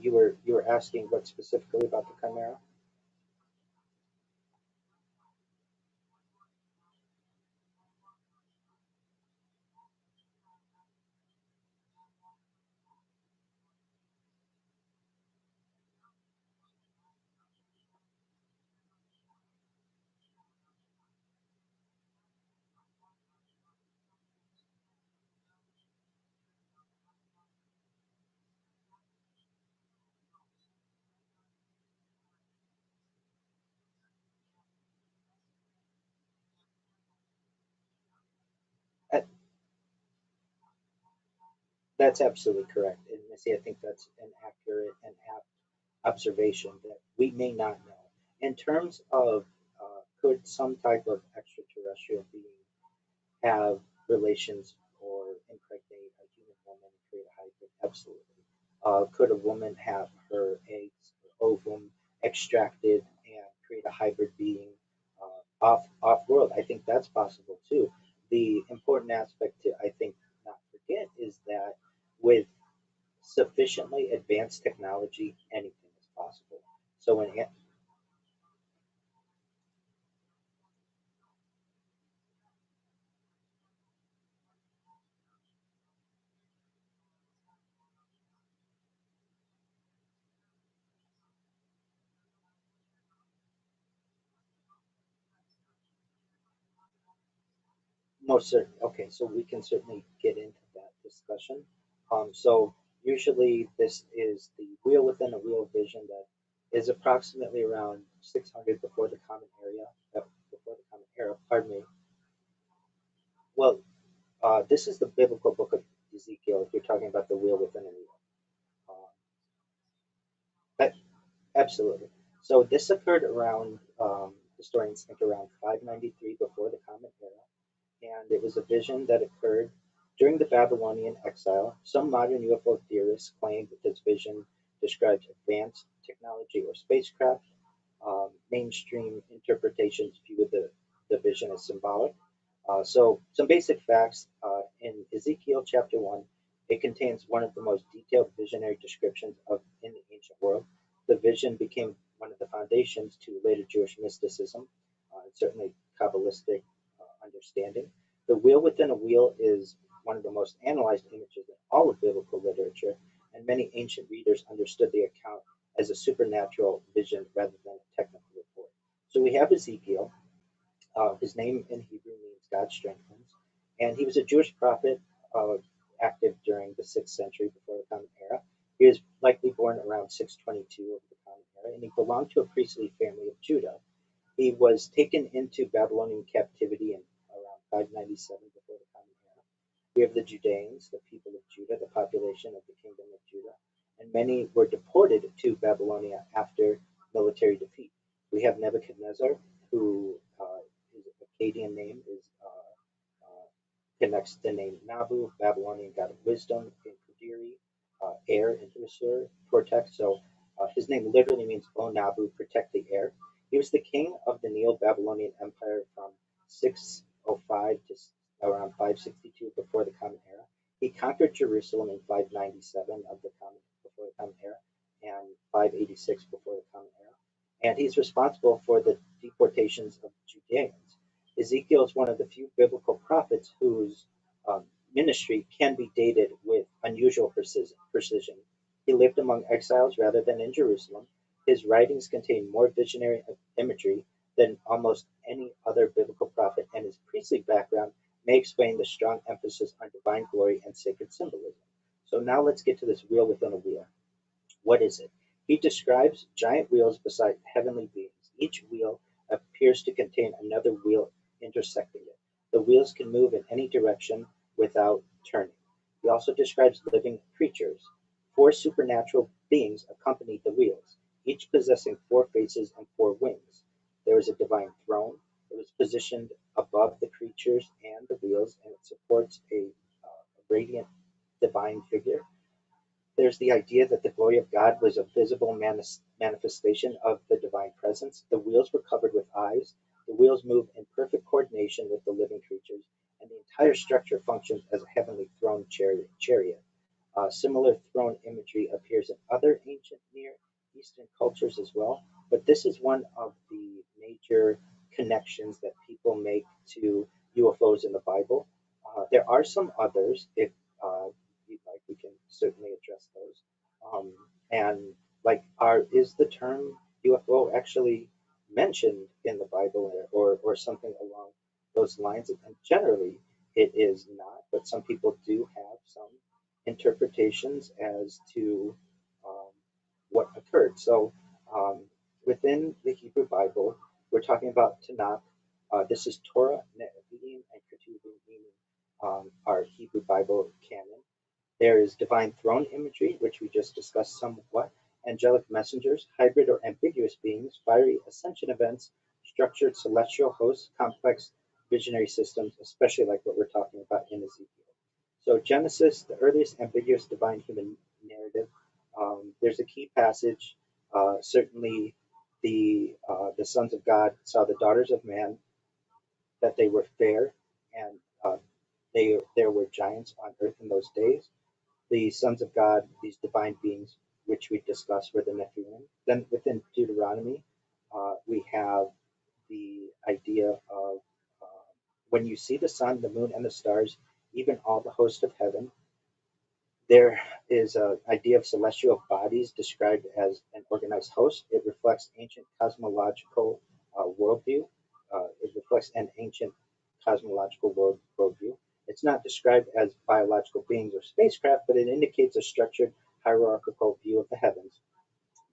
you were asking what specifically about the chimera? Uh, That's absolutely correct. And Missy, I think that's an accurate and apt observation that we may not know. In terms of could some type of extraterrestrial being have relations or impregnate a human woman and create a hybrid? Absolutely. Could a woman have her eggs or ovum extracted and create a hybrid being off world? I think that's possible too. The important aspect to I think not forget is that with sufficiently advanced technology, anything is possible. So when most certainly. Okay, so we can certainly get into that discussion. So usually this is the wheel within a wheel vision that is approximately around 600 before the common era. Pardon me. Well, this is the biblical book of Ezekiel. If you're talking about the wheel within a wheel, that, absolutely. So this occurred around historians think around 593 before the common era, and it was a vision that occurred during the Babylonian exile. Some modern UFO theorists claim that this vision describes advanced technology or spacecraft. Mainstream interpretations view the vision as symbolic. So, some basic facts in Ezekiel chapter 1, it contains one of the most detailed visionary descriptions of in the ancient world. The vision became one of the foundations to later Jewish mysticism, and certainly Kabbalistic understanding. The wheel within a wheel is one of the most analyzed images in all of biblical literature, and many ancient readers understood the account as a supernatural vision rather than a technical report. So we have Ezekiel. His name in Hebrew means God strengthens, and he was a Jewish prophet active during the 6th century before the Common Era. He was likely born around 622 of the Common Era, and he belonged to a priestly family of Judah. He was taken into Babylonian captivity in around 597 before the Common Era. We have the Judeans, the people of Judah, the population of the kingdom of Judah, and many were deported to Babylonia after military defeat. We have Nebuchadnezzar, who his Akkadian name is connects the name Nabu, Babylonian god of wisdom, in Kudiri, air in Usur, protect. So his name literally means, "O Nabu, protect the air." He was the king of the Neo-Babylonian Empire from 605 to around 562 before the Common Era. He conquered Jerusalem in 597 before the Common Era and 586 before the Common Era. And he's responsible for the deportations of Judeans. Ezekiel is one of the few biblical prophets whose ministry can be dated with unusual precision. He lived among exiles rather than in Jerusalem. His writings contain more visionary imagery than almost any other biblical prophet, and his priestly background may explain the strong emphasis on divine glory and sacred symbolism. So now let's get to this wheel within a wheel. What is it? He describes giant wheels beside heavenly beings. Each wheel appears to contain another wheel intersecting it. The wheels can move in any direction without turning. He also describes living creatures. 4 supernatural beings accompanied the wheels, each possessing 4 faces and 4 wings. There is a divine throne. It was positioned above the creatures and the wheels, and it supports a radiant divine figure. There's the idea that the glory of God was a visible manifestation of the divine presence. The wheels were covered with eyes. The wheels move in perfect coordination with the living creatures, and the entire structure functions as a heavenly throne chariot. Similar throne imagery appears in other ancient Near Eastern cultures as well, but this is one of the major connections that people make to UFOs in the Bible. There are some others, if you'd like, we can certainly address those. And like, is the term UFO actually mentioned in the Bible or something along those lines? And generally, it is not, but some people do have some interpretations as to what occurred. So within the Hebrew Bible, we're talking about Tanakh. This is Torah, Nevi'im, and Ketuvim, meaning our Hebrew Bible canon. There is divine throne imagery, which we just discussed somewhat, angelic messengers, hybrid or ambiguous beings, fiery ascension events, structured celestial hosts, complex visionary systems, especially like what we're talking about in Ezekiel. So Genesis, the earliest ambiguous divine human narrative. There's a key passage. Certainly, the sons of God saw the daughters of man, that they were fair, and there were giants on earth in those days. The sons of God, these divine beings, which we discussed, were the Nephilim. Then within Deuteronomy, we have the idea of when you see the sun, the moon, and the stars, even all the host of heaven, there is an idea of celestial bodies described as an organized host. It reflects ancient cosmological worldview. It reflects an ancient cosmological worldview. It's not described as biological beings or spacecraft, but it indicates a structured hierarchical view of the heavens.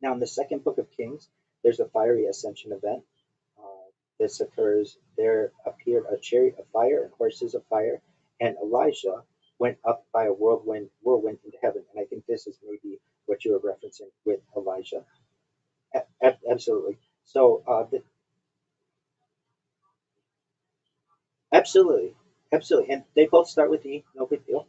Now, in the second book of Kings, there's a fiery ascension event. This occurs, there appeared a chariot of fire and horses of fire, and Elijah went up by a whirlwind into heaven. And I think this is maybe what you were referencing with Elijah. Absolutely. So, absolutely. And they both start with E, no big deal.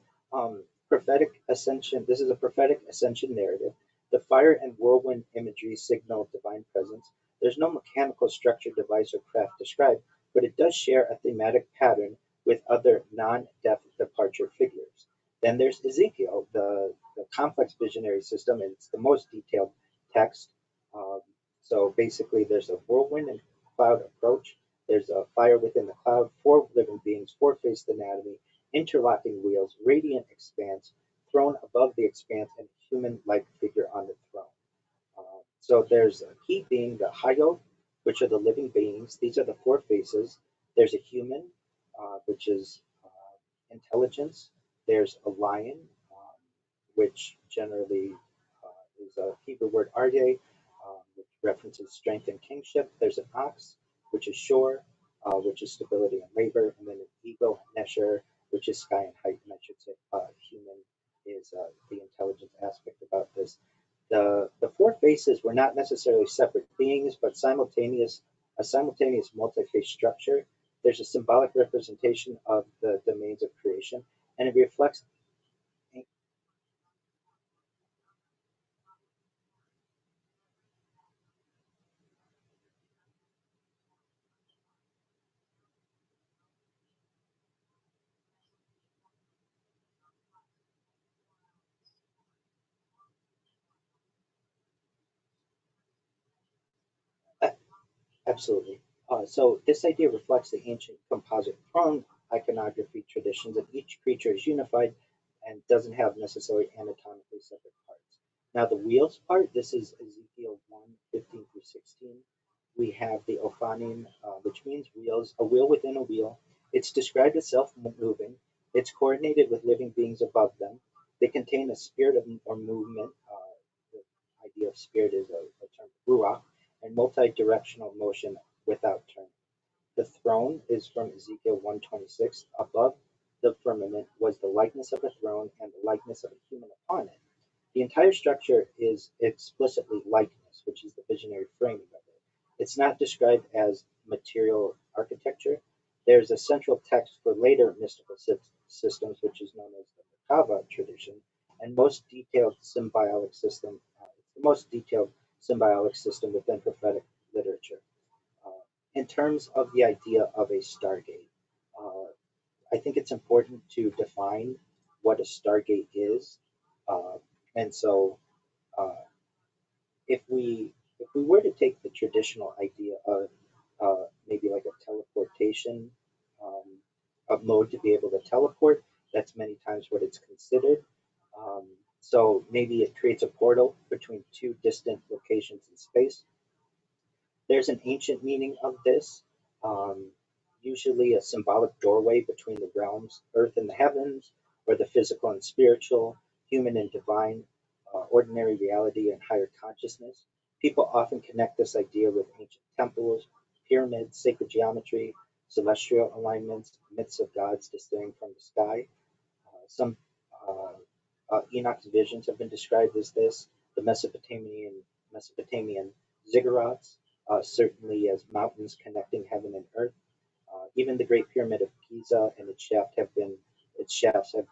Prophetic ascension. This is a prophetic ascension narrative. The fire and whirlwind imagery signal divine presence. There's no mechanical structure, device, or craft described, but it does share a thematic pattern with other non-death departure figures. Then there's Ezekiel, the complex visionary system, and it's the most detailed text. So basically, there's a whirlwind and cloud approach. There's a fire within the cloud, 4 living beings, 4-faced anatomy, interlocking wheels, radiant expanse, throne above the expanse, and human-like figure on the throne. So there's a key being the Hayo, which are the living beings. These are the four faces. There's a human, which is intelligence. There's a lion, which generally is a Hebrew word aryeh, which references strength and kingship. There's an ox, which is shore, which is stability and labor, and then an eagle, nesher, which is sky and height. And I should say human is the intelligence aspect about this. The four faces were not necessarily separate beings, but a simultaneous multi-face structure. There's a symbolic representation of the domains of creation, and it reflects. Absolutely. So this idea reflects the ancient composite throne iconography traditions that each creature is unified and doesn't have necessarily anatomically separate parts. Now the wheels part, this is Ezekiel 1:15 through 16. We have the Ophanim, which means wheels, a wheel within a wheel. It's described as self-moving. It's coordinated with living beings above them. They contain a spirit of or movement. The idea of spirit is a term, ruach, and multi-directional motion without turning. The throne is from Ezekiel 1:26. Above the firmament was the likeness of a throne and the likeness of a human upon it. The entire structure is explicitly likeness, which is the visionary framing of it. It's not described as material architecture. There's a central text for later mystical systems, which is known as the Merkava tradition, and the most detailed symbolic system within prophetic literature. Uh, in terms of the idea of a stargate, uh, I think it's important to define what a stargate is. Uh, and so, uh, if we were to take the traditional idea of maybe like a teleportation um, a mode to be able to teleport, that's many times what it's considered. Um, so maybe it creates a portal between two distant locations in space. There's an ancient meaning of this, um, usually a symbolic doorway between the realms, earth and the heavens, or the physical and spiritual, human and divine, ordinary reality and higher consciousness. People often connect this idea with ancient temples, pyramids, sacred geometry, celestial alignments, myths of gods descending from the sky. Some uh, Enoch's visions have been described as this. The Mesopotamian ziggurats, certainly as mountains connecting heaven and earth. Even the Great Pyramid of Giza and its shafts have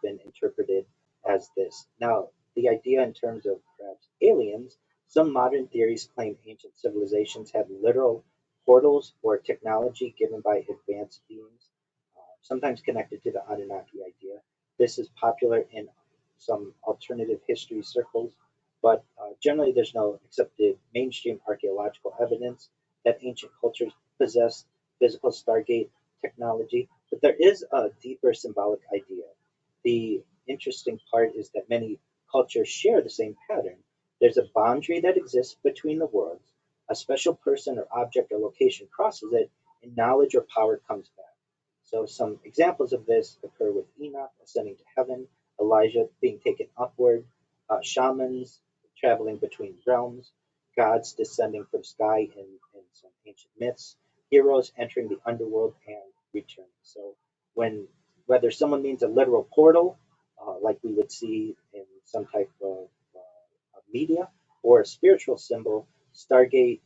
been interpreted as this. Now, the idea in terms of perhaps aliens, some modern theories claim ancient civilizations had literal portals or technology given by advanced beings, sometimes connected to the Anunnaki idea. This is popular in some alternative history circles, but generally there's no accepted mainstream archaeological evidence that ancient cultures possessed physical stargate technology. But there is a deeper symbolic idea. The interesting part is that many cultures share the same pattern. There's a boundary that exists between the worlds. A special person or object or location crosses it, and knowledge or power comes back. So some examples of this occur with Enoch ascending to heaven, Elijah being taken upward, shamans traveling between realms, gods descending from sky in some ancient myths, heroes entering the underworld and returning. So when whether someone means a literal portal, like we would see in some type of media, or a spiritual symbol, Stargate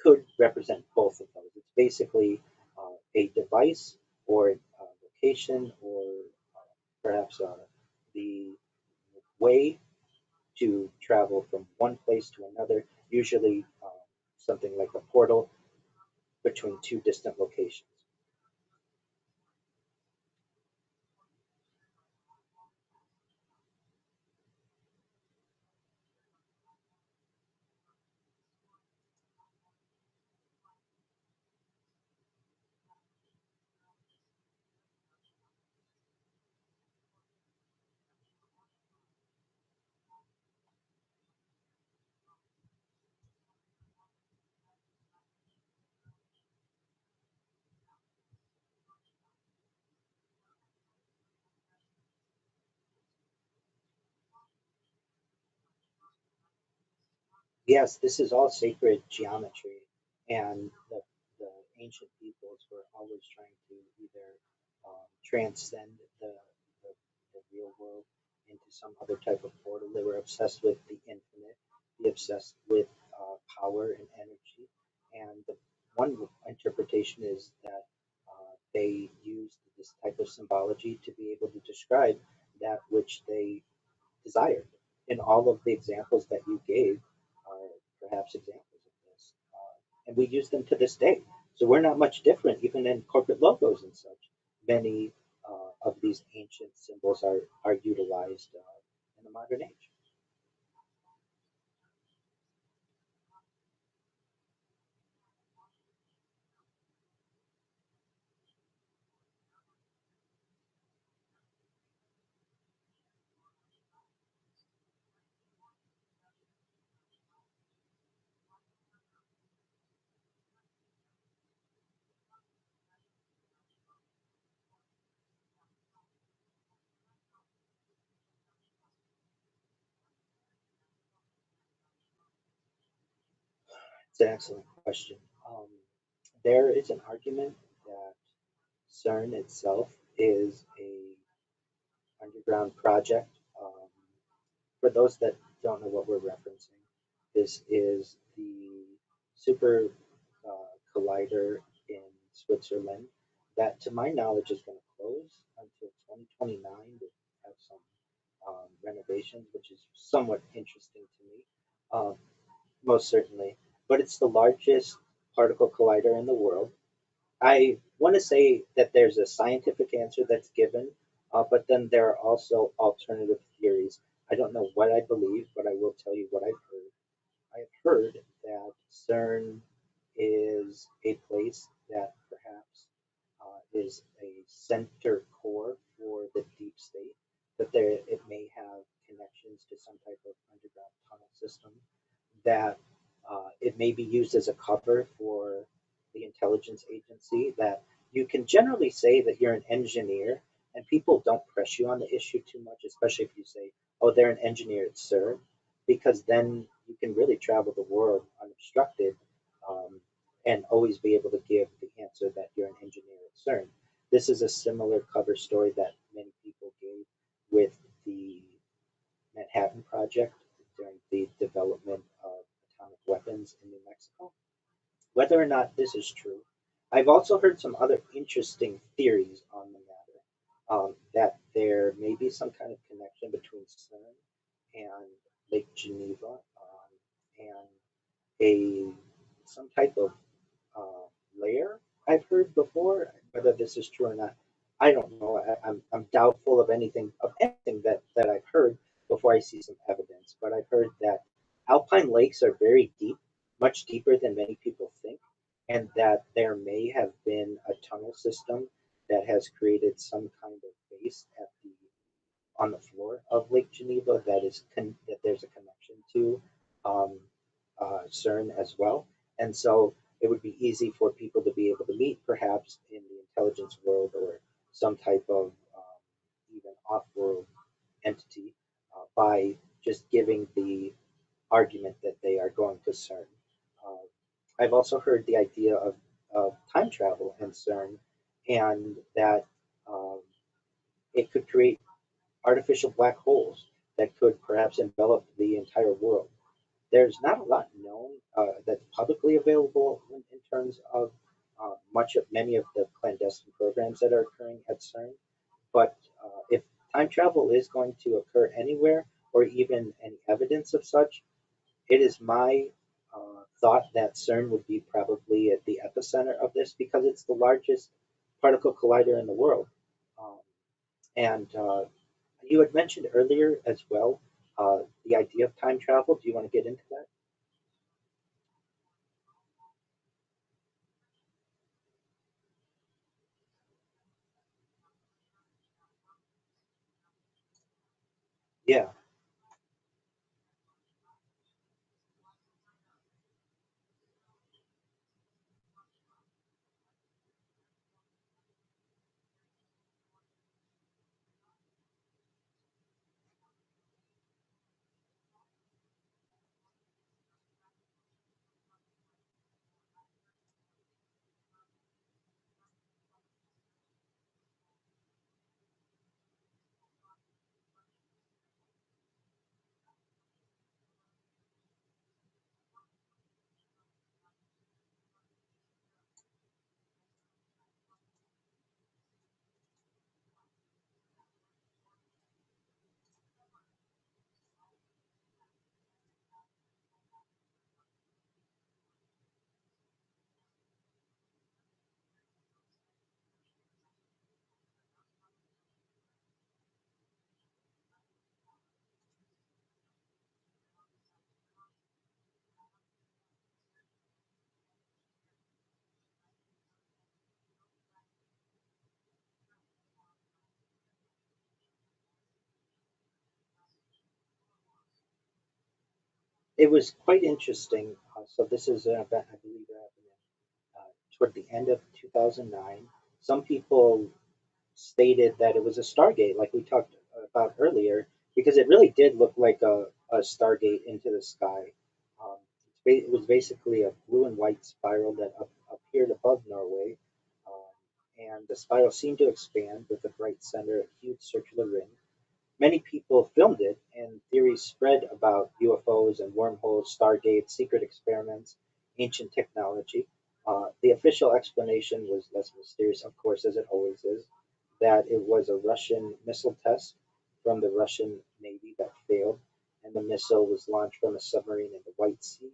could represent both of those. It's basically a device or a location or perhaps the way to travel from one place to another, usually something like a portal between two distant locations. Yes, this is all sacred geometry, and the ancient peoples were always trying to either transcend the, the real world into some other type of portal. They were obsessed with the infinite, be obsessed with power and energy, and the one interpretation is that they used this type of symbology to be able to describe that which they desired. And all of the examples that you gave are perhaps examples of this. And we use them to this day. So we're not much different, even in corporate logos and such. Many of these ancient symbols are utilized in the modern age. It's an excellent question. There is an argument that CERN itself is a underground project. For those that don't know what we're referencing, this is the super collider in Switzerland that, to my knowledge, is going to close until 2029 to have some renovations, which is somewhat interesting to me, um, most certainly. But it's the largest particle collider in the world. I want to say that there's a scientific answer that's given, but then there are also alternative theories. I don't know what I believe, but I will tell you what I've heard. I've heard that CERN is a place that perhaps is a center core for the deep state, that there it may have connections to some type of underground tunnel system, that it may be used as a cover for the intelligence agency, that you can generally say that you're an engineer and people don't press you on the issue too much, especially if you say, oh, they're an engineer at CERN, because then you can really travel the world unobstructed, um, and always be able to give the answer that you're an engineer at CERN. This is a similar cover story that many people gave with the Manhattan Project during the development of atomic weapons in New Mexico. Whether or not this is true, I've also heard some other interesting theories on the matter. That there may be some kind of connection between CERN and Lake Geneva, and a some type of layer I've heard before. Whether this is true or not, I don't know. I'm doubtful of anything that I've heard before I see some evidence. But I've heard that alpine lakes are very deep, much deeper than many people think, and that there may have been a tunnel system that has created some kind of base at the on the floor of Lake Geneva that there's a connection to um, CERN as well. And so it would be easy for people to be able to meet, perhaps in the intelligence world or some type of even off-world entity, by just giving the argument that they are going to CERN. Uh, I've also heard the idea of time travel and CERN, and that um, it could create artificial black holes that could perhaps envelop the entire world. There's not a lot known that's publicly available in terms of many of the clandestine programs that are occurring at CERN. But if time travel is going to occur anywhere, or even any evidence of such, it is my thought that CERN would be probably at the epicenter of this because it's the largest particle collider in the world. Um, and You had mentioned earlier as well the idea of time travel. Do you want to get into that? Yeah. it was quite interesting. So this is an event I believe that happened toward the end of 2009. Some people stated that it was a Stargate, like we talked about earlier, because it really did look like a Stargate into the sky. Um, it was basically a blue and white spiral that appeared above Norway, and the spiral seemed to expand with a bright center, a huge circular ring. Many people filmed it, and theories spread about UFOs and wormholes, stargates, secret experiments, ancient technology. The official explanation was less mysterious, of course, as it always is, that it was a Russian missile test from the Russian Navy that failed, and the missile was launched from a submarine in the White Sea,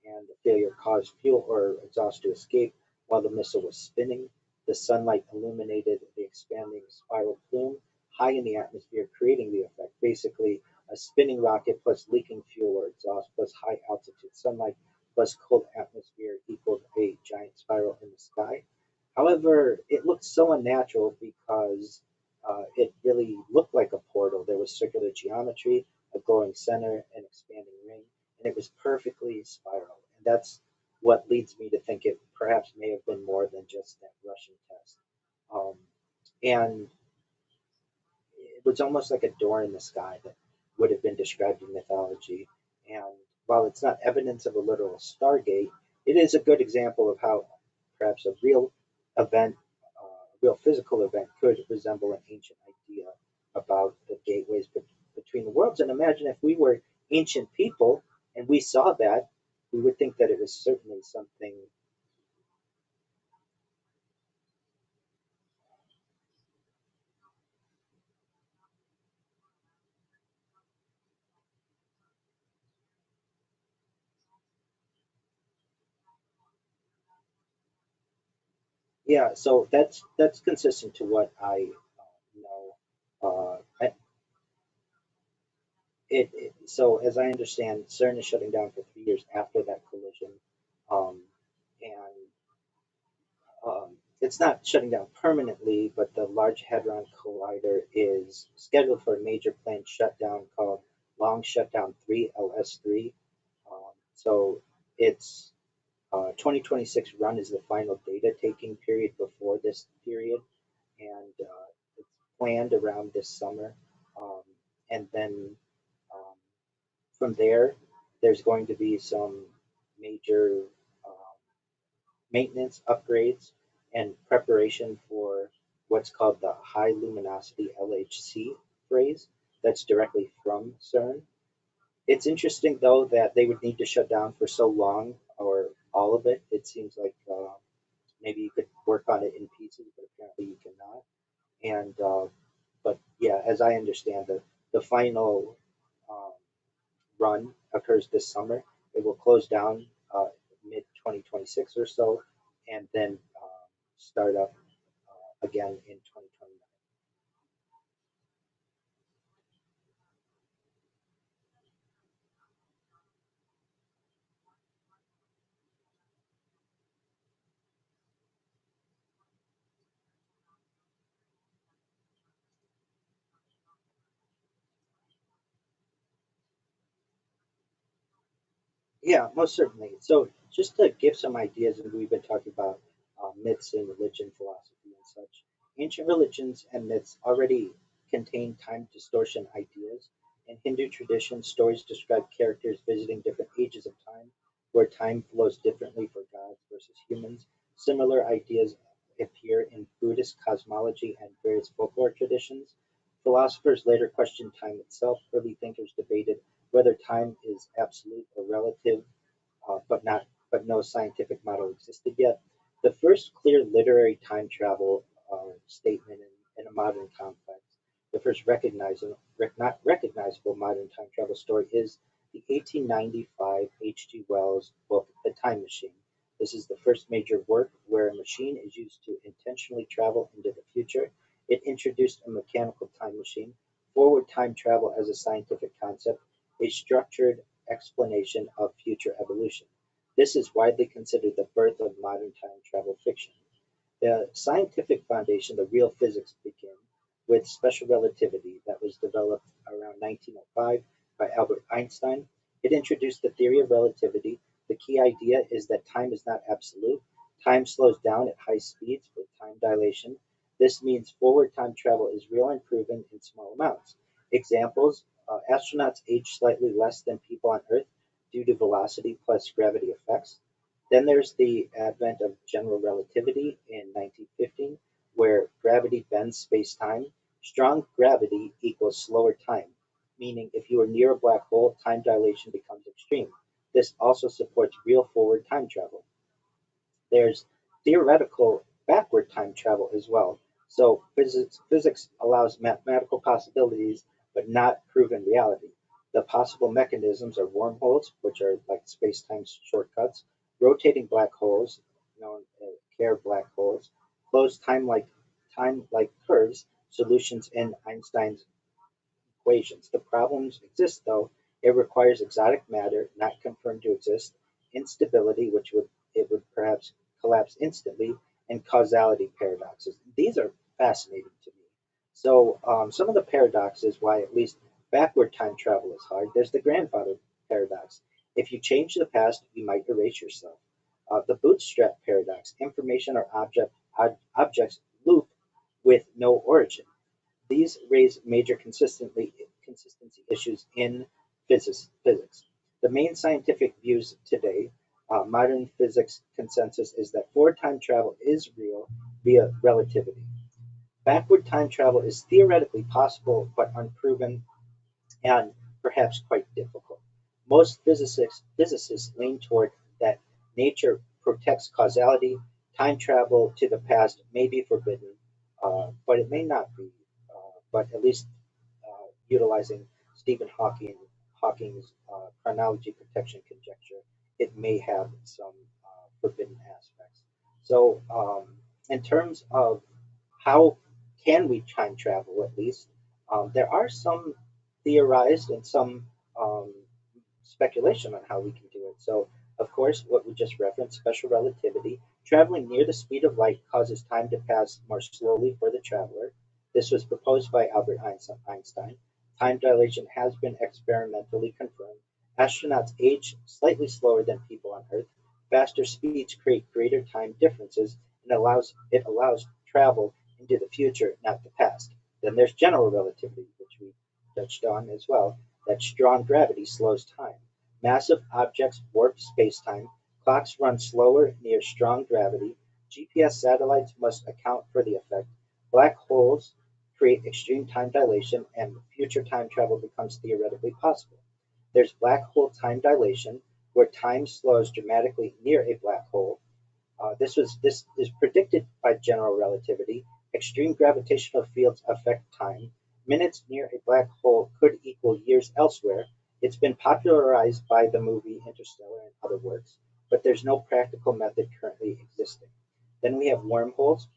and the failure caused fuel or exhaust to escape while the missile was spinning. The sunlight illuminated the expanding spiral plume high in the atmosphere, creating the effect. Basically, a spinning rocket plus leaking fuel or exhaust plus high altitude sunlight plus cold atmosphere equaled a giant spiral in the sky. However, it looked so unnatural because it really looked like a portal. There was circular geometry, a glowing center, an expanding ring, and it was perfectly spiral. And that's what leads me to think it perhaps may have been more than just that Russian test. Um, and it was almost like a door in the sky that would have been described in mythology. And while it's not evidence of a literal stargate, it is a good example of how perhaps a real event, a real physical event, could resemble an ancient idea about the gateways between the worlds. And imagine if we were ancient people and we saw that, we would think that it was certainly something. Yeah, so that's consistent to what I know. So as I understand, CERN is shutting down for 3 years after that collision, um, and it's not shutting down permanently, but the Large Hadron Collider is scheduled for a major planned shutdown called Long Shutdown 3 (LS3). So its 2026 run is the final data taking period before this period, and it's planned around this summer, um, and then. Um, From there, there's going to be some major um, maintenance upgrades and preparation for what's called the high luminosity LHC phrase that's directly from CERN. It's interesting though that they would need to shut down for so long or all of it. It seems like maybe you could work on it in pieces, but apparently you cannot. And but yeah, as I understand the final um, run occurs this summer. It will close down mid 2026 or so, and then start up again in 2029. Yeah, most certainly. So, just to give some ideas, and we've been talking about myths and religion, philosophy, and such. Ancient religions and myths already contain time distortion ideas. In Hindu tradition, stories describe characters visiting different ages of time, where time flows differently for gods versus humans. Similar ideas appear in Buddhist cosmology and various folklore traditions. Philosophers later questioned time itself. Early thinkers debated whether time is absolute or relative, but no scientific model existed yet. The first clear literary time travel statement in a modern context, the first not recognizable modern time travel story is the 1895 H.G. Wells book, The Time Machine. This is the first major work where a machine is used to intentionally travel into the future. It introduced a mechanical time machine, forward time travel as a scientific concept, a structured explanation of future evolution. This is widely considered the birth of modern time travel fiction. The scientific foundation, the real physics, began with special relativity that was developed around 1905 by Albert Einstein. It introduced the theory of relativity. The key idea is that time is not absolute. Time slows down at high speeds with time dilation. This means forward time travel is real and proven in small amounts. Examples, astronauts age slightly less than people on Earth due to velocity plus gravity effects. Then there's the advent of general relativity in 1915, where gravity bends space-time. Strong gravity equals slower time, meaning if you are near a black hole, time dilation becomes extreme. This also supports real forward time travel. There's theoretical backward time travel as well. So physics allows mathematical possibilities, but not proven reality. The possible mechanisms are wormholes, which are like space-time shortcuts, rotating black holes, known as Kerr black holes, closed time-like curves, solutions in Einstein's equations. The problems exist though. It requires exotic matter not confirmed to exist, instability, which would perhaps collapse instantly, and causality paradoxes. These are fascinating to me. So some of the paradoxes why at least backward time travel is hard. There's the grandfather paradox. If you change the past, you might erase yourself. The bootstrap paradox. Information or objects loop with no origin. These raise major consistency issues in physics. The main scientific views today, modern physics consensus is that forward time travel is real via relativity. Backward time travel is theoretically possible but unproven and perhaps quite difficult. Most physicists lean toward that nature protects causality. Time travel to the past may be forbidden, but it may not be. But at least utilizing Stephen Hawking's chronology protection conjecture, it may have some forbidden aspects. So, in terms of how can we time travel, at least, there are some theorized and some speculation on how we can do it. So, of course, what we just referenced, special relativity, traveling near the speed of light causes time to pass more slowly for the traveler. This was proposed by Albert Einstein. Time dilation has been experimentally confirmed. Astronauts age slightly slower than people on Earth. Faster speeds create greater time differences and it allows travel into the future, not the past. Then there's general relativity, which we touched on as well, that strong gravity slows time. Massive objects warp spacetime. Clocks run slower near strong gravity. GPS satellites must account for the effect. Black holes create extreme time dilation, and future time travel becomes theoretically possible. There's black hole time dilation, where time slows dramatically near a black hole. This is predicted by general relativity. Extreme gravitational fields affect time. Minutes near a black hole could equal years elsewhere. It's been popularized by the movie Interstellar and other works, but there's no practical method currently existing. Then we have wormholes,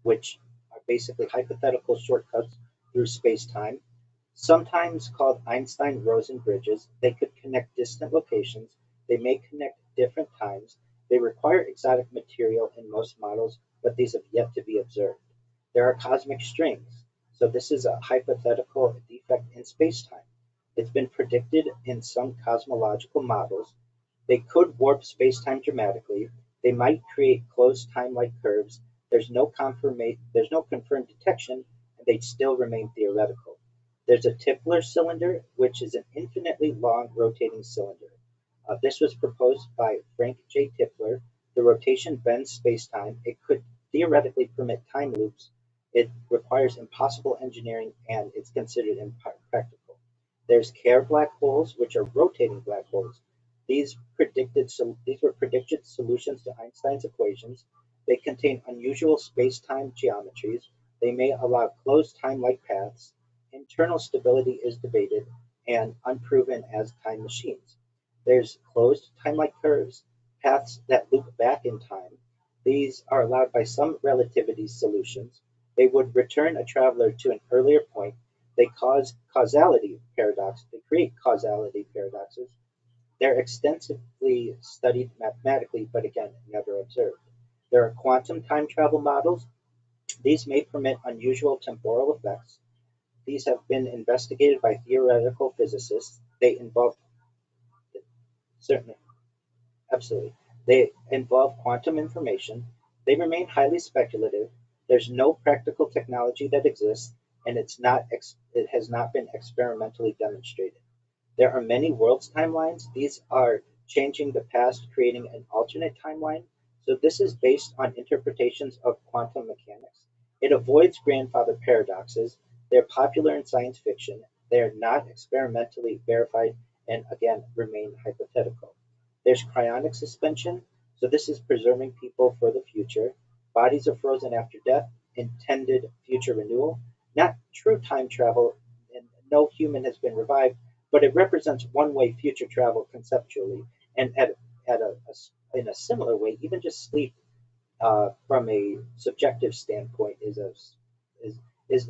which are basically hypothetical shortcuts through space-time. Sometimes called Einstein-Rosen bridges, they could connect distant locations. They may connect different times. They require exotic material in most models, but these have yet to be observed. There are cosmic strings. So this is a hypothetical defect in spacetime. It's been predicted in some cosmological models. They could warp spacetime dramatically. They might create closed time-like curves. There's no confirmed detection, and they still remain theoretical. There's a Tipler cylinder, which is an infinitely long rotating cylinder. This was proposed by Frank J. Tipler. The rotation bends spacetime. It could theoretically permit time loops. It requires impossible engineering, and it's considered impractical. There's Kerr black holes, which are rotating black holes. These were predicted solutions to Einstein's equations. They contain unusual space-time geometries. They may allow closed time-like paths. Internal stability is debated and unproven as time machines. There's closed time-like curves, paths that loop back in time. These are allowed by some relativity solutions. They would return a traveler to an earlier point. They create causality paradoxes. They're extensively studied mathematically, but again, never observed. There are quantum time travel models. These may permit unusual temporal effects. These have been investigated by theoretical physicists. They involve Certainly, absolutely. They involve quantum information. They remain highly speculative. There's no practical technology that exists, and it has not been experimentally demonstrated. There are many worlds timelines. These are changing the past, creating an alternate timeline. So this is based on interpretations of quantum mechanics. It avoids grandfather paradoxes. They're popular in science fiction. They're not experimentally verified and again remain hypothetical. There's cryonic suspension. So this is preserving people for the future. Bodies are frozen after death, intended future renewal, not true time travel, and no human has been revived, but it represents one-way future travel conceptually, and in a similar way, even just sleep from a subjective standpoint is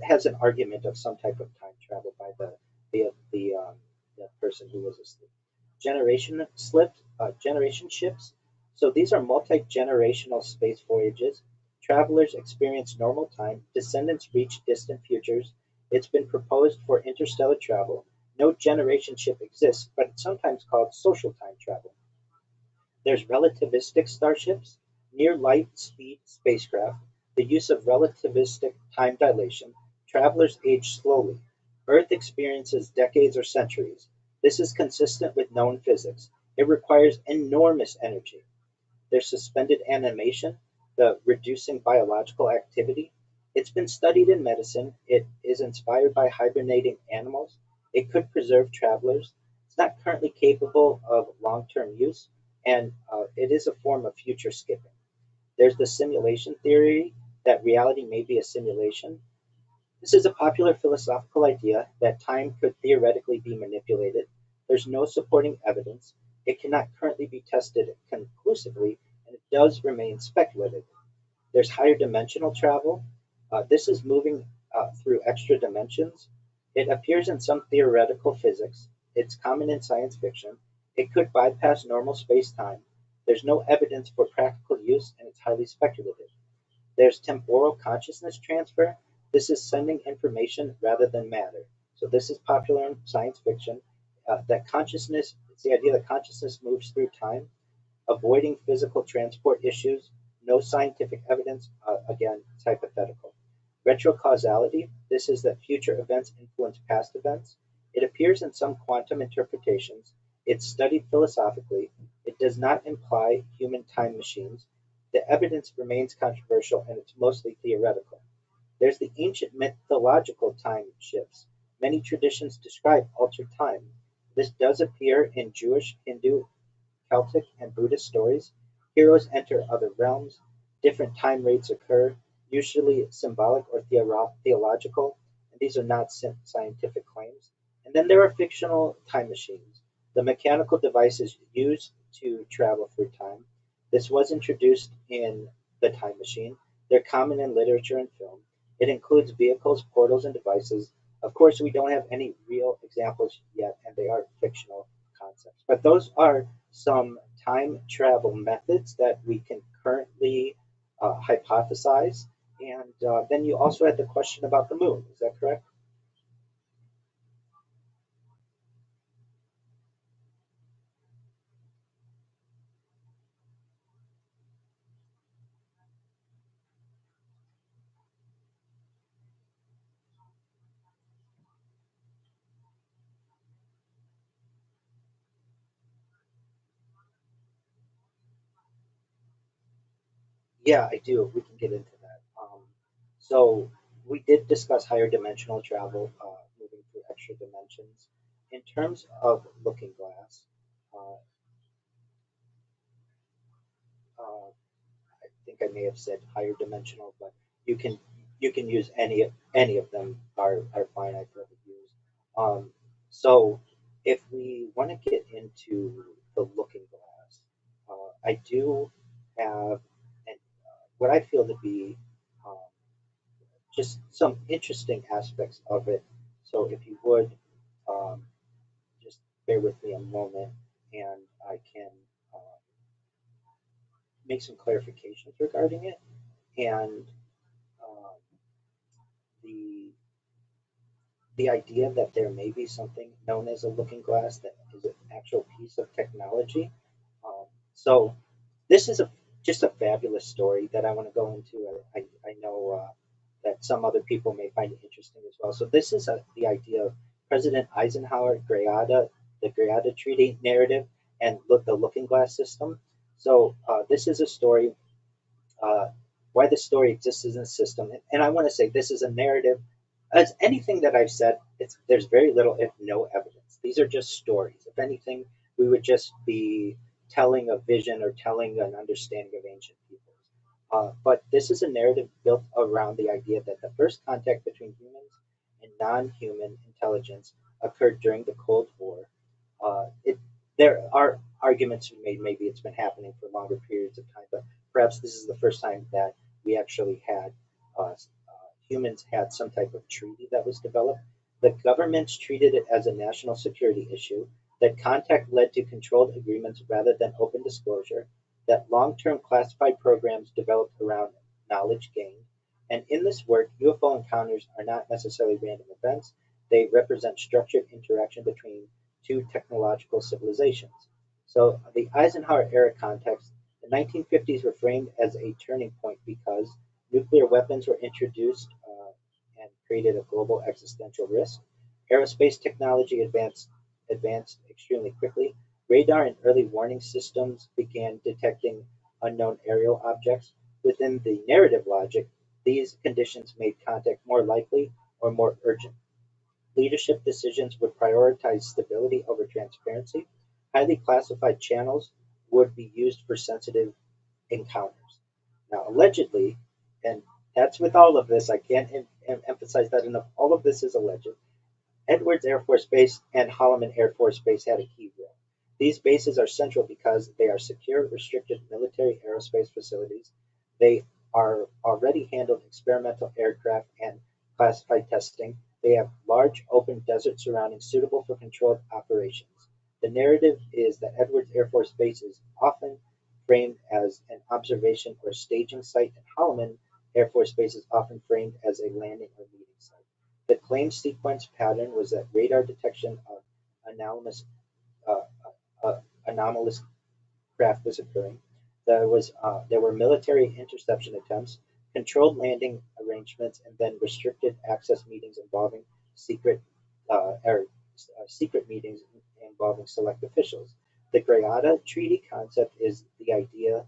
has an argument of some type of time travel by the person who was asleep. Generation ships. So these are multi-generational space voyages. Travelers experience normal time. Descendants reach distant futures. It's been proposed for interstellar travel. No generation ship exists, but it's sometimes called social time travel. There's relativistic starships, near light speed spacecraft, the use of relativistic time dilation. Travelers age slowly. Earth experiences decades or centuries. This is consistent with known physics. It requires enormous energy. There's suspended animation, the reducing biological activity. It's been studied in medicine. It is inspired by hibernating animals. It could preserve travelers. It's not currently capable of long term use, and it is a form of future skipping. There's the simulation theory that reality may be a simulation. This is a popular philosophical idea that time could theoretically be manipulated. There's no supporting evidence. It cannot currently be tested conclusively, and it does remain speculative. There's higher dimensional travel. This is moving through extra dimensions. It appears in some theoretical physics. It's common in science fiction. It could bypass normal space time. There's no evidence for practical use, and it's highly speculative. There's temporal consciousness transfer. This is sending information rather than matter. So this is popular in science fiction. That consciousness, it's the idea that consciousness moves through time, avoiding physical transport issues, no scientific evidence, again, it's hypothetical. Retrocausality, this is that future events influence past events. It appears in some quantum interpretations. It's studied philosophically. It does not imply human time machines. The evidence remains controversial and it's mostly theoretical. There's the ancient mythological time shifts. Many traditions describe altered time. This does appear in Jewish, Hindu, Celtic, and Buddhist stories. Heroes enter other realms. Different time rates occur, usually symbolic or theological, and these are not scientific claims. And then there are fictional time machines, the mechanical devices used to travel through time. This was introduced in The Time Machine. They're common in literature and film. It includes vehicles, portals, and devices. Of course, we don't have any real examples yet, and they are fictional concepts. But those are some time travel methods that we can currently hypothesize. And then you also had the question about the moon. Is that correct? Yeah, I do. We can get into that. So we did discuss higher dimensional travel, moving through extra dimensions. In terms of Looking Glass, uh, I think I may have said higher dimensional, but you can you can use any of them are fine. I've never used. So if we want to get into the Looking Glass, I do have and what I feel to be um, just some interesting aspects of it. So if you would um, just bear with me a moment, and I can uh, make some clarifications regarding it. And uh, the the idea that there may be something known as a looking glass that is actual piece of technology. So this is just a fabulous story that I want to go into. I know that some other people may find it interesting as well. So this is the idea of President Eisenhower, the Greada Treaty narrative, and the Looking Glass system. So this is a story, why the story exists as a system. And I want to say this is a narrative. As anything that I've said, there's very little, if no evidence. These are just stories. If anything, we would just be telling a vision or telling an understanding of ancient peoples. But this is a narrative built around the idea that the first contact between humans and non-human intelligence occurred during the Cold War. There are arguments made, maybe it's been happening for longer periods of time, but perhaps this is the first time that we actually had humans had some type of treaty that was developed. The governments treated it as a national security issue, that contact led to controlled agreements rather than open disclosure, that long-term classified programs developed around knowledge gained. And in this work, UFO encounters are not necessarily random events. They represent structured interaction between two technological civilizations. So the Eisenhower era context, the 1950s were framed as a turning point because nuclear weapons were introduced and created a global existential risk. Aerospace technology advanced extremely quickly. Radar and early warning systems began detecting unknown aerial objects. Within the narrative logic, these conditions made contact more likely or more urgent. Leadership decisions would prioritize stability over transparency. Highly classified channels would be used for sensitive encounters. Now, allegedly, and that's with all of this, I can't emphasize that enough, all of this is alleged. Edwards Air Force Base and Holloman Air Force Base had a key role. These bases are central because they are secure, restricted military aerospace facilities. They are already handled experimental aircraft and classified testing. They have large open desert surroundings suitable for controlled operations. The narrative is that Edwards Air Force Base is often framed as an observation or staging site, and Holloman Air Force Base is often framed as a landing or meeting site. The claim sequence pattern was that radar detection of anomalous, uh, anomalous craft was occurring. There were military interception attempts, controlled landing arrangements, and then restricted access meetings involving secret secret meetings involving select officials. The Greada Treaty concept is the idea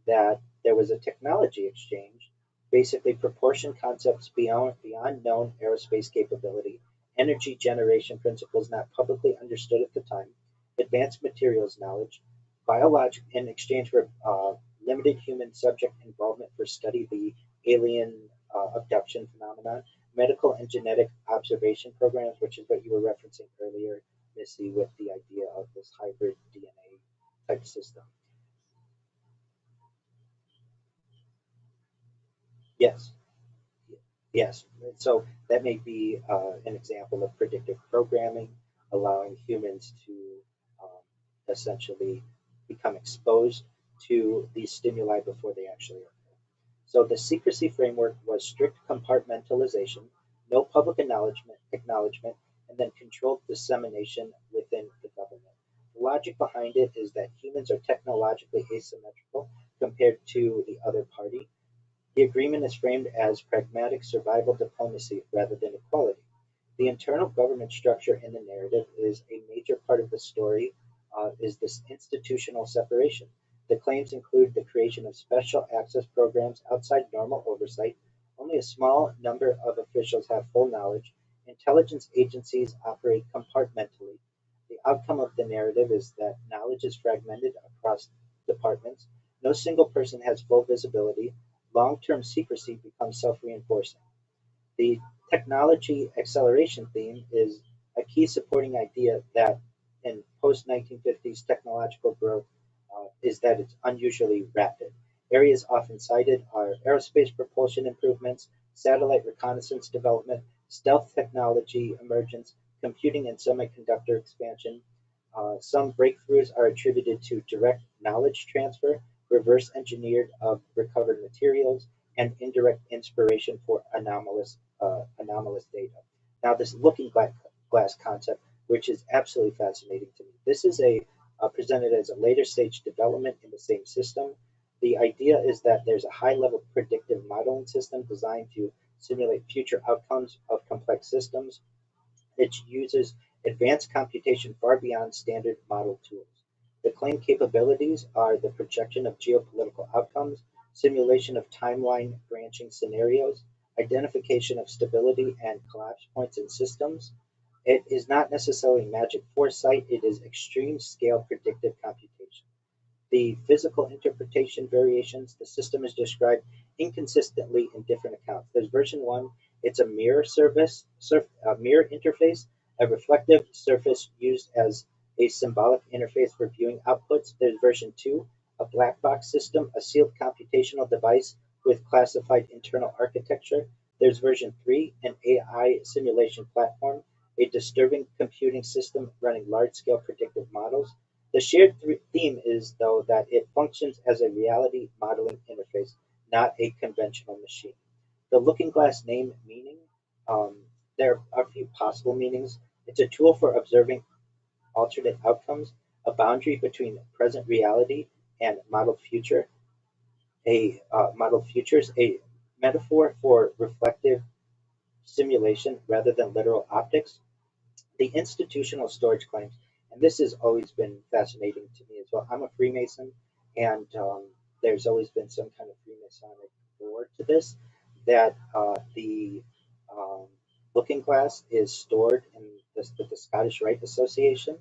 that there was a technology exchange, basically proportion concepts beyond known aerospace capability, energy generation principles not publicly understood at the time, advanced materials knowledge, in exchange for limited human subject involvement for study the alien abduction phenomenon, medical and genetic observation programs, which is what you were referencing earlier, Missy, with the idea of this hybrid DNA type system. Yes, yes. So that may be an example of predictive programming, allowing humans to um, essentially become exposed to these stimuli before they actually occur. So the secrecy framework was strict compartmentalization, no public acknowledgement, and then controlled dissemination within the government. The logic behind it is that humans are technologically asymmetrical compared to the other party. The agreement is framed as pragmatic survival diplomacy rather than equality. The internal government structure in the narrative is a major part of the story, is this institutional separation. The claims include the creation of special access programs outside normal oversight. Only a small number of officials have full knowledge. Intelligence agencies operate compartmentally. The outcome of the narrative is that knowledge is fragmented across departments. No single person has full visibility. Long-term secrecy becomes self-reinforcing. The technology acceleration theme is a key supporting idea that in post-1950s technological growth is that it's unusually rapid. Areas often cited are aerospace propulsion improvements, satellite reconnaissance development, stealth technology emergence, computing and semiconductor expansion. Some breakthroughs are attributed to direct knowledge transfer, reverse engineered of recovered materials, and indirect inspiration for anomalous data. Now, this looking glass concept, which is absolutely fascinating to me. This is presented as a later stage development in the same system. The idea is that there's a high level predictive modeling system designed to simulate future outcomes of complex systems. It uses advanced computation far beyond standard model tools. The claimed capabilities are the projection of geopolitical outcomes, simulation of timeline branching scenarios, identification of stability and collapse points in systems. It is not necessarily magic foresight, it is extreme scale predictive computation. The physical interpretation variations, the system is described inconsistently in different accounts. There's version 1, it's a mirror mirror interface, a reflective surface used as a symbolic interface for viewing outputs. There's version 2, a black box system, a sealed computational device with classified internal architecture. There's version 3, an AI simulation platform, a disturbing computing system running large-scale predictive models. The shared theme is, though, that it functions as a reality modeling interface, not a conventional machine. The Looking Glass name meaning, there are a few possible meanings. It's a tool for observing alternate outcomes, a boundary between present reality and modeled future, modeled futures, a metaphor for reflective simulation rather than literal optics. The institutional storage claims, and this has always been fascinating to me as well. I'm a Freemason, and there's always been some kind of Freemasonic lore to this, that the Looking Glass is stored in with the Scottish Rite Association.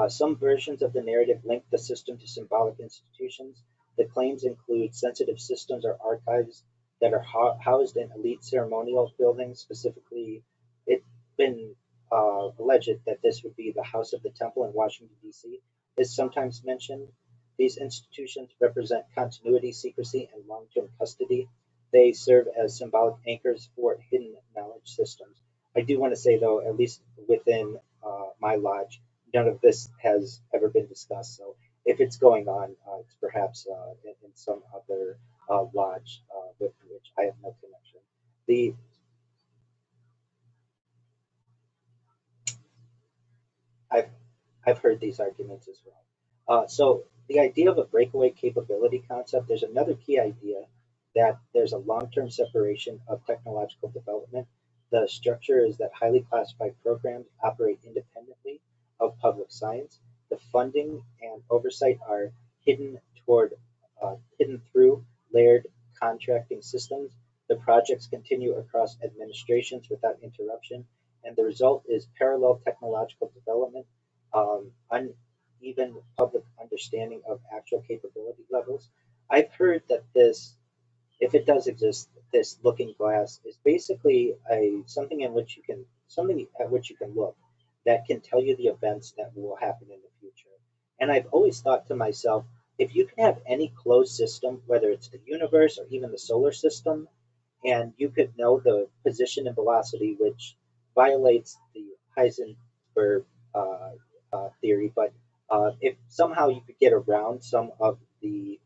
Some versions of the narrative link the system to symbolic institutions. The claims include sensitive systems or archives that are housed in elite ceremonial buildings. Specifically, it's been alleged that this would be the House of the Temple in Washington, D.C., is sometimes mentioned. These institutions represent continuity, secrecy, and long-term custody. They serve as symbolic anchors for hidden knowledge systems. I do want to say, though, at least within my lodge, none of this has ever been discussed. So if it's going on, it's perhaps in some other lodge with which I have no connection. The I've heard these arguments as well. So the idea of a breakaway capability concept, there's another key idea that there's a long-term separation of technological development. The structure is that highly classified programs operate independently of public science. The funding and oversight are hidden hidden through layered contracting systems. The projects continue across administrations without interruption, and the result is parallel technological development, uneven public understanding of actual capability levels. I've heard that this, if it does exist, this Looking Glass is basically something at which you can look that can tell you the events that will happen in the future. And I've always thought to myself, if you can have any closed system, whether it's the universe or even the solar system, and you could know the position and velocity, which violates the Heisenberg theory, but if somehow you could get around some of the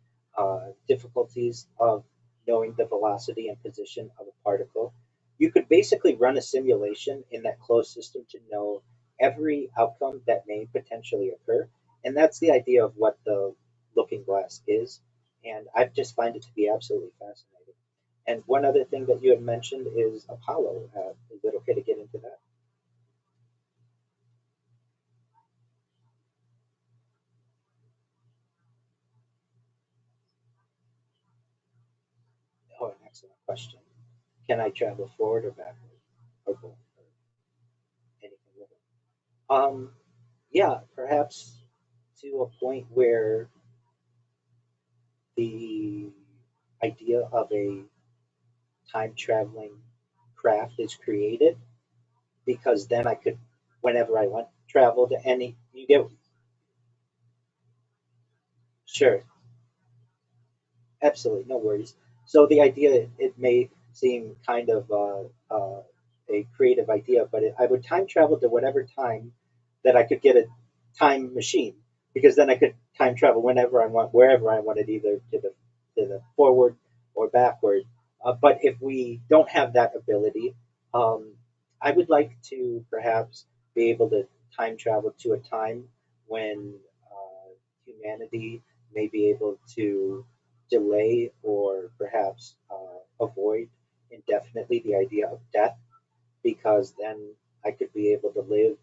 difficulties of knowing the velocity and position of a particle, you could basically run a simulation in that closed system to know every outcome that may potentially occur. And that's the idea of what the Looking Glass is. And I just find it to be absolutely fascinating. And one other thing that you had mentioned is Apollo. Is it okay to get into that? Oh, an excellent question. Can I travel forward or backward or both or anything with it? Yeah, perhaps to a point where the idea of a time traveling craft is created, because then I could, whenever I want, travel to any. You get sure, absolutely, no worries. So the idea, it may seem kind of a creative idea, but I would time travel to whatever time that I could get a time machine, because then I could time travel whenever I want, wherever I wanted, either to the forward or backward. But if we don't have that ability, um, I would like to perhaps be able to time travel to a time when humanity may be able to delay or perhaps avoid indefinitely the idea of death, because then I could be able to live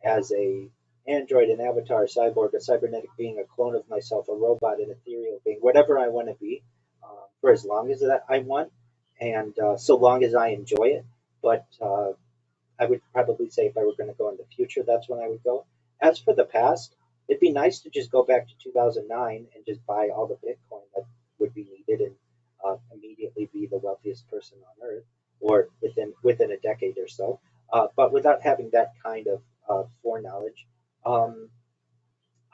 as a android, an avatar, a cyborg, a cybernetic being, a clone of myself, a robot, an ethereal being, whatever I want to be, for as long as that I want, and so long as I enjoy it. But I would probably say if I were going to go in the future, that's when I would go. As for the past, it'd be nice to just go back to 2009 and just buy all the Bitcoin that would be needed and immediately be the wealthiest person on earth, or within a decade or so. But without having that kind of foreknowledge, um,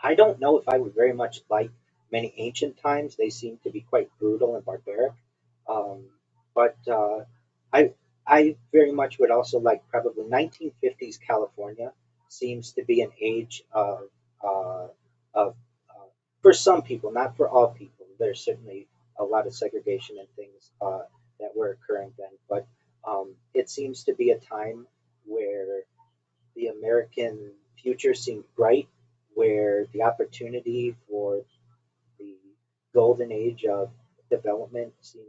I don't know if I would very much like many ancient times. They seem to be quite brutal and barbaric. Um, but I I very much would also like probably 1950s California seems to be an age uh, of for some people, not for all people. There's certainly a lot of segregation and things that were occurring then, but it seems to be a time where the American future seemed bright, where the opportunity for the golden age of development seemed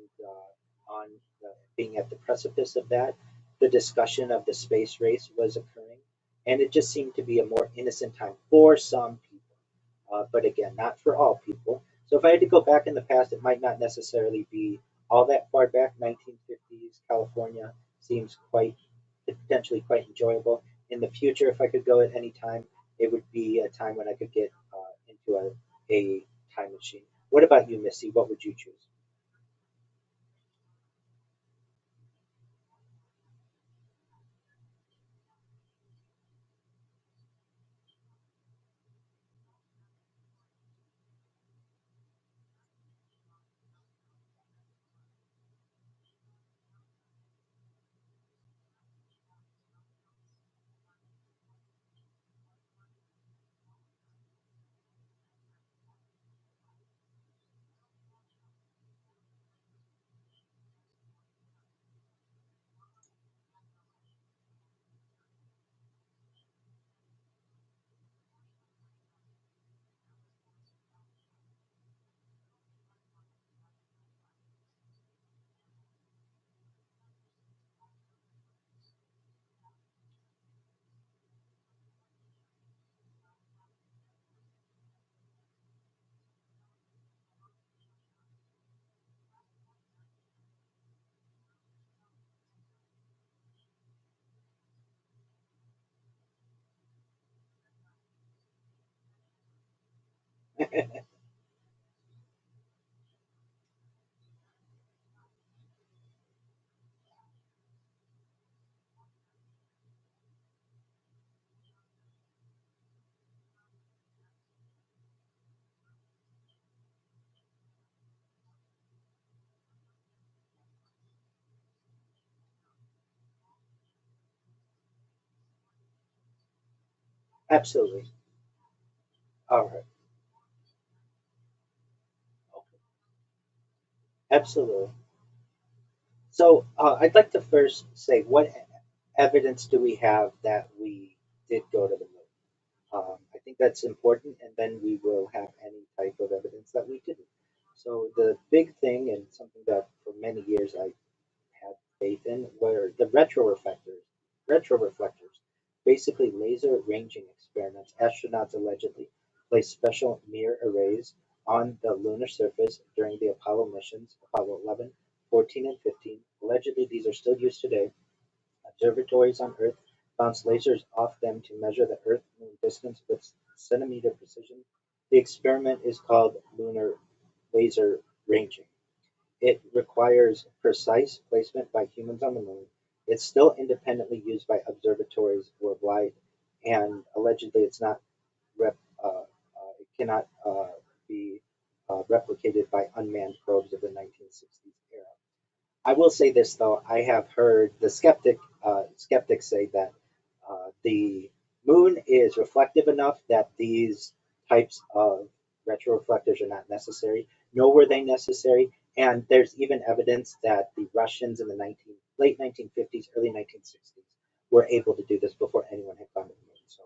on being at the precipice of that. The discussion of the space race was occurring, and it just seemed to be a more innocent time for some people. But again, not for all people. So if I had to go back in the past, it might not necessarily be all that far back. 1950s California seems quite potentially quite enjoyable. In the future, if I could go at any time, it would be a time when I could get into a time machine. What about you, Missy? What would you choose? Absolutely. All right. Absolutely. So I'd like to first say, what evidence do we have that we did go to the moon? I think that's important, and then we will have any type of evidence that we didn't. So the big thing, and something that for many years I had faith in, were the retroreflectors. Retroreflectors, basically laser ranging experiments. Astronauts allegedly placed special mirror arrays on the lunar surface during the Apollo missions, Apollo 11, 14, and 15. Allegedly, these are still used today. Observatories on Earth bounce lasers off them to measure the Earth-Moon distance with centimeter precision. The experiment is called lunar laser ranging. It requires precise placement by humans on the moon. It's still independently used by observatories worldwide, and allegedly, it's not it cannot be replicated by unmanned probes of the 1960s era. I will say this though: I have heard the skeptics say that the moon is reflective enough that these types of retroreflectors are not necessary, nor were they necessary. And there's even evidence that the Russians in the late 1950s, early 1960s were able to do this before anyone had gone to the moon. So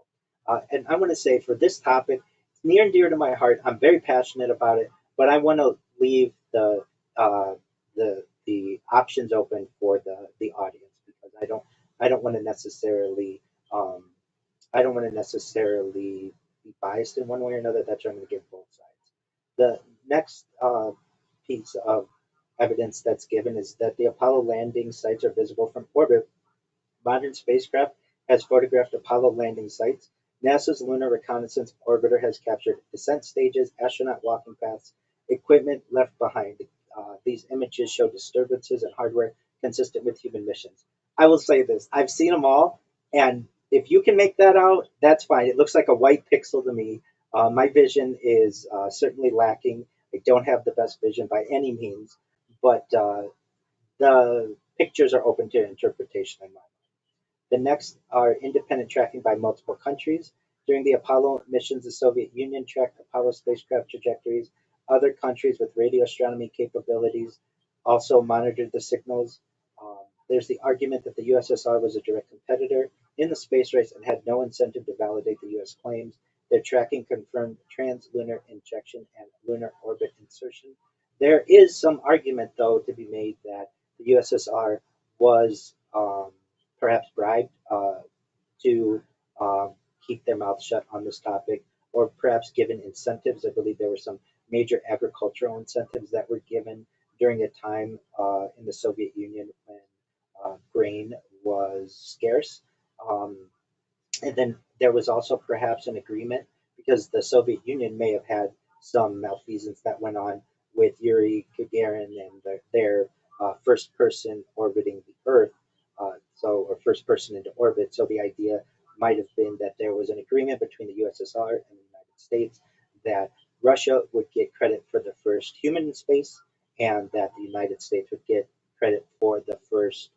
And I want to say for this topic, it's near and dear to my heart. I'm very passionate about it, but I want to leave uh, the options open for the audience because I don't want to necessarily um, I don't want to necessarily be biased in one way or another. That's why I'm going to give both sides. The next piece of evidence that's given is that the Apollo landing sites are visible from orbit. Modern spacecraft has photographed Apollo landing sites. NASA's Lunar Reconnaissance Orbiter has captured descent stages, astronaut walking paths, equipment left behind. These images show disturbances in hardware consistent with human missions. I will say this: I've seen them all, and if you can make that out, that's fine. It looks like a white pixel to me. My vision is certainly lacking. I don't have the best vision by any means, but the pictures are open to interpretation in my mind. The next are independent tracking by multiple countries. During the Apollo missions, the Soviet Union tracked Apollo spacecraft trajectories. Other countries with radio astronomy capabilities also monitored the signals. There's the argument that the USSR was a direct competitor in the space race and had no incentive to validate the US claims. Their tracking confirmed translunar injection and lunar orbit insertion. There is some argument, though, to be made that the USSR was perhaps bribed to keep their mouth shut on this topic, or perhaps given incentives. I believe there were some major agricultural incentives that were given during a time in the Soviet Union when grain was scarce. Um, and then there was also perhaps an agreement because the Soviet Union may have had some malfeasance that went on with Yuri Gagarin and their first person orbiting the Earth, or first person into orbit. So the idea might have been that there was an agreement between the USSR and the United States that Russia would get credit for the first human in space, and that the United States would get credit for the first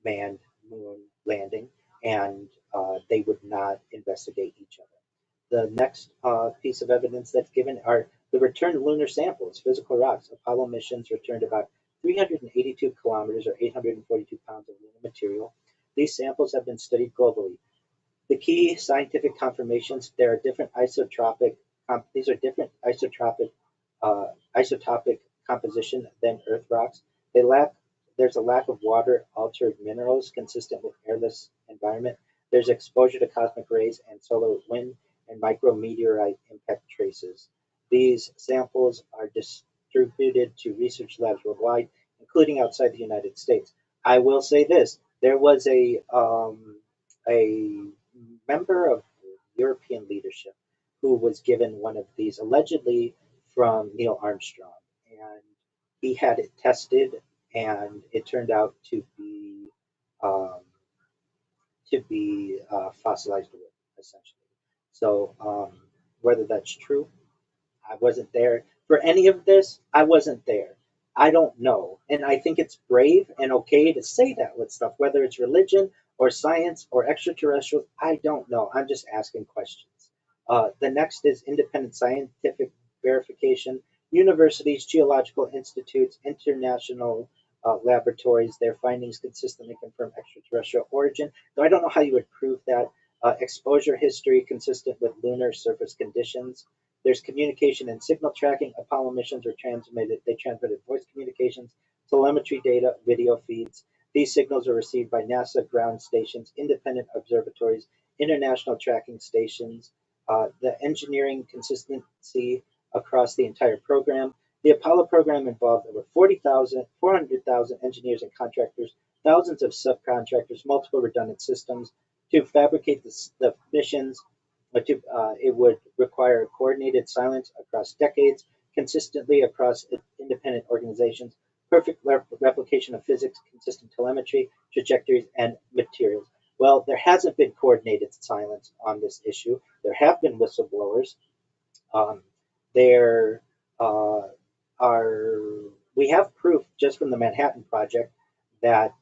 manned moon landing, and they would not investigate each other. The next piece of evidence that's given are the returned lunar samples, physical rocks. Apollo missions returned about 382 kilometers or 842 pounds of lunar material. These samples have been studied globally. The key scientific confirmations, there are different isotropic, these are different isotopic composition than Earth rocks. They lack, there's a lack of water altered minerals consistent with airless environment. There's exposure to cosmic rays and solar wind and micrometeorite impact traces. These samples are distributed to research labs worldwide, including outside the United States. I will say this: there was a member of European leadership who was given one of these allegedly from Neil Armstrong, and he had it tested, and it turned out um, to be fossilized wood, essentially. So whether that's true, I wasn't there for any of this. I wasn't there. I don't know. And I think it's brave and okay to say that with stuff, whether it's religion or science or extraterrestrials. I don't know. I'm just asking questions. The next is independent scientific verification. Universities, geological institutes, international laboratories, their findings consistently confirm extraterrestrial origin. Though I don't know how you would prove that. Exposure history consistent with lunar surface conditions. There's communication and signal tracking. Apollo missions were transmitted. They transmitted voice communications, telemetry data, video feeds. These signals are received by NASA ground stations, independent observatories, international tracking stations. The engineering consistency across the entire program. The Apollo program involved over 400,000 engineers and contractors, thousands of subcontractors, multiple redundant systems to fabricate the missions. It would require coordinated silence across decades, consistently across independent organizations, perfect replication of physics, consistent telemetry, trajectories, and materials. Well, there hasn't been coordinated silence on this issue. There have been whistleblowers. Um, there are we have proof just from the Manhattan Project that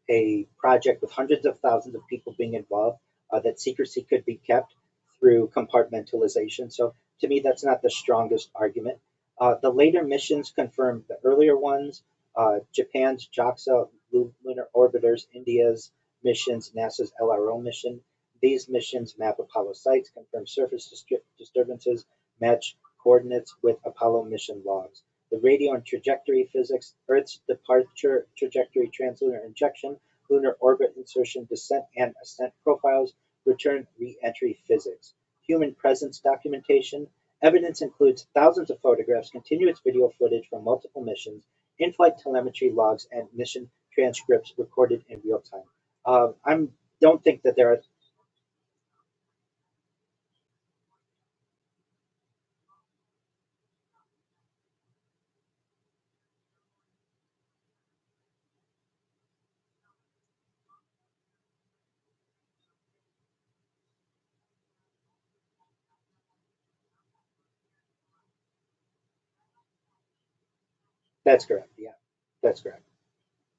a project with hundreds of thousands of people being involved, that secrecy could be kept through compartmentalization. So to me, that's not the strongest argument. The later missions confirmed the earlier ones. Japan's JAXA lunar orbiters, India's missions, NASA's LRO mission. These missions map Apollo sites, confirm surface disturbances, match coordinates with Apollo mission logs. The radio and trajectory physics, Earth's departure trajectory, translunar injection, lunar orbit insertion, descent and ascent profiles, return re-entry physics. Human presence documentation. Evidence includes thousands of photographs, continuous video footage from multiple missions, in-flight telemetry logs, and mission transcripts recorded in real time. I don't think that there are. That's correct. Yeah, that's correct.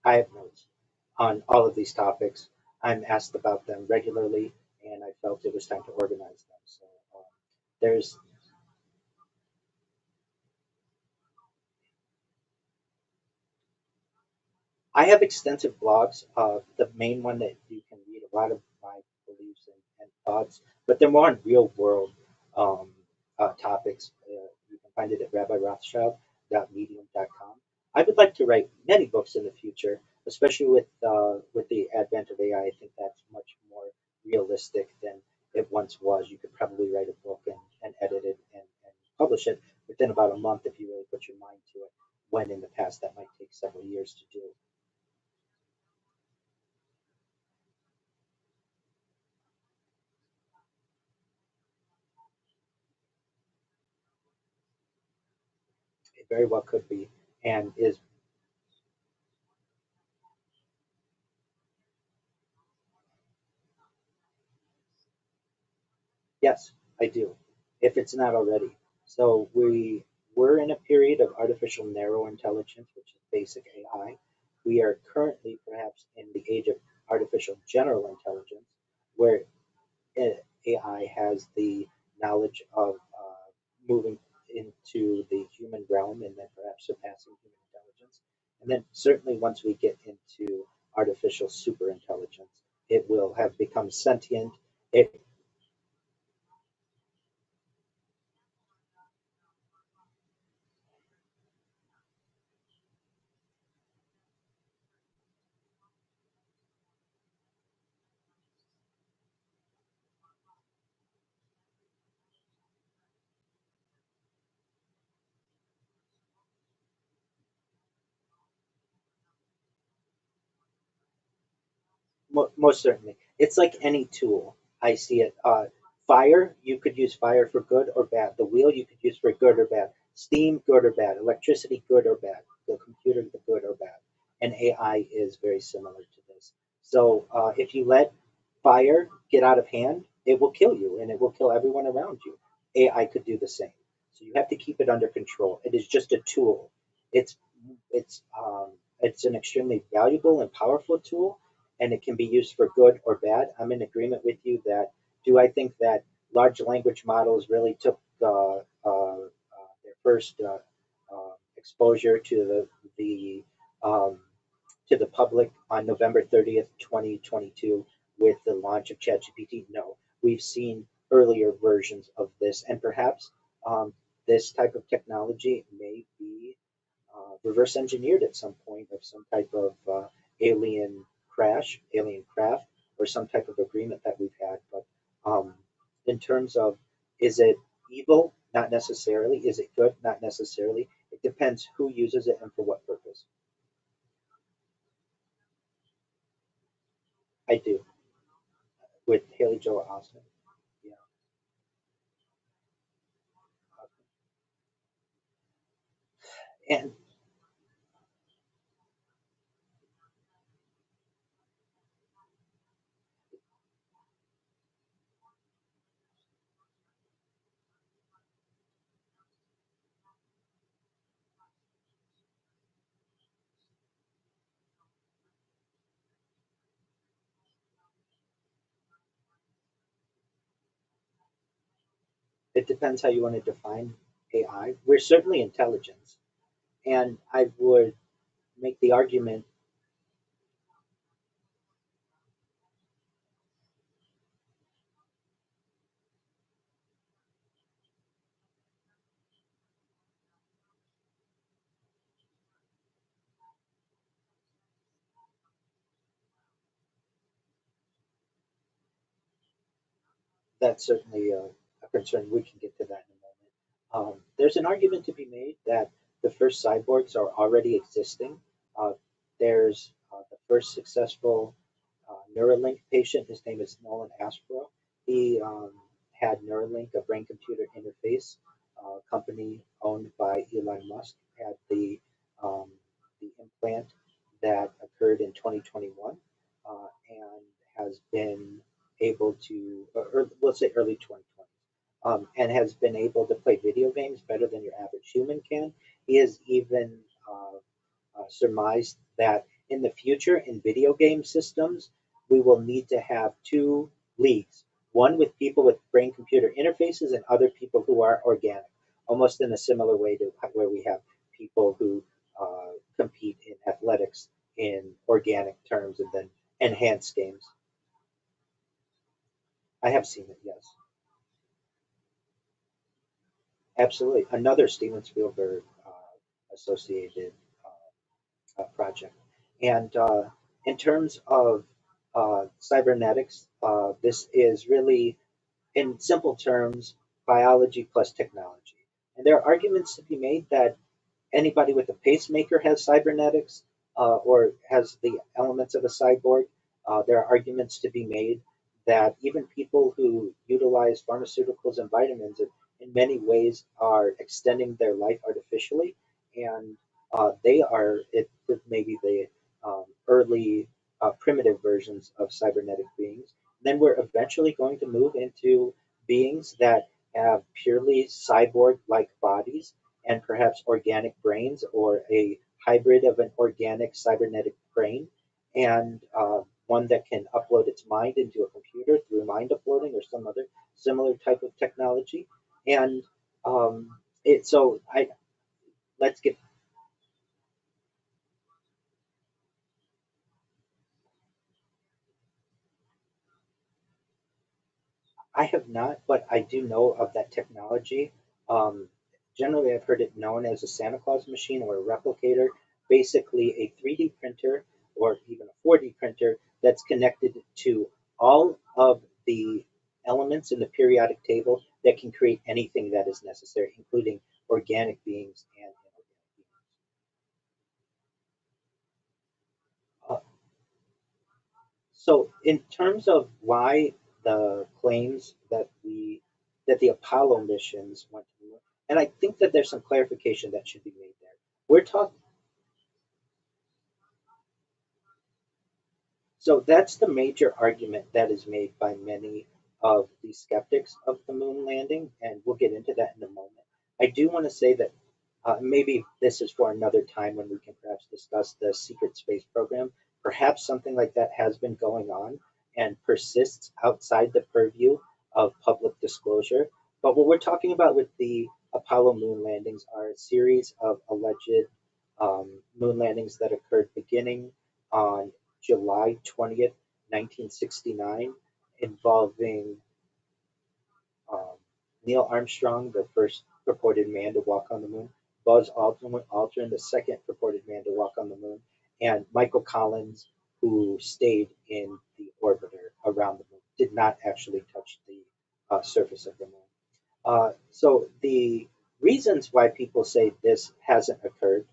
I have notes on all of these topics. I'm asked about them regularly, and I felt it was time to organize them. So there's I have extensive blogs. The main one that you can read a lot of my beliefs and thoughts, but they're more on real world um, topics. You can find it at rabbirothschild.medium.com. I would like to write many books in the future, especially with the advent of AI. I think that's much more realistic than it once was. You could probably write a book and edit it and publish it within about a month if you really put your mind to it. When in the past that might take several years to do. It very well could be, and is yes, I do, if it's not already. So we're in a period of artificial narrow intelligence, which is basic AI. We are currently perhaps in the age of artificial general intelligence, where AI has the knowledge of moving into the human realm and then perhaps surpassing human intelligence. And then certainly once we get into artificial super intelligence, it will have become sentient. It most certainly. It's like any tool. I see it. Fire, you could use fire for good or bad. The wheel, you could use for good or bad. Steam, good or bad. Electricity, good or bad. The computer, the good or bad. And AI is very similar to this. So if you let fire get out of hand, it will kill you and it will kill everyone around you. AI could do the same. So you have to keep it under control. It is just a tool. It's it's um, it's an extremely valuable and powerful tool, and it can be used for good or bad. I'm in agreement with you that do I think that large language models really took their first exposure the um, to the public on November 30th, 2022, with the launch of ChatGPT? No, we've seen earlier versions of this, and perhaps um, this type of technology may be reverse engineered at some point of some type of alien alien craft, or some type of agreement that we've had. But in terms of, is it evil? Not necessarily. Is it good? Not necessarily. It depends who uses it and for what purpose. I do, with Haley Joel Osment. Yeah, and it depends how you want to define AI. We're certainly intelligence, and I would make the argument. that's certainly a concern. We can get to that in a moment. There's an argument to be made that the first cyborgs are already existing. There's the first successful Neuralink patient. His name is Nolan Aspro. He had Neuralink, a brain-computer interface company owned by Elon Musk, had the implant that occurred in 2021 and has been able to, or let's say early 2020, and has been able to play video games better than your average human can. He has even surmised that in the future, in video game systems, we will need to have two leagues, one with people with brain computer interfaces and other people who are organic, almost in a similar way to where we have people who compete in athletics in organic terms and then enhanced games. I have seen it, yes. Absolutely. Another Steven Spielberg associated project. And in terms of cybernetics, this is really, in simple terms, biology plus technology. And there are arguments to be made that anybody with a pacemaker has cybernetics or has the elements of a cyborg. There are arguments to be made that even people who utilize pharmaceuticals and vitamins in many ways are extending their life artificially, and they are maybe the early primitive versions of cybernetic beings. Then we're eventually going to move into beings that have purely cyborg-like bodies and perhaps organic brains or a hybrid of an organic cybernetic brain and one that can upload its mind into a computer through mind uploading or some other similar type of technology. And let's get. I have not, but I do know of that technology. Um, Generally, I've heard it known as a Santa Claus machine or a replicator, basically a 3D printer or even a 4D printer that's connected to all of the elements in the periodic table that can create anything that is necessary, including organic beings and inorganic beings. So in terms of why the claims that the Apollo missions went to the moon, and I think that there's some clarification that should be made there. We're talking, so that's the major argument that is made by many of the skeptics of the moon landing, and we'll get into that in a moment. I do want to say that maybe this is for another time when we can perhaps discuss the secret space program. Perhaps something like that has been going on and persists outside the purview of public disclosure. But what we're talking about with the Apollo moon landings are a series of alleged moon landings that occurred beginning on July 20th, 1969, involving um, Neil Armstrong, the first purported man to walk on the moon, Buzz Aldrin, the second purported man to walk on the moon, and Michael Collins, who stayed in the orbiter around the moon, did not actually touch the surface of the moon. So the reasons why people say this hasn't occurred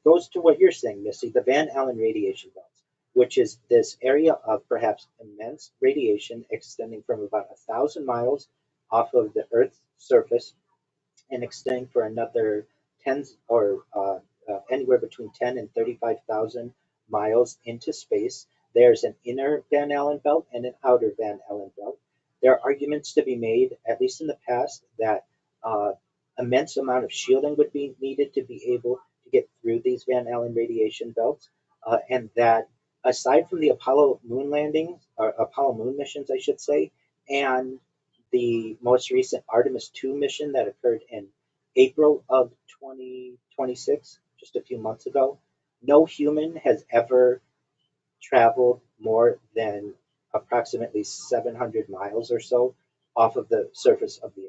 goes to what you're saying, Missy, the Van Allen radiation belts, which is this area of perhaps immense radiation extending from about 1,000 miles off of the Earth's surface and extending for another tens or anywhere between 10 and 35,000 miles into space. There's an inner Van Allen belt and an outer Van Allen belt. There are arguments to be made, at least in the past, that immense amount of shielding would be needed to be able to get through these Van Allen radiation belts, and that aside from the Apollo moon landings, or Apollo moon missions, I should say, and the most recent Artemis 2 mission that occurred in April of 2026, just a few months ago, no human has ever traveled more than approximately 700 miles or so off of the surface of the Earth.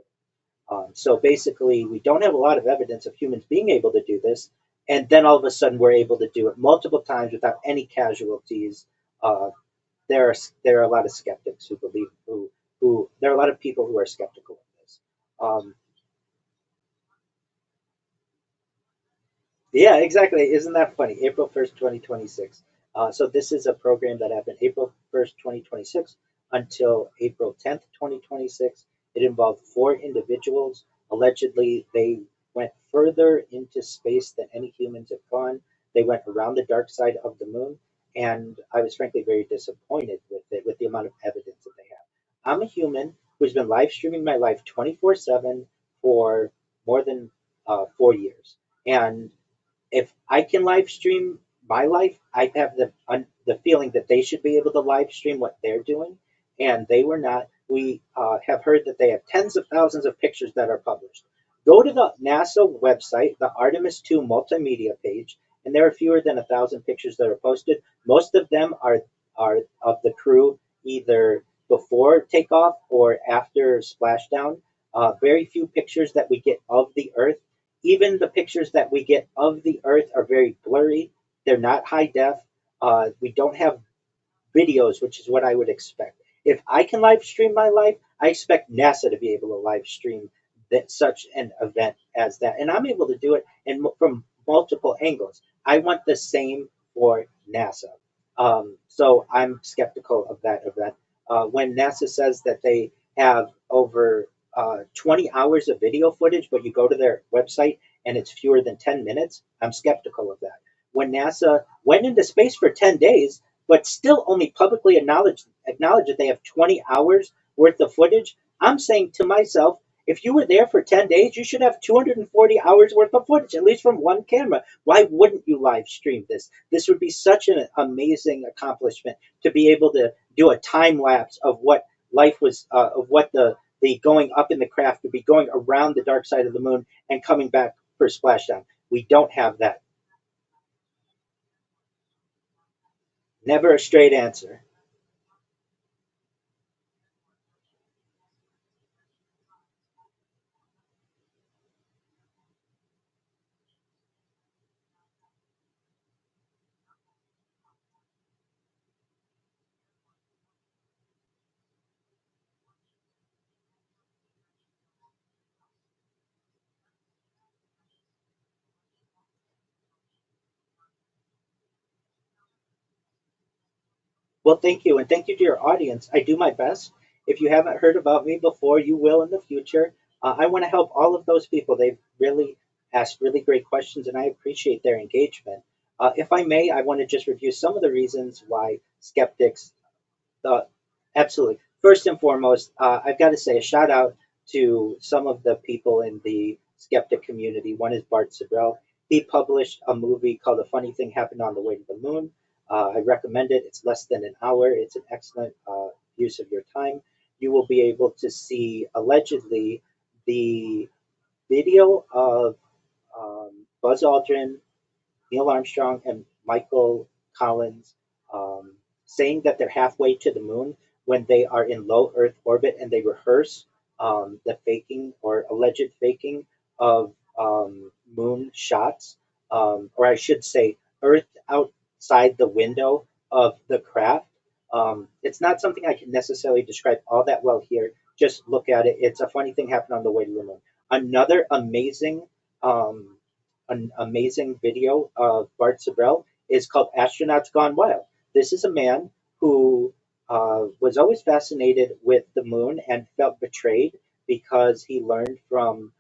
So basically, we don't have a lot of evidence of humans being able to do this, and then all of a sudden we're able to do it multiple times without any casualties. There are a lot of skeptics who there are a lot of people who are skeptical of this. Yeah, exactly. Isn't that funny? April 1st, 2026. So this is a program that happened April 1st, 2026 until April 10th, 2026. It involved four individuals. Allegedly, they went further into space than any humans have gone. They went around the dark side of the moon, and I was frankly very disappointed with it, with the amount of evidence that they have. I'm a human who's been live streaming my life 24/7 for more than 4 years. And if I can live stream my life, I have the feeling that they should be able to live stream what they're doing, and they were not. We have heard that they have tens of thousands of pictures that are published. Go to the NASA website, the Artemis 2 multimedia page, and there are fewer than 1,000 pictures that are posted. Most of them are of the crew either before takeoff or after splashdown. Very few pictures that we get of the Earth. Even the pictures that we get of the Earth are very blurry. They're not high def. We don't have videos, which is what I would expect. If I can live stream my life, I expect NASA to be able to live stream that such an event as that, and I'm able to do it from multiple angles. I want the same for NASA. So I'm skeptical of that event. When NASA says that they have over 20 hours of video footage, but you go to their website and it's fewer than 10 minutes, I'm skeptical of that. When NASA went into space for 10 days, but still only publicly acknowledge that they have 20 hours worth of footage, I'm saying to myself, if you were there for 10 days, you should have 240 hours worth of footage, at least from one camera. Why wouldn't you live stream this? This would be such an amazing accomplishment to be able to do a time lapse of what life was, of what the going up in the craft would be, going around the dark side of the moon and coming back for splashdown. We don't have that. Never a straight answer. Well, thank you, and thank you to your audience. I do my best. If you haven't heard about me before, you will in the future. I want to help all of those people. They've really asked really great questions, and I appreciate their engagement. If I may, I want to just review some of the reasons why skeptics. Absolutely. First and foremost, I've got to say a shout out to some of the people in the skeptic community. One is Bart Sibrel. He published a movie called A Funny Thing Happened on the Way to the Moon. I recommend it. It's less than an hour. It's an excellent use of your time. You will be able to see allegedly the video of Buzz Aldrin, Neil Armstrong, and Michael Collins saying that they're halfway to the moon when they are in low Earth orbit and they rehearse the faking or alleged faking of moon shots, or I should say, Earth outside the window of the craft. It's not something I can necessarily describe all that well here. Just look at it. It's a funny thing happened on the way to the moon. Another um, amazing video of Bart Sibrel is called Astronauts Gone Wild. This is a man who was always fascinated with the moon and felt betrayed because he learned from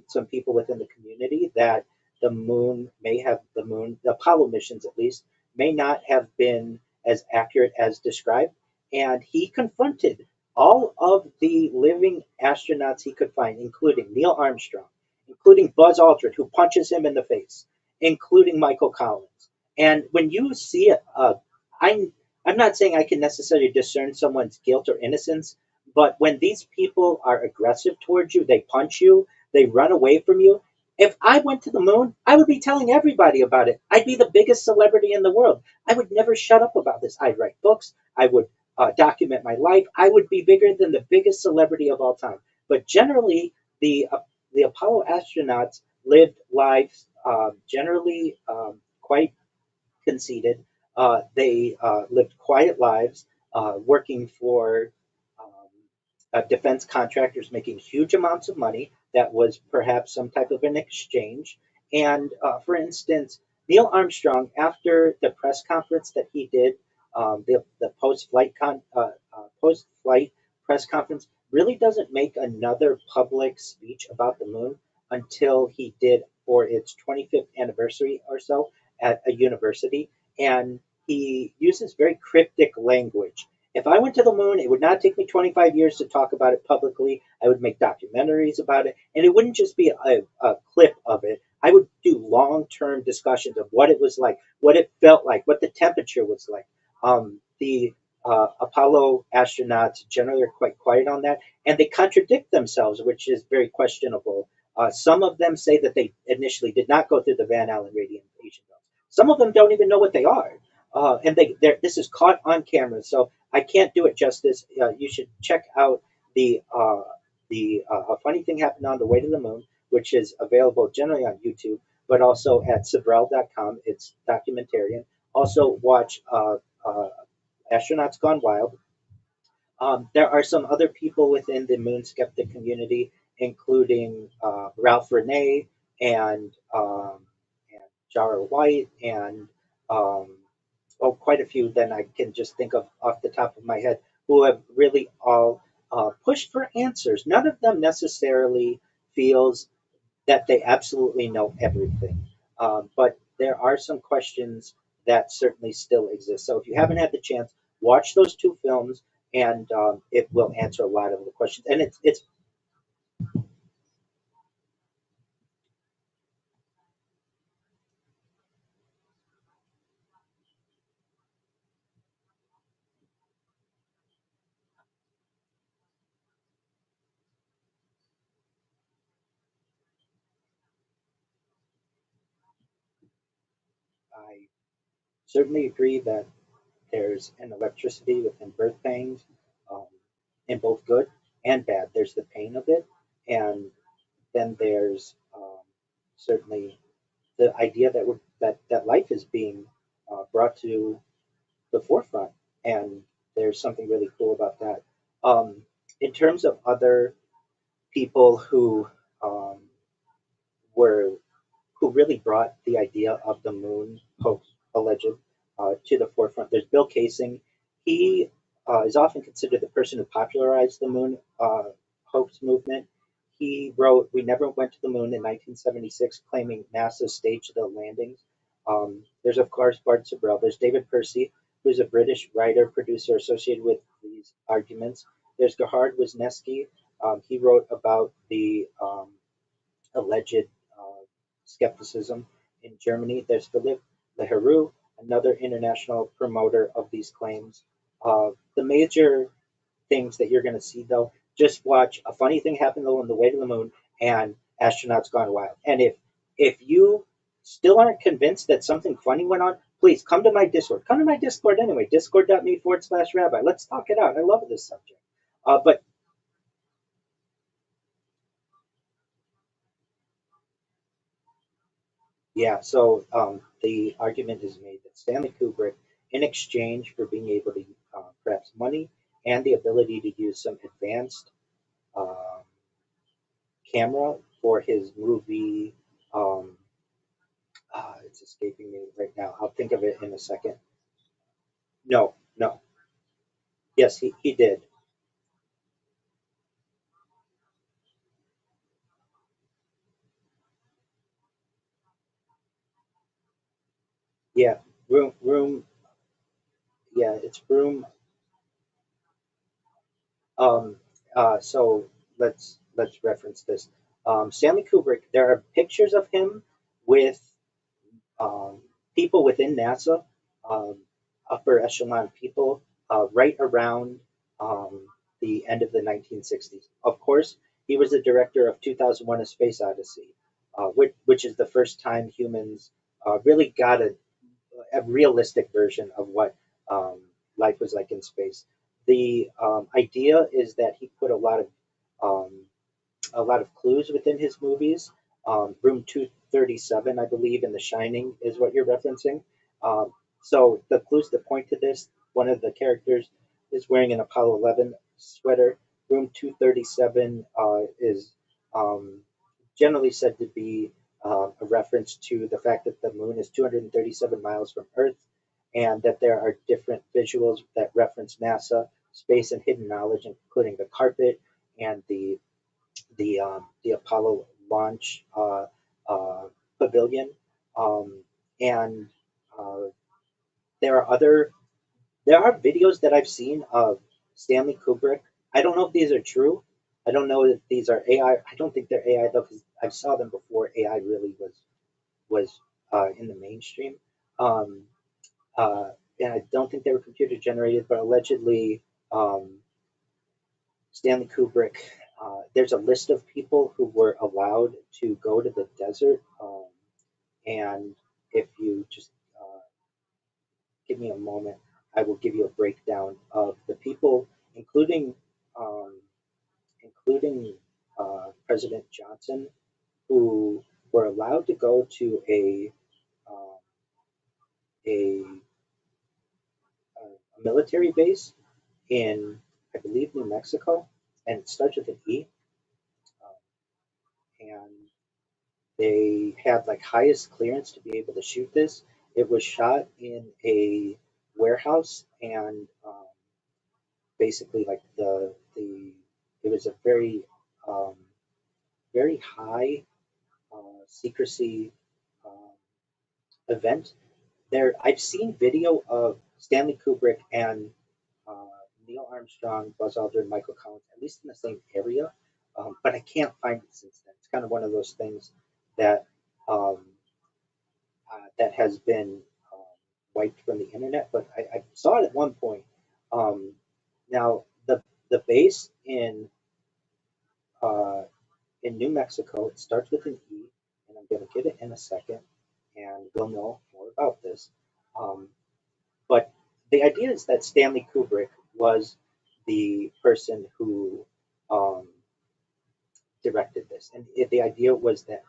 some people within the community that the Apollo missions at least, may not have been as accurate as described. And he confronted all of the living astronauts he could find, including Neil Armstrong, including Buzz Aldrin, who punches him in the face, including Michael Collins. And when you see it, I'm not saying I can necessarily discern someone's guilt or innocence, but when these people are aggressive towards you, they punch you, they run away from you. If I went to the moon, I would be telling everybody about it. I'd be the biggest celebrity in the world. I would never shut up about this. I'd write books. I would document my life. I would be bigger than the biggest celebrity of all time. But generally, the Apollo astronauts lived lives generally quite conceited. They lived quiet lives, working for defense contractors making huge amounts of money. That was perhaps some type of an exchange. And for instance, Neil Armstrong, after the press conference that he did, the post-flight press conference, really doesn't make another public speech about the moon until he did for its 25th anniversary or so at a university. And he uses very cryptic language. If I went to the moon, it would not take me 25 years to talk about it publicly. I would make documentaries about it, and it wouldn't just be a clip of it. I would do long-term discussions of what it was like, what it felt like, what the temperature was like. The Apollo astronauts generally are quite quiet on that, and they contradict themselves, which is very questionable. Some of them say that they initially did not go through the Van Allen radiation belts. Some of them don't even know what they are. And this is caught on camera, so I can't do it justice. You should check out A Funny Thing Happened on the Way to the Moon, which is available generally on YouTube, but also at Sabrel.com. It's documentarian. Also watch Astronauts Gone Wild. There are some other people within the moon skeptic community, including Ralph Renee and Jara White and quite a few that I can just think of off the top of my head, who have really all pushed for answers. None of them necessarily feels that they absolutely know everything, but there are some questions that certainly still exist. So if you haven't had the chance, watch those two films, and it will answer a lot of the questions. And it's I certainly agree that there's an electricity within birth pangs, um, in both good and bad. There's the pain of it, and then there's certainly the idea that that life is being brought to the forefront, and there's something really cool about that. In terms of other people um, were who really brought the idea of the moon hoax alleged to the forefront. There's Bill Kaysing. He is often considered the person who popularized the moon hoax movement. He wrote "We Never Went to the Moon" in 1976, claiming NASA staged the landings. There's of course Bart Sibrel. There's David Percy, who's a British writer producer associated with these arguments. There's Gerhard Wisniewski. He wrote about the alleged skepticism in Germany. There's Philippe Leroux, another international promoter of these claims. The major things that you're going to see, though, just watch A Funny Thing Happened on the Way to the Moon and Astronauts Gone Wild. And if you still aren't convinced that something funny went on, please come to my Discord. Come to my Discord anyway, discord.me/rabbi. Let's talk it out. I love this subject. But yeah, so the argument is made that Stanley Kubrick, in exchange for being able to perhaps money and the ability to use some advanced uh, camera for his movie, um, it's escaping me right now. I'll think of it in a second. No, no. Yes, he did. Yeah, room. Yeah, it's room. Um, so let's reference this. Stanley Kubrick. There are pictures of him with um, people within NASA, um, upper echelon people, right around um, the end of the 1960s. Of course, he was the director of 2001: A Space Odyssey, which is the first time humans really got a realistic version of what um, life was like in space. The idea is that he put um, a lot of clues within his movies. Room 237, I believe, in The Shining is what you're referencing. So the clues that point to this, one of the characters is wearing an Apollo 11 sweater, room 237 is generally said to be a reference to the fact that the moon is 237 miles from Earth, and that there are different visuals that reference NASA, space, and hidden knowledge, including the carpet and the Apollo launch pavilion, and there are videos that I've seen of Stanley Kubrick. I don't know if these are true. I don't know if these are AI. I don't think they're AI though, because I saw them before AI really was in the mainstream. Um, and I don't think they were computer generated, but allegedly Stanley Kubrick. There's a list of people who were allowed to go to the desert, and if you just give me a moment, I will give you a breakdown of the people, including um, including President Johnson, who were allowed to go to um, a, a military base in, I believe, New Mexico, and it starts with an E, and they had like highest clearance to be able to shoot this. It was shot in a warehouse, and basically like the it was a um, very high secrecy event. There, I've seen video of Stanley Kubrick and uh, Neil Armstrong, Buzz Aldrin, Michael Collins, at least in the same area, but I can't find it since then. It's kind of one of those things that um, that has been wiped from the internet. But I saw it at one point. Um, now the base uh, in New Mexico, it starts with an E, and I'm going to get it in a second, and we'll know more about this. Um, but the idea is that Stanley Kubrick was the person who um, directed this, and the idea was that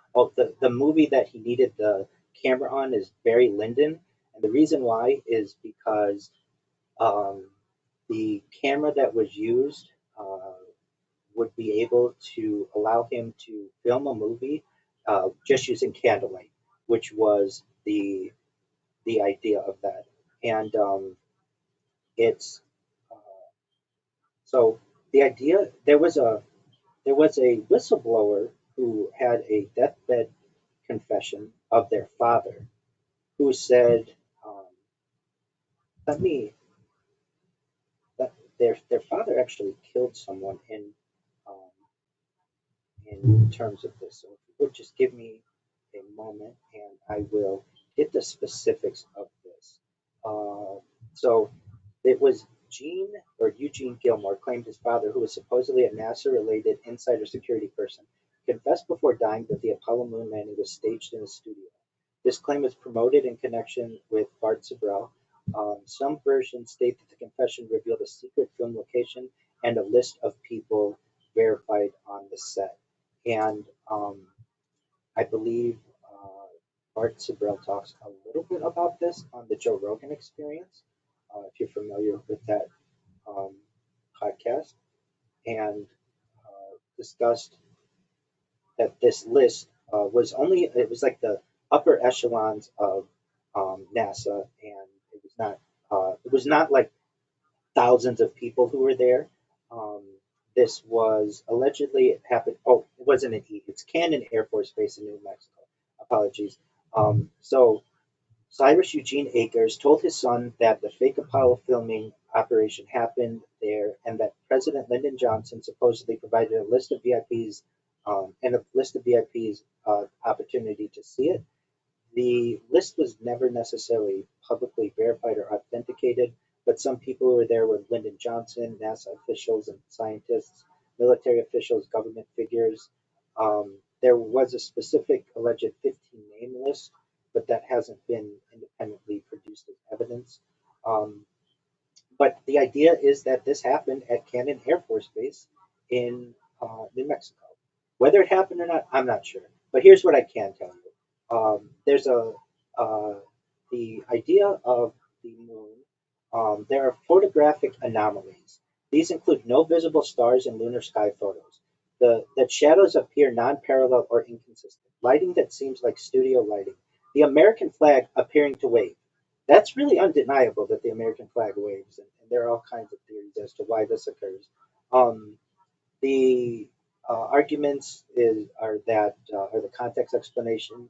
the movie that he needed the camera on is Barry Lyndon, and the reason why is because um, the camera that was used would be able to allow him to film a movie just using candlelight, which was the idea of that. And it's uh, so the idea there was a whistleblower who had a deathbed confession of their father, who said, um, "Let me." That their father actually killed someone um, in terms of this. So if you would just give me a moment, and I will get the specifics of this. So it was Eugene Gilmore claimed his father, who was supposedly a NASA-related insider security person, confessed before dying that the Apollo moon landing was staged in a studio. This claim is promoted in connection with Bart Sibrel. Some versions state that the confession revealed a secret film location and a list of people verified on the set. And I believe Bart Sibrel talks a little bit about this on the Joe Rogan Experience, if you're familiar with that um, podcast, and discussed that this list it was like the upper echelons of NASA, and it was not like thousands of people who were there. Um, this was allegedly it happened. Oh, it wasn't in E. It's Cannon Air Force Base in New Mexico. Apologies. So Cyrus Eugene Akers told his son that the fake Apollo filming operation happened there, and that President Lyndon Johnson supposedly provided a list of VIPs and a list of VIPs opportunity to see it. The list was never necessarily publicly verified or authenticated, but some people who were there were Lyndon Johnson, NASA officials and scientists, military officials, government figures. There was a specific alleged 15-name list, but that hasn't been independently produced as evidence. Um, but the idea is that this happened at Cannon Air Force Base in New Mexico. Whether it happened or not, I'm not sure. But here's what I can tell you. There's uh, the idea of the moon. There are photographic anomalies These include no visible stars in lunar sky photos. That shadows appear non-parallel or inconsistent. Lighting that seems like studio lighting. The American flag appearing to wave. That's really undeniable that the American flag waves, and there are all kinds of theories as to why this occurs. The arguments are the context explanation.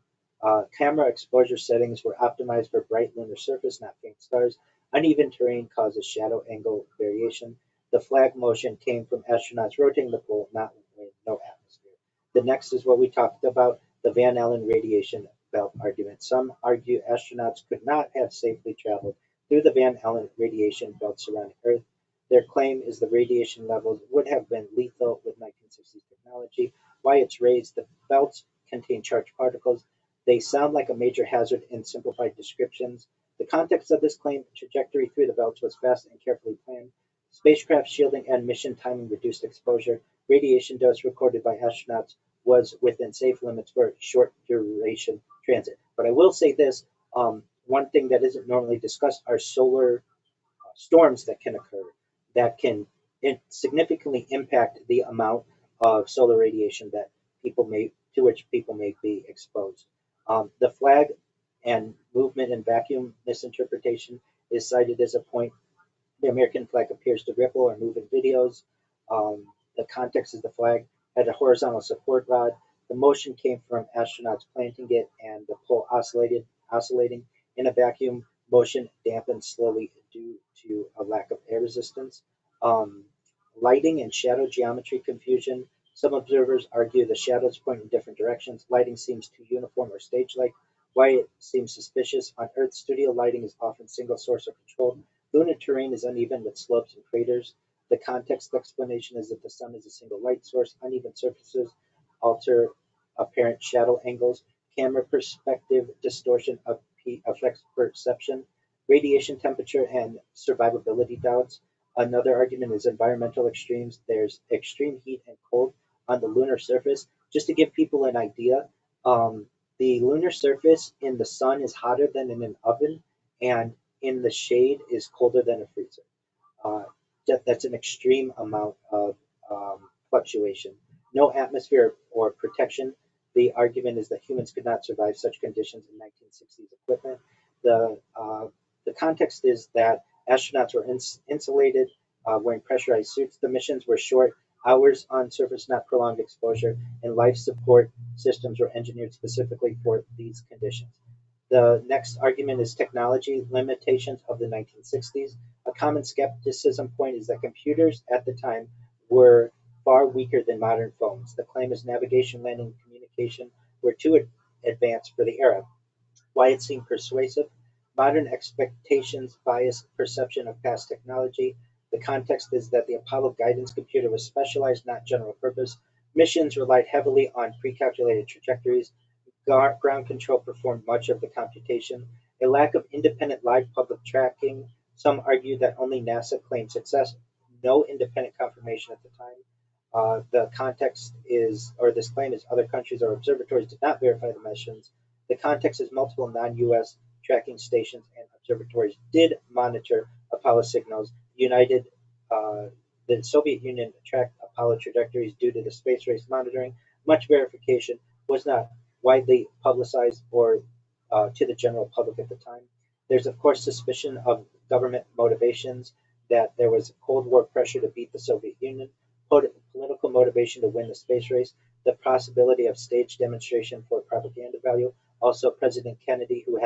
Camera exposure settings were optimized for bright lunar surface, not faint stars. Uneven terrain causes shadow angle variation. The flag motion came from astronauts rotating the pole, not wind, no atmosphere. The next is what we talked about, the Van Allen radiation belt argument. Some argue astronauts could not have safely traveled through the Van Allen radiation belt surrounding Earth. Their claim is the radiation levels would have been lethal with 1960s technology. Why it's raised, the belts contain charged particles. They sound like a major hazard in simplified descriptions. The context of this claim, trajectory through the belts was fast and carefully planned. Spacecraft shielding and mission timing reduced exposure. Radiation dose recorded by astronauts was within safe limits for short duration transit. But I will say this, one thing that isn't normally discussed are solar storms that can occur that can significantly impact the amount of solar radiation that to which people may be exposed. The flag and movement and vacuum misinterpretation is cited as a point. The American flag appears to ripple or move in videos. The context is the flag had a horizontal support rod. The motion came from astronauts planting it, and the pole oscillating in a vacuum. Motion dampened slowly due to a lack of air resistance. Lighting and shadow geometry confusion. Some observers argue the shadows point in different directions. Lighting seems too uniform or stage-like. Why it seems suspicious. On Earth, studio lighting is often single source or controlled. Lunar terrain is uneven with slopes and craters. The context explanation is that the sun is a single light source. Uneven surfaces alter apparent shadow angles. Camera perspective distortion affects perception. Radiation temperature and survivability doubts. Another argument is environmental extremes. There's extreme heat and cold on the lunar surface. Just to give people an idea, the lunar surface in the sun is hotter than in an oven, and in the shade is colder than a freezer. That's an extreme amount of fluctuation. No atmosphere or protection. The argument is that humans could not survive such conditions in 1960s equipment. The context is that astronauts were insulated, wearing pressurized suits. The missions were short, hours on surface, not prolonged exposure, and life support systems were engineered specifically for these conditions. The next argument is technology limitations of the 1960s. A common skepticism point is that computers at the time were far weaker than modern phones. The claim is navigation, landing, and communication were too advanced for the era. Why it seemed persuasive. Modern expectations bias perception of past technology. The context is that the Apollo guidance computer was specialized, not general purpose. Missions relied heavily on pre-calculated trajectories. Ground control performed much of the computation. A lack of independent live public tracking. Some argue that only NASA claimed success. No independent confirmation at the time. The context is, or this claim is, other countries or observatories did not verify the missions. The context is multiple non-U.S. tracking stations and observatories did monitor Apollo signals. The Soviet Union tracked Apollo trajectories due to the space race monitoring. Much verification was not widely publicized or to the general public at the time. There's, of course, suspicion of government motivations, that there was Cold War pressure to beat the Soviet Union, political motivation to win the space race, the possibility of staged demonstration for propaganda value. Also, President Kennedy, who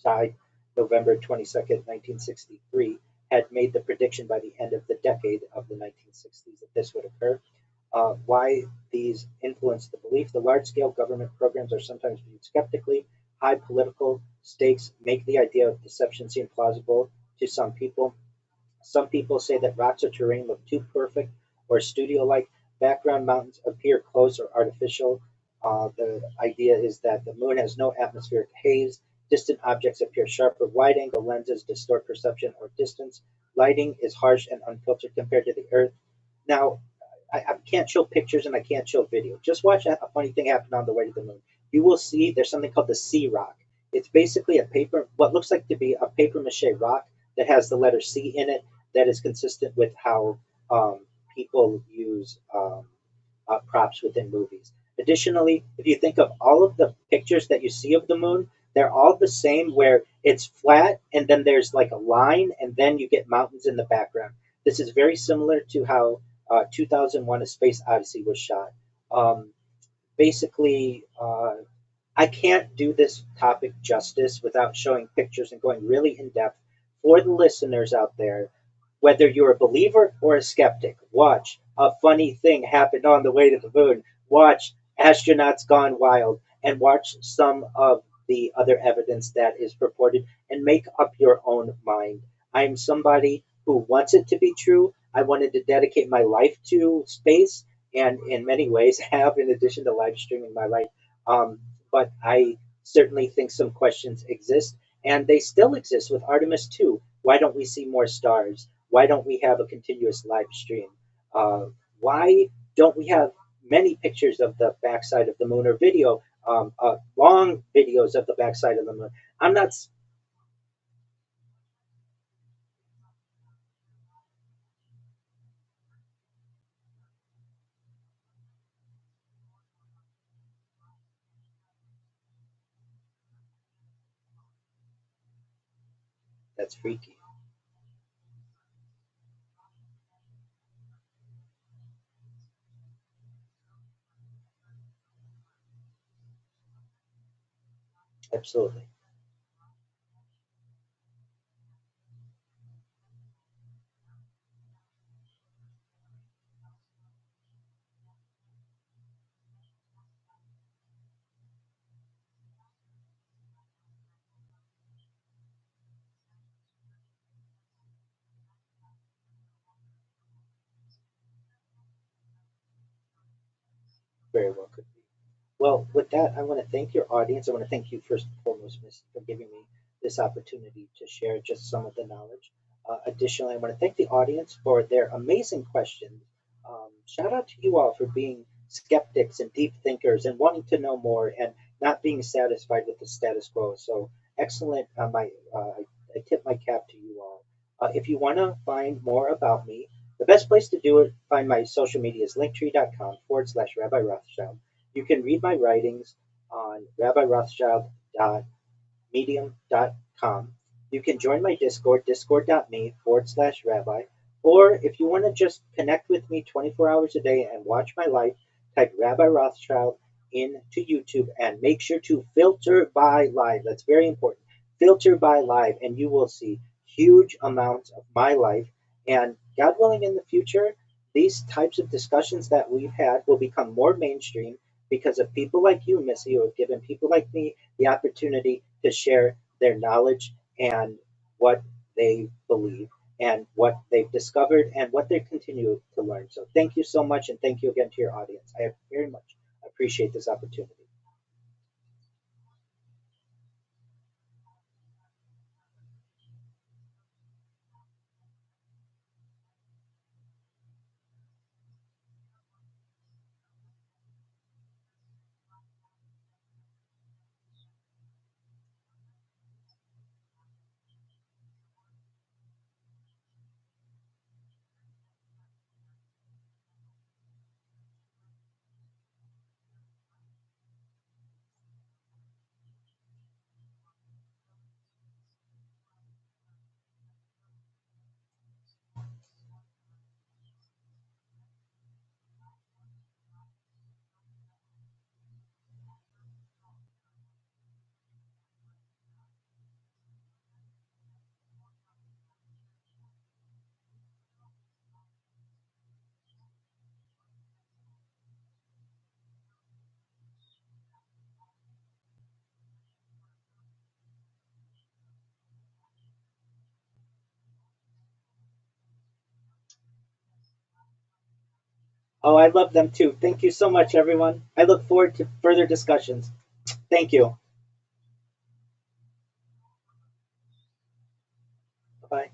died November 22nd, 1963, had made the prediction by the end of the decade of the 1960s that this would occur. Why these influenced the belief? The large-scale government programs are sometimes viewed skeptically. High political stakes make the idea of deception seem plausible to some people. Some people say that rocks or terrain look too perfect or studio-like. Background mountains appear close or artificial. The idea is that the moon has no atmospheric haze. Distant objects appear sharper. Wide-angle lenses distort perception or distance. Lighting is harsh and unfiltered compared to the Earth. Now, I can't show pictures and I can't show video. Just watch a funny thing happen on the way to the moon. You will see there's something called the C rock. It's basically what looks like to be a paper mache rock that has the letter C in it. that is consistent with how people use props within movies. Additionally, if you think of all of the pictures that you see of the moon, they're all the same where it's flat and then there's like a line and then you get mountains in the background. This is very similar to how 2001 A Space Odyssey was shot. Um, basically, I can't do this topic justice without showing pictures and going really in depth for the listeners out there. Whether you're a believer or a skeptic, watch a funny thing happen on the way to the moon. Watch Astronauts Gone Wild and watch some of the other evidence that is purported and make up your own mind. I'm somebody who wants it to be true. I wanted to dedicate my life to space and in many ways have in addition to live streaming my life. Um, but I certainly think some questions exist, and they still exist with Artemis 2. Why don't we see more stars? Why don't we have a continuous live stream? Why don't we have many pictures of the backside of the moon or video, long videos of the backside of the moon? I'm not. That's freaky. Absolutely. Very well could be. Well, with that, I want to thank your audience. I want to thank you first and foremost, Miss, for giving me this opportunity to share just some of the knowledge. Additionally, I want to thank the audience for their amazing questions. Shout out to you all for being skeptics and deep thinkers and wanting to know more and not being satisfied with the status quo. So excellent. I tip my cap to you all. If you want to find more about me, the best place to do it, find my social media is linktree.com/Rabbi Rothschild. You can read my writings on rabbirothschild.medium.com. You can join my Discord, discord.me/rabbi. Or if you want to just connect with me 24 hours a day and watch my life, type Rabbi Rothschild into YouTube and make sure to filter by live. That's very important. Filter by live, and you will see huge amounts of my life. And God willing, in the future, these types of discussions that we've had will become more mainstream because of people like you, Missy, who have given people like me the opportunity to share their knowledge and what they believe and what they've discovered and what they continue to learn. So thank you so much, and thank you again to your audience. I very much appreciate this opportunity. Oh, I love them too. Thank you so much, everyone. I look forward to further discussions. Thank you. Bye.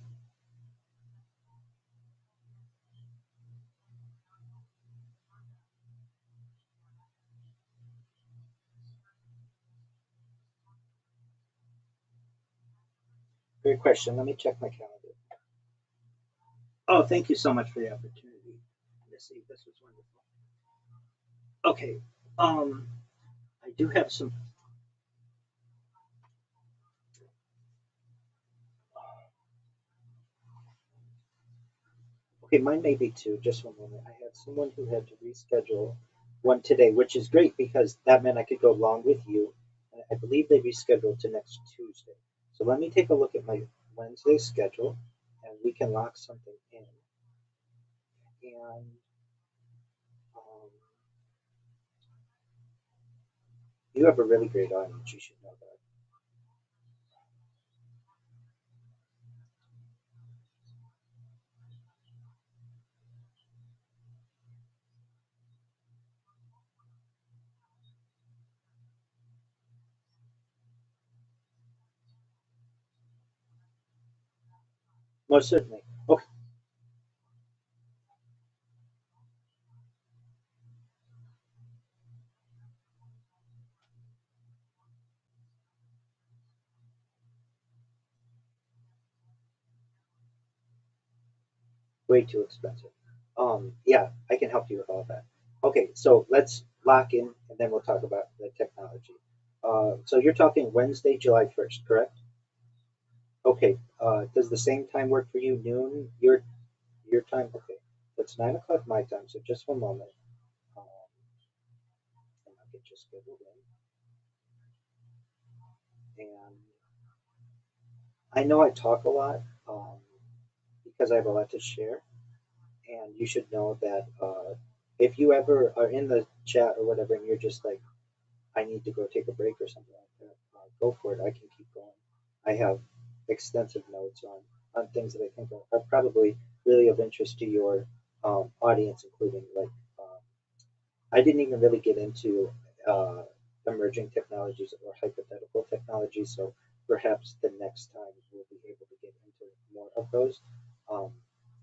Great question. Let me check my calendar. Oh, thank you so much for the opportunity, Missy. This was wonderful. Okay, I do have some. Okay, mine may be two. Just one moment. I had someone who had to reschedule one today, which is great because that meant I could go along with you. And I believe they rescheduled to next Tuesday. So let me take a look at my Wednesday schedule, and we can lock something in. And um, you have a really great audience. You should know that. Most certainly. Okay. Way too expensive. Yeah, I can help you with all that. Okay, so let's lock in, and then we'll talk about the technology. So you're talking Wednesday, July 1st, correct? Okay. Does the same time work for you? Noon, your time? Okay. It's 9 o'clock my time. So just one moment, um, and I'll get you scheduled in. And I know I talk a lot because I have a lot to share. And you should know that if you ever are in the chat or whatever, and you're just like, I need to go take a break or something like that, go for it. I can keep going. I have extensive notes on things that I think are probably really of interest to your audience, including like I didn't even really get into uh, emerging technologies or hypothetical technologies, so perhaps the next time we'll be able to get into more of those, um,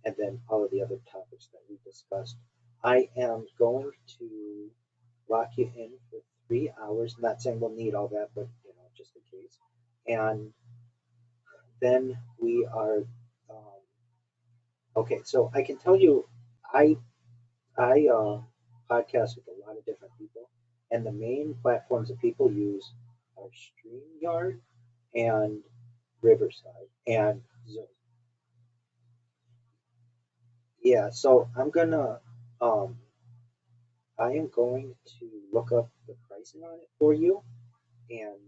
and then all of the other topics that we discussed. I am going to lock you in for 3 hours. Not saying we'll need all that, but just in case. And then we are okay. So I can tell you, I I podcast with a lot of different people, and the main platforms that people use are StreamYard and Riverside and Zoom. Yeah, so um, I am going to look up the pricing on it for you, and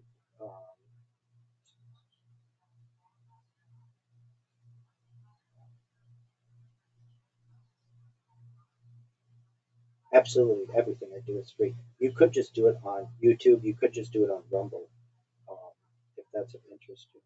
absolutely everything I do is free. You could just do it on YouTube. You could just do it on Rumble, um, if that's of interest to you.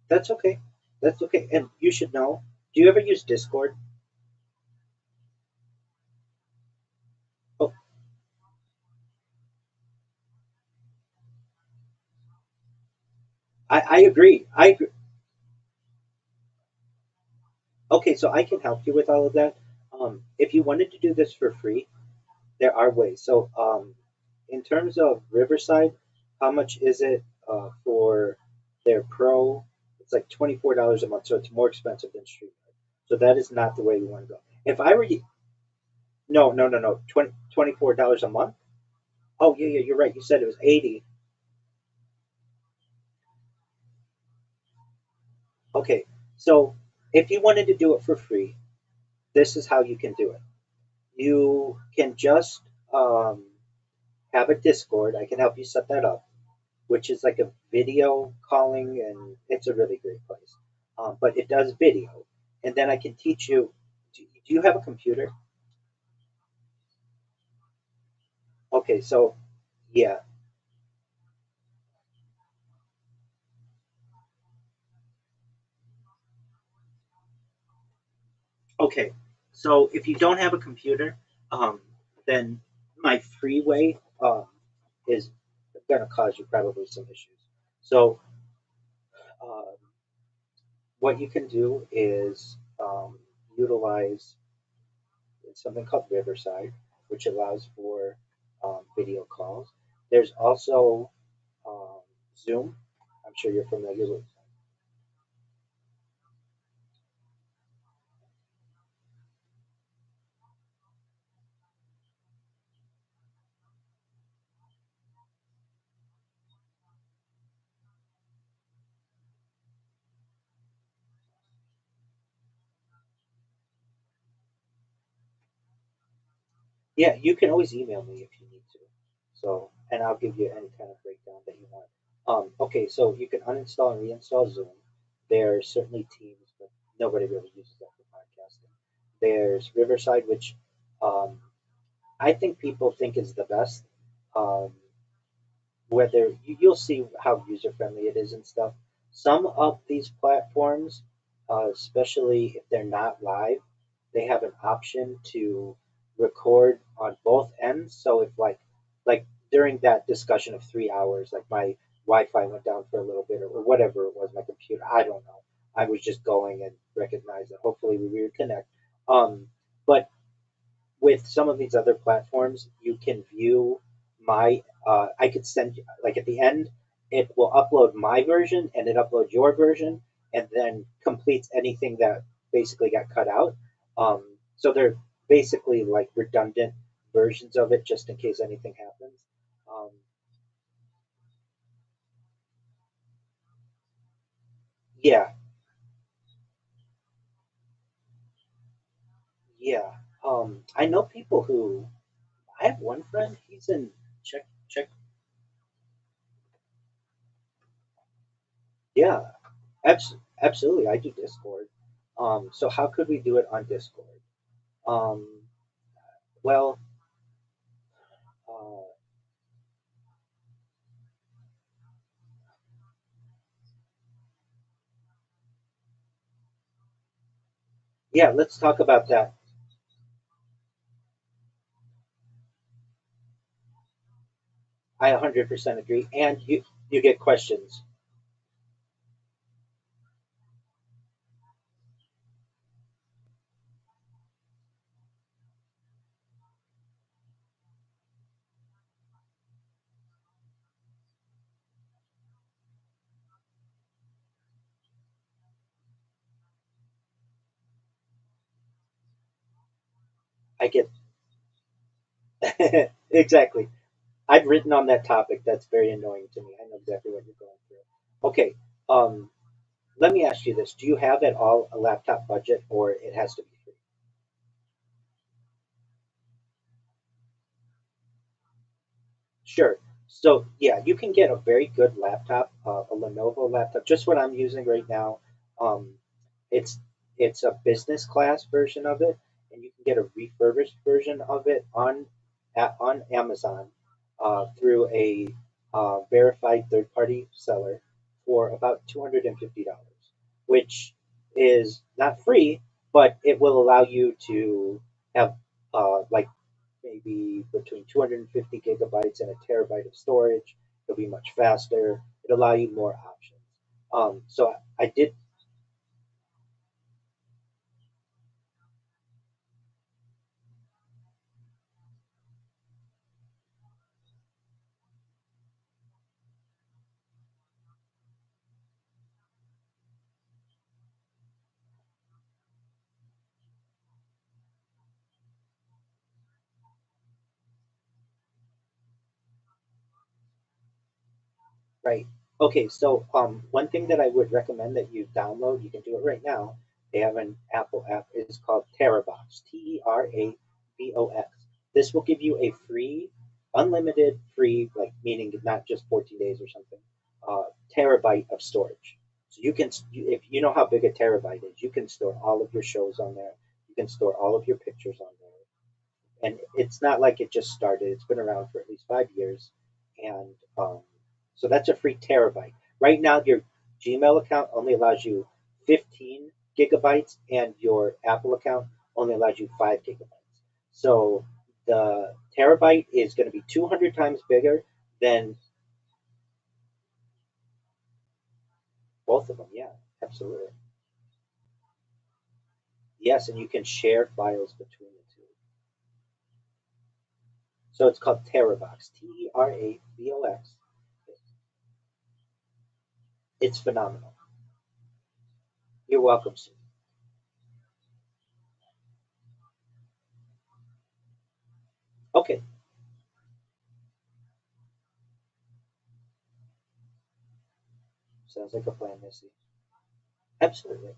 That's okay. That's okay. And you should know. Do you ever use Discord? Oh, I agree. I agree. Okay, so I can help you with all of that. If you wanted to do this for free, there are ways. So, in terms of Riverside, how much is it for their Pro? It's like $24 a month, so it's more expensive than StreamYard. So that is not the way we want to go. If I were you, no, no, no, no, $24 a month. Oh yeah, yeah, you're right. You said it was 80. Okay, so if you wanted to do it for free, this is how you can do it. You can just um, have a Discord. I can help you set that up, which is like a video calling, and it's a really great place. But it does video, and then I can teach you. Do you have a computer? Okay, so yeah, okay. So if you don't have a computer, um, then my free way is going to cause you probably some issues. So um, what you can do is utilize It's something called Riverside, which allows for video calls. There's also Zoom. I'm sure you're familiar with. Yeah, you can always email me if you need to. So, and I'll give you any kind of breakdown that you want. Okay, so you can uninstall and reinstall Zoom. There's certainly Teams, but nobody really uses that for podcasting. There's Riverside, which um, I think people think is the best. Um, whether you'll see how user friendly it is and stuff. Some of these platforms, especially if they're not live, they have an option to record on both ends. So if like during that discussion of 3 hours, like my Wi-Fi went down for a little bit or whatever it was, my computer, I don't know. I was just going and recognized that hopefully we reconnect. But with some of these other platforms, you can view my. I could send you like at the end, it will upload my version and it uploads your version, and then completes anything that basically got cut out. So they're basically like redundant versions of it, just in case anything happens. Um, yeah, yeah. I know people who. I have one friend. He's in Czech. Yeah, absolutely. I do Discord. So how could we do it on Discord? Um, well, uh, yeah, let's talk about that. I 100% agree. And you get questions. I get exactly. I've written on that topic. That's very annoying to me. I know exactly what you're going through. Okay. Um, Let me ask you this: do you have at all a laptop budget, or it has to be free? Sure. So yeah, you can get a very good laptop, a Lenovo laptop. Just what I'm using right now. Um, it's it's a business class version of it, and you can get a refurbished version of it on Amazon through a verified third party seller for about $250, which is not free, but it will allow you to have like maybe between 250 gigabytes and a terabyte of storage. It'll be much faster. It'll allow you more options. So I did. Right. Okay, so one thing that I would recommend that you download, you can do it right now. They have an Apple app. It's called Terabox, Terabox. This will give you a free, unlimited, free, like meaning not just 14 days or something, uh, terabyte of storage. So you can, if you know how big a terabyte is, you can store all of your shows on there. You can store all of your pictures on there, and it's not like it just started. It's been around for at least 5 years, and so that's a free terabyte. Right now, your Gmail account only allows you 15 gigabytes, and your Apple account only allows you 5 gigabytes. So the terabyte is going to be 200 times bigger than both of them. Yeah, absolutely. Yes, and you can share files between the two. So it's called Teravox, Teravox. It's phenomenal. You're welcome, sir. Okay. Sounds like a plan, Missy. Absolutely.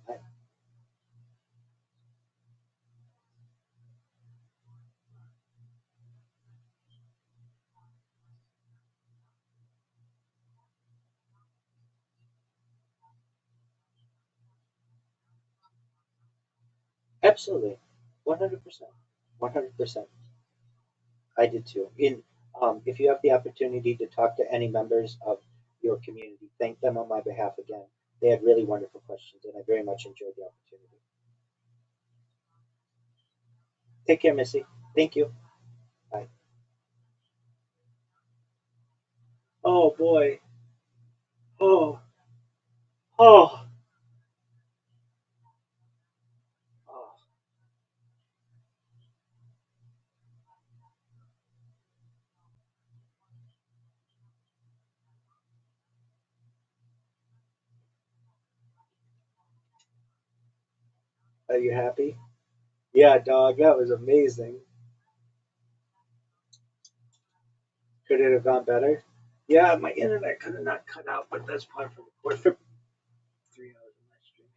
Absolutely. 100%. 100%. I did too. If you have the opportunity to talk to any members of your community, thank them on my behalf again. They had really wonderful questions, and I very much enjoyed the opportunity. Take care, Missy. Thank you. Bye. Oh boy. Oh. Oh. Oh. Are you happy? Yeah, dog. That was amazing. Could it have gone better? Yeah, my internet could have not cut out, but that's part of the report for 3 hours of my streaming.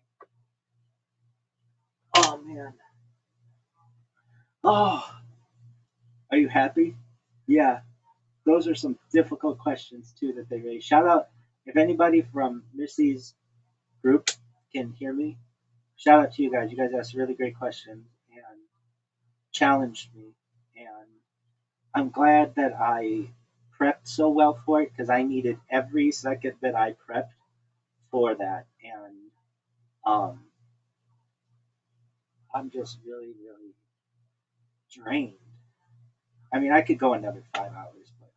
Oh man. Oh, are you happy? Yeah, those are some difficult questions too that they raised. Shout out if anybody from Missy's group can hear me. Shout out to you guys. You guys asked really great questions and challenged me, and I'm glad that I prepped so well for it because I needed every second that I prepped for that, and um, I'm just really, really drained. I mean, I could go another 5 hours, but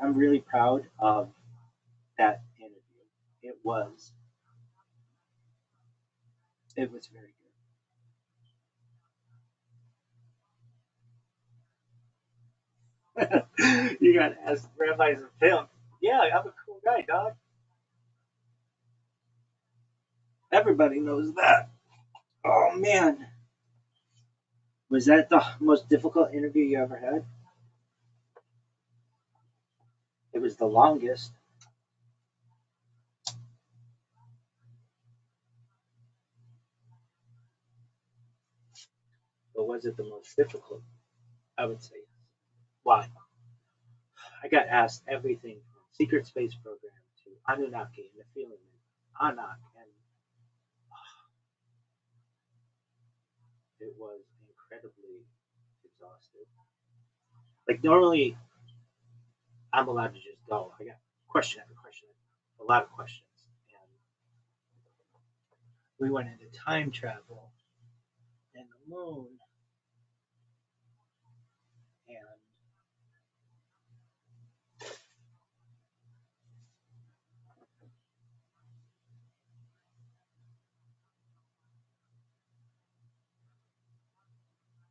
I'm really proud of that interview. It was it was very good. You gotta ask rabbis and film. Yeah, I'm a cool guy, dog. Everybody knows that. Oh man, was that the most difficult interview you ever had? It was the longest. But was it the most difficult? I would say yes. Why? I got asked everything from secret space program to Anunnaki and the feeling and Anak, and it was incredibly exhausted. Like normally, I'm allowed to just go. I got question after question, a lot of questions, and we went into time travel and the moon,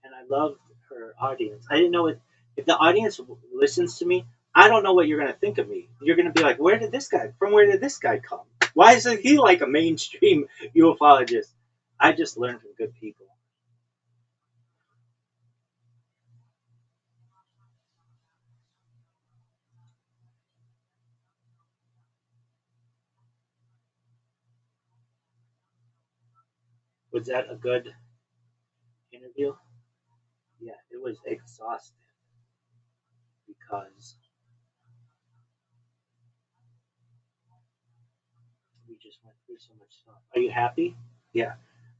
and I loved her audience. I didn't know if the audience listens to me. I don't know what you're gonna think of me. You're gonna be like, where did this guy? From where did this guy come? Why isn't he like a mainstream ufologist? I just learned from good people. Was that a good interview? Yeah, it was exhausting because we just went through so much stuff. Are you happy? Yeah.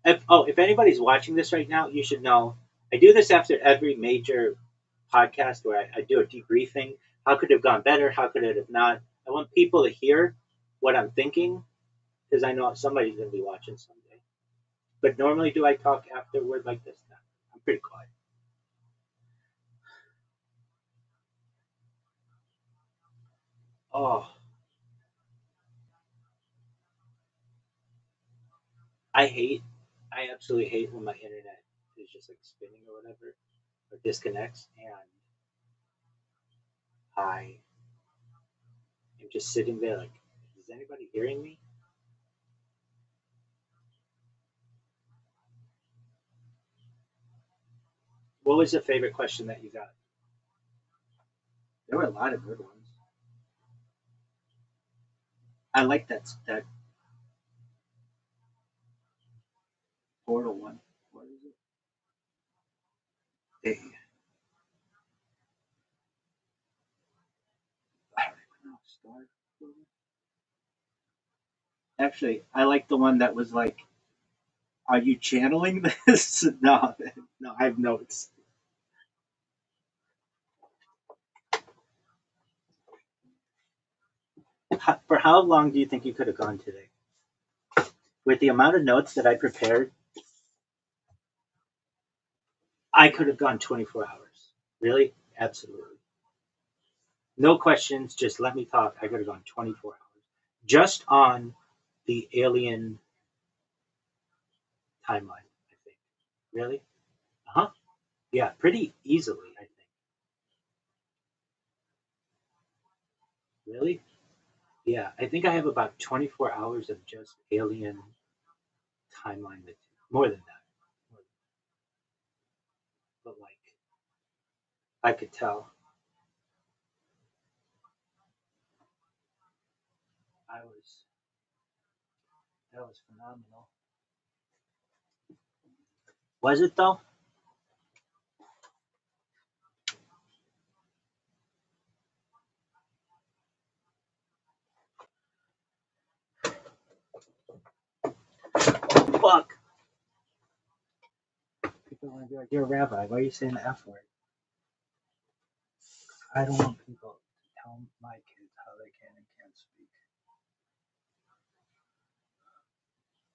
If anybody's watching this right now, you should know I do this after every major podcast where I do a debriefing. How could it have gone better? How could it have not? I want people to hear what I'm thinking because I know somebody's going to be watching someday. But normally, do I talk afterward like this? No, I'm pretty quiet. Oh, I absolutely hate when my internet is just like spinning or whatever, or disconnects, and I am just sitting there like, is anybody hearing me? What was the favorite question that you got? There were a lot of good ones. I like that Portal one. What is it? I don't even know. Star. Actually, I like the one that was like, "Are you channeling this?" No, no, I have notes. For how long do you think you could have gone today? With the amount of notes that I prepared, I could have gone 24 hours. Really? Absolutely. No questions, just let me talk. I could have gone 24 hours. Just on the alien timeline, I think. Really? Uh huh. Yeah, pretty easily, I think. Really? Yeah, I think I have about 24 hours of just alien timeline. More than that. But like, I could tell. That was phenomenal. Was it though? Fuck. People want to be like, you're a rabbi. Why are you saying the F word? I don't want people to tell my kids how they can and can't speak.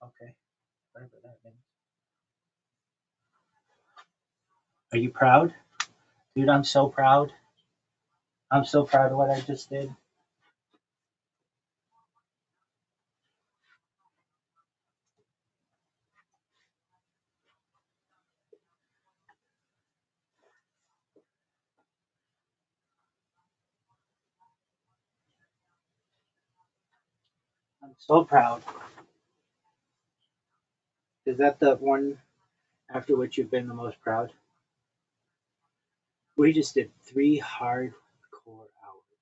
Okay, whatever that means. Are you proud? Dude, I'm so proud. I'm so proud of what I just did. I'm so proud. Is that the one after which you've been the most proud? We just did 3 hardcore hours.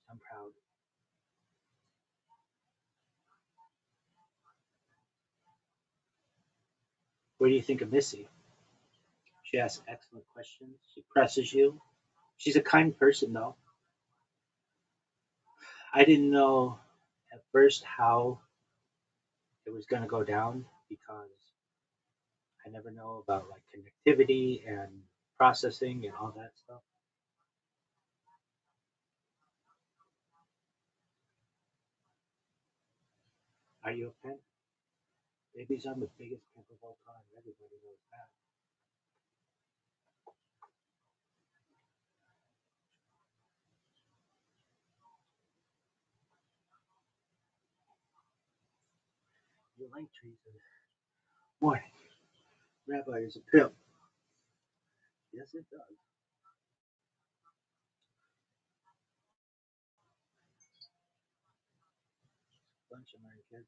I'm proud. What do you think of Missy? She asks excellent questions. She presses you. She's a kind person, though. I didn't know at first how it was going to go down because I never know about like connectivity and processing and all that stuff. Are you a pimp? Babies, I'm the biggest pimp of all time. Everybody knows that. Your link trees are warning. Rabbi is a pimp. Yes, it does. Bunch of my kids.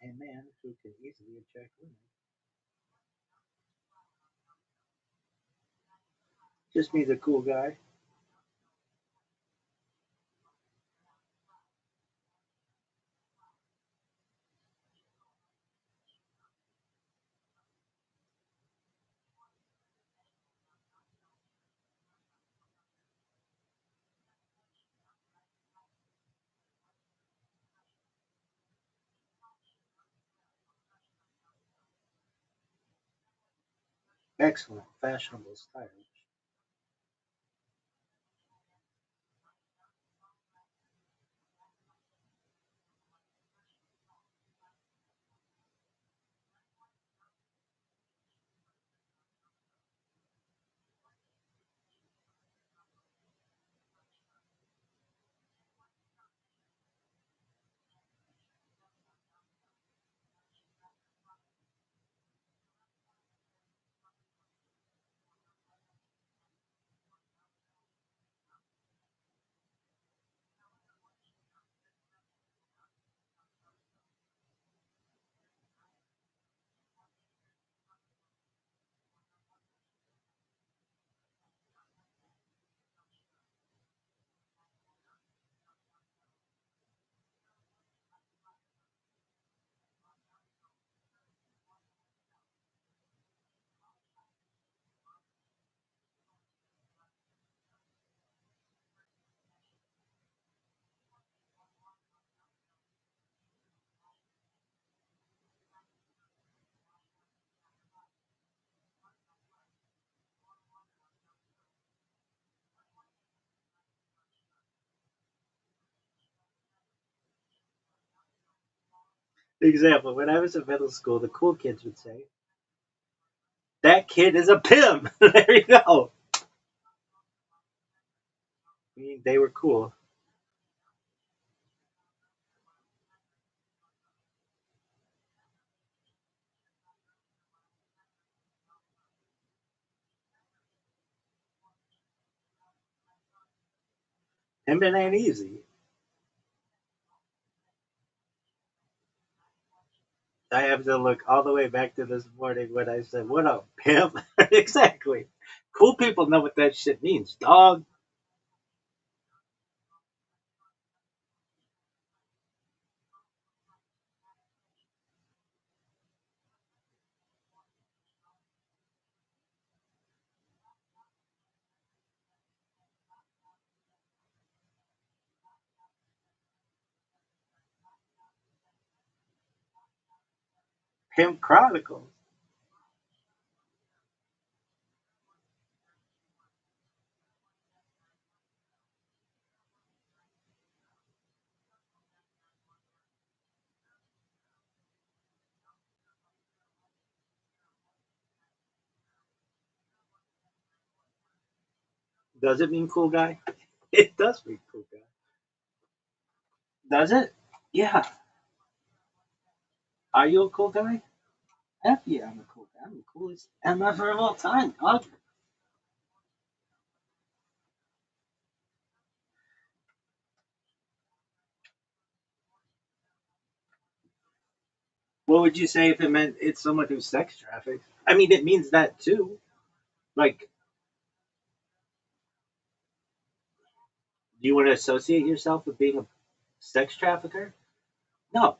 A man who can easily attract women. Just means a cool guy. Excellent, fashionable, stylish. Example, when I was in middle school, the cool kids would say, that kid is a pimp. There you go. Meaning they were cool. Pimping ain't easy. I have to look all the way back to this morning when I said, what up, pimp? Exactly. Cool people know what that shit means, dog. Pimp Chronicles. Does it mean cool guy? It does mean cool guy. Does it? Yeah. Are you a cool guy? Heck yeah, I'm a cool guy. I'm the coolest MFer of all time, dog. What would you say if it meant it's someone who's sex trafficked? I mean, it means that too. Like, do you want to associate yourself with being a sex trafficker? No.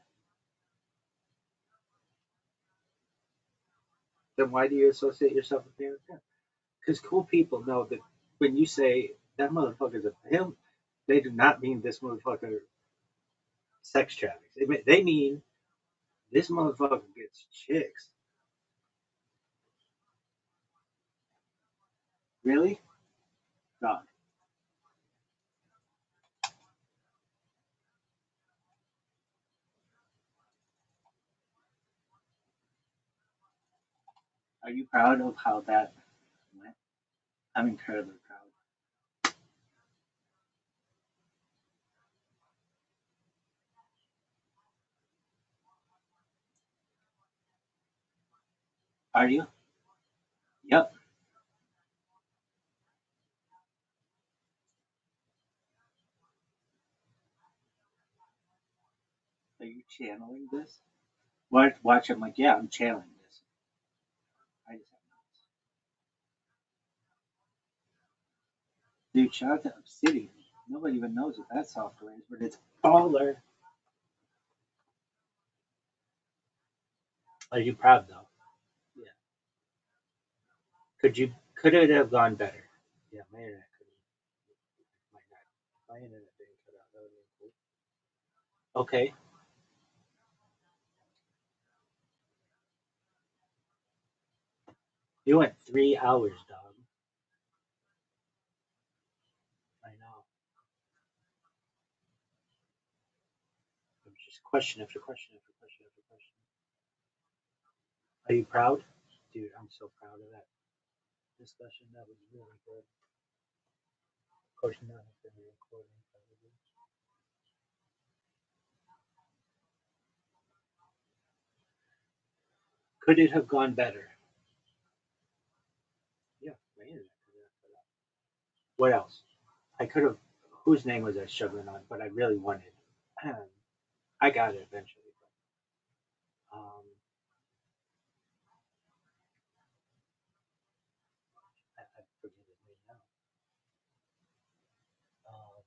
Then why do you associate yourself with being a pimp? Because cool people know that when you say that motherfucker's a pimp, they do not mean this motherfucker sex traffics. They mean this motherfucker gets chicks. Really? God. Are you proud of how that went? I'm incredibly proud. Are you? Yep. Are you channeling this? Watch, I'm like, yeah, I'm channeling this. I just have Dude, shout out to Obsidian. Nobody even knows what that software is, but it's baller. Are you proud though? Yeah. Could it have gone better? Yeah, my internet could have might not. My internet didn't cut out. That would have been cool. Okay. You went 3 hours, dog. I know. It was just question after question after question after question. Are you proud? Dude, I'm so proud of that discussion. That was really good. Of course not if they're recording probably. Could it have gone better? Yeah, my internet could have cut out. What else? I could have. Whose name was I struggling on? But I really wanted. I got it eventually. But, I forget his name now. Um,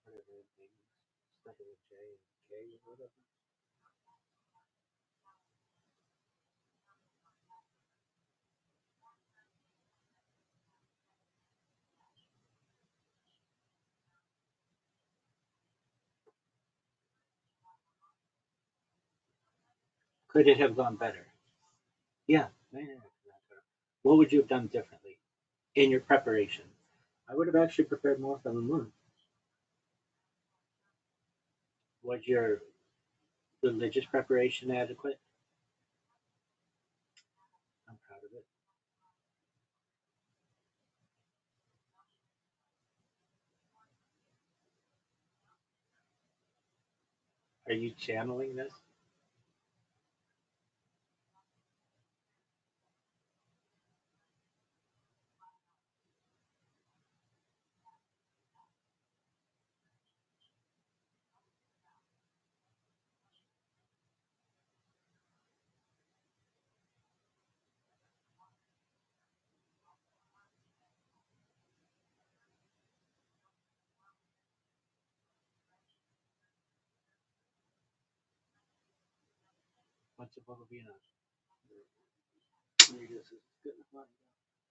whatever his name is. Started with J and K or whatever. Could it have gone better? Yeah. What would you have done differently in your preparation? I would have actually prepared more for the moon. Was your religious preparation adequate? I'm proud of it. Are you channeling this? What's it going to be now?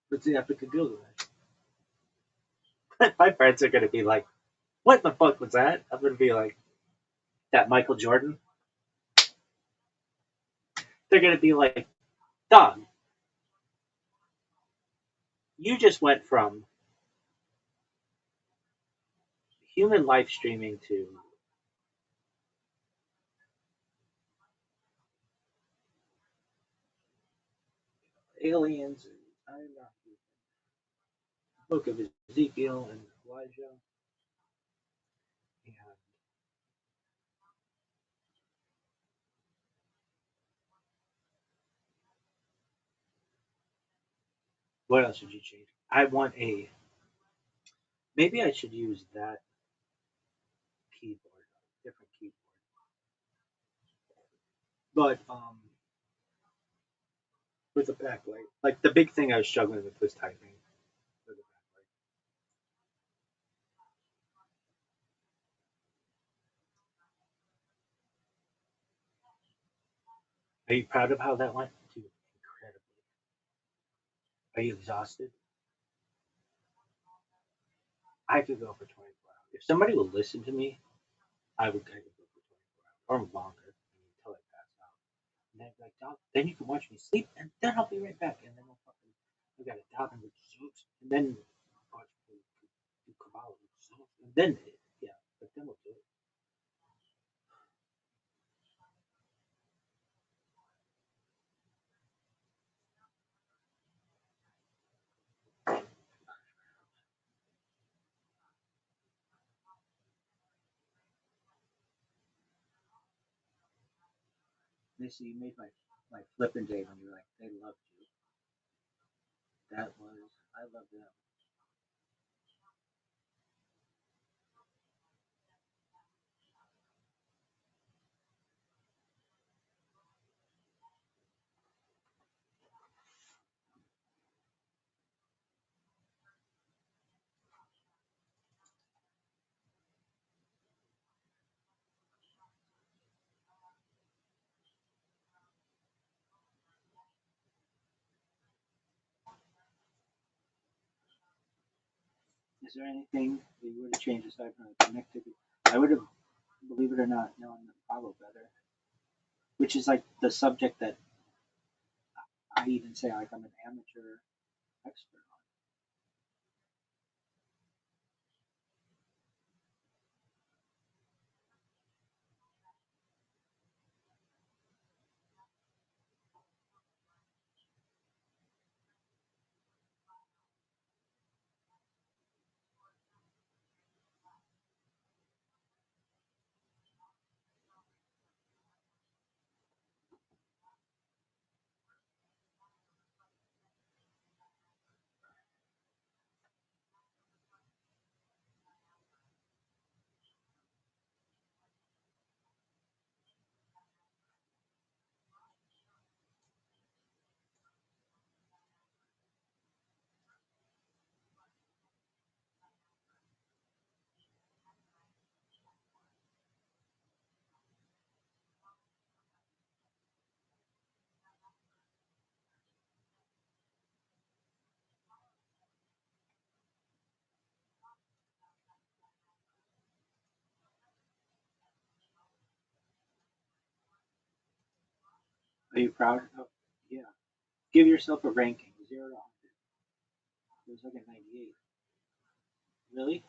What's the epic of Gilgamesh? My friends are gonna be like, "What the fuck was that?" I'm gonna be like, "That Michael Jordan." They're gonna be like, "Dog, you just went from human live streaming to aliens and I'm not book of Ezekiel and Elijah and what else would you change? I want a maybe I should use that keyboard, different keyboard. But with a backlight. Like the big thing I was struggling with was typing with a backlight. Are you proud of how that went? Dude, incredibly. Are you exhausted? I could go for 24 hours. If somebody would listen to me, I would kind of go for 24 hours or longer until I pass out. And then like, Doc, then you can watch me sleep, and then I'll be right back. And then we'll fucking, we got a dog and Zeus, and then watch me do Kabbalah with Zeus, and then yeah, but then we'll do it. Lisa, you made my flipping day when you were like, they loved you. That was, I love them. Is there anything that you would have changed aside from the connectivity? I would have, believe it or not, known Apollo better, which is like the subject that I even say like I'm an amateur expert on. Are you proud of? Yeah. Give yourself a ranking, 0 to 100. It was like a 98. Really?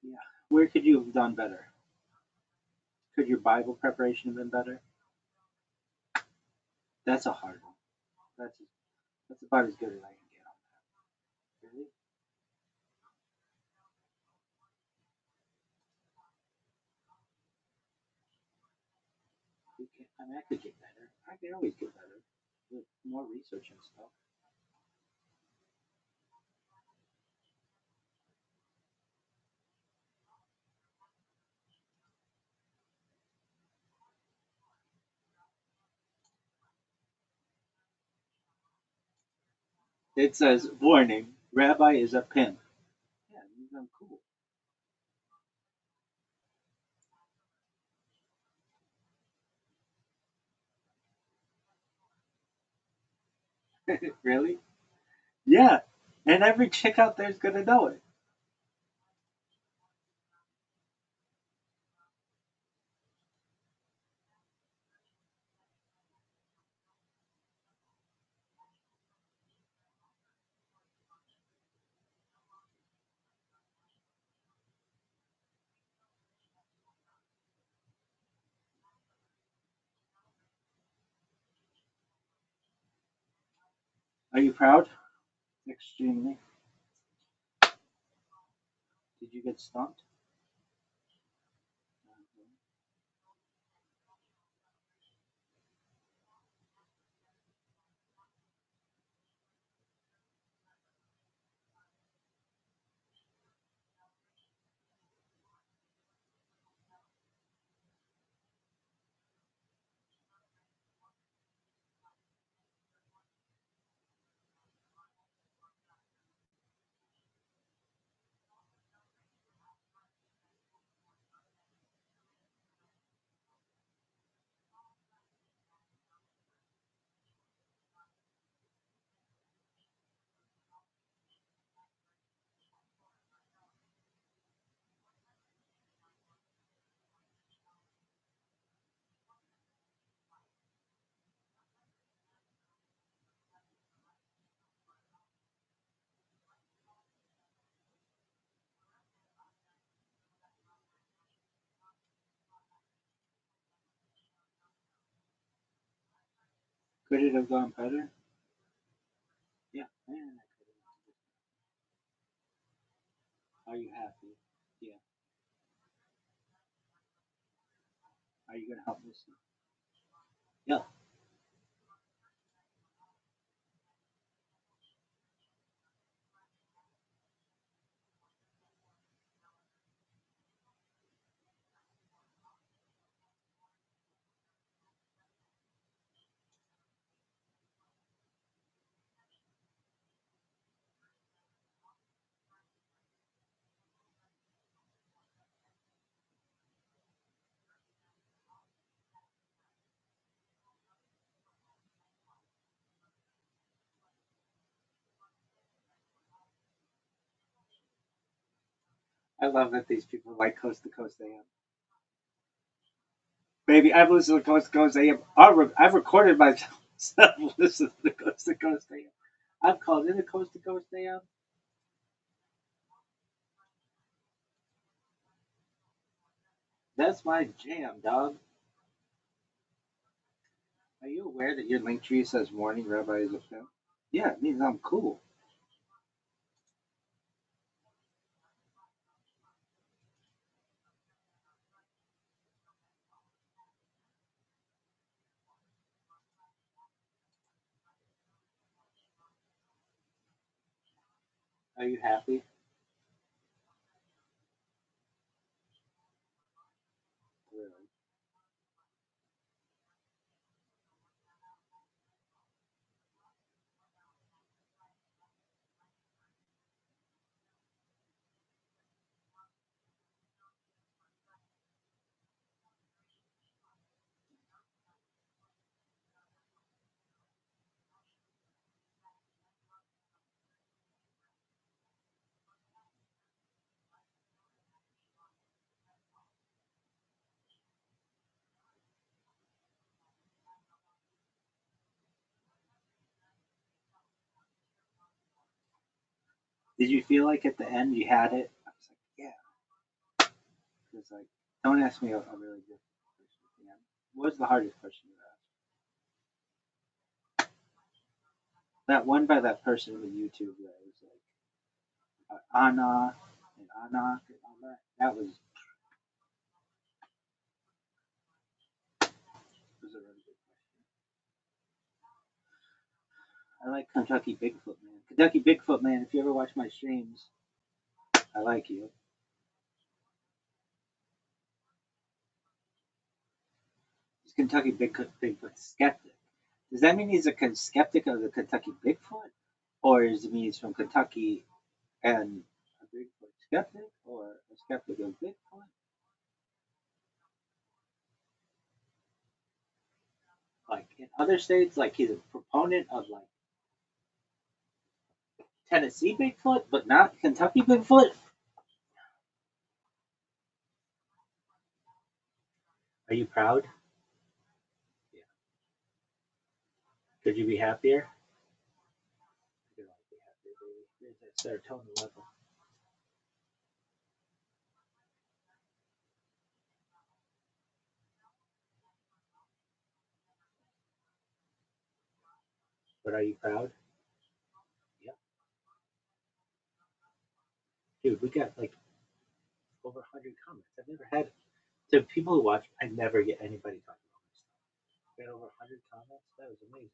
Yeah. Where could you have done better? Could your Bible preparation have been better? That's a hard one. That's about as good as I can get on that. Really? I mean, I could get better. I can always get better with more research and stuff. It says, warning, Rabbi is a pimp. Yeah, I'm cool. Really? Yeah. And every chick out there is going to know it. Are you proud? Extremely. Did you get stumped? Could it have gone better? Yeah. Are you happy? Yeah. Are you going to help me? Yeah. I love that these people like Coast to Coast AM. Baby, I've listened to Coast to Coast AM. I've recorded myself listening to Coast AM. I've called in the Coast to Coast AM. That's my jam, dog. Are you aware that your link tree says "Morning Rabbi is a pimp"? Yeah, it means I'm cool. Are you happy? Really? Did you feel like at the end you had it? I was like, yeah. was like, don't ask me a really difficult question. Yeah. What was the hardest question you asked? That one by that person with YouTube that was like Anna and Anak and all that. That was a really good question. I like Kentucky Bigfoot Man. Kentucky Bigfoot Man, if you ever watch my streams, I like you. Is Kentucky Bigfoot skeptic? Does that mean he's a skeptic of the Kentucky Bigfoot? Or does it mean he's from Kentucky and a Bigfoot skeptic? Or a skeptic of Bigfoot? Like in other states, like he's a proponent of like Tennessee Bigfoot, but not Kentucky Bigfoot? Are you proud? Yeah. Could you be happier? I could always be happier, baby. There's that serotonin level. But are you proud? Yeah. Dude, we got like over 100 comments. I've never had to people who watch. I never get anybody talking about this stuff. We had over 100 comments. That was amazing.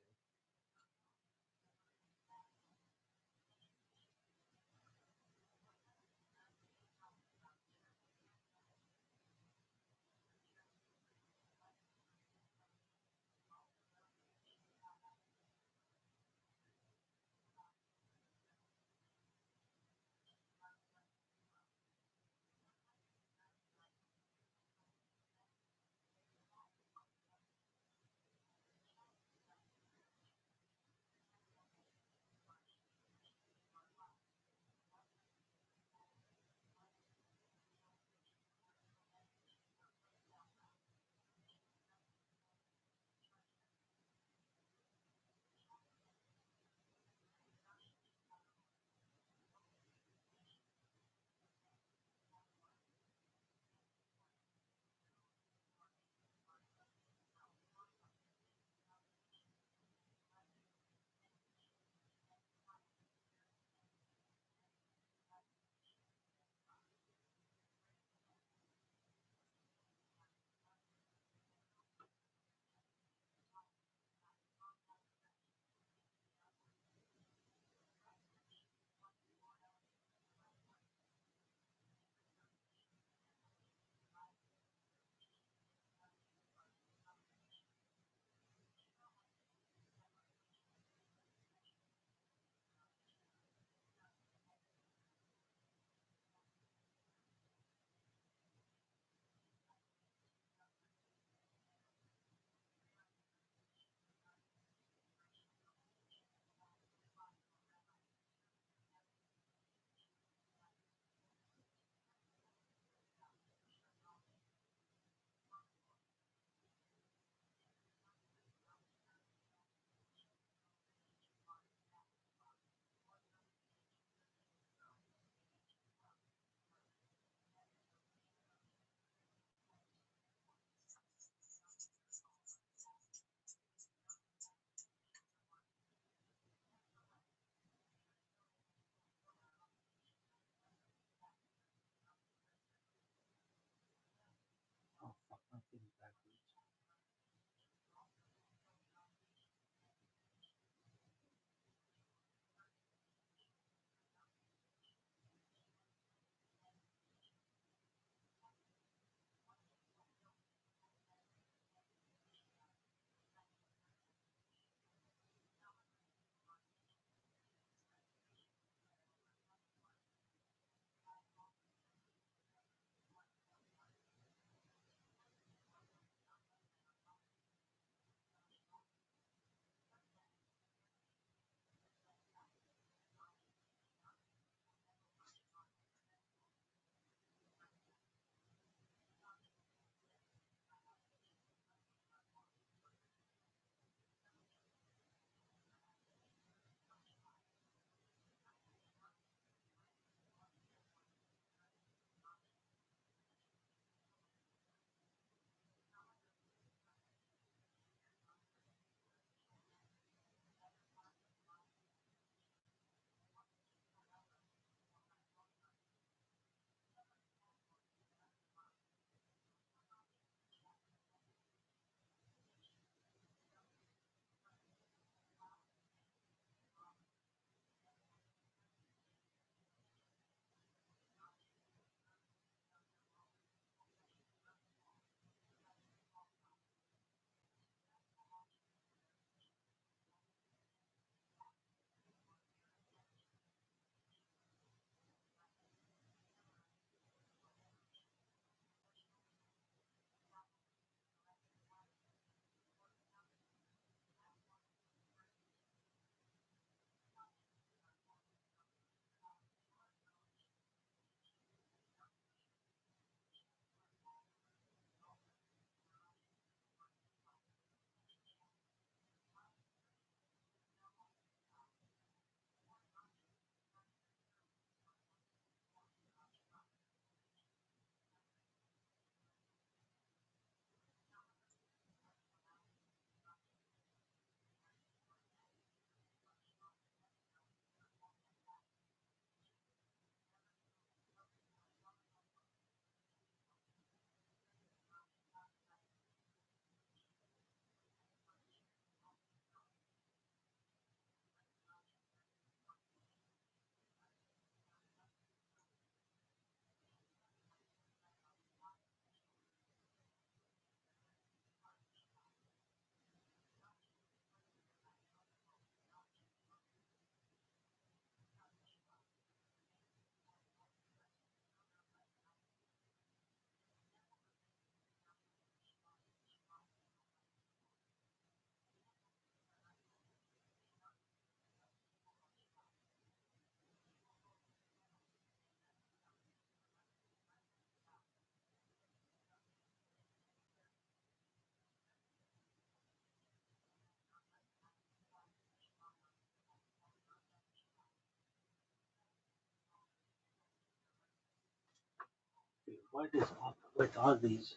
What is up with all these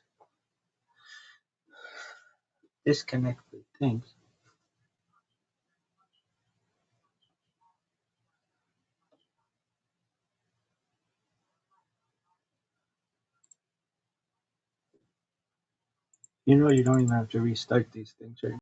disconnected things? You know, you don't even have to restart these things, right?